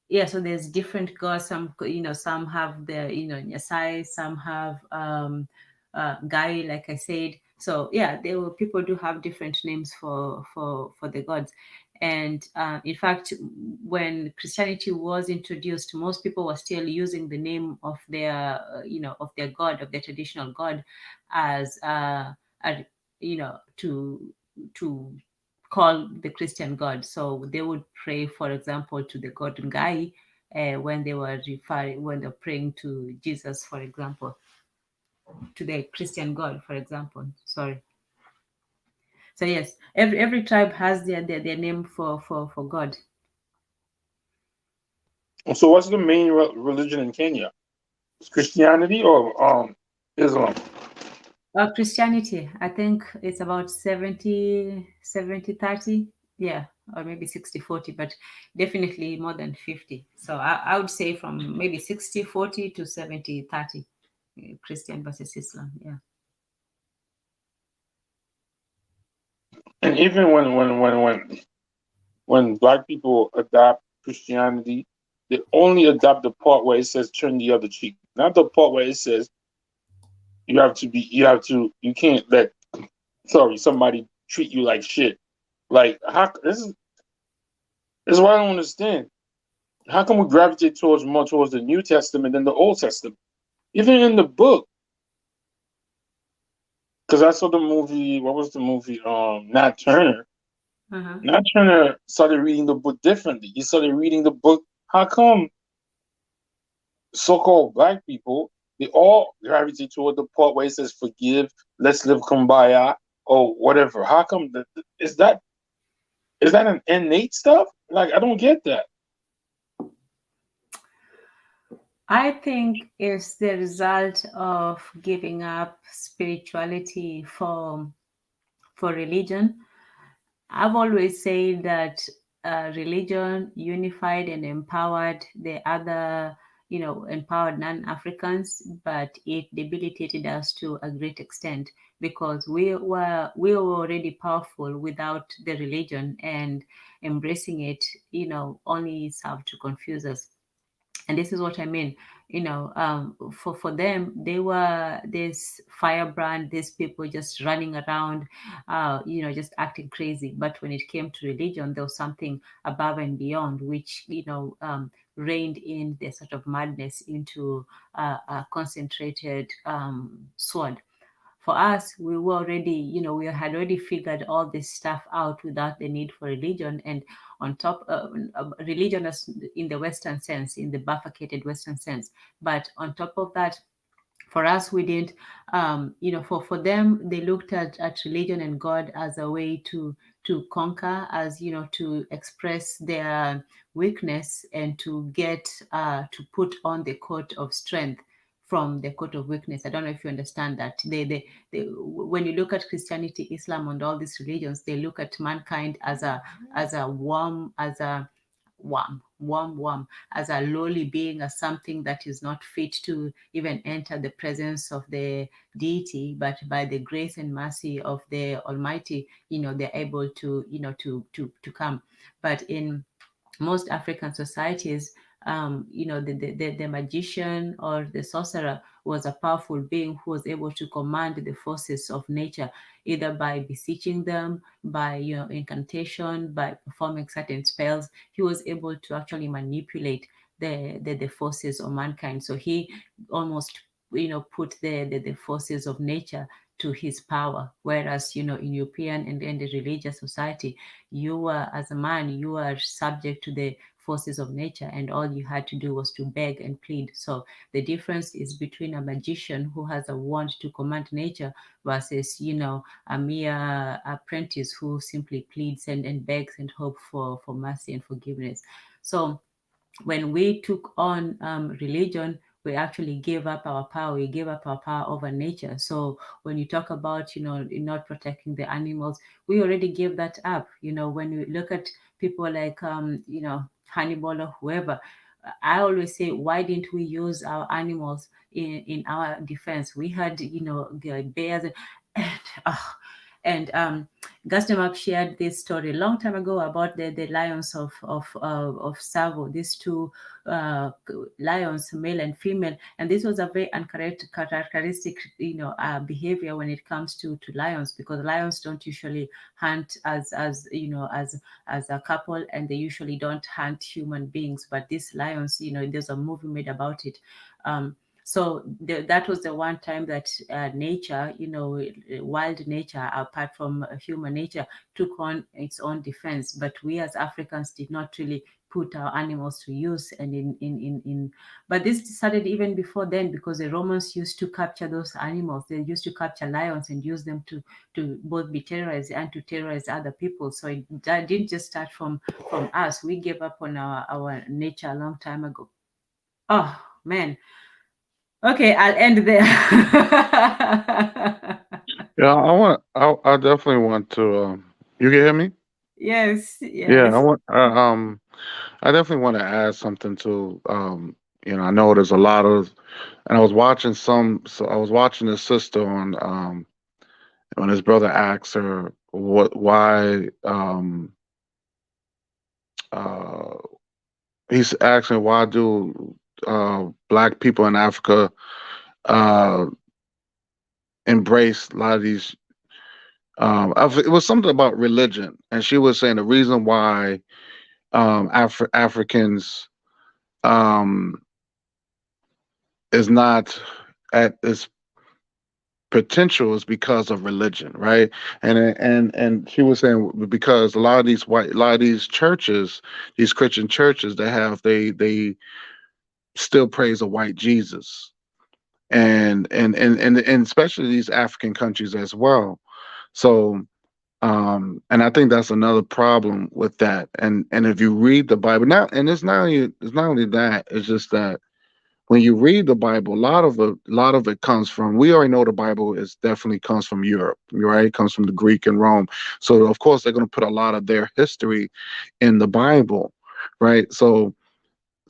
yeah, so there's different gods. Some have the Nyasai, some have Ngai, like I said. So yeah, people do have different names for the gods. And in fact, when Christianity was introduced, most people were still using the name of their, of their god, of their traditional god, as to call the Christian god. So they would pray, for example, to the god Ngai when they were praying to Jesus, for example, to the Christian god, for example. Sorry. So yes, every tribe has their name for God. So, what's the main religion in Kenya? It's Christianity or Islam? Christianity, I think it's about 70, 30. Yeah, or maybe 60, 40, but definitely more than 50. So I would say from maybe 60, 40 to 70, 30, Christian versus Islam. Yeah. And even when Black people adopt Christianity, they only adopt the part where it says turn the other cheek, not the part where it says you can't let somebody treat you like shit. Like this is what I don't understand. How come we gravitate more towards the New Testament than the Old Testament? Even in the book, because I saw the movie. What was the movie? Nat Turner. Nat Turner started reading the book differently. He started reading the book. How come so-called Black people they all gravitate toward the part where it says forgive, let's live kumbaya, or whatever? How come is that an innate stuff? Like I don't get that. I think it's the result of giving up spirituality for religion. I've always said that religion unified and empowered the other, empowered non-Africans, but it debilitated us to a great extent because we were already powerful without the religion, and embracing it, only served to confuse us. And this is what I mean. For them, they were this firebrand, these people just running around, just acting crazy. But when it came to religion, there was something above and beyond, which reined in their sort of madness into a concentrated sword. For us, we were already, we had already figured all this stuff out without the need for religion. And on top of religion as in the Western sense, in the bifurcated Western sense. But on top of that, for us, we didn't, for them, they looked at religion and God as a way to conquer, as, to express their weakness and to get, to put on the coat of strength from the coat of weakness. I don't know if you understand that. When you look at Christianity, Islam, and all these religions, they look at mankind as a worm, as a worm, as a lowly being, as something that is not fit to even enter the presence of the deity, but by the grace and mercy of the Almighty, they're able to, to come. But in most African societies, the magician or the sorcerer was a powerful being who was able to command the forces of nature, either by beseeching them, by incantation, by performing certain spells. He was able to actually manipulate the forces of mankind. So he almost put the forces of nature to his power. Whereas in European and the religious society, you are, as a man, you are subject to the forces of nature, and all you had to do was to beg and plead. So the difference is between a magician who has a wand to command nature versus a mere apprentice who simply pleads and begs and hope for mercy and forgiveness. So when we took on religion, we actually gave up our power. We gave up our power over nature. So when you talk about, not protecting the animals, we already gave that up. When you look at people like, Hannibal or whoever, I always say, why didn't we use our animals in our defense? We had, the bears and Gaston shared this story a long time ago about the lions of Savo, these two lions, male and female, and this was a very uncharacteristic, behavior when it comes to lions, because lions don't usually hunt as a couple, and they usually don't hunt human beings. But these lions, there's a movie made about it. So that was the one time that nature, wild nature, apart from human nature, took on its own defense. But we as Africans did not really put our animals to use. And but this started even before then, because the Romans used to capture those animals. They used to capture lions and use them to both be terrorized and to terrorize other people. So that didn't just start from us. We gave up on our nature a long time ago. Oh man. Okay, I'll end there. Yeah, I definitely want to. You can hear me? Yes, Yeah, yes. I definitely want to add something to. I know there's a lot of, and I was watching so I was watching his sister on, when his brother asked her why, uh, he's asking why do black people in Africa uh embrace a lot of these. It was something about religion, and she was saying the reason why Africans um, is not at its potential is because of religion, right? And she was saying because a lot of a lot of these churches, these Christian churches, they still praise a white Jesus, and especially these African countries as well. So and I think that's another problem with that. And if you read the Bible now, and it's not only that, it's just that when you read the Bible, a lot of it comes from. We already know the Bible is definitely comes from Europe, right? It comes from the Greek and Rome. So of course they're going to put a lot of their history in the Bible, right? So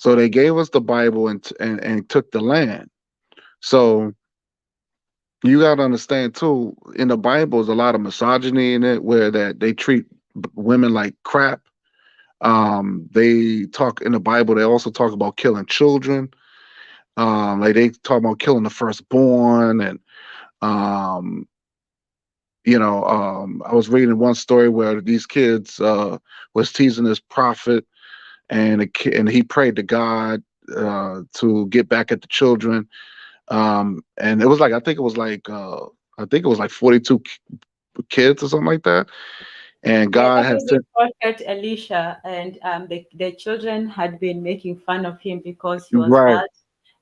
they gave us the Bible and took the land. So you got to understand too, in the Bible, there's a lot of misogyny in it, where that they treat women like crap. They talk in the Bible. They also talk about killing children. Like they talk about killing the firstborn, and um, I was reading one story where these kids was teasing this prophet, and and he prayed to God to get back at the children. And it was like I think it was like I think it was like 42 kids or something like that. And Yeah, God that had was the sent prophet Elisha, and the children had been making fun of him because he was right, bald,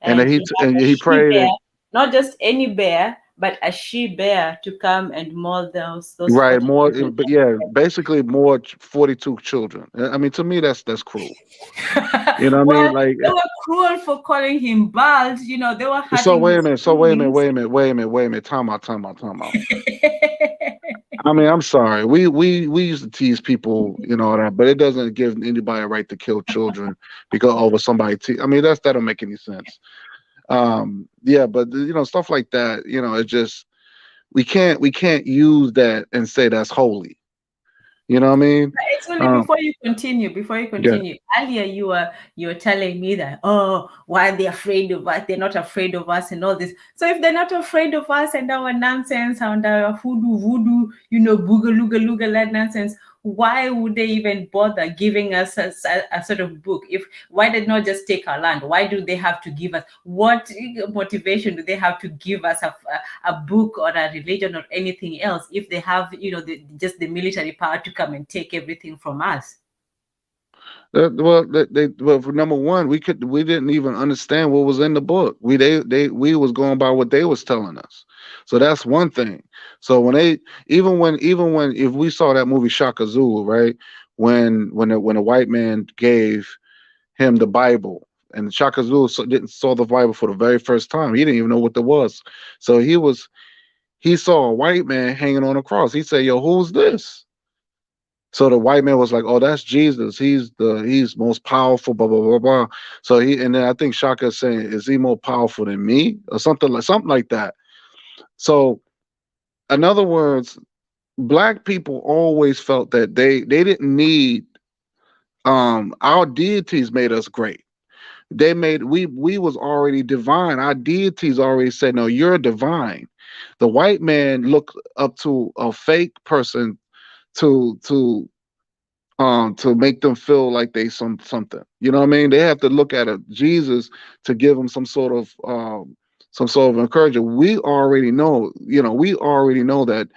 and and then he had a he she prayed bear, and not just any bear, but a she bear to come and mold those right 40 more, children. but yeah, basically more 42 children. I mean, to me, that's cruel. You know what I mean? Well, Like, they were cruel for calling him bald. They were so hurting wait a his minute, feelings. wait a minute. Time out. I mean, I'm sorry. We used to tease people, that, but it doesn't give anybody a right to kill children because over somebody. I mean, that don't make any sense. Yeah, but stuff like that. It just we can't use that and say that's holy. You know what I mean? Actually, Um, before you yeah. continue, earlier you were telling me that, oh, why are they afraid of us? They're not afraid of us and all this. So if they're not afraid of us and our nonsense and our voodoo, boogaloo luga that nonsense, why would they even bother giving us a sort of book? Why did not just take our land? Why do they have to give us? What motivation do they have to give us a book or a religion or anything else if they have just the military power to come and take everything from us? Well, for number one, we didn't even understand what was in the book. We was going by what they was telling us. So that's one thing. So even when if we saw that movie Shaka Zulu, right? When a white man gave him the Bible, and Shaka Zulu didn't saw the Bible for the very first time. He didn't even know what it was. So he saw a white man hanging on a cross. He said, "Yo, who's this?" So the white man was like, "Oh, that's Jesus. He's most powerful." Blah blah blah blah. So and then I think Shaka is saying, "Is he more powerful than me?" or something like that. So in other words, black people always felt that they didn't need our deities made us great. We was already divine. Our deities already said, "No, you're divine." The white man looked up to a fake person to make them feel like they something. You know what I mean? They have to look at a Jesus to give them some sort of encouragement. We already know that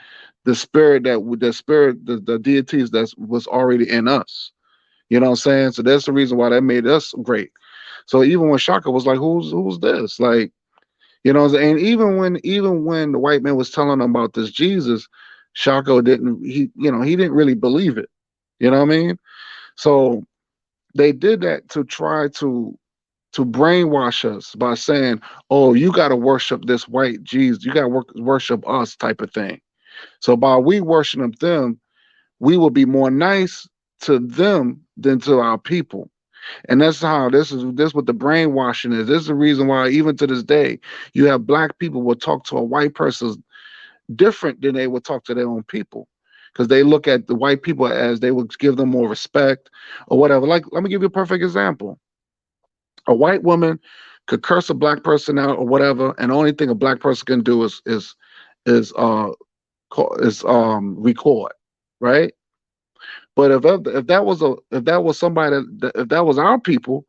the deities that was already in us. You know what I'm saying? So that's the reason why that made us great. So even when Shaka was like, "Who's this?" Like, and even when the white man was telling them about this Jesus, Shaka he didn't really believe it. You know what I mean? So they did that to try to brainwash us by saying, "Oh, you got to worship this white Jesus. You got to worship us," type of thing. So by we worshiping them, we will be more nice to them than to our people. And that's how this what the brainwashing is. This is the reason why even to this day you have black people will talk to a white person different than they would talk to their own people, because they look at the white people as they would give them more respect or whatever. Like, let me give you a perfect example. A white woman could curse a black person out or whatever, and the only thing a black person can do is record, right? But if that was somebody if that was our people,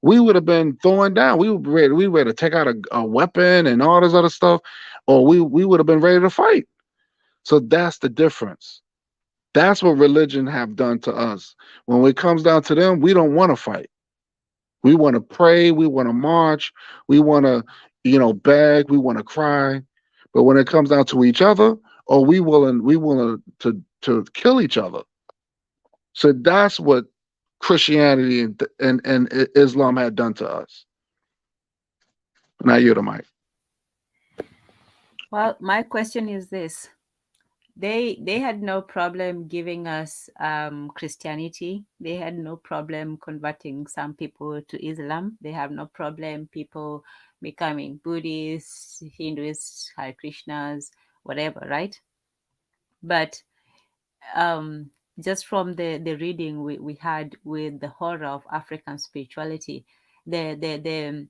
we would have been throwing down. We were ready to take out a weapon and all this other stuff, or we would have been ready to fight. So that's the difference. That's what religion have done to us. When it comes down to them, we don't want to fight. We want to pray, we want to march, we want to, beg, we want to cry. But when it comes down to each other, or we willing to kill each other. So that's what Christianity and Islam had done to us. Now you're the mic. Well, my question is this. They had no problem giving us Christianity. They had no problem converting some people to Islam. They have no problem people becoming Buddhists, Hindus, Hare Krishnas, whatever, right? But just from the reading we had with the horror of African spirituality, the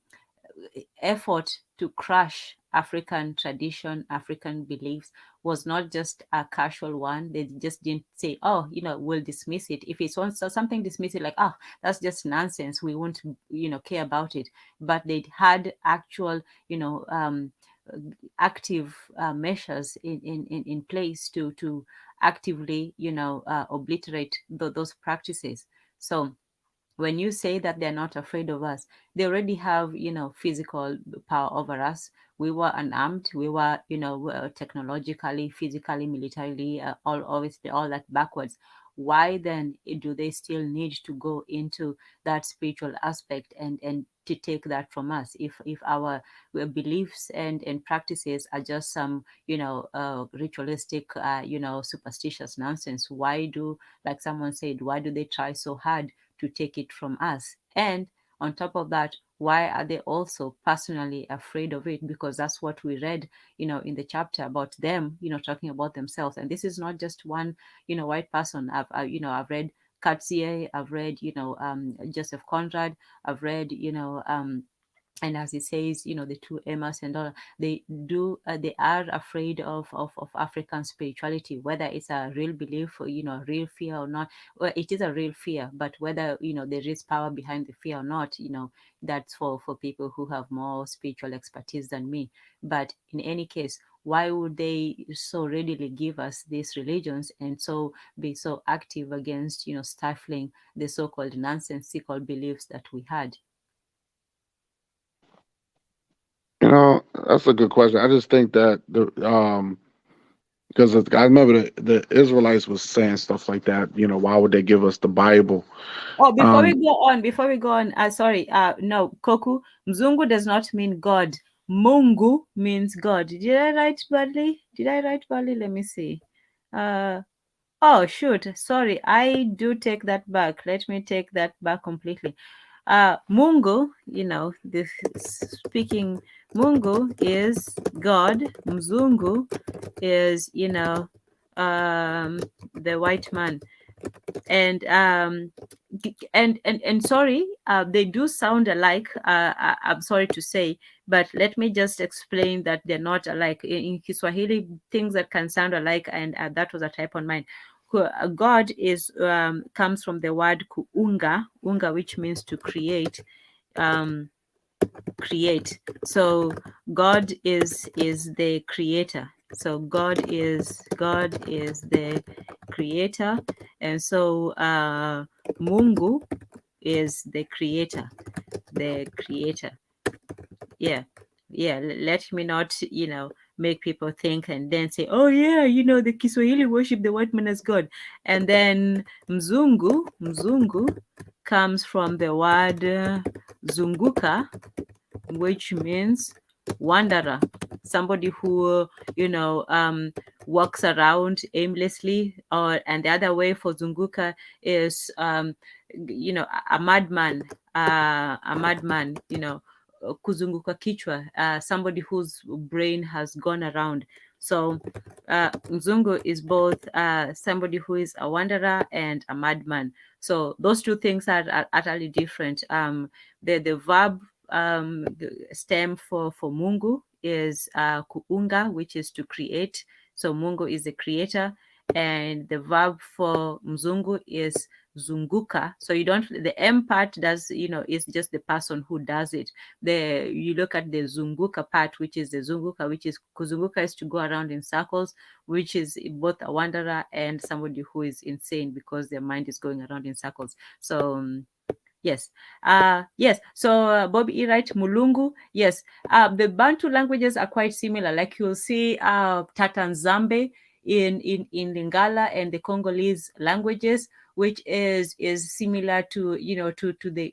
effort to crush African tradition, African beliefs was not just a casual one. They just didn't say, "Oh, we'll dismiss it." If it's something dismiss it, like, "Oh, that's just nonsense. We won't, care about it." But they had actual, active measures in place to actively, obliterate those practices. So when you say that they're not afraid of us, they already have, physical power over us. We were unarmed. We were, technologically, physically, militarily, obviously all that backwards. Why then do they still need to go into that spiritual aspect and to take that from us? If our beliefs and practices are just some, ritualistic, superstitious nonsense, why do, like someone said, why do they try so hard to take it from us? And on top of that, why are they also personally afraid of it? Because that's what we read, in the chapter about them, talking about themselves. And this is not just one, white person. I've read Katzie, I've read, Joseph Conrad, I've read, and as it says, the two Emmas and all, they are afraid of African spirituality, whether it's a real belief or, real fear or not. Well, it is a real fear, but whether, there is power behind the fear or not, that's for people who have more spiritual expertise than me. But in any case, why would they so readily give us these religions and so be so active against, stifling the so-called nonsensical beliefs that we had? That's a good question. I just think that because I remember the Israelites was saying stuff like that. Why would they give us the Bible? Oh, before we go on, sorry, no, Koku, Mzungu does not mean God. Mungu means God. Did I write badly? Let me see. Oh, shoot. Sorry, I do take that back. Let me take that back completely. Mungu, this speaking, Mungu is God. Mzungu is, the white man. And sorry, they do sound alike. I'm sorry to say, but let me just explain that they're not alike. In Kiswahili, things that can sound alike, and that was a type on mine. God is comes from the word kuunga, which means to create. Create. So God is the creator. So God is the creator, and so Mungu is the creator. Yeah. Let me not, make people think and then say, oh yeah, the Kiswahili worship the white man as God. And then Mzungu comes from the word zunguka, which means wanderer, somebody who walks around aimlessly. And the other way for zunguka is a madman, kuzunguka kichwa, somebody whose brain has gone around. So Mzungu is both somebody who is a wanderer and a madman. So those two things are utterly different. The verb stem for Mungu is kuunga, which is to create. So Mungu is the creator, and the verb for Mzungu is zunguka. So you don't, the M part does, is just the person who does it. You look at the zunguka part, which is the zunguka, which is kuzunguka, is to go around in circles, which is both a wanderer and somebody who is insane because their mind is going around in circles. So yes. Yes. So Bobby E. Wright, Mulungu. Yes. The Bantu languages are quite similar. Like you'll see Tatanzambe in Lingala and the Congolese languages, which is similar to to the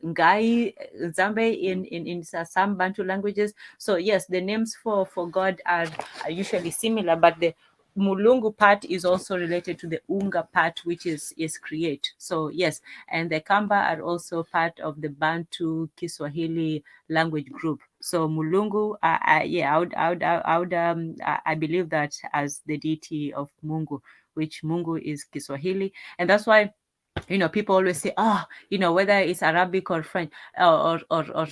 Ngai Zambe in some Bantu languages. So yes, the names for God are usually similar, but the Mulungu part is also related to the Unga part, which is create. So yes, and the Kamba are also part of the Bantu Kiswahili language group. So Mulungu, I believe that as the deity of Mungu, which Mungu is Kiswahili, and that's why People always say, whether it's Arabic or French or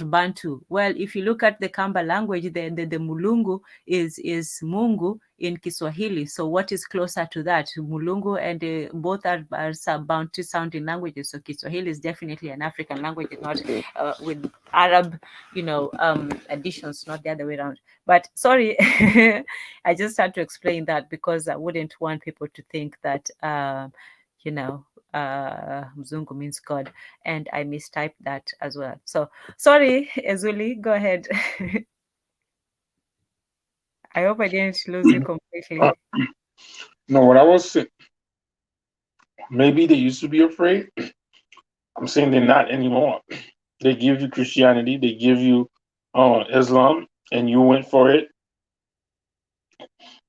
Bantu. Well, if you look at the Kamba language, the Mulungu is Mungu in Kiswahili. So what is closer to that? Mulungu and both are Bantu sounding languages. So Kiswahili is definitely an African language, not with Arab, additions, not the other way around. But sorry, I just had to explain that because I wouldn't want people to think that, Mzungu means God, and I mistyped that as well. So sorry, Erzulie, go ahead. I hope I didn't lose you completely. No, what I was saying, maybe they used to be afraid. I'm saying they're not anymore. They give you Christianity, they give you Islam, and you went for it.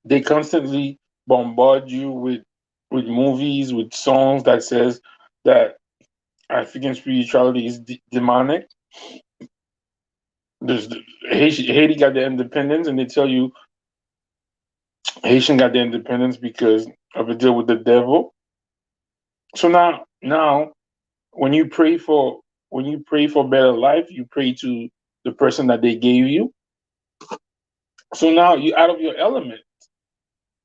They constantly bombard you with movies, with songs that says that African spirituality is demonic. There's Haiti got their independence, and they tell you Haitian got their independence because of a deal with the devil. So now, when you pray for better life, you pray to the person that they gave you. So now you're out of your element.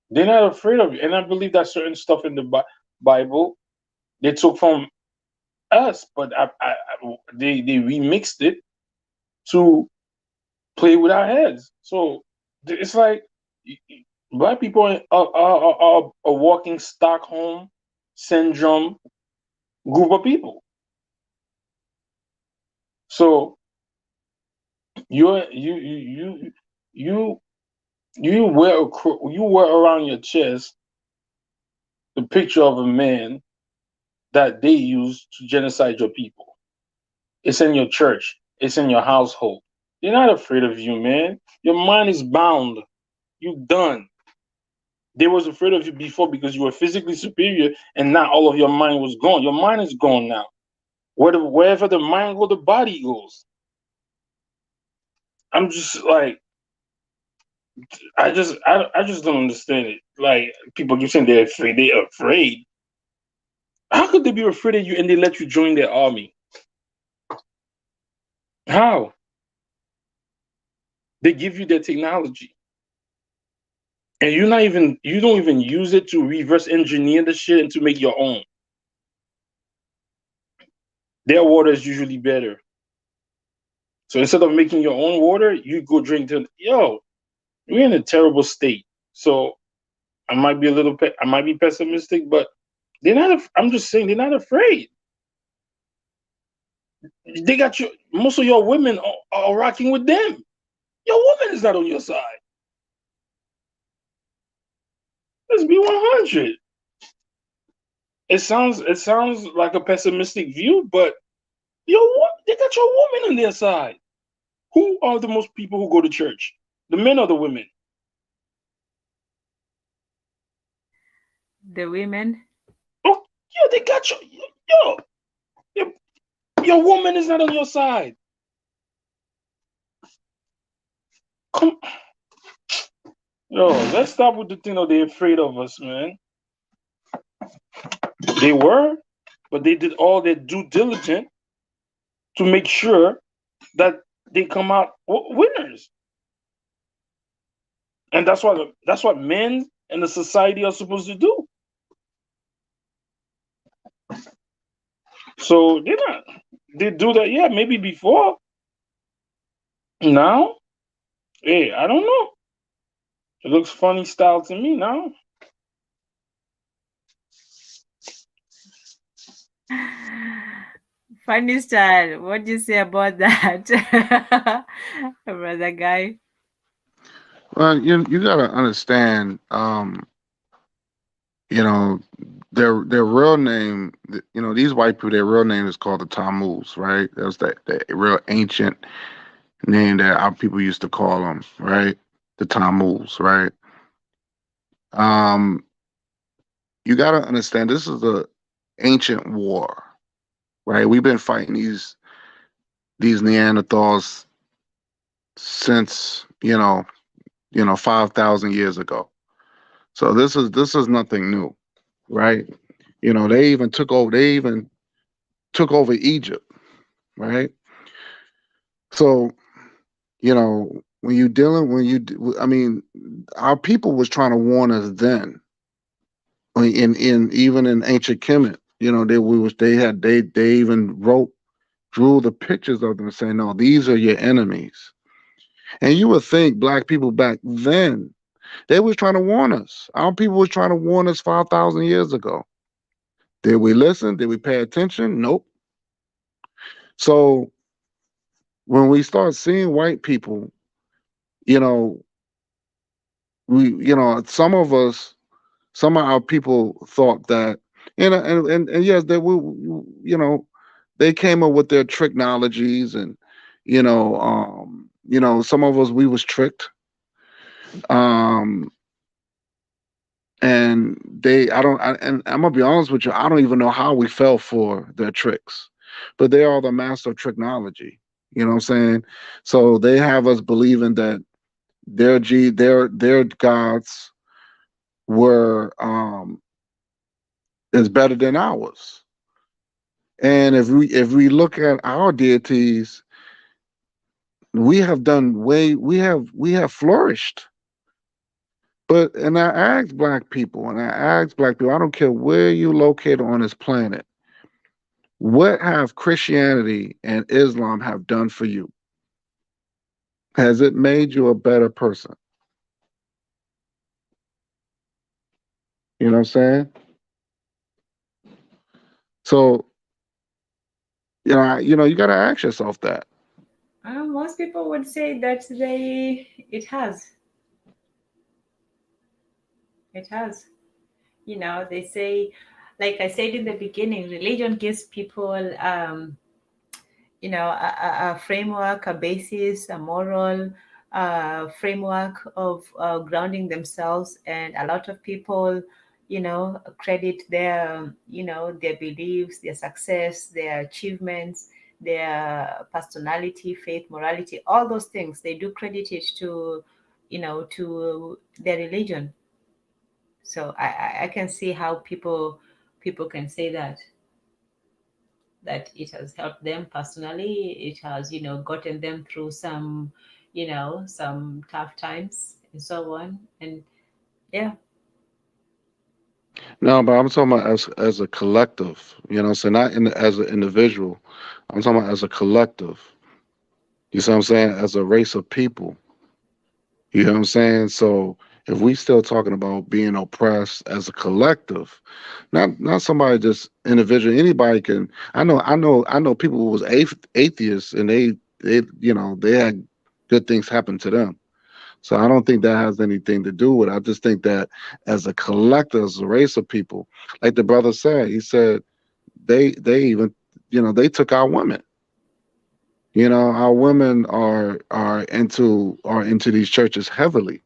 They're not afraid of you, and I believe that certain stuff in the Bible they took from us, but they remixed it to play with our heads. So it's like black people are a walking Stockholm syndrome group of people. So you you wear around your chest the picture of a man that they use to genocide your people. It's in your church. It's in your household. They're not afraid of you, man. Your mind is bound. You done. They was afraid of you before because you were physically superior, and now all of your mind was gone. Your mind is gone now. Wherever the mind goes, the body goes. I'm just like, I just don't understand it. Like people keep saying they're afraid. They're afraid. How could they be afraid of you and they let you join their army? How? They give you their technology, and you don't even use it to reverse engineer the shit and to make your own. Their water is usually better. So instead of making your own water, you go drink to we're in a terrible state. So I might be I might be pessimistic, but they're not. I'm just saying they're not afraid. They got you. Most of your women are rocking with them. Your woman is not on your side. Let's be 100. It sounds like a pessimistic view, but they got your woman on their side. Who are the most people who go to church? The men or the women? The women. Oh, yeah, they got your your woman is not on your side. Come, let's stop with the thing that they're afraid of us, man. They were, but they did all their due diligence to make sure that they come out winners, and that's what men and the society are supposed to do. So they do that. Yeah, maybe before. Now, hey, I don't know. It looks funny style to me now. Funny style. What do you say about that, brother Guy? Well, you gotta understand, you know, their real name, these white people, their real name is called the Tammuz, right? That was the real ancient name that our people used to call them, right? The Tammuz, right? Um, you gotta understand this is a ancient war, right? We've been fighting these Neanderthals since 5,000 years ago. So this is nothing new, right? You know, they even took over. They even took over Egypt, right? So, you know, I mean, our people was trying to warn us then. In even in ancient Kemet, you know, they even drew the pictures of them saying, no, these are your enemies. And you would think black people back then, they was trying to warn us. Our people was trying to warn us 5,000 years ago. Did we listen? Did we pay attention? Nope. So when we start seeing white people, you know, some of us, some of our people thought that, and yes, they will, you know, they came up with their technologies, and some of us, we was tricked. Um, and and I'm gonna be honest with you, I don't even know how we fell for their tricks, but they are the master of technology. You know what I'm saying? So they have us believing that their gods were is better than ours. And if we look at our deities, we have flourished. But and I ask black people, I don't care where you located on this planet, what have Christianity and Islam have done for you? Has it made you a better person? You know what I'm saying? So, you got to ask yourself that. Most people would say that it has. It has. They say, like I said in the beginning, religion gives people, a framework, a basis, a moral framework of grounding themselves. And a lot of people, credit their beliefs, their success, their achievements, their personality, faith, morality, all those things. They do credit it to their religion. So I can see how people can say that it has helped them personally. It has, gotten them through some tough times and so on. And yeah. No, but I'm talking about as a collective. You know, so not as an individual. I'm talking about as a collective. You see what I'm saying? As a race of people. You know what I'm saying? So if we still talking about being oppressed as a collective, not somebody just individual. Anybody can. I know people who was atheists, and they had good things happen to them. So I don't think that has anything to do with it. I just think that as a collective, as a race of people, like the brother said, he said they even they took our women. Our women are into these churches heavily,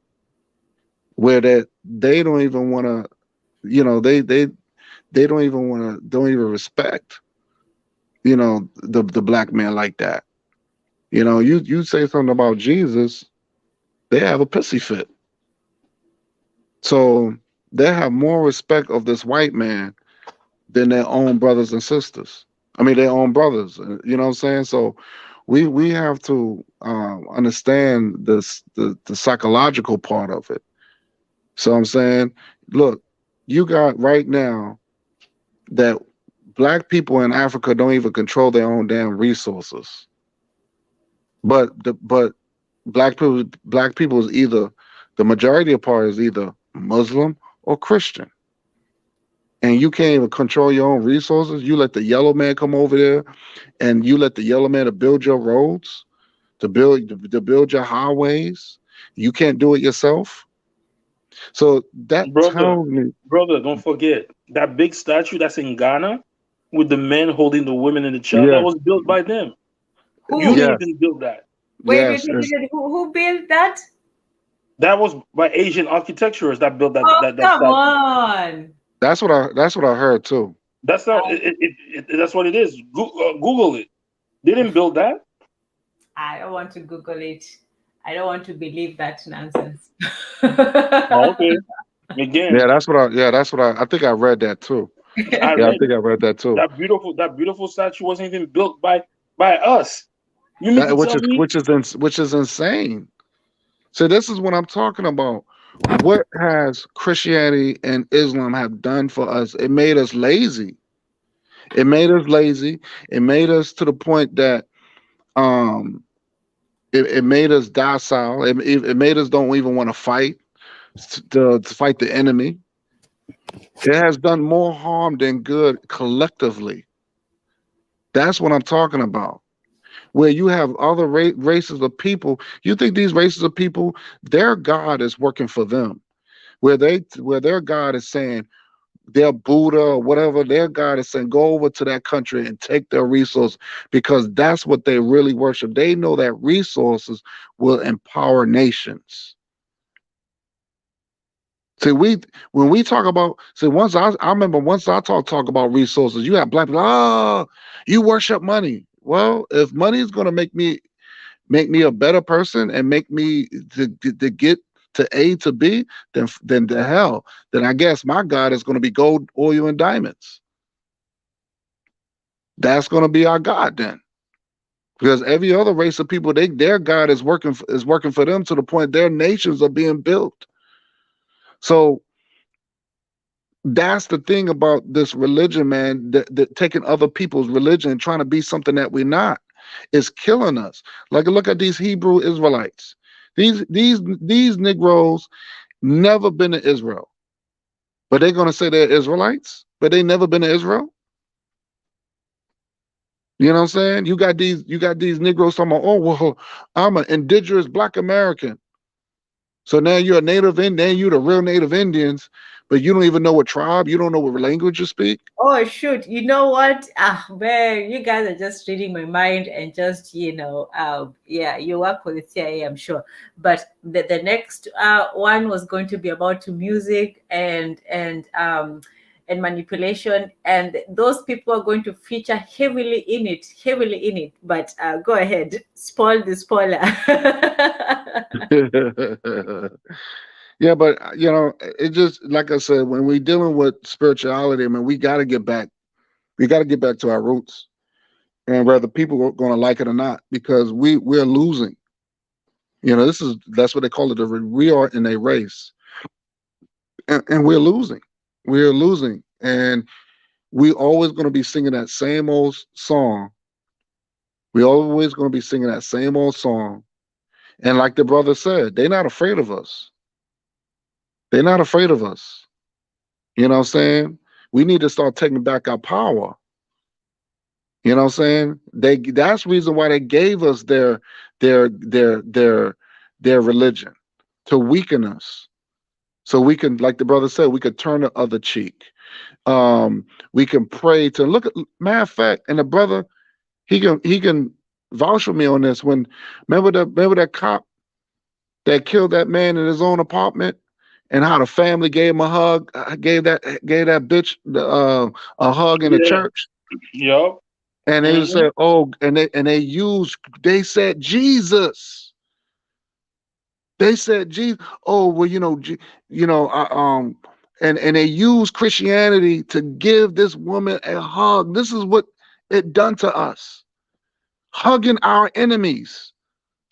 where that they don't even want to, they don't even respect, the black man like that. You say something about Jesus, they have a pissy fit. So they have more respect of this white man than their own brothers and sisters. I mean, their own brothers. You know what I'm saying? So we have to understand the psychological part of it. So I'm saying, look, you got right now that black people in Africa don't even control their own damn resources. But black people is either, the majority of part is either Muslim or Christian. And you can't even control your own resources. You let the yellow man come over there, and you let the yellow man to build your roads, to build your highways. You can't do it yourself. So that Brother, tells me, brother, don't forget that big statue that's in Ghana with the men holding the women in the child. That yeah, was built by them. You Who? didn't yes, even build that. Wait, yes, who built that? That was by Asian architecturers that built that Oh, that come statue. on. that's what I heard too. That's not that's what it is. Google it. They didn't build that. I don't want to Google it. I don't want to believe that nonsense. Oh, okay. Yeah, Again, that's what I think I read that too. I Yeah, I read think I read that too. that beautiful statue wasn't even built by us. You mean That to tell me? which is insane. So this is what I'm talking about. What has Christianity and Islam have done for us? It made us lazy. It made us lazy. It made us to the point that um it made us docile. It made us don't even want to fight to fight the enemy. It has done more harm than good collectively. That's what I'm talking about. Where you have other races of people, you think these races of people, their God is working for them. Where their God is saying, their Buddha or whatever, their God is saying, go over to that country and take their resources because that's what they really worship. They know that resources will empower nations. See, when we talk about, see, I remember once I talk about resources, you have black people, oh, you worship money. Well, if money is going to make me a better person and make me to get to A to B, then the hell, then I guess my God is going to be gold, oil, and diamonds. That's going to be our God then, because every other race of people, their God is working for them to the point their nations are being built. So that's the thing about this religion, man. That taking other people's religion and trying to be something that we're not is killing us. Like look at these Hebrew Israelites. These Negroes never been to Israel, but they're gonna say they're Israelites, but they never been to Israel. You know what I'm saying? You got these Negroes talking about, oh well, I'm an indigenous Black American. So now you're a native Indian, you're the real native Indians, but you don't even know what tribe, you don't know what language you speak. Oh shoot! You know what? Ah, man, you guys are just reading my mind and just yeah, you work with the CIA, I'm sure. But the next one was going to be about music and manipulation, and those people are going to feature heavily in it. But go ahead, spoil the spoiler. Yeah, but it just like I said, when we dealing with spirituality, I mean, we got to get back. We got to get back to our roots, and whether people are going to like it or not, because we're losing. That's what they call it. We are in a race, and we're losing. We're losing, and we always going to be singing that same old song. We always going to be singing that same old song. And like the brother said, they're not afraid of us. They're not afraid of us. You know what I'm saying? We need to start taking back our power. You know what I'm saying? That's the reason why they gave us their their their their religion to weaken us. So we can, like the brother said, we could turn the other cheek. We can pray to look at matter of fact, and the brother he can vouch for me on this. When remember that cop that killed that man in his own apartment, and how the family gave him a hug, gave that bitch a hug in the Yeah. church, Yup. and they Mm-hmm. said, oh, they said Jesus. They said Jesus. Oh well, and they used Christianity to give this woman a hug. This is what it done to us, hugging our enemies,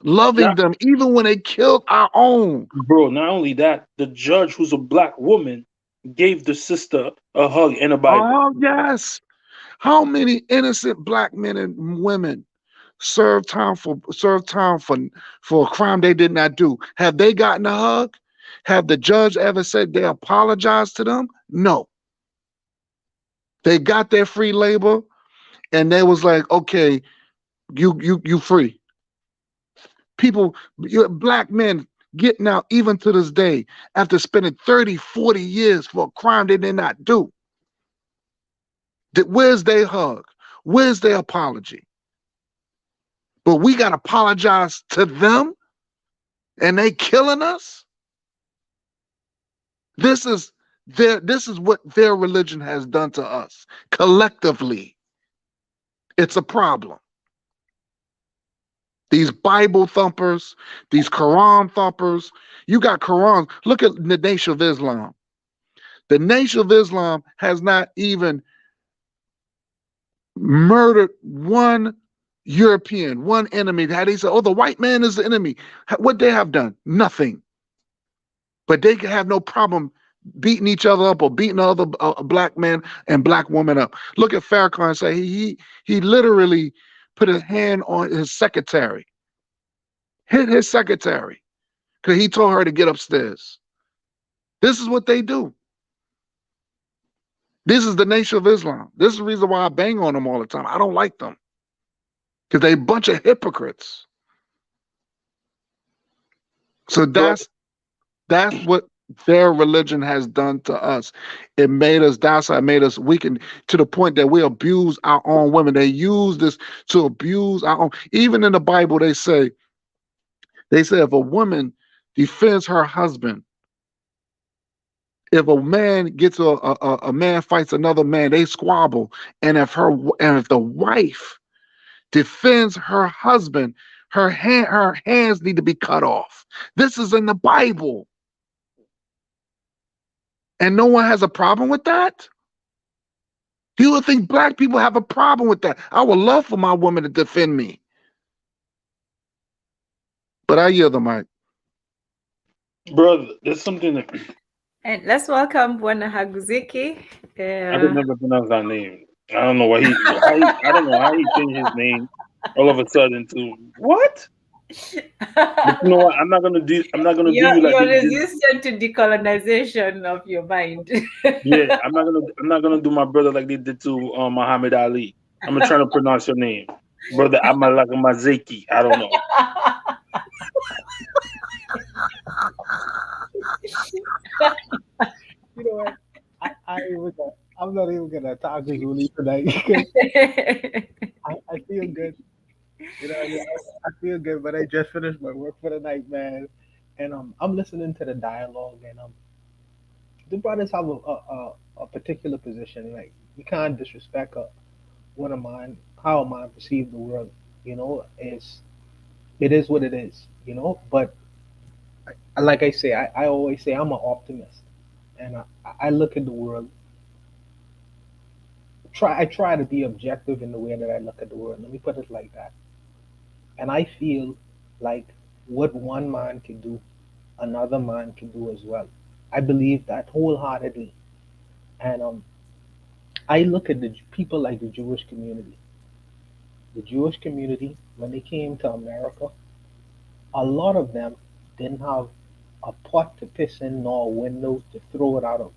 loving Not, them, even when they killed our own. bro. Not only that, the judge, who's a black woman, gave the sister a hug and a Bible. Oh yes. How many innocent black men and women served time for a crime they did not do? Have they gotten a hug? Have the judge ever said they apologized to them? No. They got their free labor and they was like, okay, you free. People, black men getting out even to this day after spending 30, 40 years for a crime they did not do. Where's their hug? Where's their apology? But we got to apologize to them and they killing us. This is what their religion has done to us collectively. It's a problem. These Bible thumpers, these Quran thumpers. You got Quran. Look at the Nation of Islam. The Nation of Islam has not even murdered one European, one enemy. How they say, oh, the white man is the enemy. What they have done? Nothing. But they can have no problem beating each other up or beating other black men and black women up. Look at Farrakhan say he literally put his hand on his secretary, hit his secretary, because he told her to get upstairs. This is what they do. This is the Nation of Islam. This is the reason why I bang on them all the time. I don't like them because they a bunch of hypocrites. So that's what their religion has done to us. It made us docile, it made us weaken to the point that we abuse our own women. They use this to abuse our own. Even in the Bible, they say if a woman defends her husband, if a man gets a man fights another man, they squabble. And if the wife defends her husband, her hands need to be cut off. This is in the Bible. And no one has a problem with that? You would think black people have a problem with that. I would love for my woman to defend me. But I yield the mic. Brother, there's something that And let's welcome Bwana Haguziki. I could never pronounce that name. I don't know why I don't know how he changed his name all of a sudden to what? But you know what? I'm not gonna do you like You're they did. resistant to decolonization of your mind. Yeah, I'm not gonna do my brother like they did to Muhammad Ali. I'm gonna try to pronounce your name, brother. Amalagmazeki. I don't know. You know what? I'm not even gonna talk to Erzulie tonight because I feel good. You know, what I mean? I feel good, but I just finished my work for the night, man. And I'm listening to the dialogue, and the brothers have a particular position. Like you can't disrespect what a man, how a man perceive the world. You know, it is what it is. You know, but like I say, I always say I'm an optimist, and I look at the world. I try to be objective in the way that I look at the world. Let me put it like that. And I feel like what one man can do, another man can do as well. I believe that wholeheartedly. And I look at the people like the Jewish community. The Jewish community, when they came to America, a lot of them didn't have a pot to piss in nor a window to throw it out of.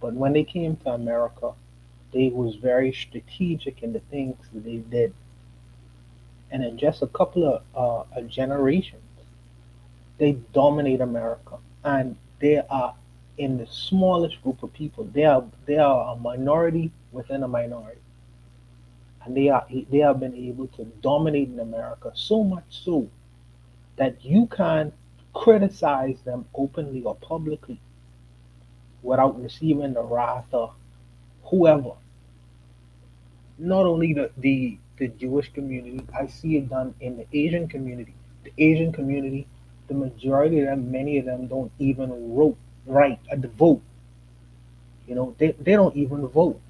But when they came to America, they was very strategic in the things that they did. And in just a couple of generations, they dominate America, and they are in the smallest group of people. They are a minority within a minority, and they have been able to dominate in America so much so that you can't criticize them openly or publicly without receiving the wrath of whoever. Not only the Jewish community, I see it done in the Asian community. The Asian community, the majority of them, many of them don't even vote right at the vote. You know, they don't even vote.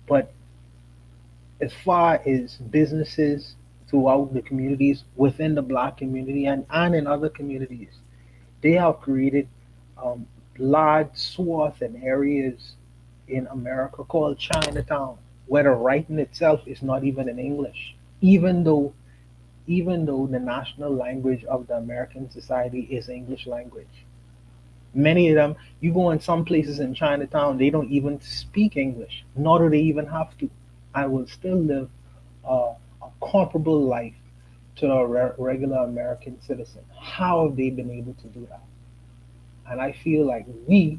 But as far as businesses throughout the communities within the black community and in other communities, they have created um, large swaths and areas in America called Chinatown, where the writing itself is not even in English, even though the national language of the American society is English language. Many of them, you go in some places in Chinatown, they don't even speak English, nor do they even have to. I will still live a comparable life to a regular American citizen. How have they been able to do that? And I feel like we,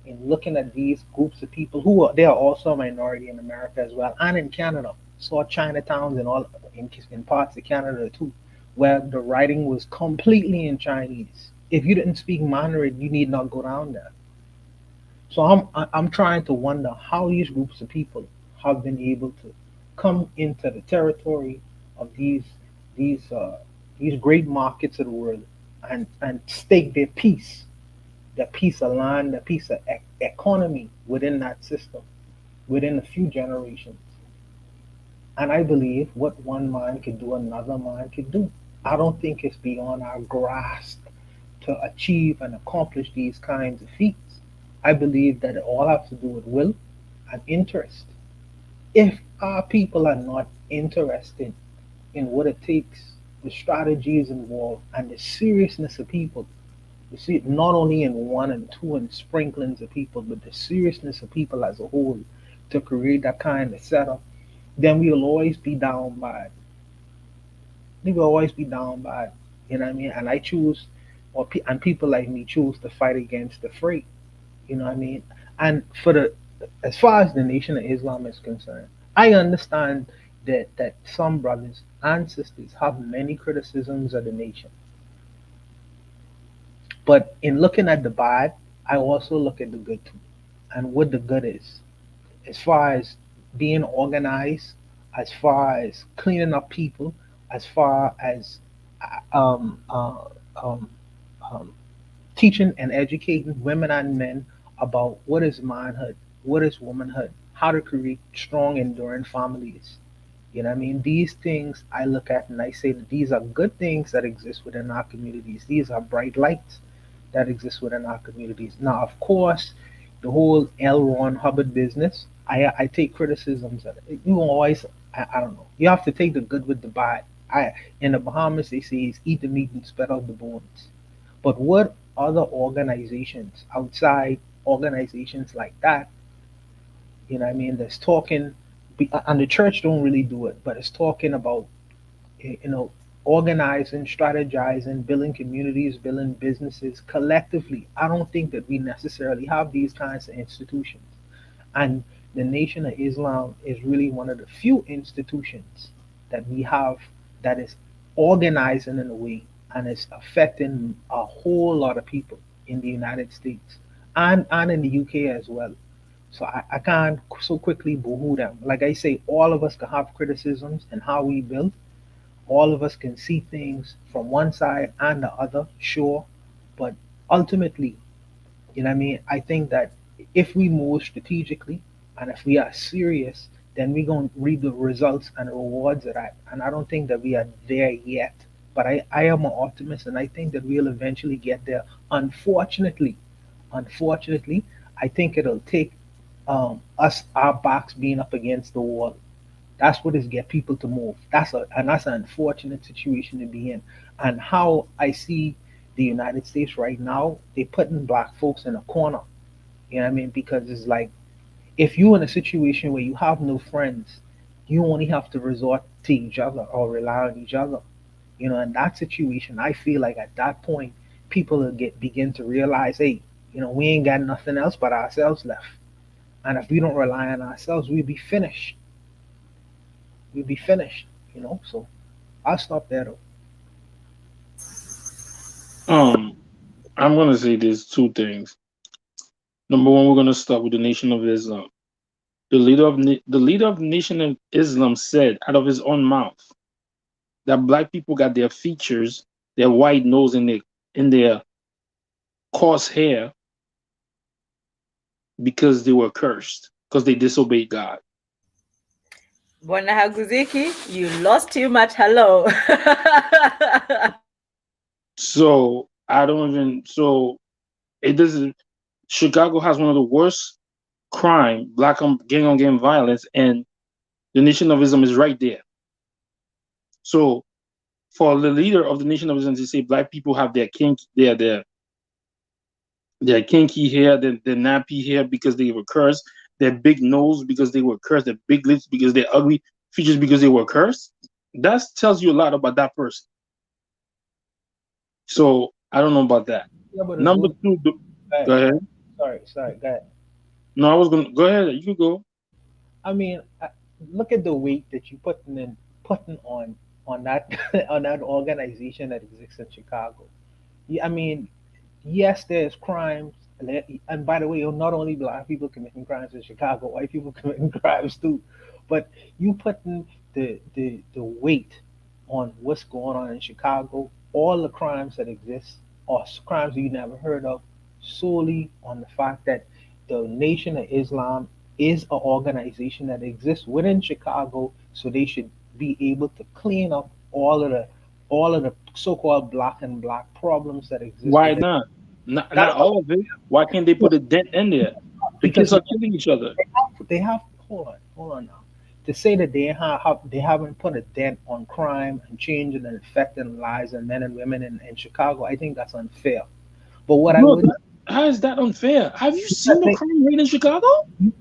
in looking at these groups of people they are also a minority in America as well and in Canada, saw Chinatowns and all in parts of Canada too, where the writing was completely in Chinese. If you didn't speak Mandarin, you need not go down there. So I'm trying to wonder how these groups of people have been able to come into the territory of these these great markets of the world and stake their peace. the piece of land, the piece of economy within that system within a few generations. And I believe what one man could do, another man could do. I don't think it's beyond our grasp to achieve and accomplish these kinds of feats. I believe that it all has to do with will and interest. If our people are not interested in what it takes, the strategies involved, and the seriousness of people, you see it not only in one and two and sprinklings of people, but the seriousness of people as a whole to create that kind of setup, then we'll always be down bad. We will always be down bad. You know what I mean? And I choose, and people like me choose to fight against the fray. You know what I mean? And as far as the Nation of Islam is concerned, I understand that some brothers and sisters have many criticisms of the nation. But in looking at the bad, I also look at the good too, and what the good is. As far as being organized, as far as cleaning up people, as far as um, uh, um, um, teaching and educating women and men about what is manhood, what is womanhood, how to create strong, enduring families. You know what I mean? These things I look at and I say that these are good things that exist within our communities. These are bright lights that exist within our communities. Now, of course, the whole L. Ron Hubbard business, I take criticisms of it. You always, I don't know. You have to take the good with the bad. In the Bahamas, they say is eat the meat and spit out the bones. But what other organizations outside organizations like that, you know what I mean, that's talking, and the church don't really do it, but it's talking about, you know, organizing, strategizing, building communities, building businesses collectively. I don't think that we necessarily have these kinds of institutions. And the Nation of Islam is really one of the few institutions that we have that is organizing in a way and is affecting a whole lot of people in the United States and in the UK as well. So I can't so quickly boohoo them. Like I say, all of us can have criticisms and how we build. All of us can see things from one side and the other, sure. But ultimately, you know what I mean? I think that if we move strategically and if we are serious, then we're going to reap the results and the rewards of that. And I don't think that we are there yet. But I am an optimist and I think that we'll eventually get there. Unfortunately, I think it'll take our backs being up against the wall. That's what is get people to move. That's an unfortunate situation to be in. And how I see the United States right now, they putting black folks in a corner. You know what I mean? Because it's like if you're in a situation where you have no friends, you only have to resort to each other or rely on each other. You know, in that situation, I feel like at that point, people will get begin to realize, hey, you know, we ain't got nothing else but ourselves left. And if we don't rely on ourselves, we'll be finished. We'll be finished. You know, so I'll stop there though. Um, I'm gonna say there's two things. Number one, we're gonna start with the Nation of Islam. The leader of the Nation of Islam said out of his own mouth that black people got their features, their white nose, and their coarse hair because they were cursed because they disobeyed God. Bwana Haguziki, you lost too much. Hello. So I don't even. So it doesn't. Chicago has one of the worst crime, gang on gang violence, and the Nation of Islam is right there. So for the leader of the Nation of Islam to say black people have their kinky hair, their nappy hair because they were cursed, their big nose because they were cursed, their big lips because they're ugly features because they were cursed, that tells you a lot about that person. So I don't know about that. Yeah, but it's Number one. two, Go go ahead. ahead. Sorry. Go ahead. No, I was gonna go ahead. You can go. I mean, look at the weight that you putting on that on that organization that exists in Chicago. Yeah, I mean, yes, there's crimes, and by the way, not only black people committing crimes in Chicago, white people committing crimes too. But you putting the weight on what's going on in Chicago, all the crimes that exist, or crimes you never heard of, solely on the fact that the Nation of Islam is an organization that exists within Chicago, so they should be able to clean up all of the so-called black problems that exist Why within. not? Not That's all. all of it. Why can't they put a dent in there? The Because kids are killing each other. they have hold on now. To say that they haven't put a dent on crime and changing and affecting lives and men and women in Chicago, I think that's unfair. But what I Bro, would how is that unfair? Have you seen the they, crime rate in Chicago?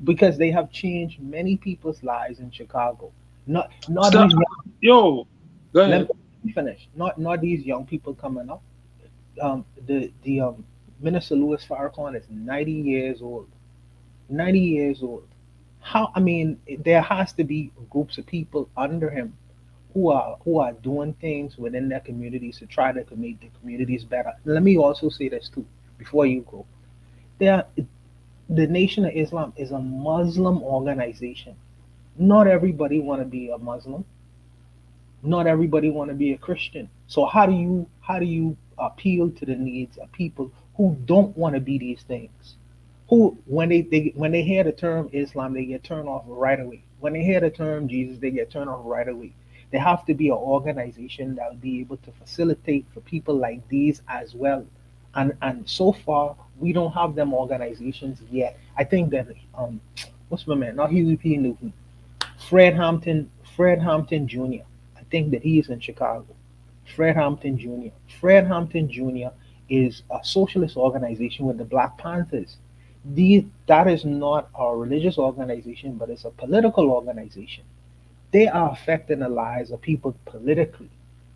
because they have changed many people's lives in Chicago. Not Stop. these young, Yo, go let ahead. me finish. Not these young people coming up. The Minister Louis Farrakhan is 90 years old. 90 years old. How, I mean, there has to be groups of people under him who are doing things within their communities to try to make the communities better. Let me also say this too before you go. There, the Nation of Islam is a Muslim organization. Not everybody want to be a Muslim. Not everybody want to be a Christian. So how do you appeal to the needs of people who don't want to be these things? Who when they hear the term Islam, they get turned off right away. When they hear the term Jesus, they get turned off right away. There have to be an organization that will be able to facilitate for people like these as well. And so far we don't have them organizations yet. I think that what's my man? Not Huey P. Newton. Fred Hampton Jr. I think that he is in Chicago. Fred Hampton Jr. Fred Hampton Jr. is a socialist organization with the Black Panthers. That is not a religious organization, but it's a political organization. They are affecting the lives of people politically.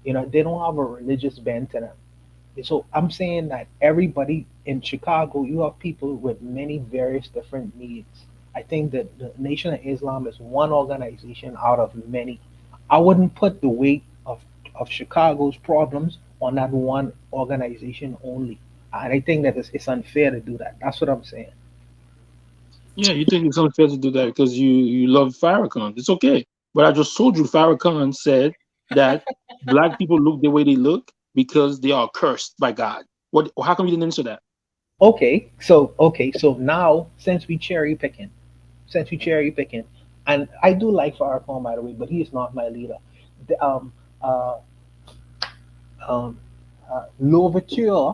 They don't have a religious bent to them. So I'm saying that everybody in Chicago, you have people with many various different needs. I think that the Nation of Islam is one organization out of many. I wouldn't put the weight of Chicago's problems on that one organization only. And I think that it's unfair to do that. That's what I'm saying. Yeah, you think it's unfair to do that because you love Farrakhan. It's okay. But I just told you Farrakhan said that black people look the way they look because they are cursed by God. What? How come you didn't answer that? Okay, so now since we cherry picking, and I do like Farrakhan by the way, but he is not my leader. The, uh, um, Louverture,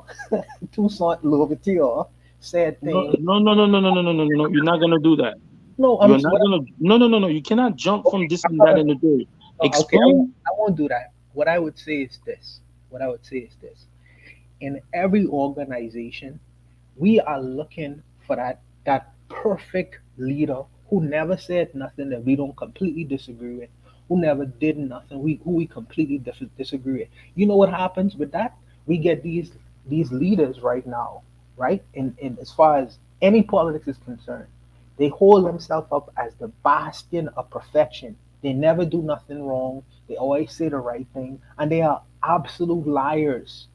Toussaint Louverture said No, things. no, no, no, no, no, no, no, no, no. You're not gonna do that. No, You're not gonna. No, no, no, no. You cannot jump from this and that in the third. okay, Explain. I won't do that. What I would say is this. What I would say is this. In every organization, we are looking for that perfect leader who never said nothing that we don't completely disagree with, who never did nothing who we completely disagree with. You know what happens with that? We get these leaders right now, right? In as far as any politics is concerned, they hold themselves up as the bastion of perfection. They never do nothing wrong. They always say the right thing, and they are absolute liars.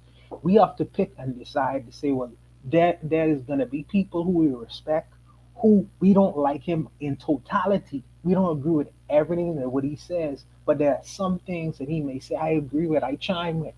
We have to pick and decide to say, well, there is going to be people who we respect, who we don't like him in totality. We don't agree with everything that what he says, but there are some things that he may say I agree with, I chime with,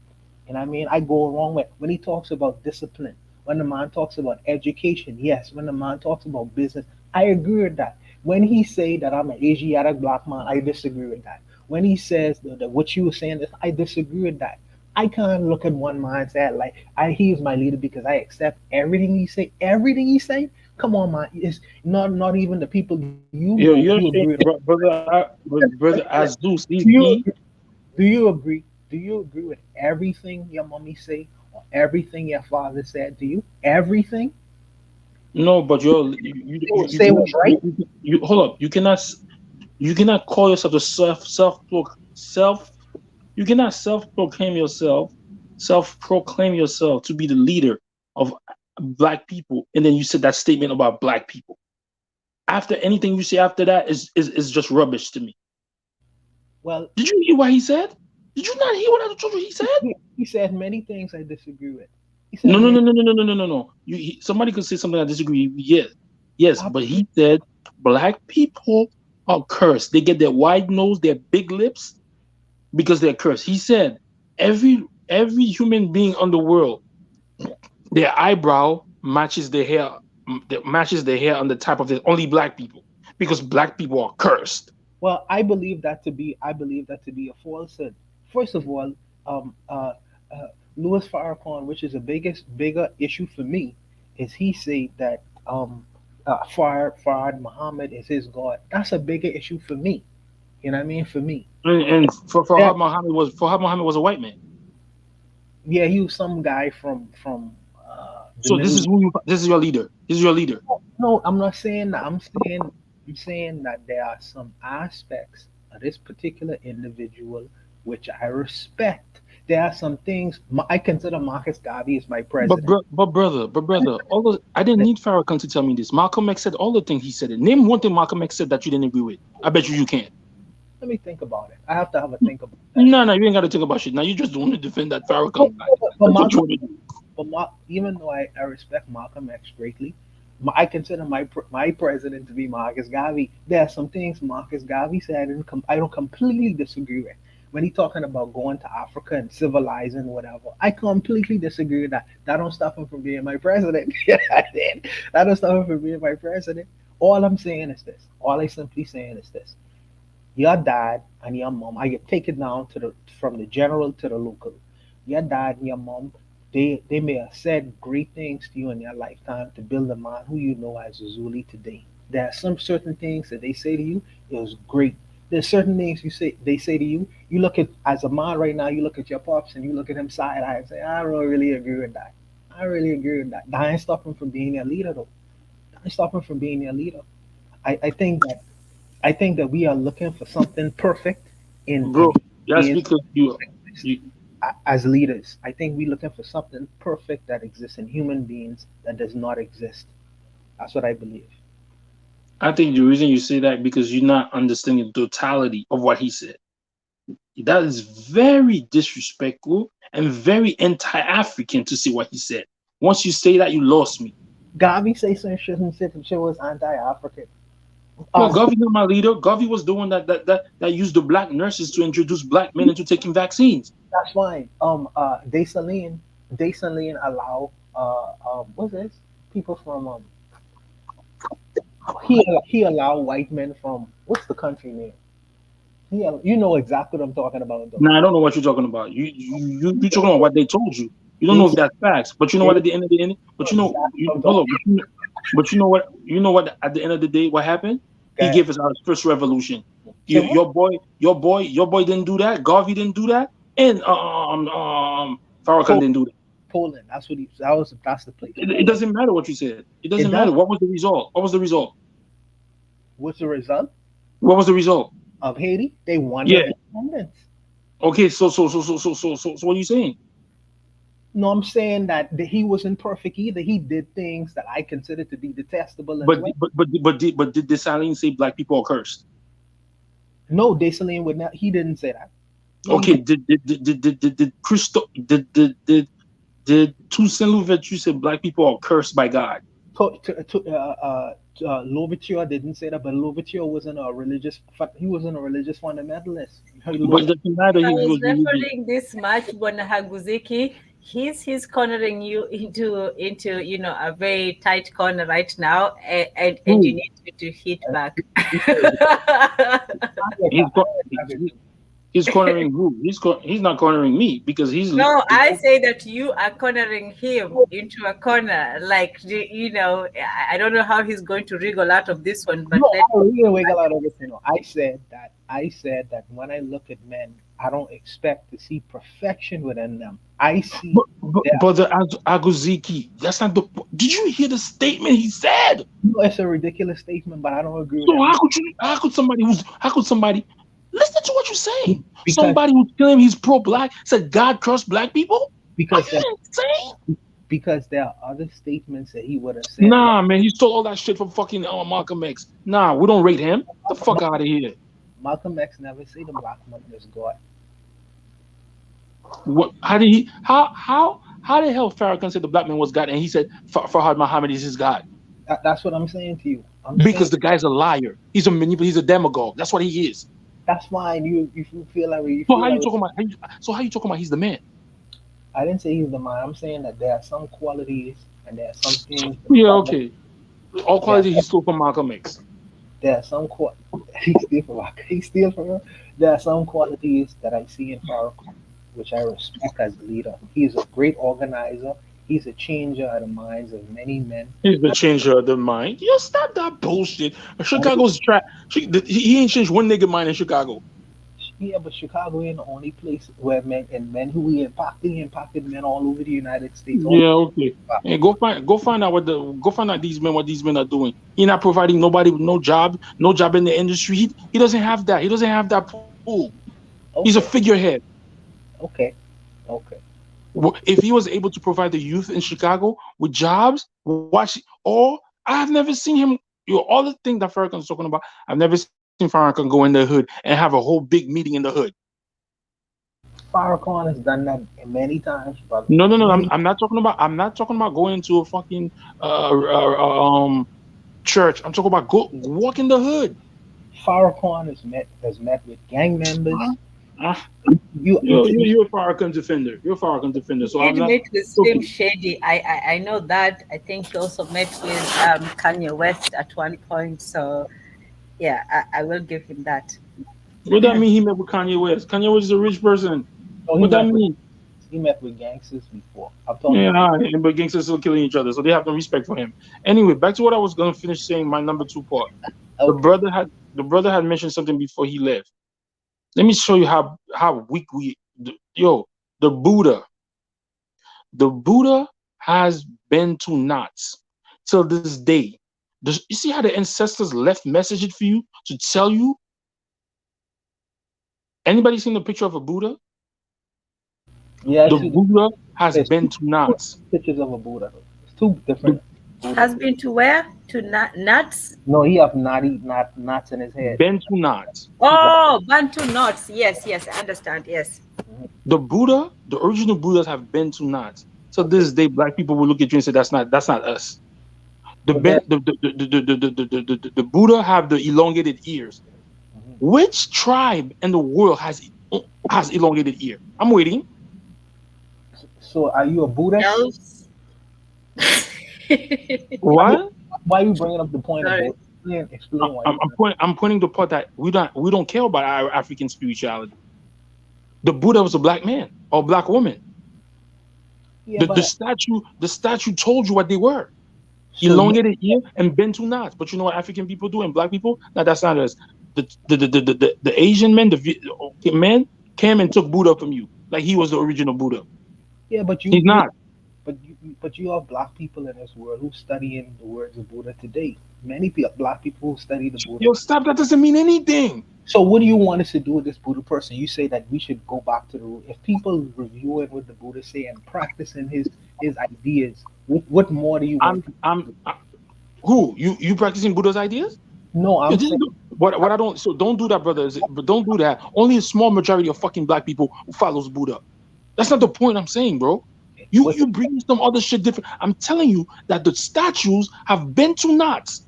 and I mean I go along with. When he talks about discipline, when the man talks about education, yes. When the man talks about business, I agree with that. When he say that I'm an Asiatic black man, I disagree with that. When he says that what you were saying, I disagree with that. I can't look at one mindset like he's my leader because I accept everything he say. Everything he say, come on, man. It's not even the people you know who You're agree saying, with him. brother Azus, Do you he. do you agree? Do you agree with everything your mommy say or everything your father said? Do you everything? No, but You say what's right? hold up. You cannot call yourself a self. You cannot self proclaim yourself to be the leader of black people, and then you said that statement about black people. After anything you say after that is just rubbish to me. Well, Did you hear what he said? Did you not hear what I told you he said? he said many things I disagree with. He No, said no, many. no, no, no, no, no, no, no, no. Somebody could say something I disagree. Yes, yes, but he said black people are cursed. They get their wide nose, their big lips because they're cursed. He said every human being on the world, their eyebrow matches the hair on the type of the only black people, because black people are cursed. Well, I believe that to be a falsehood. First of all, um, uh, uh, Louis Farrakhan, which is a bigger issue for me, is he said that Farad Muhammad is his God. That's a bigger issue for me. You know what I mean? For me, And for that Farhad Muhammad was a white man. yeah, he was some guy from the So Middle East. this is your leader. This is your leader. No, I'm not saying that. I'm saying that there are some aspects of this particular individual which I respect. There are some things I consider Marcus Garvey as my president. But brother, I didn't need Farrakhan to tell me this. Malcolm X said all the things he said. Name one thing Malcolm X said that you didn't agree with. I bet you can't. Let me think about it. I have to have a think about that. No, you ain't got to think about shit. Now you just want to defend that But, Farrakhan guy. but That's what Malcolm, you want to do. even though I respect Malcolm X greatly, I consider my president to be Marcus Garvey. There are some things Marcus Garvey said I don't completely disagree with. When he talking about going to Africa and civilizing whatever, I completely disagree with that. That don't stop him from being my president. That don't stop him from being my president. All I'm saying is this. All I simply saying is this. Your dad and your mom, I get take it down to the from the general to the local. Your dad and your mom, they may have said great things to you in your lifetime to build a man who you know as Erzulie today. There are some certain things that they say to you, it was great. There's certain things they say to you. You look at as a man right now, you look at your pops and you look at him side eye and say, I don't really agree with that. I really agree with that. That ain't stop him from being your leader though. That ain't stop him from being your leader. I think that we are looking for something perfect in Bro, that's beings because you as leaders. I think we're looking for something perfect that exists in human beings that does not exist. That's what I believe. I think the reason you say that because you're not understanding the totality of what he said. That is very disrespectful and very anti-African to say what he said. Once you say that, you lost me. Garvey say some shit and said some shit was anti-African. No, Uh, Garvey not my leader. Garvey was the one that used the black nurses to introduce black men into taking vaccines. that's fine. Desaline allow what's this? People from he allow white men from what's the country name? You know exactly what I'm talking about though. Now I don't know what you're talking about. You talking about what they told you. You don't They know if that's facts, but you know they what? At the end of the day, but you know, exactly what I'm hold talking on, but you know what? You know what? At the end of the day, what happened? He about. gave us our first revolution. Say what? Your boy didn't do that. Garvey didn't do that, and Farrakhan didn't do that. Poland. That's the place. It doesn't matter what you said. It It doesn't does. matter. What was the result? What was the result? What's the result What was the result? of Haiti? They won Yeah. their independence. Okay. So what are you saying? No, I'm saying that he wasn't perfect either. He did things that I consider to be detestable as But well. did Dessalines say black people are cursed? No, Dessalines would not. He didn't say that. No, he Okay, didn't. did Christo did Toussaint Louverture say black people are cursed by God? Louverture didn't say that, but Louverture wasn't a religious. He wasn't a religious fundamentalist. But it doesn't matter I if he was was religious. referring this much, Bonahaguziki. He's cornering you into a very tight corner right now, and you Who? need to hit back. He's co- he's cornering who? He's not cornering me because he's No, I say that you are cornering him into a corner. Like, I don't know how he's going to wriggle out of this one, but No, let I really wiggle out everything. No, I said that when I look at men, I don't expect to see perfection within them. I see that. but the Aguziki. That's not the. Did you hear the statement he said? No, it's a ridiculous statement, but I don't agree with So everything how could somebody listen to what you're saying? because Somebody who's claiming he's pro-black said God cursed black people? Are because you there, insane? because there are other statements that he would have said. Nah, man, he stole all that shit from fucking Malcolm X. Nah, we don't rate him. The fuck out of here. Malcolm X never said the black man is God. What? How did he? How the hell Farrakhan said the black man was God and he said Farhad Muhammad is his God? That's what I'm saying to you. Because the guy's a liar. He's a manipulator. He's a demagogue. That's what he is. That's fine. You feel like you So feel how you like talking about? How you talking about he's the man? I didn't say he's the man. I'm saying that there are some qualities and there are some things. Yeah, okay. All There are quality he stole from Malcolm X. there are some he steal from he steal from her. There are some qualities that I see in Farrakhan, which I respect as a leader. He is a great organizer. He's a changer of the minds of many men. He's the changer of the mind. Yo, stop that bullshit. Chicago's trash. He ain't changed one nigga mind in Chicago. Yeah, but Chicago ain't the only place where men who he impacted men all over the United States. All Yeah, okay. And go find out what these men are doing. He not providing nobody with no job in the industry. He doesn't have that. He doesn't have that pull. He's a okay, figurehead. okay, okay. If he was able to provide the youth in Chicago with jobs, I have never seen him. All the things that Farrakhan's talking about, I've never seen Farrakhan go in the hood and have a whole big meeting in the hood. Farrakhan has done that many times, brother. No, no, no. I'm, Many. I'm not talking about. I'm not talking about going to a fucking church. I'm talking about go walk in the hood. Farrakhan has met with gang members. Huh? Uh, You see, you're a Farrakhan defender. You're a Farrakhan defender. So He I'm did not. meet with Slim Okay. Shady. I know that. I think he also met with Kanye West at one point. So yeah, I will give him that. What that mean? He met with Kanye West. Kanye West is a rich person. no, What that mean? he met with gangsters before. I'm talking Yeah, about but gangsters still killing each other, so they have no respect for him. Anyway, back to what I was gonna finish saying. My number two part. The okay. brother had the brother had mentioned something before he left. Let me show you how weak yo the Buddha. The Buddha has been to knots till this day. You see how the ancestors left messages for you to tell you? Anybody seen the picture of a Buddha? Yeah, I The see. Buddha has There's been to two knots. pictures of a Buddha. It's two The different Buddhas. Has been to where? To Nuts? No, he have knots in his head. been to knots. Oh, Bantu knots. Yes, yes, I understand. Yes. The Buddha, the original Buddhas have been to knots. So Okay, this day, black people will look at you and say, that's not us. The but then ben, the Buddha have the elongated ears. mhm. Which tribe in the world has elongated ear? I'm waiting. So are you a Buddhist? Else. Why you What? why you bringing up the point of Sorry. Buddha? Explain why I'm, you I'm pointing. I'm pointing the part that we don't care about our African spirituality. The Buddha was a black man or a black woman. yeah, The statue told you what they were. so you Elongated ear and bent to knots. But you know what African people do and black people? No, that's not us. The Asian men, okay, men came and took Buddha from you, like he was the original Buddha. yeah, He's not. but you have black people in this world who studying the words of Buddha today. Many black people who study the Buddha. Yo, stop. That doesn't mean anything. So what do you want us to do with this Buddha person? You say that we should go back to the root. If people reviewing what the Buddha say and practicing his ideas, what more do you want I'm. people to I'm. do? Who you practicing Buddha's ideas? No, Yo, I'm this is saying what I don't. So don't do that, brother. But don't do that. Only a small majority of fucking black people who follows Buddha. That's not the point I'm saying, bro. You what's you bring some other shit different. I'm telling you that the statues have bent to knots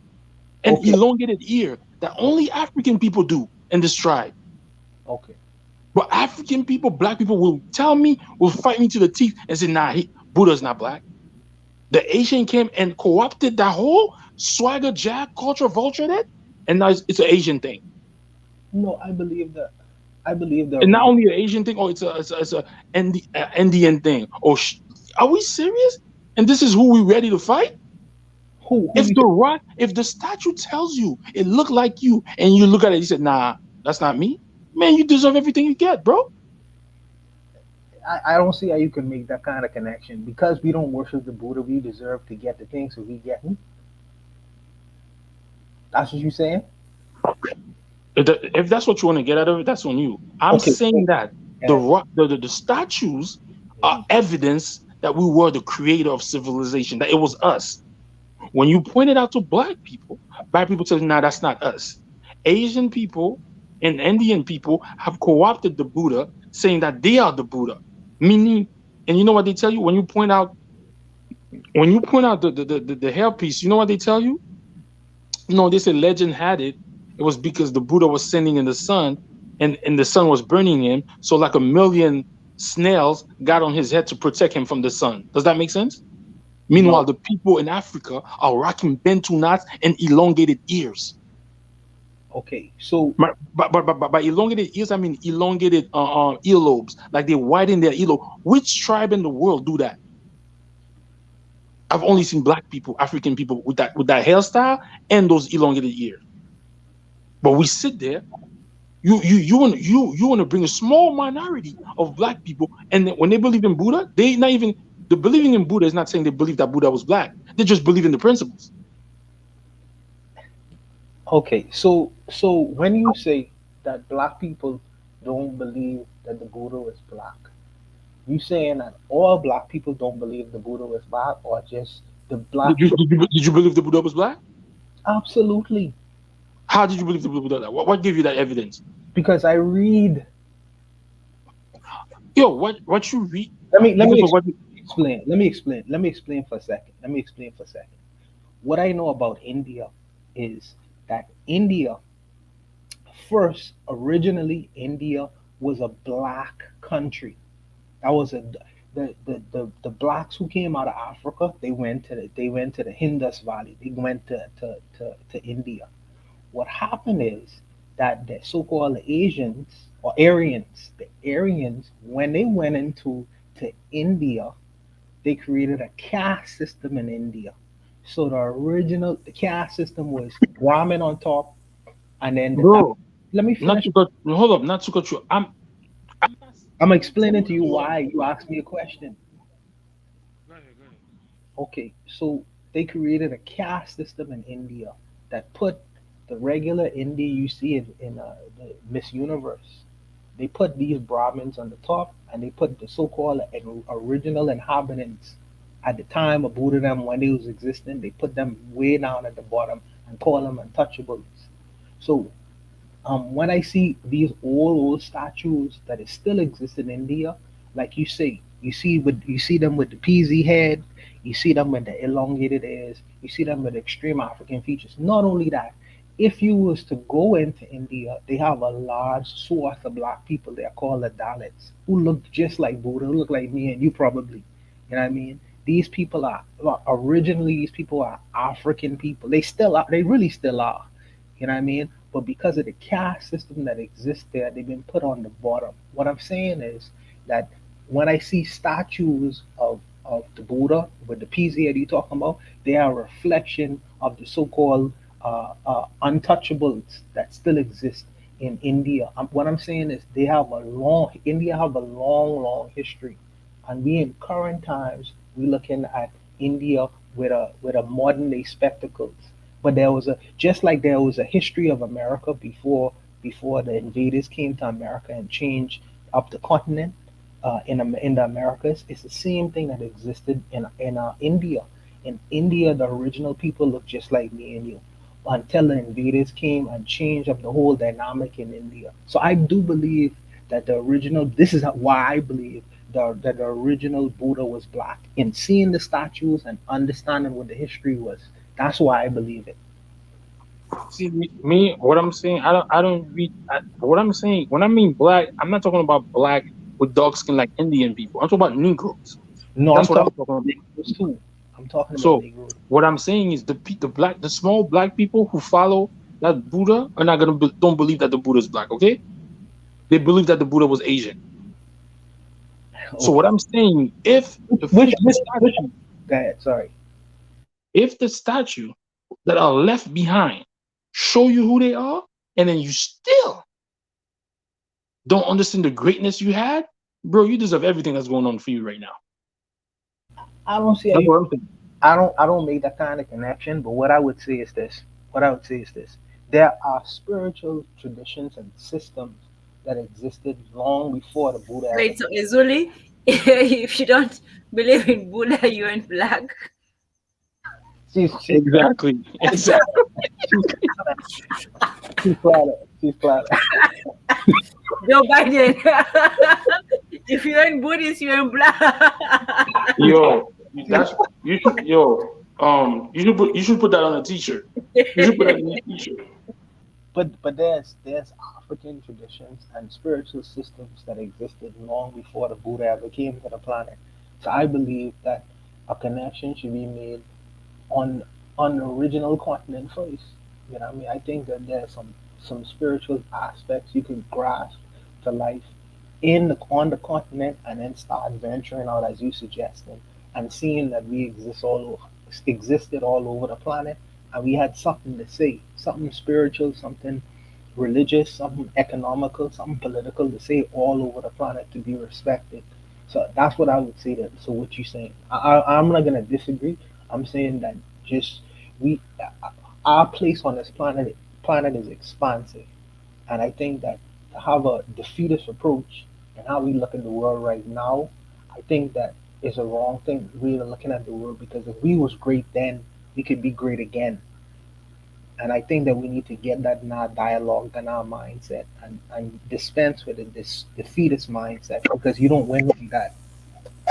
and okay, elongated ear that only African people do in this tribe. okay. But African people, black people will fight me to the teeth and say, nah, Buddha's not black. The Asian came and co-opted that whole swagger, jack, culture, vulture that, and now it's an Asian thing. No, I believe the And not original. only an Asian thing, oh, it's a Indian thing. Oh, are we serious? And this is who we ready to fight? Who If you the rock, if the statue tells you it looked like you, and you look at it, you said, "Nah, that's not me." Man, you deserve everything you get, bro. I don't see how you can make that kind of connection because we don't worship the Buddha. We deserve to get the things that we get. That's what you saying? If that's what you want to get out of it, that's on you. I'm Okay, saying that the yeah. rock, the statues are evidence that we were the creator of civilization. That it was us. When you point it out to black people tell you, "Nah, that's not us." Asian people and Indian people have co-opted the Buddha, saying that they are the Buddha. Meaning, and you know what they tell you when you point out the hairpiece, you know what they tell you? No, they say legend had it. It was because the Buddha was sending in the sun, and the sun was burning him. So like a million snails got on his head to protect him from the sun. Does that make sense? Meanwhile, No. the people in Africa are rocking Bantu knots and elongated ears. Okay. So By elongated ears, I mean elongated earlobes. Like they widen their earlobe. Which tribe in the world do that? I've only seen black people, African people with that hairstyle and those elongated ears. But we sit there. You want to bring a small minority of black people, and then when they believe in Buddha, they not even the believing in Buddha is not saying they believe that Buddha was black. They just believe in the principles. okay. So when you say that black people don't believe that the Buddha was black, you saying that all black people don't believe the Buddha was black, or just the Did black? you, did you, did you believe the Buddha was black? Absolutely, How did you believe the Buddha was black? What gave you that evidence? because I read. Yo, what you read? Let me Because of what? explain. Let me explain for a second. Let me explain for a second. What I know about India is that India first, originally, India was a black country. That was a the blacks who came out of Africa. They went to the Indus Valley. They went to India. What happened is that the so-called Asians or Aryans, the Aryans, when they went into to India, they created a caste system in India. So the caste system was Brahmin on top, and then Bro, let me not finish. to cut. Hold up, not to cut you. I'm I'm not explaining saying to you you are. why you asked me a question. Go ahead, go ahead. Okay, so they created a caste system in India that put the regular India you see in the Miss Universe. They put these Brahmins on the top, and they put the so-called original inhabitants at the time of Buddhism when they was existing. They put them way down at the bottom and call them untouchables. So when I see these old statues that is still exist in India, like you say, you see them with the PZ head, you see them with the elongated ears, you see them with extreme African features. Not only that, if you was to go into India, they have a large swath of black people. They are called the Dalits, who look just like Buddha, who look like me and you probably. You know what I mean? These people are originally these people are African people. They still are. They really still are. You know what I mean? But because of the caste system that exists there, they've been put on the bottom. What I'm saying is that when I see statues of the Buddha with the PZ that you're talking about, they are a reflection of the so-called untouchables that still exist in India. What I'm saying is India have a long history, and we in current times we looking at India with a modern day spectacles. But there was a just like there was a history of America before the invaders came to America and changed up the continent in the Americas. It's the same thing that existed in India. In India, the original people look just like me and you until the invaders came and changed up the whole dynamic in India. So I do believe that the original. This is why I believe that the original Buddha was black. In seeing the statues and understanding what the history was, that's why I believe it. See me, what I'm saying, I don't read. What I'm saying, when I mean black, I'm not talking about black with dark skin like Indian people. I'm talking about Negroes. No, I'm That's what I'm talking talking about. about Negroes too. I'm talking about So Negroes. what I'm saying is the small black people who follow that Buddha are not don't believe that the Buddha is black. Okay, they believe that the Buddha was Asian. So what Okay. I'm saying, Which the which which? statue, Go ahead. Sorry. if the statue that are left behind show you who they are, and then you still don't understand the greatness you had, bro, you deserve everything that's going on for you right now. I don't see how That's you. what I'm saying. I don't make that kind of connection. But what I would say is this. What I would say is this. There are spiritual traditions and systems that existed long before the Buddha ever Wait, so came. Erzulie, if you don't believe in Buddha, you ain't black. She's Exactly. Exactly. she's she's flattered. She's flattered. Joe Biden, if you ain't Buddhist, you ain't black. Yo, She's, that's you should you should put that on a t-shirt. You should put that on a t-shirt. but there's African traditions and spiritual systems that existed long before the Buddha ever came to the planet. So I believe that A connection should be made on on the original continent first. You know what I mean? I think that there's some spiritual aspects you can grasp to life in the on the continent, and then start venturing out as you suggested, and seeing that we existed all over the planet, and we had something to say, something spiritual, something religious, something economical, something political to say all over the planet to be respected. So that's what I would say. That so what you're saying, I'm not gonna disagree. I'm saying that just we our place on this planet is expansive, and I think that to have a defeatist approach and how we look at the world right now, I think that is a wrong thing. We're looking at the world because if we was great then, we could be great again. And I think that we need to get that in our dialogue and our mindset, and dispense with it, this defeatist mindset, because you don't win like that.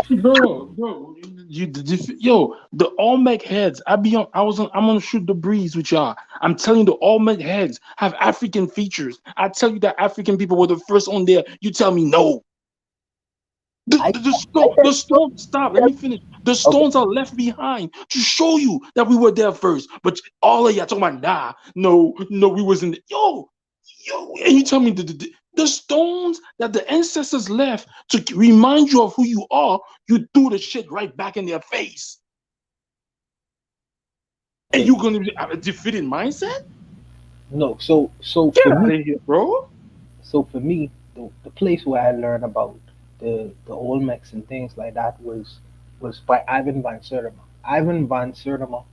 Bro, yo, the Olmec heads. I'm on Shoot the Breeze with y'all. I'm telling you, the Olmec heads have African features. I tell you that African people were the first on there. You tell me no. I, I The stones, stop, let me finish. The okay. stones are left behind to show you that we were there first. But all of y'all talking about, nah, no, no, we wasn't. Yo, and you tell me the stones that the ancestors left to remind you of who you are, you threw the shit right back in their face. And Okay. you're going to have a defeated mindset? No, so Get for out me, of here, bro. the place where I learned about the Olmecs and things like that was by Ivan van Sertima. Ivan van Sertima,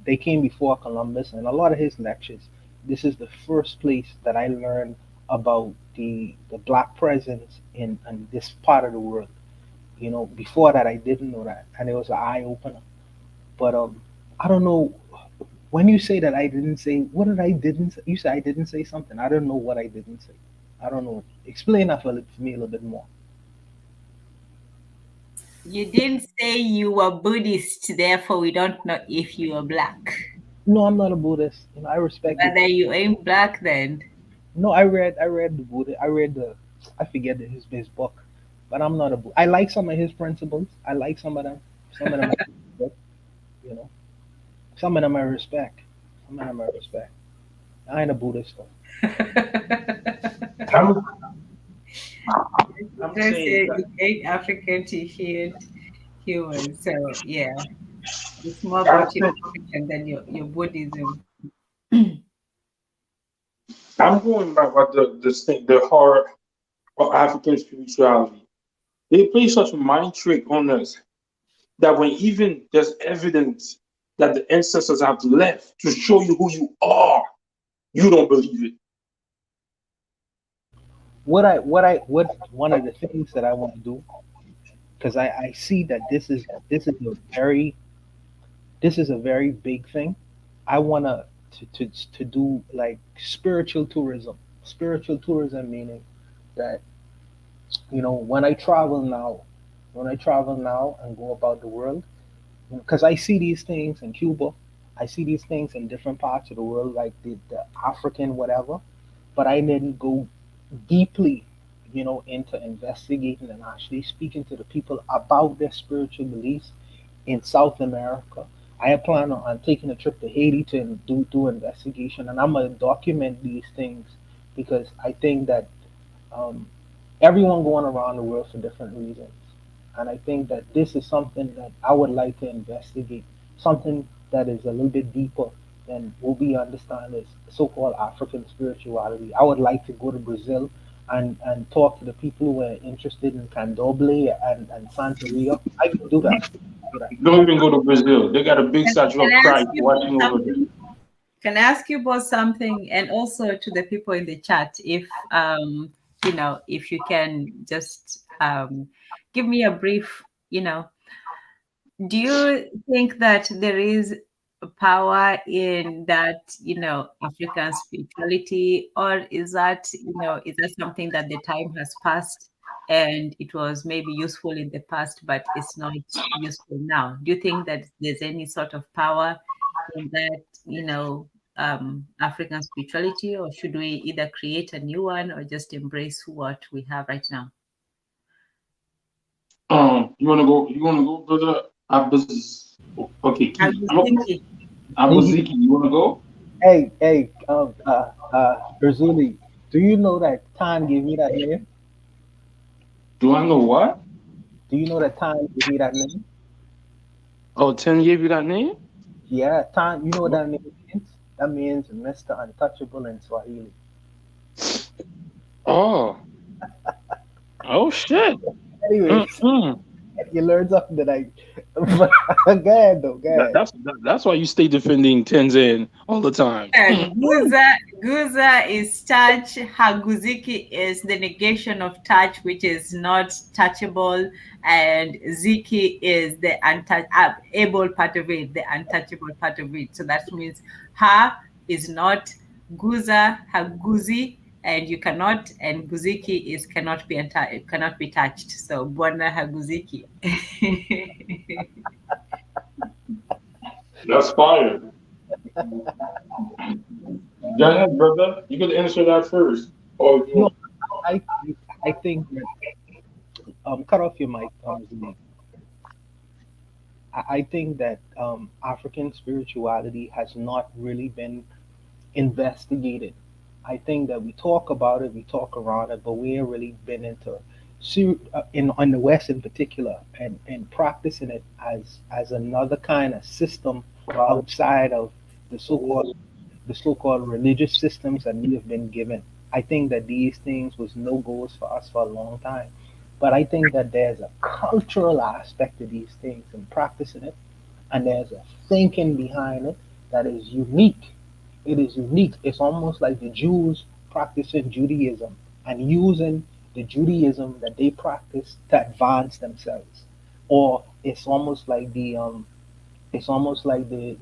they came before Columbus, and a lot of his lectures. This is the first place that I learned about the black presence in this part of the world. You know, before that I didn't know that, and it was an eye opener. But I don't know. When you say that I didn't say, what did I didn't say? You say I didn't say something. I don't know what I didn't say. I don't know. Explain that for me a little bit more. You didn't say you were Buddhist, therefore we don't know if you are black. No, I'm not a Buddhist. You know, I respect it. Whether you ain't black then. No, I read the Buddha. I read the I forget his book, but I'm not a Buddhist. I like some of his principles. I like some of them. Some of them, you know, some of them I respect. Some of them I respect. I ain't a Buddhist though. I'm, I'm Just saying say that you ain't African to human. So yeah, it's more I'm about your saying African than your Buddhism. I'm going back about the horror of African spirituality. They play such a mind trick on us that when even there's evidence that the ancestors have left to show you who you are, you don't believe it. What one of the things that I want to do, because I see that this is a very big thing. I want to do like spiritual tourism. Spiritual tourism meaning that, you know, when I travel now and go about the world, because I see these things in Cuba, I see these things in different parts of the world, like the African whatever, but I didn't go deeply, you know, into investigating and actually speaking to the people about their spiritual beliefs in South America. I plan on taking a trip to Haiti to do investigation, and I'm gonna document these things because I think that um, everyone going around the world for different reasons, and I think that this is something that I would like to investigate, something that is a little bit deeper than what we understand as so-called African spirituality. I would like to go to Brazil and talk to the people who are interested in Candomblé and Santeria. I can do that. Do that. Don't even go to Brazil. They got a big statue Can of I ask Christ you watching both over there. something? Can I ask you both something, and also to the people in the chat, if if you can just give me a brief, do you think that there is a power in that, African spirituality, or is that something that the time has passed and it was maybe useful in the past, but it's not useful now? Do you think that there's any sort of power in that, African spirituality, or should we either create a new one or just embrace what we have right now? You wanna go? You wanna go, brother? Okay, Keith. Aguziki. Abuziki, you want to go? Hey, Erzulie, do you know that Tan gave me that name? Do I know what? Do you know that Tan gave me that name? Oh, 10 gave you that name? Yeah, Tan, you know what What? that name means? That means Mr. Untouchable in Swahili. Oh, oh shit. Anyways, Mm-mm. you learned something tonight. But go ahead, though, go ahead. That's why you stay defending Tenzin all the time. Guza is touch. Haguziki is the negation of touch, which is not touchable, and Ziki is the able part of it, the untouchable part of it. So that means ha is not Guza, Haguzi, and you cannot, and Guziki is cannot be touched. So Bwana Haguziki. That's fire. Go ahead, brother. You could answer that first. Oh, No, you I I think that cut off your mic, Zuli. I think that African spirituality has not really been investigated. I think that we talk about it, we talk around it, but we ain't really been into in the West in particular, and practicing it as another kind of system outside of the so-called religious systems that we have been given. I think that these things was no goals for us for a long time. But I think that there's a cultural aspect to these things and practicing it, and there's a thinking behind it that is unique. It is unique. It's almost like the Jews practicing Judaism and using the Judaism that they practice to advance themselves. Or it's almost like the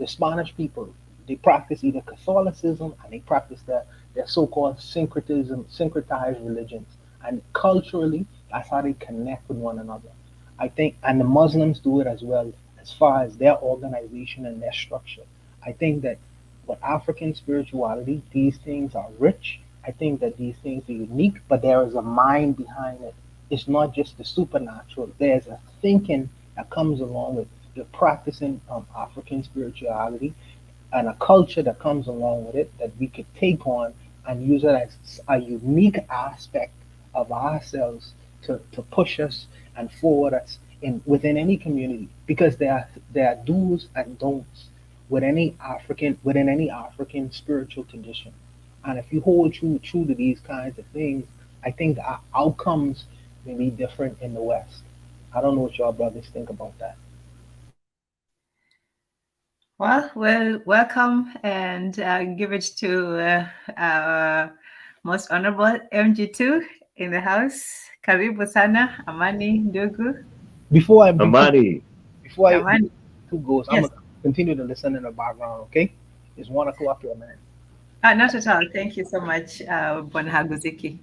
Spanish people. They practice either Catholicism and they practice their so-called syncretized religions. And culturally, that's how they connect with one another. I think, and the Muslims do it as well, as far as their organization and their structure. I think that with African spirituality, these things are rich. I think that these things are unique, but there is a mind behind it. It's not just the supernatural. There's a thinking that comes along with the practicing African spirituality and a culture that comes along with it that we could take on and use it as a unique aspect of ourselves to push us and forward us in within any community, because there are do's and don'ts within any African spiritual tradition. And if you hold true to these kinds of things, I think the outcomes may be different in the West. I don't know what y'all brothers think about that. Well, welcome, and give it to our most honorable MG2 in the house. Karibu sana, Amani Ndugu. Before I Amani. before I Amani. two goes, I'm Yes. gonna continue to listen in the background. Okay, it's 1 o'clock here, man. Not at all. Thank you so much, Bwana Haguziki.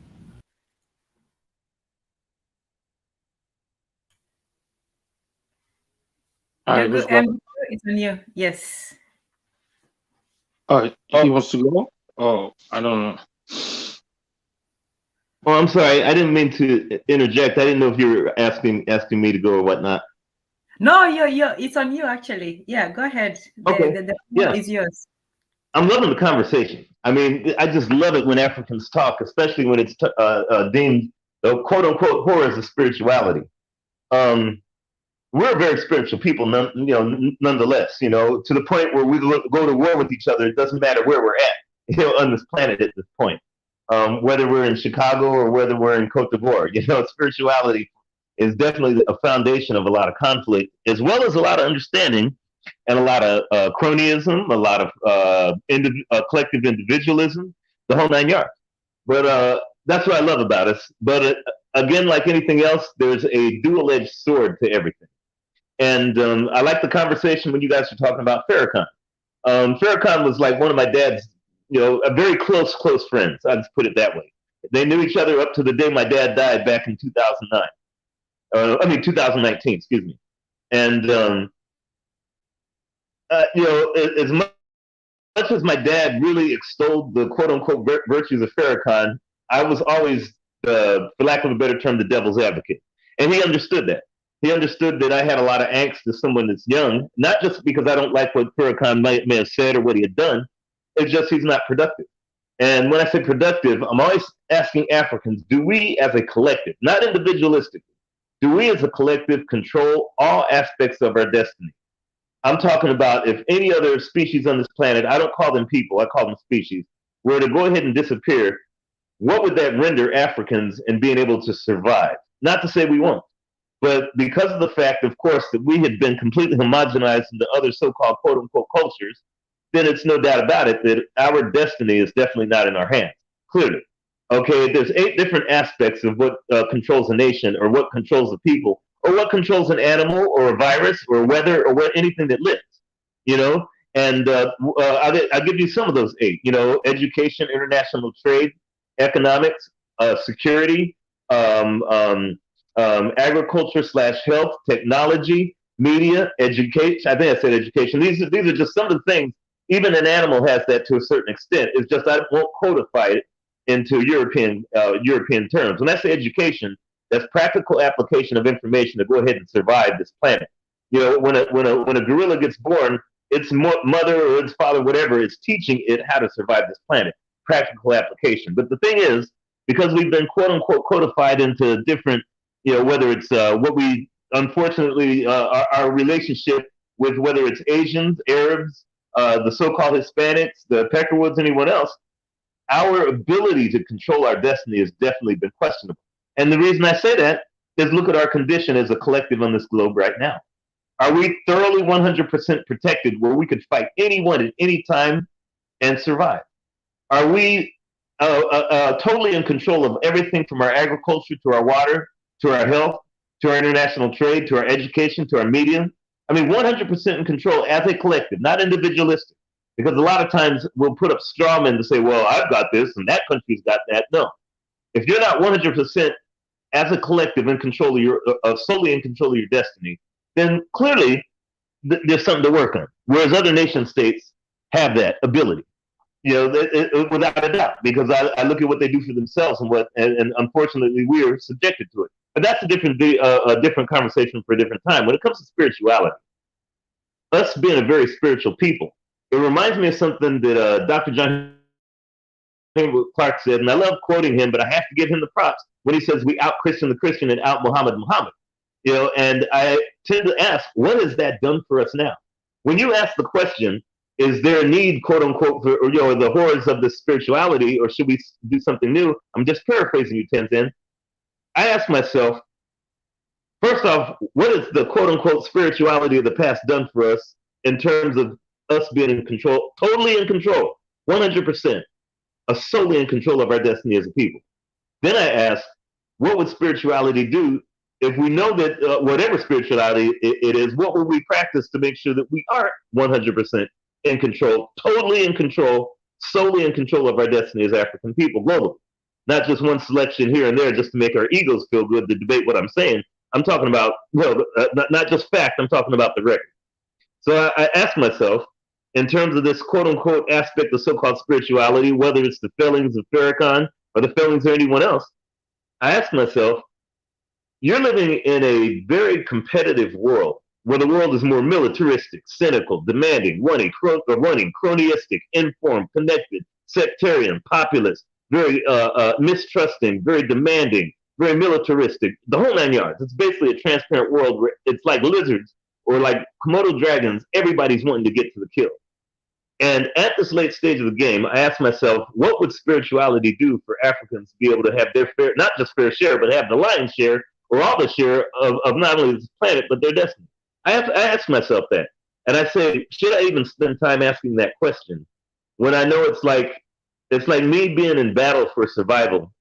all right, Ndugu let's go. MG2, it's on you. Yes. He wants to go? Oh, I don't know. Oh, I'm sorry. I didn't mean to interject. I didn't know if you were asking me to go or whatnot. No, it's on you actually. Yeah, go ahead. Okay. The floor Yeah. is yours. I'm loving the conversation. I mean, I just love it when Africans talk, especially when it's deemed the quote unquote horrors of spirituality. We're very spiritual people, nonetheless. To the point where we go to war with each other. It doesn't matter where we're at, on this planet at this point. Whether we're in Chicago or whether we're in Cote d'Ivoire, spirituality is definitely a foundation of a lot of conflict, as well as a lot of understanding and a lot of cronyism, a lot of collective individualism, the whole 9 yards. But that's what I love about us. But again, like anything else, there's a dual-edged sword to everything. And I like the conversation when you guys were talking about Farrakhan. Farrakhan was like one of my dad's, a very close friends. I just put it that way. They knew each other up to the day my dad died back in 2009. 2019, excuse me. And as much as my dad really extolled the quote unquote virtues of Farrakhan, I was always, for lack of a better term, the devil's advocate. And he understood that. He understood that I had a lot of angst as someone that's young, not just because I don't like what Farrakhan may have said or what he had done. It's just he's not productive. And when I say productive, I'm always asking Africans, do we as a collective, not individualistically, do we as a collective control all aspects of our destiny? I'm talking about if any other species on this planet, I don't call them people, I call them species, were to go ahead and disappear, what would that render Africans in being able to survive? Not to say we won't, but because of the fact, of course, that we had been completely homogenized into other so-called quote-unquote cultures, then it's no doubt about it that our destiny is definitely not in our hands, clearly. Okay, there's 8 different aspects of what controls a nation or what controls a people or what controls an animal or a virus or weather or what anything that lives, you know? And I'll give you some of those 8, you know, education, international trade, economics, security, agriculture / health, technology, media, education. I think I said education. These are just some of the things. Even an animal has that to a certain extent. It's just I won't codify it into European terms. When I say education, that's practical application of information to go ahead and survive this planet. You know, when a gorilla gets born, its mother or its father, whatever, is teaching it how to survive this planet. Practical application. But the thing is, because we've been quote unquote codified into different, you know, whether it's what we unfortunately our relationship with whether it's Asians, Arabs, the so-called Hispanics, the Peckerwoods, anyone else, our ability to control our destiny has definitely been questionable. And the reason I say that is look at our condition as a collective on this globe right now. Are we thoroughly 100% protected where we could fight anyone at any time and survive? Are we totally in control of everything from our agriculture to our water, to our health, to our international trade, to our education, to our media? I mean, 100% in control as a collective, not individualistic. Because a lot of times we'll put up straw men to say, well, I've got this and that country's got that. No. If you're not 100% as a collective in control of your, solely in control of your destiny, then clearly there's something to work on. Whereas other nation states have that ability, you know, without a doubt, because I look at what they do for themselves and unfortunately we are subjected to it. But that's a different conversation for a different time. When it comes to spirituality, us being a very spiritual people, it reminds me of something that Dr. John Clark said, and I love quoting him, but I have to give him the props when he says we out-Christian the Christian and out-Muhammad. You know, and I tend to ask, what has that done for us now? When you ask the question, is there a need, quote unquote, for, you know, the horrors of this spirituality, or should we do something new? I'm just paraphrasing you, Tenzin. I ask myself, first off, what is the quote unquote spirituality of the past done for us in terms of us being in control, totally in control, 100%, solely in control of our destiny as a people? Then I ask, what would spirituality do if we know that whatever spirituality it is, what will we practice to make sure that we are 100% in control, totally in control, solely in control of our destiny as African people globally? Not just one selection here and there just to make our egos feel good to debate what I'm saying. I'm talking about, not just fact, I'm talking about the record. So I ask myself, in terms of this quote unquote aspect of so-called spirituality, whether it's the failings of Farrakhan or the failings of anyone else, I ask myself, you're living in a very competitive world where the world is more militaristic, cynical, demanding, running, cronyistic, informed, connected, sectarian, populist, very mistrusting, very demanding, very militaristic, the whole 9 yards. It's basically a transparent world where it's like lizards or like Komodo dragons, everybody's wanting to get to the kill. And at this late stage of the game, I asked myself, what would spirituality do for Africans to be able to have their fair, not just fair share, but have the lion's share or all the share of not only this planet, but their destiny? I asked myself that. And I say, should I even spend time asking that question when I know it's like me being in battle for survival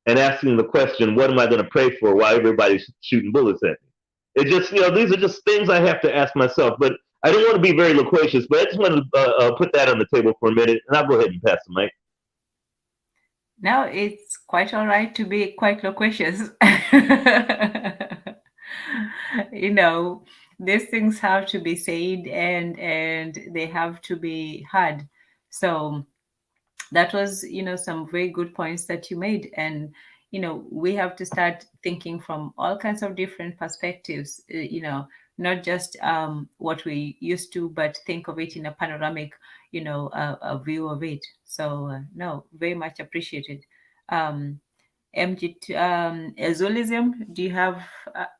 and asking the question, what am I going to pray for while everybody's shooting bullets at me? It just, you know, these are just things I have to ask myself. But I don't want to be very loquacious, but I just want to put that on the table for a minute, and I'll go ahead and pass the mic. Now it's quite all right to be quite loquacious. You know, these things have to be said and they have to be heard. So that was, you know, some very good points that you made. And, we have to start thinking from all kinds of different perspectives, not just what we used to, but think of it in a panoramic, a view of it. So, no, very much appreciated. MG, Erzulism, do you have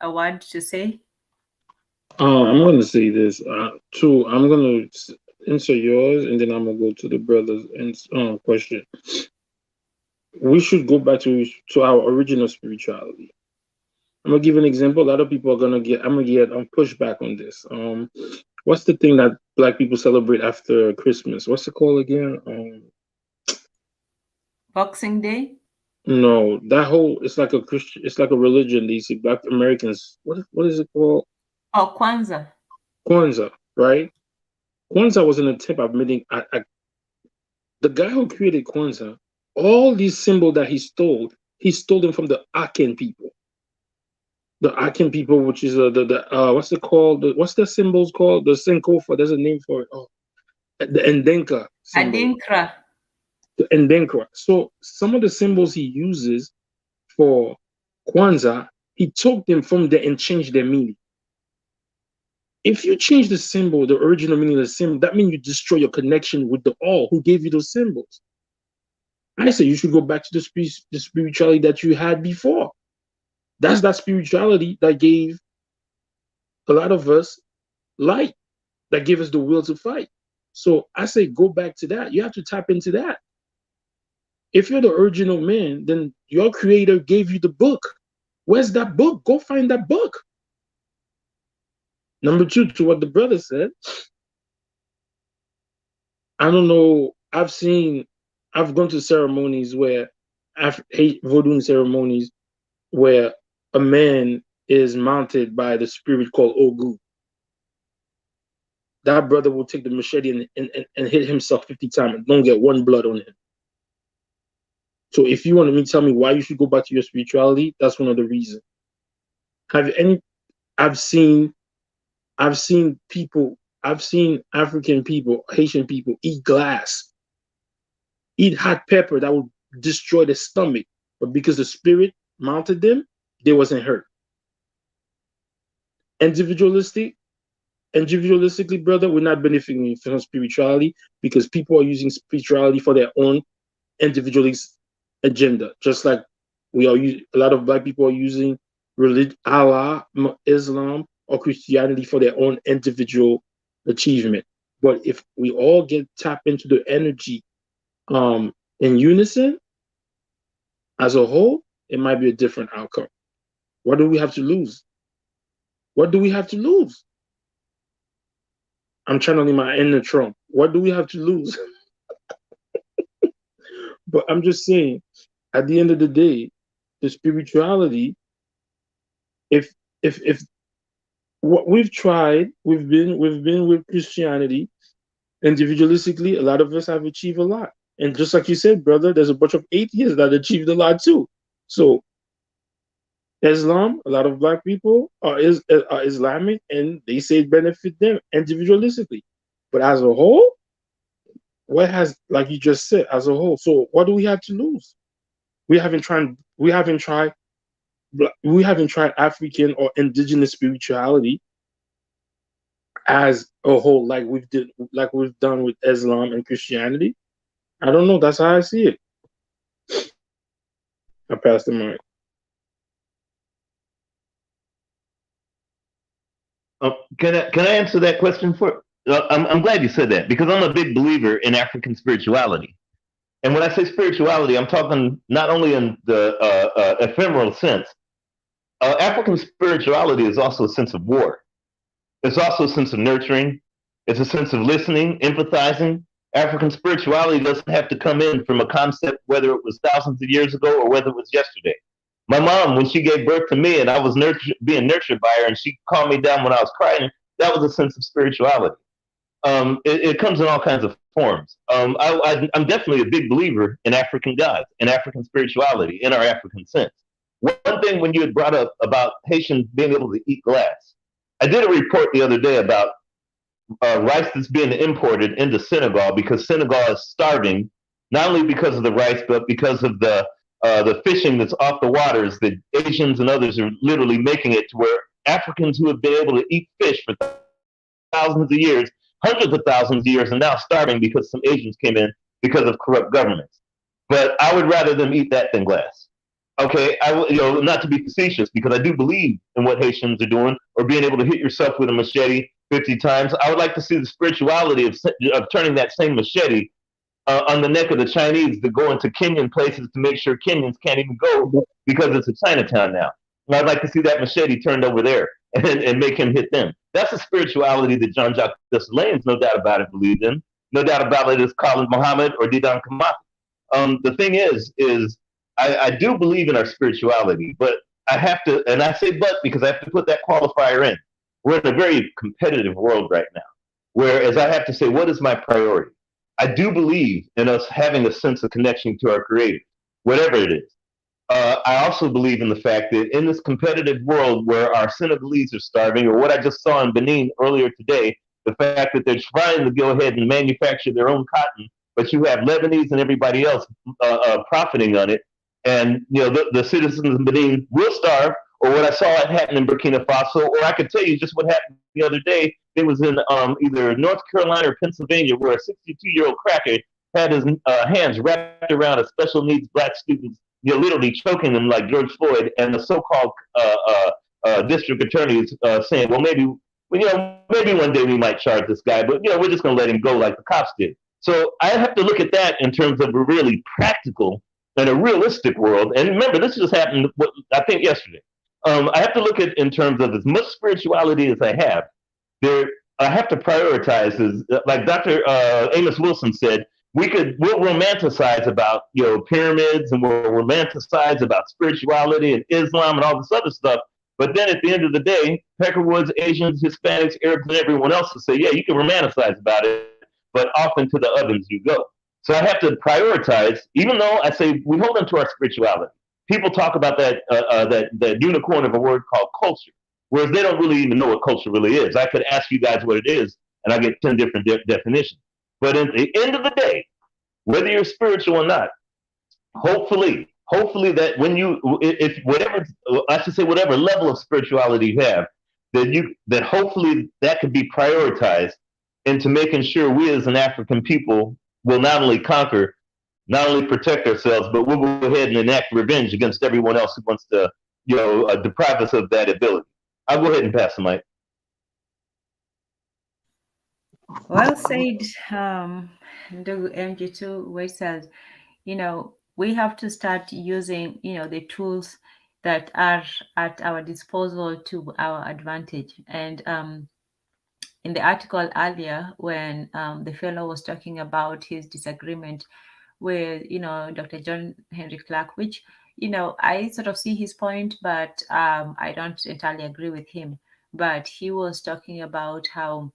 a word to say? I'm going to say this. Too, I'm going to answer yours, and then I'm going to go to the brother's question. We should go back to our original spirituality. I'm gonna give an example. A lot of people are gonna get. I'm gonna get pushback on this. What's the thing that Black people celebrate after Christmas? What's it called again? Boxing Day. No, that whole it's like a Christian. It's like a religion. They say Black Americans. What is it called? Oh, Kwanzaa. Kwanzaa, right? Kwanzaa was an attempt at meeting. The guy who created Kwanzaa, all these symbols that he stole them from the Akan people. The Akan people, which is what's it called? What's the symbols called? The Senkofa. There's a name for it. Oh, the Ndenka symbol. Adinkra. The Ndenkra. So some of the symbols he uses for Kwanzaa, he took them from there and changed their meaning. If you change the symbol, the original meaning of the symbol, that means you destroy your connection with the all who gave you those symbols. I say you should go back to the spirituality that you had before. That's that spirituality that gave a lot of us light, that gave us the will to fight. So I say go back to that. You have to tap into that. If you're the original man, then your creator gave you the book. Where's that book? Go find that book. Number two, to what the brother said, I don't know. I've gone to ceremonies where, voodoo ceremonies where a man is mounted by the spirit called Ogu. That brother will take the machete and hit himself 50 times and don't get one blood on him. So if you want to tell me why you should go back to your spirituality, that's one of the reasons. I've seen African people, Haitian people eat glass, eat hot pepper that would destroy their stomach, but because the spirit mounted them, they wasn't hurt. Individualistically, brother, we're not benefiting from spirituality because people are using spirituality for their own individualist agenda. Just like a lot of Black people are using religion, Allah, Islam, or Christianity for their own individual achievement. But if we all tap into the energy in unison as a whole, it might be a different outcome. What do we have to lose? What do we have to lose? I'm channeling my inner Trump. What do we have to lose? But I'm just saying, at the end of the day, the spirituality, if what we've tried, we've been with Christianity, individualistically, a lot of us have achieved a lot. And just like you said, brother, there's a bunch of atheists that achieved a lot too. So Islam, a lot of Black people are Islamic, and they say it benefit them individualistically. But as a whole, like you just said, as a whole, so what do we have to lose? We haven't tried African or indigenous spirituality as a whole, like we've done with Islam and Christianity. I don't know. That's how I see it. I pass the mic. Can I answer that question for? I'm glad you said that because I'm a big believer in African spirituality. And when I say spirituality, I'm talking not only in the ephemeral sense. African spirituality is also a sense of war. It's also a sense of nurturing. It's a sense of listening, empathizing. African spirituality doesn't have to come in from a concept, whether it was thousands of years ago or whether it was yesterday. My mom, when she gave birth to me and I was being nurtured by her and she calmed me down when I was crying, that was a sense of spirituality. It comes in all kinds of forms. I'm definitely a big believer in African gods, in African spirituality, in our African sense. One thing when you had brought up about Haitians being able to eat glass, I did a report the other day about rice that's being imported into Senegal because Senegal is starving, not only because of the rice, but because of the the fishing that's off the waters, that Asians and others are literally making it to where Africans who have been able to eat fish for thousands of years, hundreds of thousands of years, and now starving because some Asians came in because of corrupt governments. But I would rather them eat that than glass. Okay, not to be facetious, because I do believe in what Haitians are doing, or being able to hit yourself with a machete 50 times. I would like to see the spirituality of turning that same machete on the neck of the Chinese that go into Kenyan places to make sure Kenyans can't even go because it's a Chinatown now. And I'd like to see that machete turned over there and make him hit them. That's a spirituality that Jean-Jacques Dessalines, no doubt about it, believed in. No doubt about it is Khalid Muhammad or Didan Kamati. The thing is I do believe in our spirituality, but I have to, and I say but because I have to put that qualifier in. We're in a very competitive world right now, whereas I have to say, what is my priority? I do believe in us having a sense of connection to our Creator, whatever it is. I also believe in the fact that in this competitive world where our Senegalese are starving, or what I just saw in Benin earlier today, the fact that they're trying to go ahead and manufacture their own cotton, but you have Lebanese and everybody else profiting on it, and the citizens of Benin will starve, or what I saw it happen in Burkina Faso, or I could tell you just what happened the other day. It was in either North Carolina or Pennsylvania, where a 62-year-old cracker had his hands wrapped around a special needs black student's, literally choking them like George Floyd, and the so-called district attorneys saying, well, maybe one day we might charge this guy, but we're just going to let him go like the cops did. So I have to look at that in terms of a really practical and a realistic world. And remember, this just happened, I think, yesterday. I have to look at in terms of as much spirituality as I have. I have to prioritize, is like Dr. Amos Wilson said, we'll romanticize about pyramids, and we'll romanticize about spirituality and Islam and all this other stuff. But then at the end of the day, Peckerwoods, Asians, Hispanics, Arabs, and everyone else will say, yeah, you can romanticize about it, but off into the ovens you go. So I have to prioritize, even though I say we hold on to our spirituality. People talk about that unicorn of a word called culture, whereas they don't really even know what culture really is. I could ask you guys what it is, and I get 10 different definitions. But at the end of the day, whether you're spiritual or not, hopefully that whatever level of spirituality you have, that hopefully that could be prioritized into making sure we as an African people will not only conquer, not only protect ourselves, but we'll go ahead and enact revenge against everyone else who wants to, deprive us of that ability. I'll go ahead and pass the mic. Well said, Ndugu MG2 Wayside. We have to start using, the tools that are at our disposal to our advantage. And in the article earlier, when the fellow was talking about his disagreement with, Dr. John Henry Clark, which, I sort of see his point, but I don't entirely agree with him. But he was talking about how,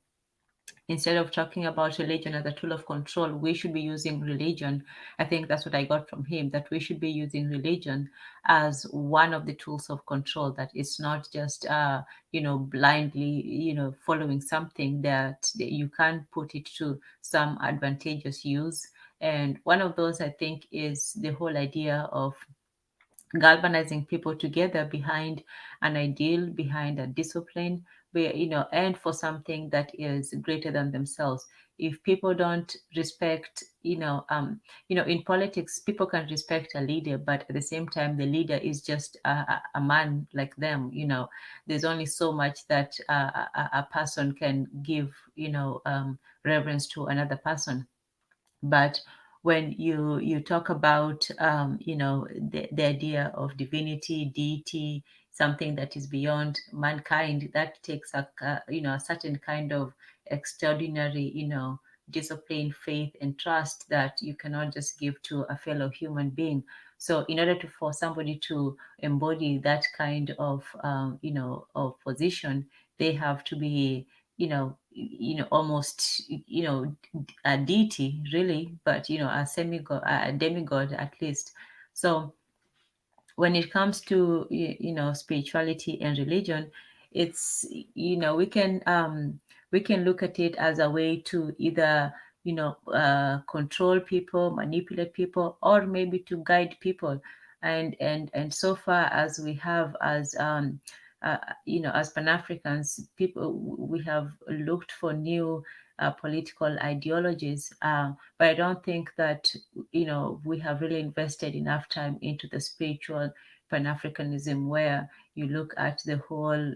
instead of talking about religion as a tool of control, we should be using religion. I think that's what I got from him, that we should be using religion as one of the tools of control, that it's not just, blindly, following something, that you can put it to some advantageous use. And one of those, I think, is the whole idea of galvanizing people together behind an ideal, behind a discipline, and for something that is greater than themselves. If people don't respect, in politics, people can respect a leader, but at the same time, the leader is just a man like them. There's only so much that a person can give, reverence to another person. But when you talk about the idea of divinity, deity, something that is beyond mankind, that takes a certain kind of extraordinary discipline, faith, and trust that you cannot just give to a fellow human being. So in order for somebody to embody that kind of of position, they have to be almost a deity, really, but a demigod at least. So when it comes to spirituality and religion, it's we can look at it as a way to either control people, manipulate people, or maybe to guide people. And so far as we have as as Pan-Africans, we have looked for new political ideologies, but I don't think that we have really invested enough time into the spiritual Pan-Africanism, where you look at the whole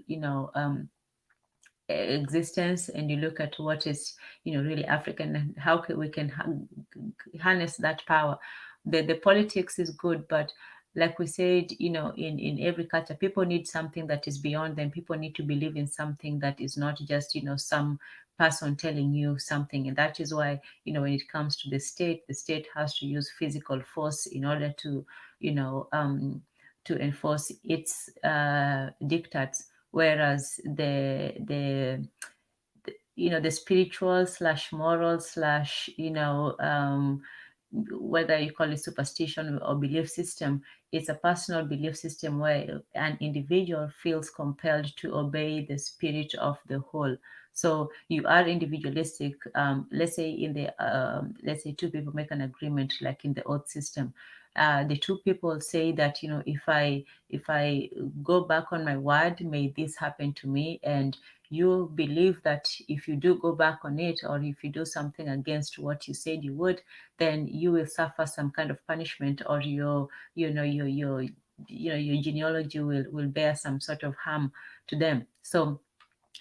existence, and you look at what is really African, and how we can harness that power. The politics is good, but like we said, in every culture, people need something that is beyond them. People need to believe in something that is not just some person telling you something. And that is why when it comes to the state has to use physical force in order to to enforce its diktats, whereas the spiritual slash moral slash whether you call it superstition or belief system, it's a personal belief system where an individual feels compelled to obey the spirit of the whole. So you are individualistic. Let's say let's say two people make an agreement, like in the oath system. The two people say that if I go back on my word, may this happen to me. And you believe that if you do go back on it, or if you do something against what you said you would, then you will suffer some kind of punishment, or your genealogy will bear some sort of harm to them. So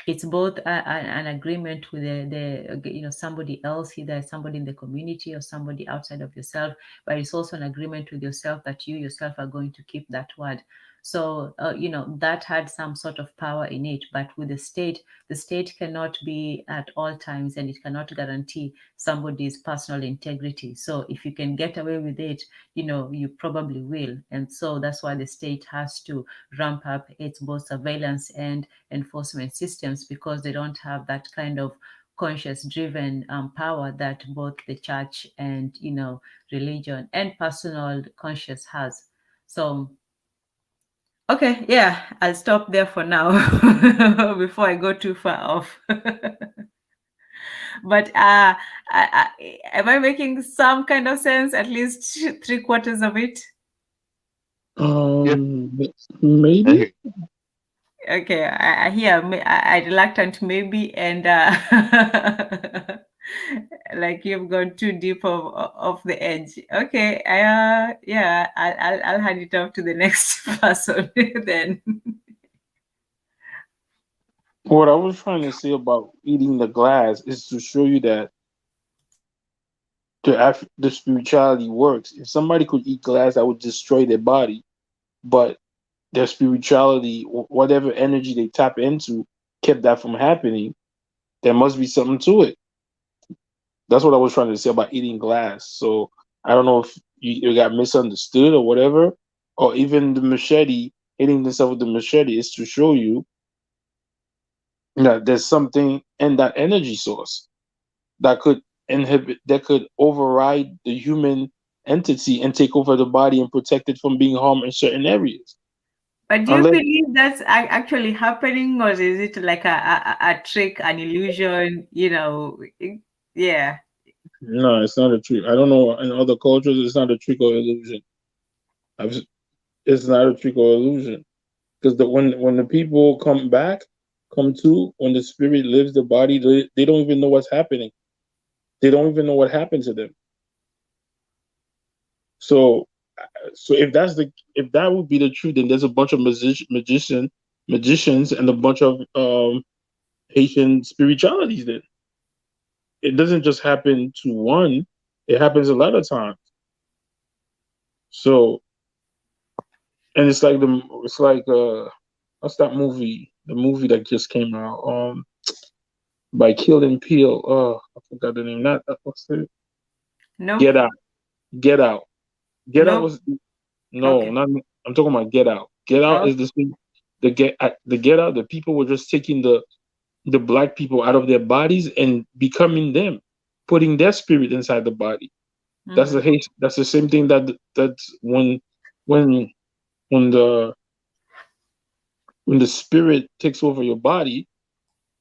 it's both an agreement with the somebody else, either somebody in the community or somebody outside of yourself, but it's also an agreement with yourself that you yourself are going to keep that word. So that had some sort of power in it. But with the state cannot be at all times, and it cannot guarantee somebody's personal integrity. So if you can get away with it, you probably will. And so that's why the state has to ramp up its both surveillance and enforcement systems, because they don't have that kind of conscious driven power that both the church and religion and personal conscience has. So okay, yeah, I'll stop there for now before I go too far off. But am I making some kind of sense? At least 3/4 of it. Maybe. Okay, I hear I reluctant maybe, and like you've gone too deep of the edge. Okay, yeah, I'll hand it off to the next person then. What I was trying to say about eating the glass is to show you that the spirituality works. If somebody could eat glass, that would destroy their body, but their spirituality, whatever energy they tap into, kept that from happening. There must be something to it. That's what I was trying to say about eating glass. So I don't know if you got misunderstood or whatever, or even the machete, hitting yourself with the machete is to show you that there's something in that energy source that could that could override the human entity and take over the body and protect it from being harmed in certain areas. But do you believe that's actually happening, or is it like a trick, an illusion? Yeah. No, it's not a trick. I don't know. In other cultures, it's not a trick or illusion. It's not a trick or illusion, because when the people come to, when the spirit leaves the body, they don't even know what's happening. They don't even know what happened to them. So if that would be the truth, then there's a bunch of magicians and a bunch of Haitian spiritualities. Then it doesn't just happen to one; it happens a lot of times. So, and it's like what's that movie? The movie that just came out by Kill and Peel. Oh, I forgot the name. Not what's it? No. Get Out. Get Out. Get Out No. was no, Okay. not. I'm talking about Get Out. Get Out Oh. is the thing. The Get Out. The people were just taking the black people out of their bodies and becoming them, putting their spirit inside the body. That's the hate. That's the same thing that's when the spirit takes over your body,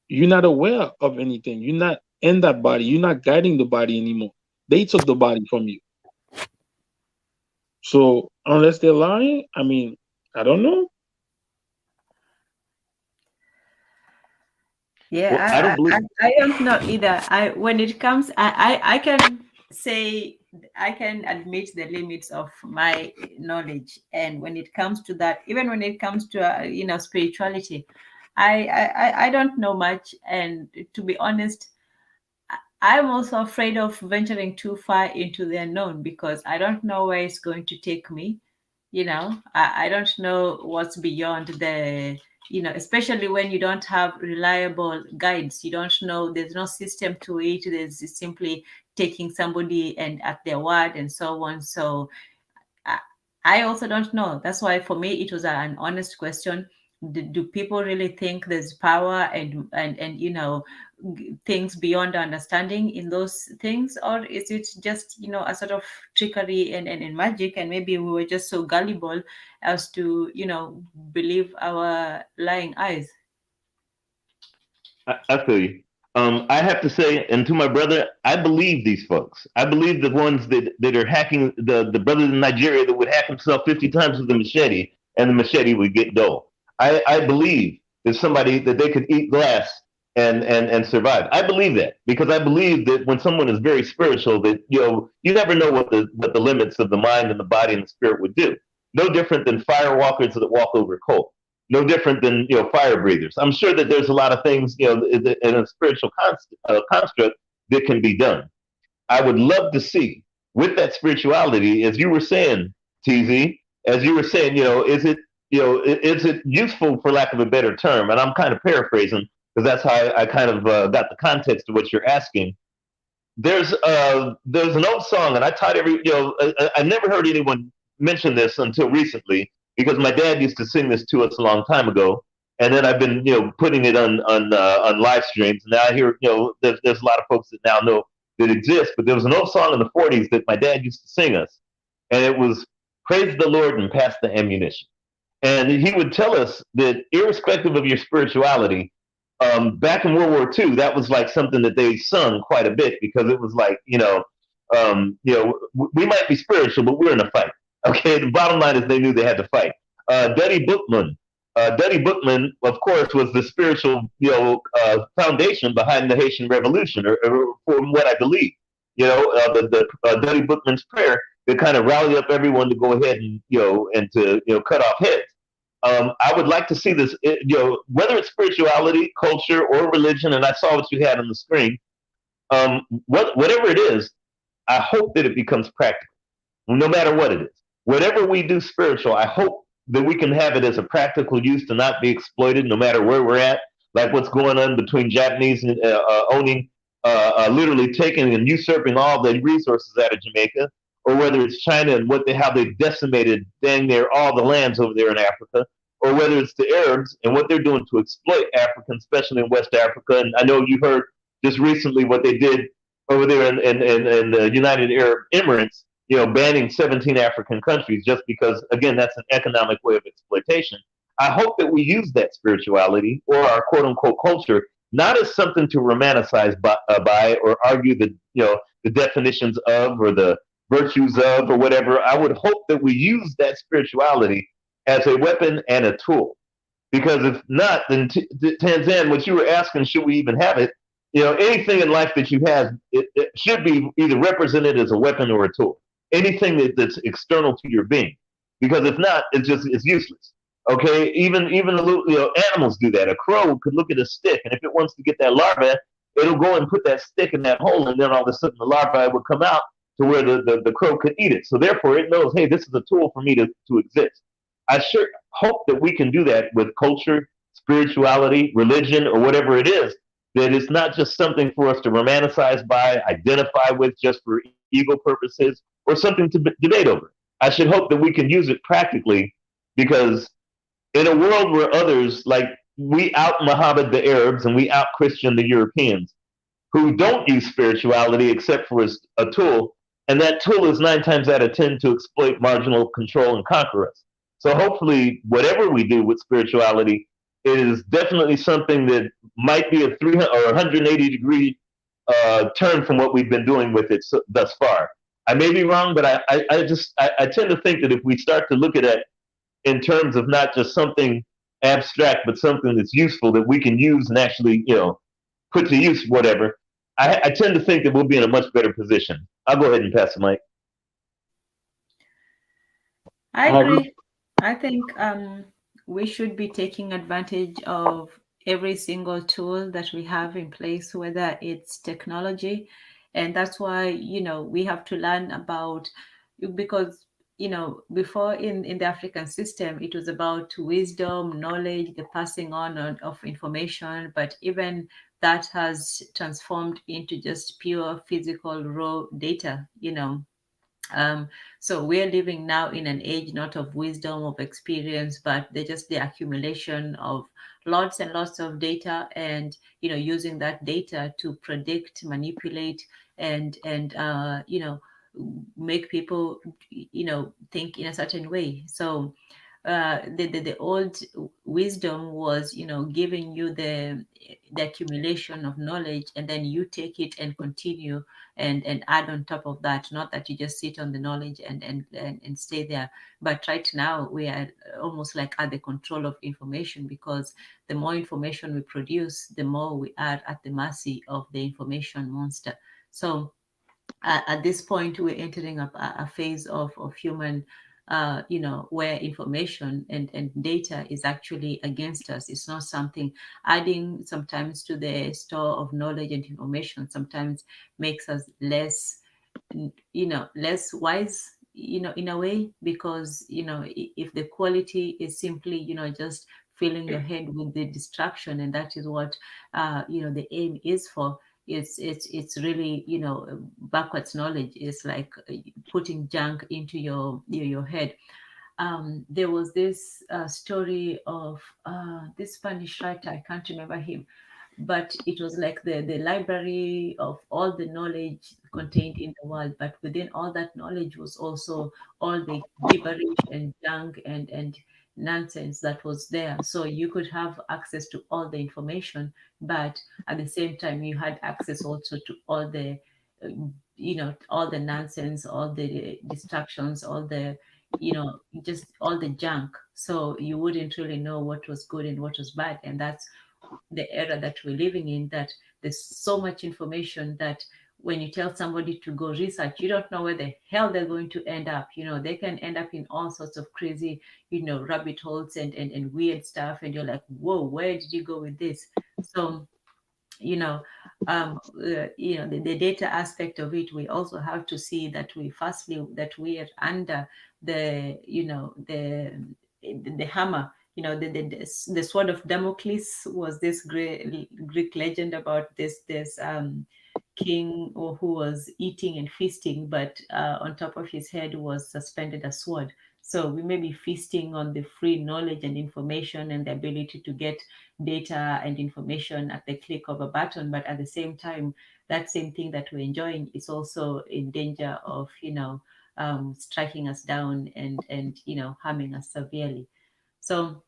you're not aware of anything. You're not in that body. You're not guiding the body anymore. They took the body from you. So unless they're lying, I mean, I don't know. Yeah, Well, I don't believe. I don't know either. I when it comes, I can say I can admit the limits of my knowledge, and when it comes to that, even when it comes to spirituality, I don't know much, and to be honest, I'm also afraid of venturing too far into the unknown because I don't know where it's going to take me. I don't know what's beyond the, especially when you don't have reliable guides. You don't know, there's no system to it. There's simply taking somebody and at their word and so on. So I, I also don't know. That's why for me it was an honest question. Do people really think there's power and things beyond understanding in those things, or is it just a sort of trickery and magic, and maybe we were just so gullible as to believe our lying eyes? I feel you. I have to say, and to my brother, I believe these folks. I believe the ones that are hacking, the brothers in Nigeria that would hack himself 50 times with a machete, and the machete would get dull. I believe there's somebody that they could eat glass and survive. I believe that because I believe that when someone is very spiritual, that you never know what the limits of the mind and the body and the spirit would do. No different than fire walkers that walk over coal, no different than fire breathers. I'm sure that there's a lot of things in a spiritual construct that can be done. I would love to see with that spirituality, as you were saying, TZ, as you were saying, is it useful for lack of a better term? And I'm kind of paraphrasing because that's how I kind of got the context of what you're asking. There's an old song, and I taught I never heard anyone mention this until recently because my dad used to sing this to us a long time ago, and then I've been putting it on live streams. Now I hear there's a lot of folks that now know that exist, but there was an old song in the '40s that my dad used to sing us, and it was "Praise the Lord and pass the ammunition." And he would tell us that irrespective of your spirituality, back in World War II, that was like something that they sung quite a bit because it was like, we might be spiritual, but we're in a fight. Okay, the bottom line is they knew they had to fight. Duddy Bookman, of course, was the spiritual, foundation behind the Haitian Revolution, or from what I believe. Duddy Bookman's prayer to kind of rally up everyone to go ahead and to cut off heads. I would like to see this, whether it's spirituality, culture, or religion. And I saw what you had on the screen. Whatever it is, I hope that it becomes practical, no matter what it is. Whatever we do spiritual, I hope that we can have it as a practical use to not be exploited, no matter where we're at. Like what's going on between Japanese and owning, literally taking and usurping all the resources out of Jamaica, or whether it's China and how they've decimated dang near all the lands over there in Africa, or whether it's the Arabs and what they're doing to exploit Africans, especially in West Africa. And I know you heard just recently what they did over there in the United Arab Emirates, banning 17 African countries just because, again, that's an economic way of exploitation. I hope that we use that spirituality or our quote unquote culture not as something to romanticize by or argue the definitions of or the virtues of or whatever. I would hope that we use that spirituality as a weapon and a tool. Because if not, then Tanzan, what you were asking, should we even have it? Anything in life that you have, it should be either represented as a weapon or a tool. Anything that's external to your being. Because if not, it's useless. Okay, even the little animals do that. A crow could look at a stick, and if it wants to get that larva, it'll go and put that stick in that hole, and then all of a sudden the larva would come out to where the crow could eat it. So therefore, it knows, hey, this is a tool for me to exist. I sure hope that we can do that with culture, spirituality, religion, or whatever it is. That it's not just something for us to romanticize by, identify with just for ego purposes, or something to debate over. I should hope that we can use it practically because in a world where others, like we out Muhammad the Arabs and we out Christian the Europeans, who don't use spirituality except for as a tool, and that tool is 9 times out of 10 to exploit, marginal, control, and conquer us. So hopefully, whatever we do with spirituality is definitely something that might be a 300 or 180 degree turn from what we've been doing with it thus far. I may be wrong, but I tend to think that if we start to look at it in terms of not just something abstract, but something that's useful that we can use and actually, put to use, whatever, I tend to think that we'll be in a much better position. I'll go ahead and pass the mic. I agree. I think we should be taking advantage of every single tool that we have in place, whether it's technology. And that's why, we have to learn about, because, before in the African system, it was about wisdom, knowledge, the passing on of information. But even that has transformed into just pure physical raw data. So we're living now in an age not of wisdom, of experience, but they're just the accumulation of lots and lots of data, and using that data to predict, manipulate, and make people think in a certain way. So the old wisdom was giving you the accumulation of knowledge, and then you take it and continue and add on top of that, not that you just sit on the knowledge and stay there. But right now we are almost like at the control of information, because the more information we produce, the more we are at the mercy of the information monster. So at this point, we're entering a phase of human, where information and data is actually against us. It's not something. Adding sometimes to the store of knowledge and information sometimes makes us less, less wise, in a way, because, if the quality is simply, just filling your head with the distraction, and that is what, the aim is for. It's really, backwards knowledge. It's like putting junk into your head. There was this story of this Spanish writer. I can't remember him, but it was like the library of all the knowledge contained in the world. But within all that knowledge was also all the gibberish and junk and nonsense that was there. So you could have access to all the information, but at the same time you had access also to all the all the nonsense, all the distractions, all the just all the junk. So you wouldn't really know what was good and what was bad. And that's the era that we're living in, that there's so much information that when you tell somebody to go research, you don't know where the hell they're going to end up. They can end up in all sorts of crazy, rabbit holes and weird stuff. And you're like, whoa, where did you go with this? So the data aspect of it, we also have to see that we are under the the hammer. The sword of Damocles was this Greek legend about this king who was eating and feasting, but on top of his head was suspended a sword. So we may be feasting on the free knowledge and information and the ability to get data and information at the click of a button, but at the same time, that same thing that we're enjoying is also in danger of striking us down and harming us severely. So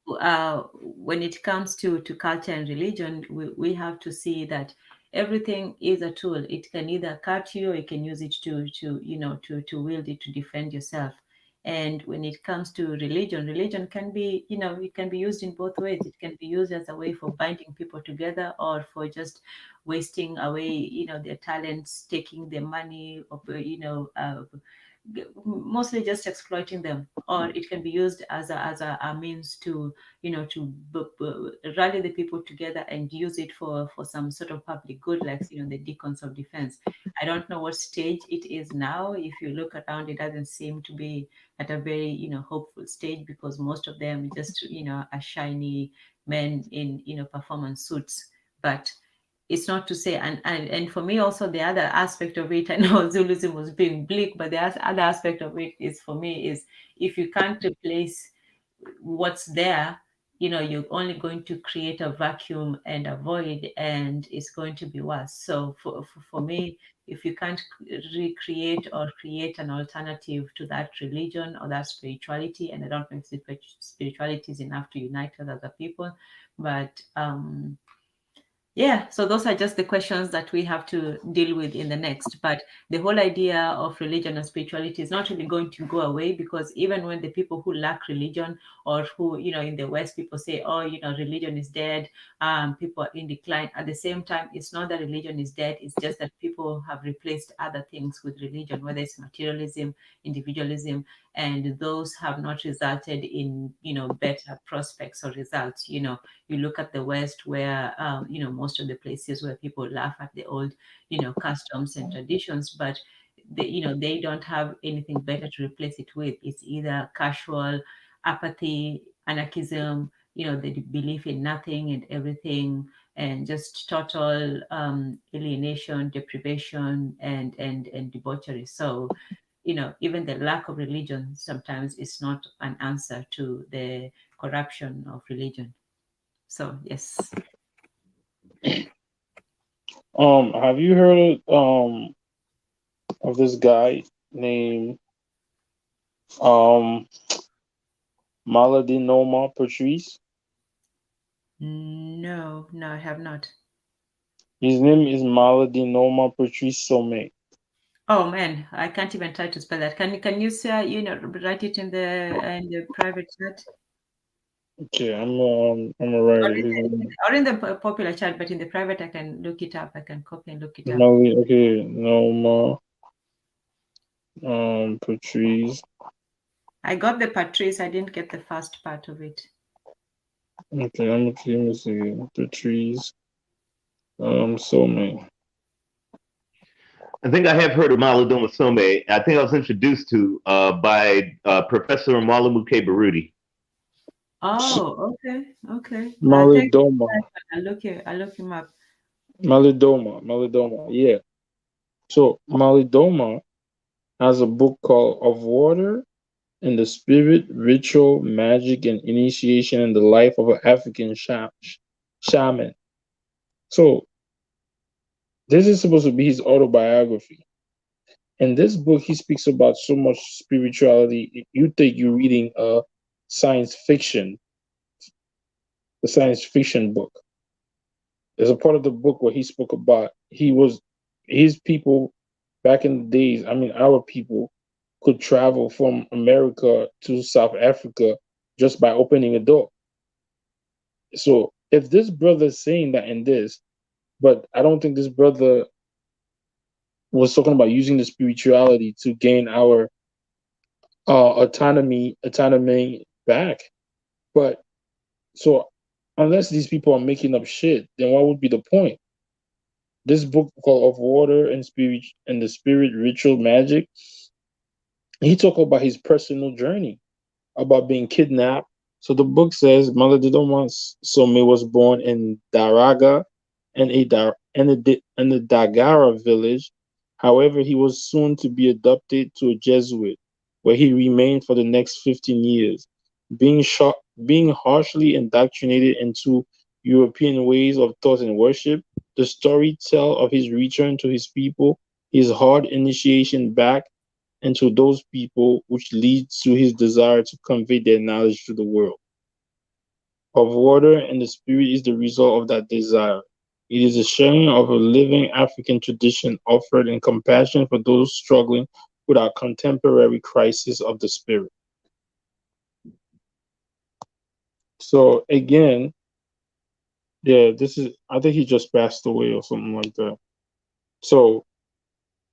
when it comes to culture and religion, we have to see that everything is a tool. It can either cut you, or you can use it to wield it to defend yourself. And when it comes to religion can be, it can be used in both ways. It can be used as a way for binding people together, or for just wasting away, their talents, taking their money, or mostly just exploiting them. Or it can be used as a means to rally the people together and use it for some sort of public good, like the deacons of defense. I don't know what stage it is now. If you look around, it doesn't seem to be at a very hopeful stage, because most of them just are shiny men in performance suits. But it's not to say, and for me also, the other aspect of it, I know Zuluism was being bleak, but the other aspect of it is, for me, is if you can't replace what's there, you're only going to create a vacuum and a void, and it's going to be worse. So for me, if you can't recreate or create an alternative to that religion or that spirituality, and I don't know if spirituality is enough to unite us as a people, but Yeah, so those are just the questions that we have to deal with in the next. But the whole idea of religion and spirituality is not really going to go away, because even when the people who lack religion, or who, in the West, people say, oh, religion is dead, people are in decline. At the same time, it's not that religion is dead, it's just that people have replaced other things with religion, whether it's materialism, individualism, and those have not resulted in, better prospects or results. You look at the West, where most of the places where people laugh at the old customs and traditions, but they don't have anything better to replace it with. It's either casual apathy, anarchism, the belief in nothing and everything, and just total alienation, deprivation, and debauchery. So even the lack of religion sometimes is not an answer to the corruption of religion. So yes. Have you heard of this guy named um Maladinoma Patrice? No, I have not. His name is Maladinoma Patrice Somé. Oh man, I can't even try to spell that. Can you say, write it in the private chat? Okay, I'm gonna write Or it. in His the, name or in the popular chat, but in the private I can look it up. I can copy and look it up. Okay, Noma Patrice. I got the Patrice, I didn't get the first part of it. Okay, let me see. Patrice Somé. I think I have heard of Malidoma Some. I think I was introduced to by Professor Malamuke Baruti. Oh, okay. Thank you. Malidoma. I'll look him up. Malidoma. Yeah. So Malidoma has a book called Of Water and the Spirit, Ritual, Magic, and Initiation in the Life of an African Shaman. So this is supposed to be his autobiography. In this book, he speaks about so much spirituality. You think you're reading science fiction, the science fiction book. There's a part of the book where he spoke about his people back in the days. I mean, our people could travel from America to South Africa just by opening a door. So if this brother is saying that in this, but I don't think this brother was talking about using the spirituality to gain our autonomy back. But so unless these people are making up shit, then what would be the point? This book called Of Water and Spirit and the Spirit, Ritual, Magic, he talked about his personal journey about being kidnapped. So the book says Maladidoma Some was born in Daraga and in the Dagara village. However, he was soon to be adopted to a Jesuit, where he remained for the next 15 years, being shot, being harshly indoctrinated into European ways of thought and worship. The story tell of his return to his people, his hard initiation back into those people, which leads to his desire to convey their knowledge to the world. Of Water and the Spirit is the result of that desire. It is a sharing of a living African tradition offered in compassion for those struggling with our contemporary crisis of the spirit. So again, yeah, I think he just passed away or something like that. So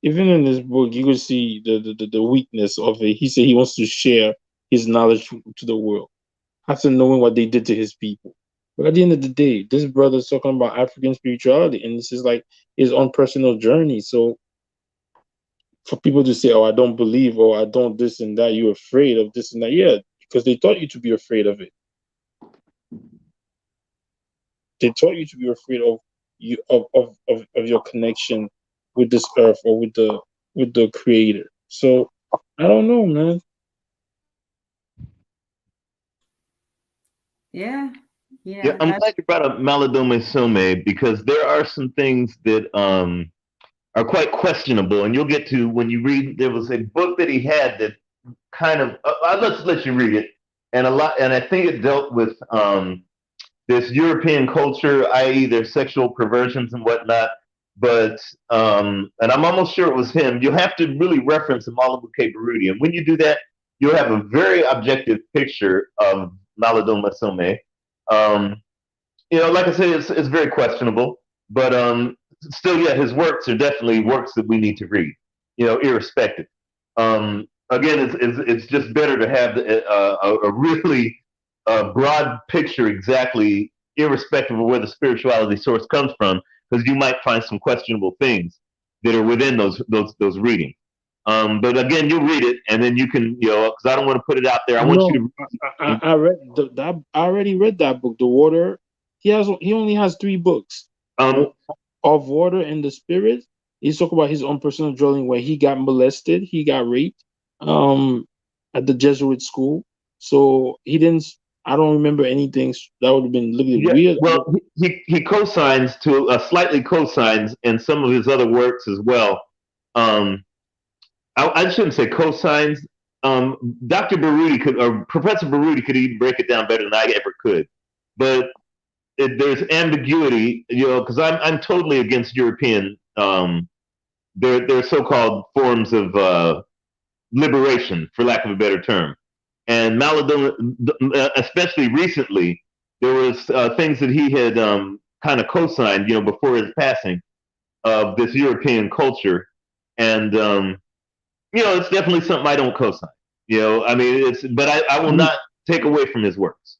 even in this book, you can see the weakness of it. He said he wants to share his knowledge to the world after knowing what they did to his people. But at the end of the day, this brother is talking about African spirituality, and this is like his own personal journey. So for people to say, "Oh, I don't believe," or "I don't this and that," you're afraid of this and that. Yeah, because they taught you to be afraid of it. They taught you to be afraid of you of your connection with this earth or with the creator. So I don't know, man. Yeah. Yeah, I'm That's glad you brought up Malidoma Some because there are some things that are quite questionable, and you'll get to when you read. There was a book that he had that kind of let's let you read it, and a lot, and I think it dealt with this European culture, i.e., their sexual perversions and whatnot. But and I'm almost sure it was him. You'll have to really reference Malamu K. Baruti, and when you do that, you'll have a very objective picture of Maladon Masome. Um, like I said, it's very questionable, but still, yeah, his works are definitely works that we need to read. Irrespective. Again, it's just better to have a really broad picture, exactly, irrespective of where the spirituality source comes from, because you might find some questionable things that are within those readings. But again, you read it, and then you can, because I don't want to put it out there. I want you No, to. I read that. I already read that book, The Water. He only has 3 books. Um, Of Water and the Spirit. He's talking about his own personal journey where he got molested, he got raped, um, at the Jesuit school. So he didn't. I don't remember anything that would have been looking Yeah, weird. well, he co-signs to slightly co-signs in some of his other works as well. Um, I shouldn't say co-signs. Dr. Baruti could, or Professor Baruti could even break it down better than I ever could. But there's ambiguity, because I'm totally against European their so-called forms of liberation, for lack of a better term. And Maladon, especially recently, there was things that he had kind of co-signed, before his passing, of this European culture, and it's definitely something I don't co-sign. I mean, but I will not take away from his works.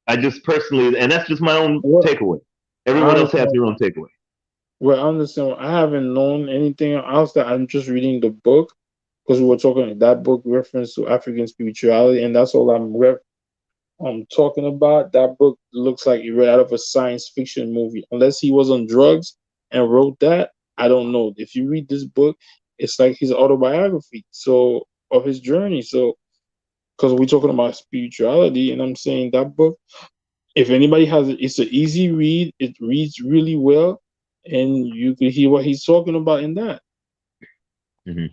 I just personally, and that's just my own Well, takeaway. I Everyone else has understand. their own takeaway. Well, I understand. I haven't known anything else. That I'm just reading the book because we were talking that book reference to African spirituality, and that's all I'm talking about. That book looks like it read out of a science fiction movie. Unless he was on drugs and wrote that, I don't know. If you read this book, it's like his autobiography, so of his journey. So because we're talking about spirituality, and I'm saying that book, if anybody has it, it's an easy read. It reads really well, and you can hear what he's talking about in that. Hmm.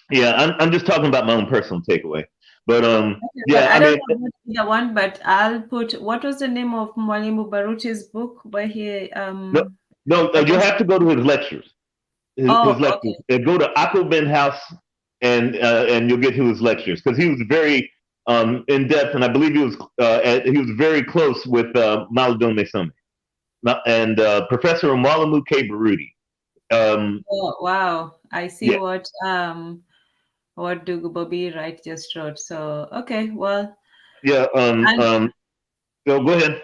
Yeah, I'm just talking about my own personal takeaway. But But yeah, I I don't mean, know either one, but I'll put what was the name of Mwalimu Baruti's book where he no, no, you addressed. have to go to his lectures. His Oh, lectures. okay. Go to Aquaben House, and you'll get to his lectures, because he was very in depth, and I believe he was very close with Maladon Mesome and Professor Omalamu K. Baruti. Oh, wow. I see Yeah, what Ndugu Bobby Wright just wrote. So okay, well, yeah. and Go ahead.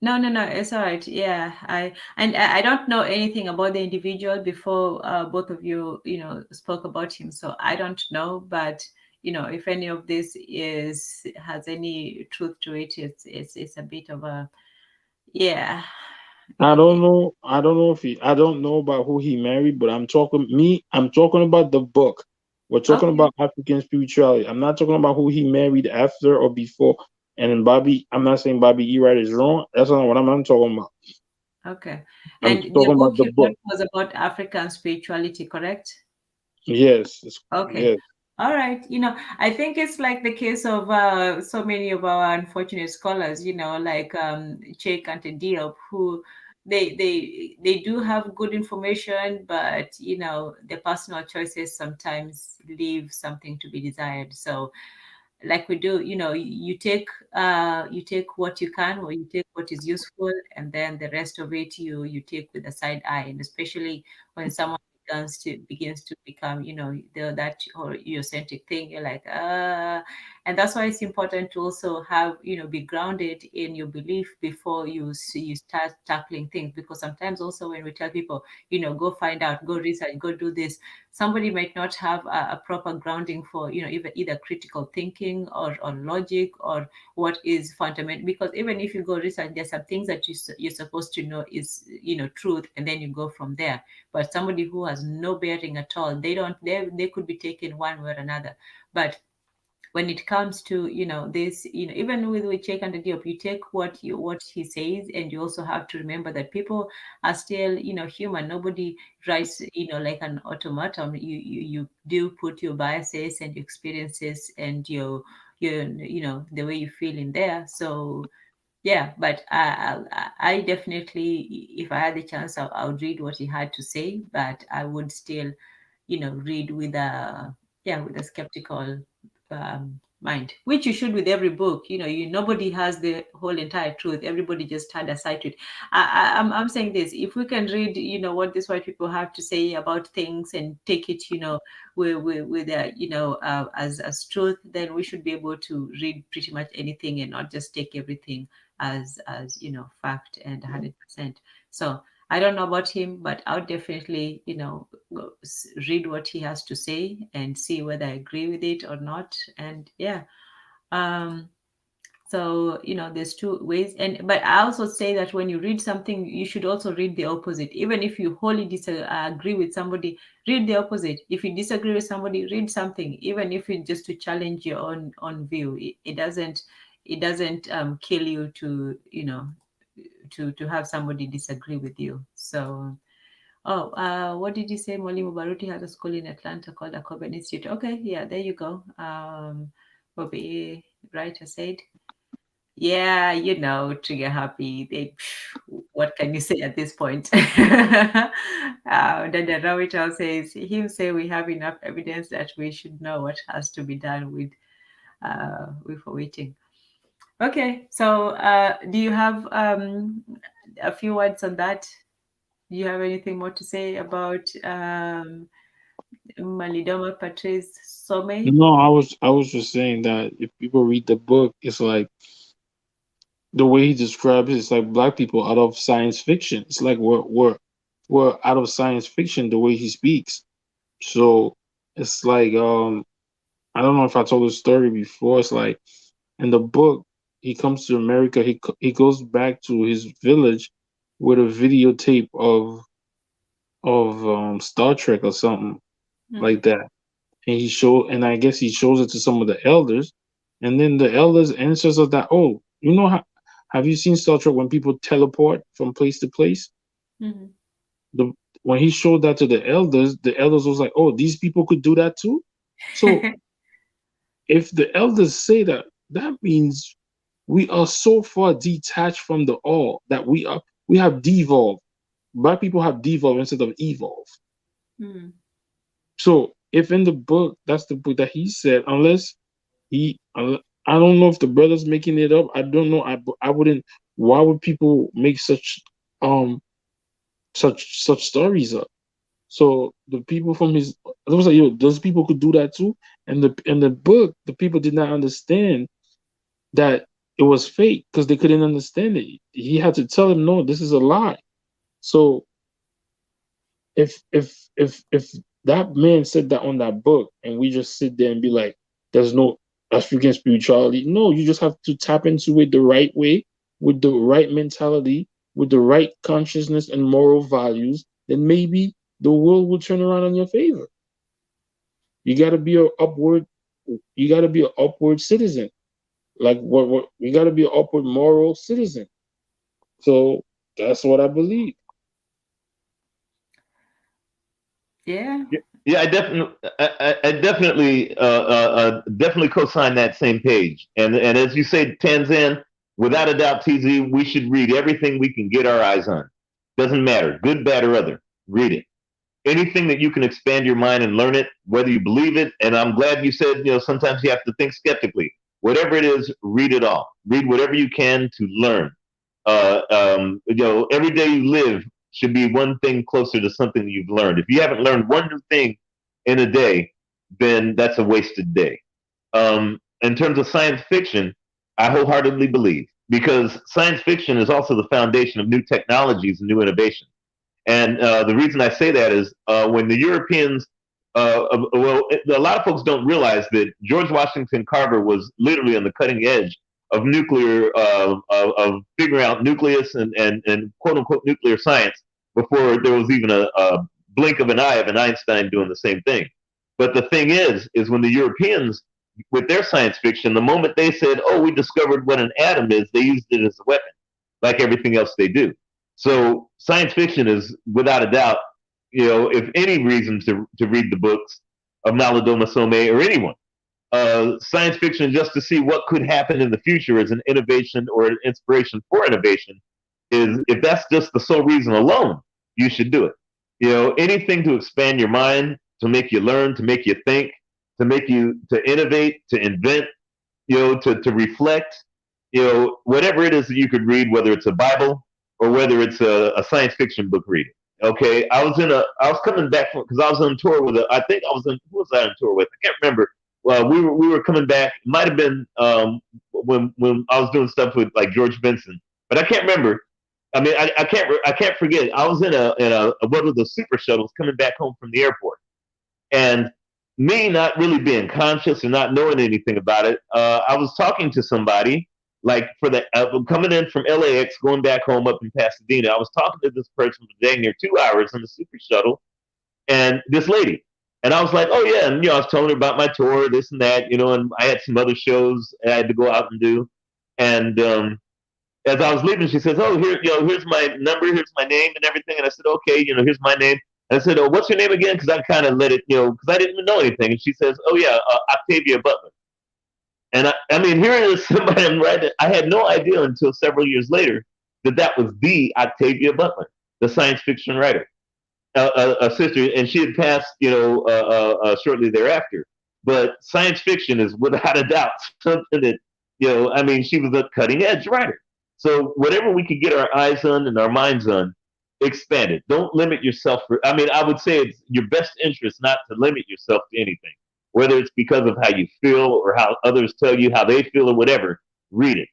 no, it's all right. Yeah, I don't know anything about the individual before both of you spoke about him, so I don't know. But if any of this has any truth to it, it's a bit of a yeah. I don't know. I don't know if he. I don't know about who he married, but I'm talking about the book. We're talking Okay, about African spirituality. I'm not talking about who he married after or before. And then Bobby, I'm not saying Bobby E. Wright is wrong. That's not what I'm talking about. okay. I'm And the talking book about the he wrote book. was about African spirituality, correct? Yes. Okay. Yes. All right. I think it's like the case of so many of our unfortunate scholars, like Cheikh Ante Diop, who they do have good information, but their personal choices sometimes leave something to be desired. So like we do, you take what you can, or you take what is useful, and then the rest of it you take with a side eye. And especially when someone begins to become that or egocentric thing, you're like and that's why it's important to also have be grounded in your belief before you start tackling things. Because sometimes also when we tell people go find out, go research, go do this, somebody might not have a proper grounding for either critical thinking or logic or what is fundamental. Because even if you go research, there's some things that you're supposed to know is truth, and then you go from there. But somebody who has no bearing at all, they could be taken one way or another. But when it comes to this, even with Cheikh and Diop, you take what he says, and you also have to remember that people are still human. Nobody writes like an automaton. You do put your biases and your experiences and your the way you feel in there. So yeah, but I definitely, if I had the chance, I would read what he had to say, but I would still, read with a skeptical mind, which you should with every book. Nobody has the whole entire truth. Everybody just had a side to it. I'm saying this: if we can read, what these white people have to say about things and take it, with as truth, then we should be able to read pretty much anything and not just take everything as fact and 100%. So I don't know about him, but I'll definitely read what he has to say and see whether I agree with it or not. And yeah, so there's two ways. But I also say that when you read something, you should also read the opposite. Even if you wholly disagree with somebody, read the opposite. If you disagree with somebody, read something, even if it's just to challenge your own view. It doesn't kill you to to have somebody disagree with you. So what did you say? Mwalimu Baruti has a school in Atlanta called the Coben Institute. Okay, yeah, there you go. Bobby Writer said, yeah, trigger happy. What can you say at this point? Then the Rawita says, him say we have enough evidence that we should know what has to be done with waiting. Okay, so do you have a few words on that? Do you have anything more to say about Malidoma Patrice Some? No, I was just saying that if people read the book, it's like the way he describes it, it's like black people out of science fiction. It's like we're out of science fiction the way he speaks. So it's like I don't know if I told the story before. It's like in the book he comes to America. He goes back to his village with a videotape of Star Trek or something like that, and and I guess he shows it to some of the elders, and then the elders answers of that. Oh, how have you seen Star Trek when people teleport from place to place? Mm-hmm. The When he showed that to the elders was like, "Oh, these people could do that too." So if the elders say that, that means we are so far detached from the all that we have devolved. Black people have devolved instead of evolved. Mm-hmm. So if in the book, that's the book that he said, unless I don't know if the brother's making it up. I don't know. I wouldn't. Why would people make um such stories up? So the people from his, I was like, yo, those people could do that too. And the book, the people did not understand that it was fake because they couldn't understand it. He had to tell them, no, this is a lie. So if that man said that on that book and we just sit there and be like, there's no African spirituality. No, you just have to tap into it the right way, with the right mentality, with the right consciousness and moral values, then maybe the world will turn around in your favor. You gotta be an upward citizen. Like what you gotta be an upward moral citizen. So that's what I believe. Yeah. Yeah, I definitely co-sign that same page. And as you say, Tanzan, without a doubt, TZ, we should read everything we can get our eyes on. Doesn't matter, good, bad, or other. Read it. Anything that you can expand your mind and learn it, whether you believe it. And I'm glad you said, sometimes you have to think skeptically. Whatever it is, read it all. Read whatever you can to learn. Every day you live should be one thing closer to something you've learned. If you haven't learned one new thing in a day, then that's a wasted day. In terms of science fiction, I wholeheartedly believe, because science fiction is also the foundation of new technologies and new innovations. And the reason I say that is when the Europeans, a lot of folks don't realize that George Washington Carver was literally on the cutting edge of nuclear, of figuring out nucleus and quote unquote nuclear science before there was even a blink of an eye of an Einstein doing the same thing. But the thing is when the Europeans, with their science fiction, the moment they said, "Oh, we discovered what an atom is," they used it as a weapon, like everything else they do. So science fiction is, without a doubt, if any reason to read the books of Malidoma Some or anyone, science fiction just to see what could happen in the future as an innovation or an inspiration for innovation is, if that's just the sole reason alone, you should do it. Anything to expand your mind, to make you learn, to make you think, to innovate, to invent, to reflect, whatever it is that you could read, whether it's a Bible or whether it's a science fiction book reading. Okay, I was coming back because I was on tour with who was I on tour with? I can't remember. We were coming back. It might have been when I was doing stuff with like George Benson, but I can't remember. I mean, I can't forget. I was in a one of the super shuttles coming back home from the airport, and me not really being conscious and not knowing anything about it, I was talking to somebody like coming in from LAX, going back home up in Pasadena. I was talking to this person for dang near 2 hours in the super shuttle, and this lady. And I was like, oh yeah, and I was telling her about my tour, this and that, and I had some other shows I had to go out and do. And as I was leaving, she says, "Oh, here's my number, here's my name, and everything." And I said, "Okay, here's my name." And I said, "Oh, what's your name again?" Because I kind of let it, because I didn't even know anything. And she says, "Oh yeah, Octavia Butler." And I mean, here is somebody I'm writing. I had no idea until several years later that was the Octavia Butler, the science fiction writer, a sister, and she had passed, shortly thereafter. But science fiction is without a doubt something that, I mean, she was a cutting edge writer. So whatever we could get our eyes on and our minds on, expand it. Don't limit yourself. I mean, I would say it's your best interest not to limit yourself to anything, whether it's because of how you feel or how others tell you how they feel or whatever. Read it.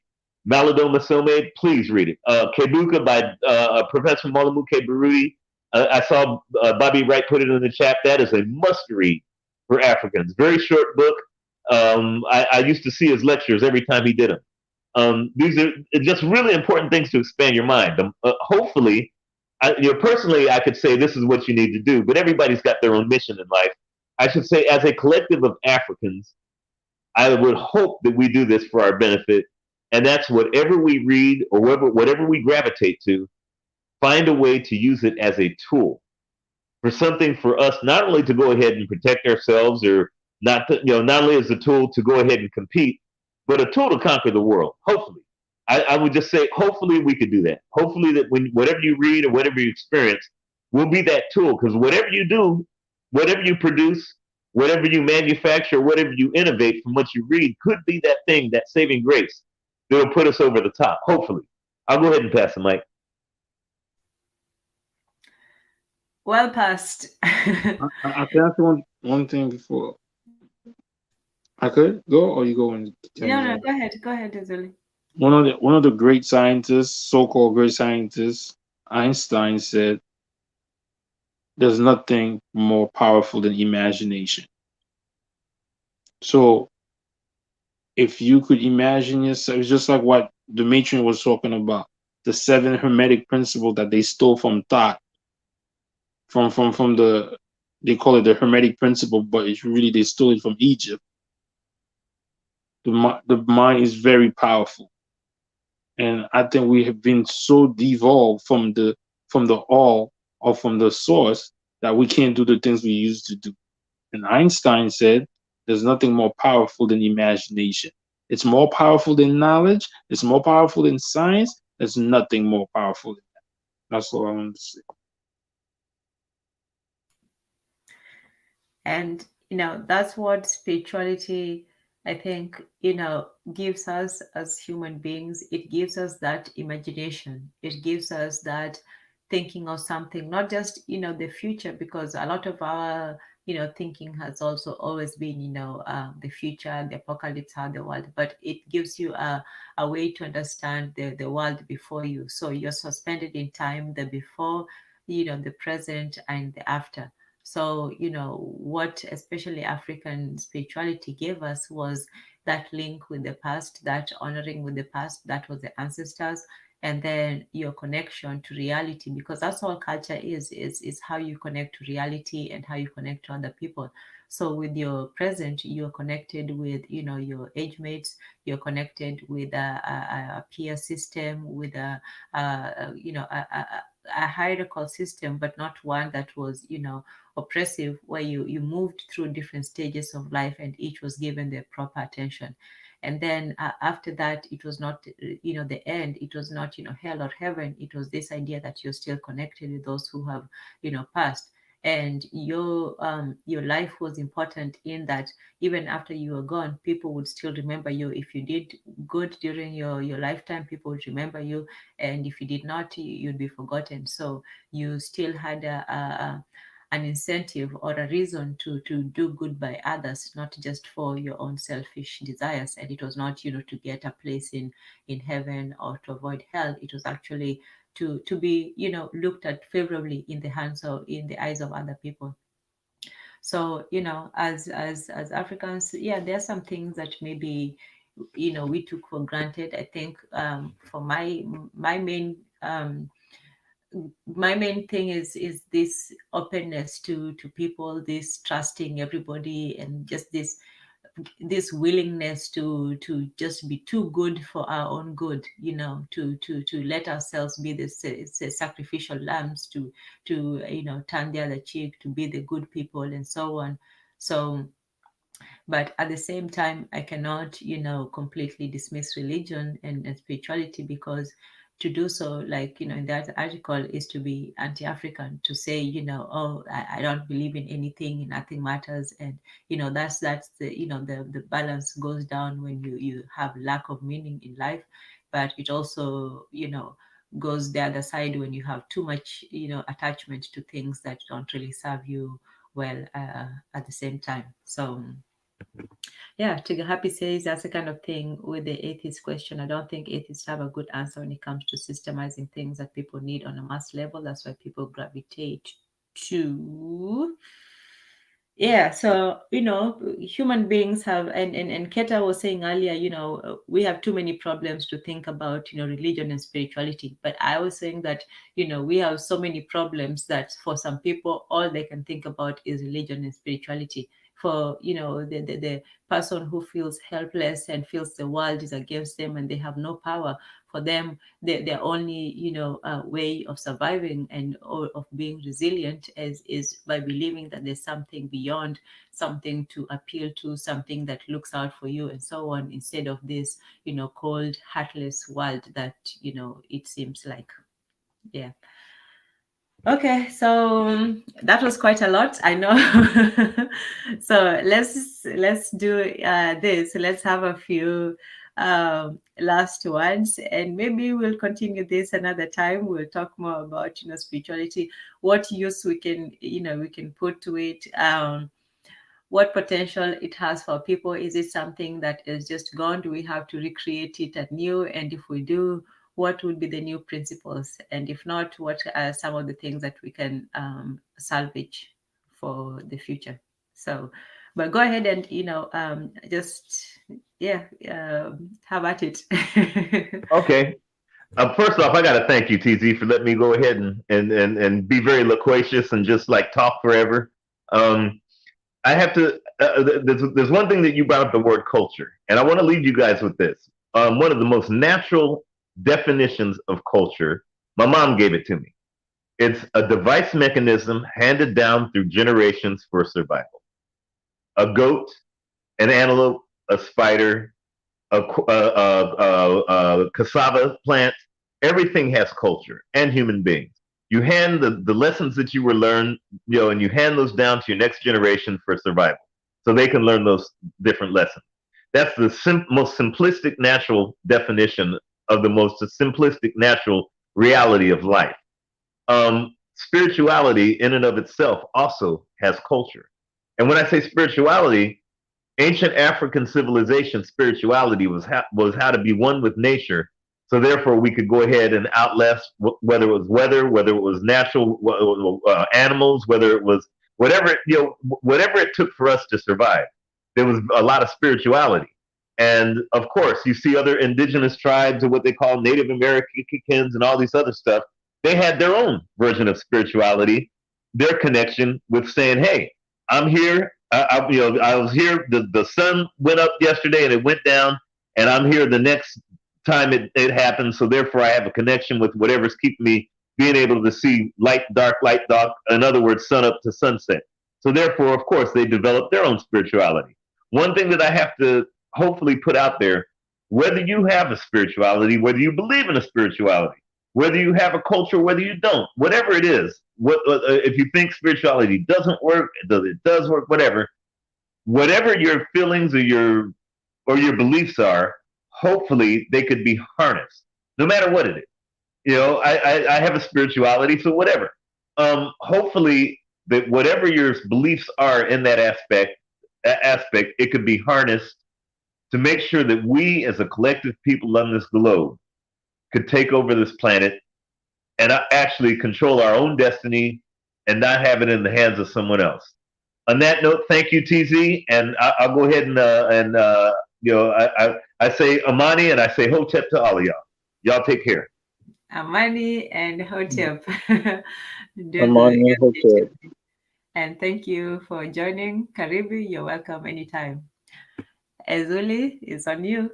Malidoma Some, please read it. Kebuka by Professor Molamuke Baruti. I saw Bobby Wright put it in the chat. That is a must read for Africans. Very short book. I used to see his lectures every time he did them. These are just really important things to expand your mind. Hopefully, personally, I could say this is what you need to do, but everybody's got their own mission in life. I should say, as a collective of Africans, I would hope that we do this for our benefit, and that's whatever we read or whatever we gravitate to, find a way to use it as a tool for something for us, not only to go ahead and protect ourselves, or not only as a tool to go ahead and compete, but a tool to conquer the world. Hopefully, I would just say, hopefully we could do that. Hopefully that whatever you read or whatever you experience will be that tool, because whatever you do, whatever you produce, whatever you manufacture, whatever you innovate from what you read could be that thing, that saving grace that'll put us over the top. Hopefully. I'll go ahead and pass the mic. Well passed. I can ask one thing before. I could go, or you go and No, go ahead, Erzulie. One of the great scientists, so-called great scientists, Einstein, said, "There's nothing more powerful than imagination." So, if you could imagine yourself, it's just like what the matron was talking about, the 7 hermetic principles that they stole from thought, from the, they call it the hermetic principle, but it's really, they stole it from Egypt. The mind is very powerful, and I think we have been so devolved from the all, or from the source, that we can't do the things we used to do. And Einstein said, "There's nothing more powerful than imagination. It's more powerful than knowledge. It's more powerful than science. There's nothing more powerful than that." That's all I want to say. And that's what spirituality, I think, gives us as human beings. It gives us that imagination. It gives us that thinking of something, not just the future, because a lot of our thinking has also always been the future, the apocalypse, how the world, but it gives you a way to understand the world before you. So you're suspended in time, the before, the present, and the after. So, what especially African spirituality gave us was that link with the past, that honoring with the past, that was the ancestors, and then your connection to reality, because that's all culture is how you connect to reality and how you connect to other people. So with your present, you're connected with, your age mates, you're connected with a peer system, with a hierarchical system, but not one that was, oppressive, where you moved through different stages of life and each was given their proper attention. And then after that, it was not, the end. It was not, hell or heaven. It was this idea that you're still connected with those who have, passed. And your life was important in that even after you were gone, people would still remember you. If you did good during your lifetime, people would remember you, and if you did not, you'd be forgotten. So you still had an incentive or a reason to do good by others, not just for your own selfish desires. And it was not, to get a place in heaven or to avoid hell. It was actually to be, looked at favorably in the eyes of other people. So, as Africans, yeah, there are some things that maybe, we took for granted. I think for my main thing is this openness to people, this trusting everybody, and just this willingness to just be too good for our own good, to let ourselves be the sacrificial lambs, to turn the other cheek, to be the good people, and so on. So, but at the same time, I cannot, completely dismiss religion and spirituality, because to do so, like, in that article, is to be anti-African, to say, oh, I don't believe in anything, nothing matters. And, that's the, the balance goes down when you have lack of meaning in life. But it also, goes the other side when you have too much, attachment to things that don't really serve you well at the same time. So, yeah, Trigger Happy says that's the kind of thing with the atheist question. I don't think atheists have a good answer when it comes to systemizing things that people need on a mass level. That's why people gravitate to. Yeah, so human beings have, and Keta was saying earlier, we have too many problems to think about, religion and spirituality. But I was saying that, we have so many problems that for some people, all they can think about is religion and spirituality. For the person who feels helpless and feels the world is against them and they have no power, for them, their only way of surviving and or of being resilient is by believing that there's something beyond, something to appeal to, something that looks out for you, and so on, instead of this cold, heartless world that it seems like. Yeah. Okay, so that was quite a lot, I know. So let's do this. Let's have a few last words, and maybe we'll continue this another time. We'll talk more about spirituality, what use we can we can put to it, what potential it has for people. Is it something that is just gone? Do we have to recreate it anew? And if we do, what would be the new principles? And if not, what are some of the things that we can salvage for the future? So, but go ahead and just have at it. Okay. First off, I got to thank you, TZ, for letting me go ahead and be very loquacious and just like talk forever. I have to. There's one thing that you brought up, the word culture, and I want to leave you guys with this. One of the most natural definitions of culture, my mom gave it to me. It's a device mechanism handed down through generations for survival. A goat, an antelope, a spider, a cassava plant, everything has culture, and human beings. You hand the lessons that you were learned, and you hand those down to your next generation for survival, so they can learn those different lessons. That's the most simplistic, natural definition of the most simplistic, natural reality of life. Spirituality, in and of itself, also has culture. And when I say spirituality, ancient African civilization spirituality was how to be one with nature. So therefore, we could go ahead and outlast whether it was weather, whether it was natural animals, whether it was whatever whatever it took for us to survive. There was a lot of spirituality, and of course, you see other indigenous tribes or what they call Native Americans and all these other stuff. They had their own version of spirituality, their connection with saying, "Hey, I'm here. I was here. The sun went up yesterday and it went down, and I'm here the next time it happened. So therefore, I have a connection with whatever's keeping me being able to see light, dark, in other words, sun up to sunset. So therefore, of course, they develop their own spirituality. One thing that I have to hopefully put out there, whether you have a spirituality, whether you believe in a spirituality, whether you have a culture, whether you don't, whatever it is, if you think spirituality doesn't work, it does work, whatever your feelings or your beliefs are, hopefully they could be harnessed, no matter what it is. You know, I have a spirituality, so whatever. Hopefully that whatever your beliefs are in that aspect, it could be harnessed to make sure that we as a collective people on this globe could take over this planet and actually control our own destiny and not have it in the hands of someone else. On that note, thank you, TZ, and I'll go ahead and I say Amani and I say Hotep to all of y'all. Y'all take care. Amani and Hotep. Amani Hotep. And thank you for joining. Karibu, you're welcome anytime. Erzulie, it's on you.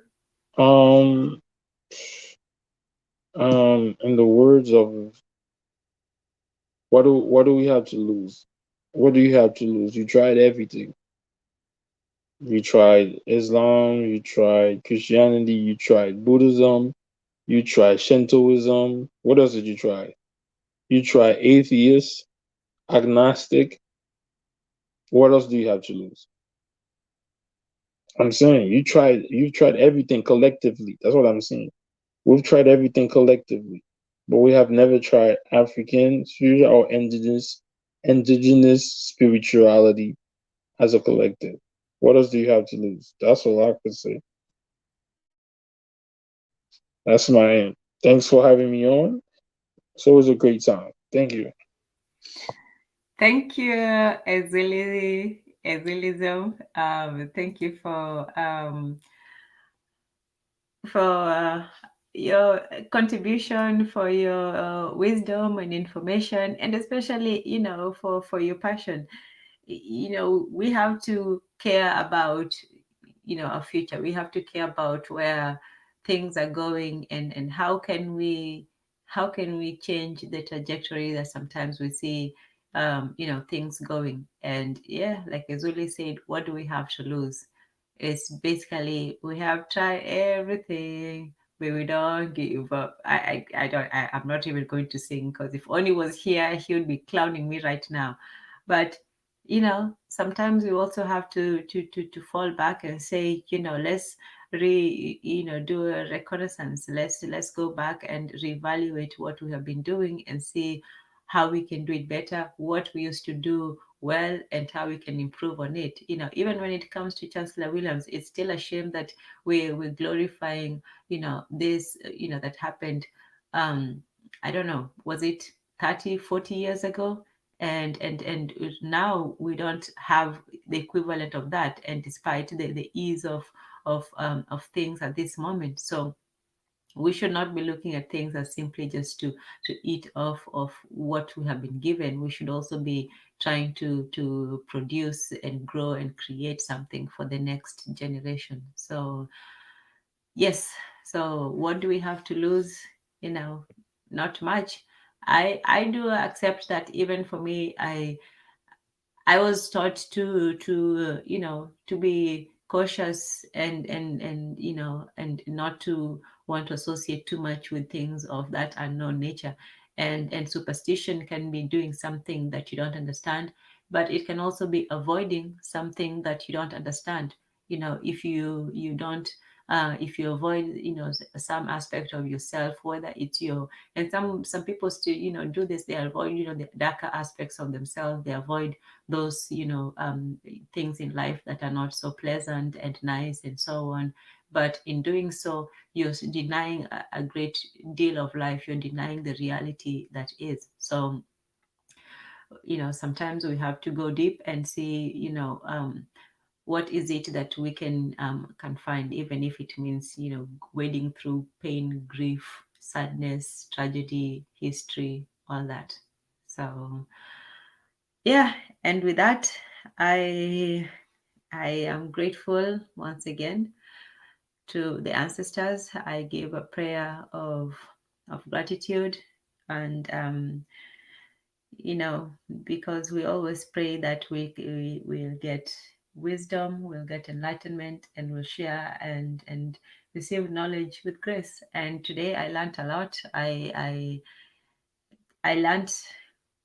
In the words of what do we have to lose? What do you have to lose? You tried everything. You tried Islam, you tried Christianity, you tried Buddhism, you tried Shintoism. What else did you try? You tried atheist, agnostic. What else do you have to lose? I'm saying you've tried everything collectively. That's what I'm saying. We've tried everything collectively, but we have never tried African spiritual or indigenous spirituality as a collective. What else do you have to lose? That's all I could say. That's my end. Thanks for having me on. It's always a great time. Thank you. Thank you, Erzulie. Thank you for your contribution, for your wisdom and information, and especially, for your passion. We have to care about, our future. We have to care about where things are going, and how can we change the trajectory that sometimes we see, things going. And yeah, like Erzulie said, what do we have to lose? It's basically, we have tried everything, but we don't give up. I'm not even going to sing, because if Oni was here, he would be clowning me right now. But sometimes we also have to fall back and say, let's do a reconnaissance. Let's go back and reevaluate what we have been doing and see how we can do it better, what we used to do well, and how we can improve on it. Even when it comes to Chancellor Williams, it's still a shame that we're glorifying, this, that happened. I don't know, was it 30, 40 years ago? And now we don't have the equivalent of that, and despite the ease of things at this moment. So we should not be looking at things as simply just to eat off of what we have been given. We should also be trying to produce and grow and create something for the next generation. So yes, so what do we have to lose? Not much. I do accept that. Even for me, I was taught to be cautious, and not to want to associate too much with things of that unknown nature. And superstition can be doing something that you don't understand, but it can also be avoiding something that you don't understand. If you don't, if you avoid, some aspect of yourself, whether it's and some people still, do this. They avoid, the darker aspects of themselves. They avoid those, things in life that are not so pleasant and nice and so on. But in doing so, you're denying a great deal of life. You're denying the reality that is. So, sometimes we have to go deep and see, what is it that we can find, even if it means, wading through pain, grief, sadness, tragedy, history, all that. So yeah, and with that, I am grateful once again to the ancestors. I give a prayer of gratitude, And because we always pray that we will get wisdom, we'll get enlightenment, and we'll share and receive knowledge with grace. And today I learned a lot. I learned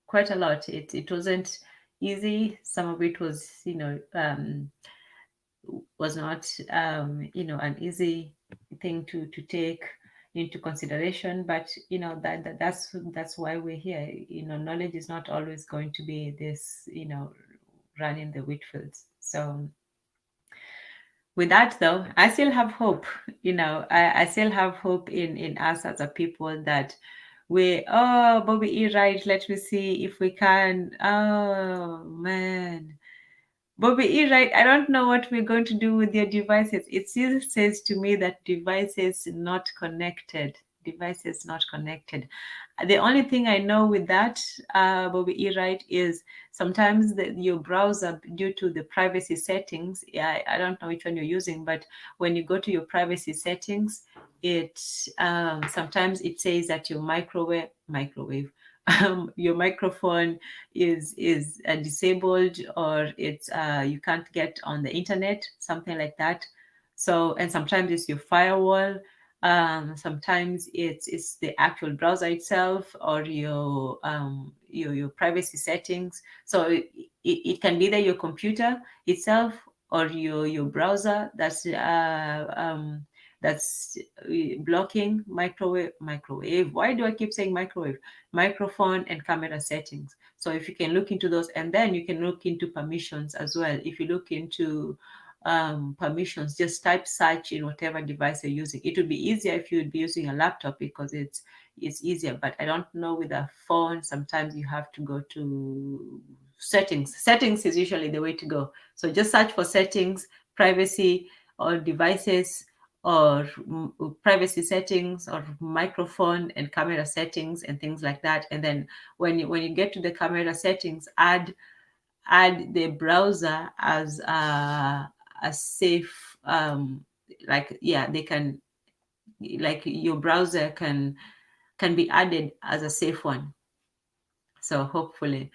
quite a lot. It wasn't easy. Some of it was was not an easy thing to take into consideration, but that's why we're here. Knowledge is not always going to be this running the wheat fields. So with that though, I still have hope. I still have hope in us as a people that Bobby E. Right, let me see if we can. Oh man, Bobby E. Right, I don't know what we're going to do with your devices. It still says to me that devices not connected. Devices not connected. The only thing I know with that, Bobby E. Right, is sometimes your browser, due to the privacy settings, I don't know which one you're using, but when you go to your privacy settings, it sometimes it says that your microwave your microphone is disabled, or it's you can't get on the internet, something like that. So, and sometimes it's your firewall, sometimes it's the actual browser itself, or your privacy settings. So it can be either your computer itself or your browser that's blocking microwave. Why do I keep saying microwave? Microphone and camera settings. So if you can look into those, and then you can look into permissions as well. If you look into permissions, just type search in whatever device you're using. It would be easier if you would be using a laptop, because it's easier. But I don't know, with a phone, sometimes you have to go to settings. Settings is usually the way to go. So just search for settings, privacy, or devices, or privacy settings, or microphone and camera settings, and things like that. And then when you get to the camera settings, add the browser as a safe, they can, like, your browser can be added as a safe one. So hopefully,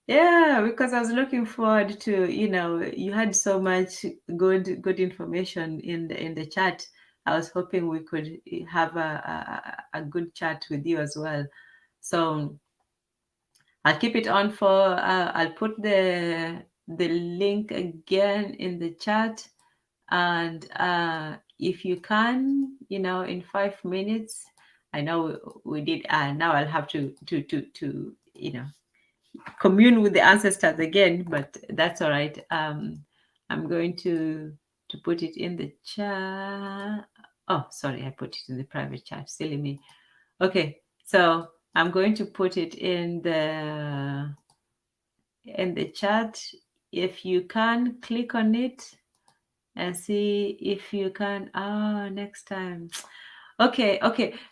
yeah, because I was looking forward to, you had so much good information in the chat. I was hoping we could have a good chat with you as well. So I'll keep it on for, I'll put the link again in the chat. And if you can, in 5 minutes, I know we did, now I'll have to commune with the ancestors again, but that's all right. I'm going to put it in the chat. Oh, sorry, I put it in the private chat. Silly me. Okay, so I'm going to put it in the chat. If you can, click on it and see if you can. Next time. Okay.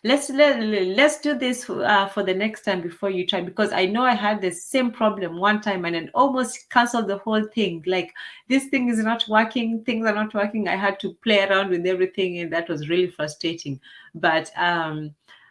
Let's do this for the next time before you try, because I know I had the same problem one time and it almost canceled the whole thing. Like, this thing is not working. Things are not working. I had to play around with everything, and that was really frustrating. But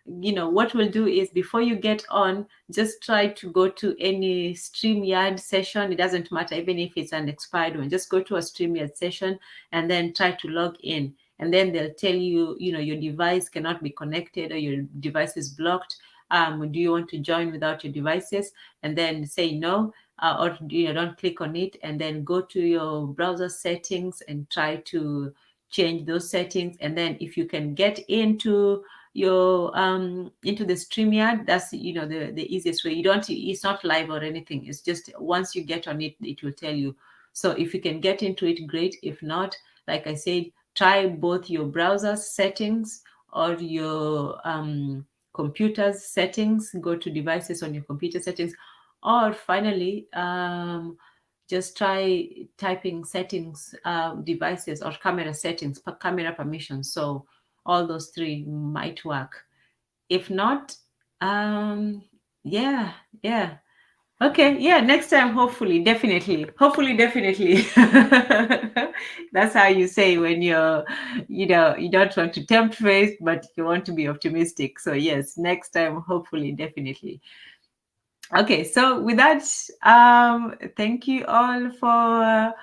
what we'll do is, before you get on, just try to go to any StreamYard session. It doesn't matter, even if it's an expired one. Just go to a StreamYard session and then try to log in. And then they'll tell you, your device cannot be connected, or your device is blocked. Do you want to join without your devices? And then say no, or don't click on it, and then go to your browser settings and try to change those settings. And then if you can get into your into the StreamYard, that's the easiest way. It's not live or anything. It's just, once you get on it, it will tell you. So if you can get into it, great. If not, like I said, try both your browser settings or your computer's settings. Go to devices on your computer settings, or finally, just try typing settings, devices, or camera settings, camera permissions. So all those three might work. If not, yeah. Okay, yeah, next time, hopefully, definitely. Hopefully, definitely. That's how you say when you're, you don't want to tempt fate, but you want to be optimistic. So, yes, next time, hopefully, definitely. Okay, so with that, thank you all for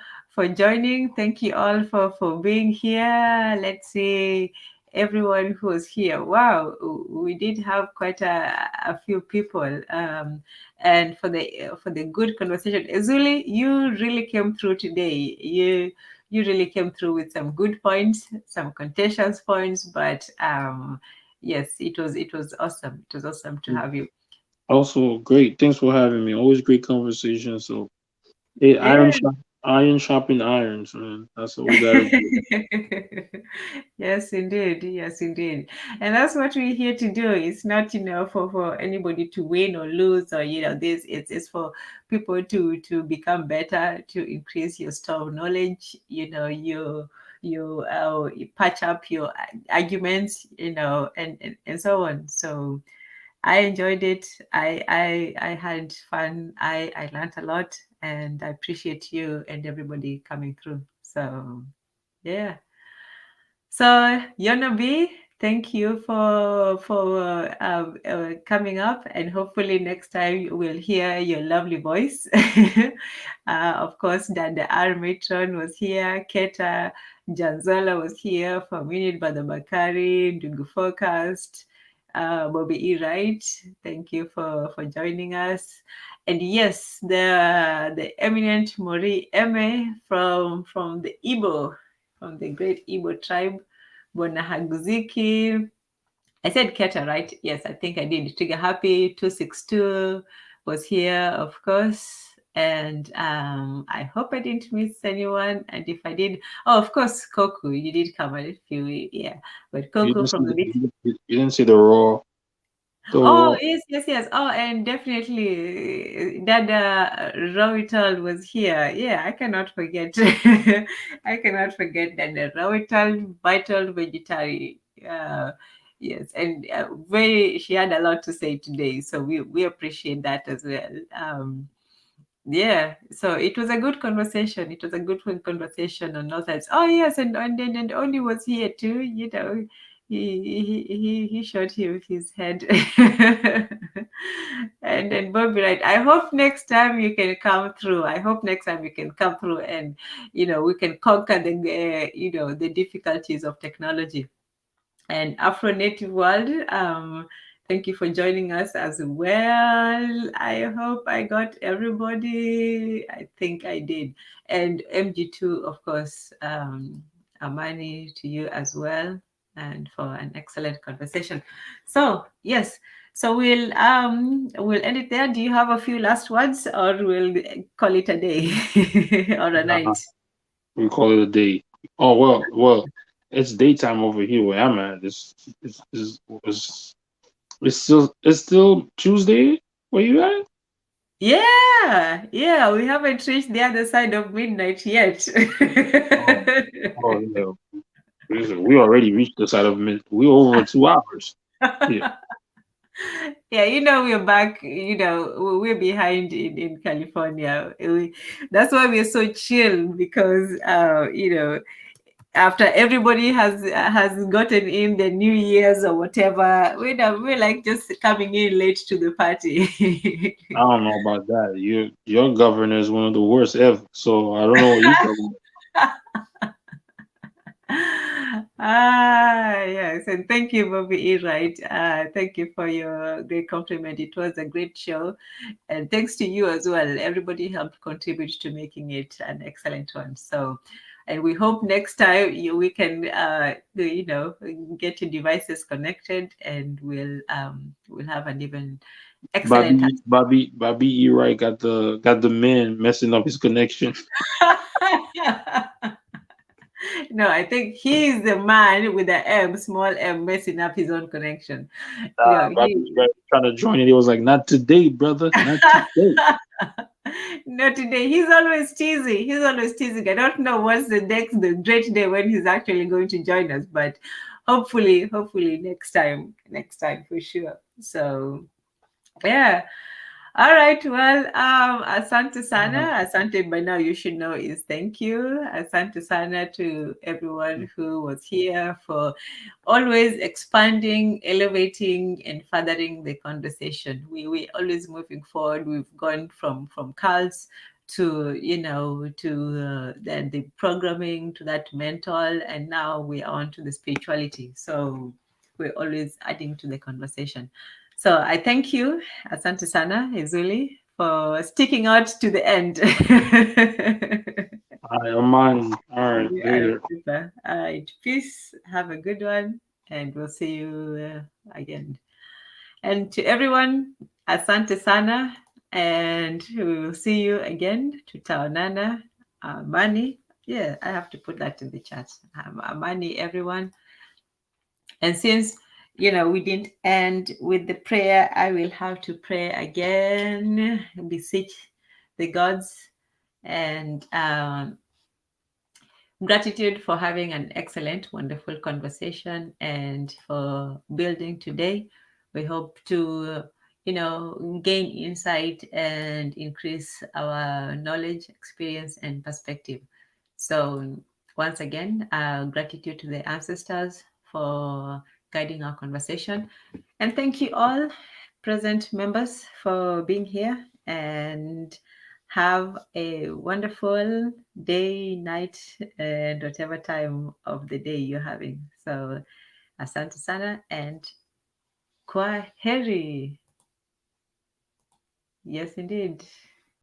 joining. Thank you all for being here. Let's see everyone who was here. Wow, we did have quite a few people, and for the good conversation. Erzulie, you really came through today. You really came through with some good points, some contentious points, but yes, it was awesome. It was awesome to have you. Also, great. Thanks for having me. Always great conversation. So, Yeah. iron sharpen irons, man. That's what we gotta do. Yes, indeed. Yes, indeed. And that's what we're here to do. It's not, for anybody to win or lose or, this. It's for people to become better, to increase your store of knowledge, you patch up your arguments, and so on. So I enjoyed it. I had fun. I learned a lot, and I appreciate you and everybody coming through. So yeah. So Yonabi, thank you for coming up, and hopefully next time we'll hear your lovely voice. Of course, Dada Matron was here, Keta Nzola was here, for Minute Brother Bakari, Ndugu Forecast, Bobby E. Wright. Thank you for joining us. And yes, the eminent Maureen Emeh from the Igbo, from the great Igbo tribe, Bonahaguziki. I said Keta, right? Yes, I think I did. Trigger Happy 262 was here, of course. And I hope I didn't miss anyone. And if I did, oh, of course, Koku, you did come a few, yeah. But You Koku didn't see from the the, big. you didn't see the raw. The Oh, raw. yes, yes, yes. Oh, and definitely Dada Rawital was here. Yeah, I cannot forget. I cannot forget Dada Rawital, vital vegetarian. Yes, and she had a lot to say today. So we appreciate that as well. Yeah, so it was a good conversation. It was a good conversation on all sides. Oh yes, and Oli was here too. He shot him with his head. And then Bobby, right? I hope next time you can come through. I hope next time you can come through, and we can conquer the difficulties of technology and Afro Native World. Thank you for joining us as well. I hope I got everybody. I think I did. And MG2, of course, Amani, to you as well, and for an excellent conversation. So yes, so we'll end it there. Do you have a few last words, or we'll call it a day or a Nah, night? we call it a day. Oh well. It's daytime over here where I'm at. It's still Tuesday. Where you at? Yeah, we haven't reached the other side of midnight yet. Oh, oh yeah. Listen, we already reached the side of mid. We're over 2 hours. Yeah. Yeah, we're back, we're behind in California. That's why we're so chill, because after everybody has gotten in the New Year's or whatever, we're like just coming in late to the party. I don't know about that. Your governor is one of the worst ever. So I don't know what you're talking Yes, and thank you, Bobby E. Wright. Thank you for your great compliment. It was a great show, and thanks to you as well. Everybody helped contribute to making it an excellent one. So, and we hope next time we can, get your devices connected, and we'll have an even excellent. Bobby E. Wright got the man messing up his connection. No, I think he's the man with the M, small m, messing up his own connection. Bobby E. Wright was trying to join it. He was like, "Not today, brother. Not today." Not today. He's always teasing. He's always teasing. I don't know what's the great day when he's actually going to join us, but hopefully next time for sure. So yeah. All right. Well, Asante Sana. Asante by now you should know is thank you. Asante Sana to everyone who was here for always expanding, elevating, and furthering the conversation. We always moving forward. We've gone from cults to to then the programming to that mental, and now we are on to the spirituality. So we're always adding to the conversation. So I thank you, Asante Sana, Erzulie, for sticking out to the end. I am mine. All right, All right, later. super. All right, peace. Have a good one, and we'll see you again. And to everyone, Asante Sana, and we will see you again. To Taonana, Amani. Yeah, I have to put that in the chat. Amani, everyone. And since we didn't end with the prayer, I will have to pray again, beseech the gods, and gratitude for having an excellent, wonderful conversation and for building today. We hope to, gain insight and increase our knowledge, experience, and perspective. So once again, gratitude to the ancestors for guiding our conversation. And thank you all present members for being here, and have a wonderful day, night, and whatever time of the day you're having. So asante sana and kwaheri. Yes, indeed.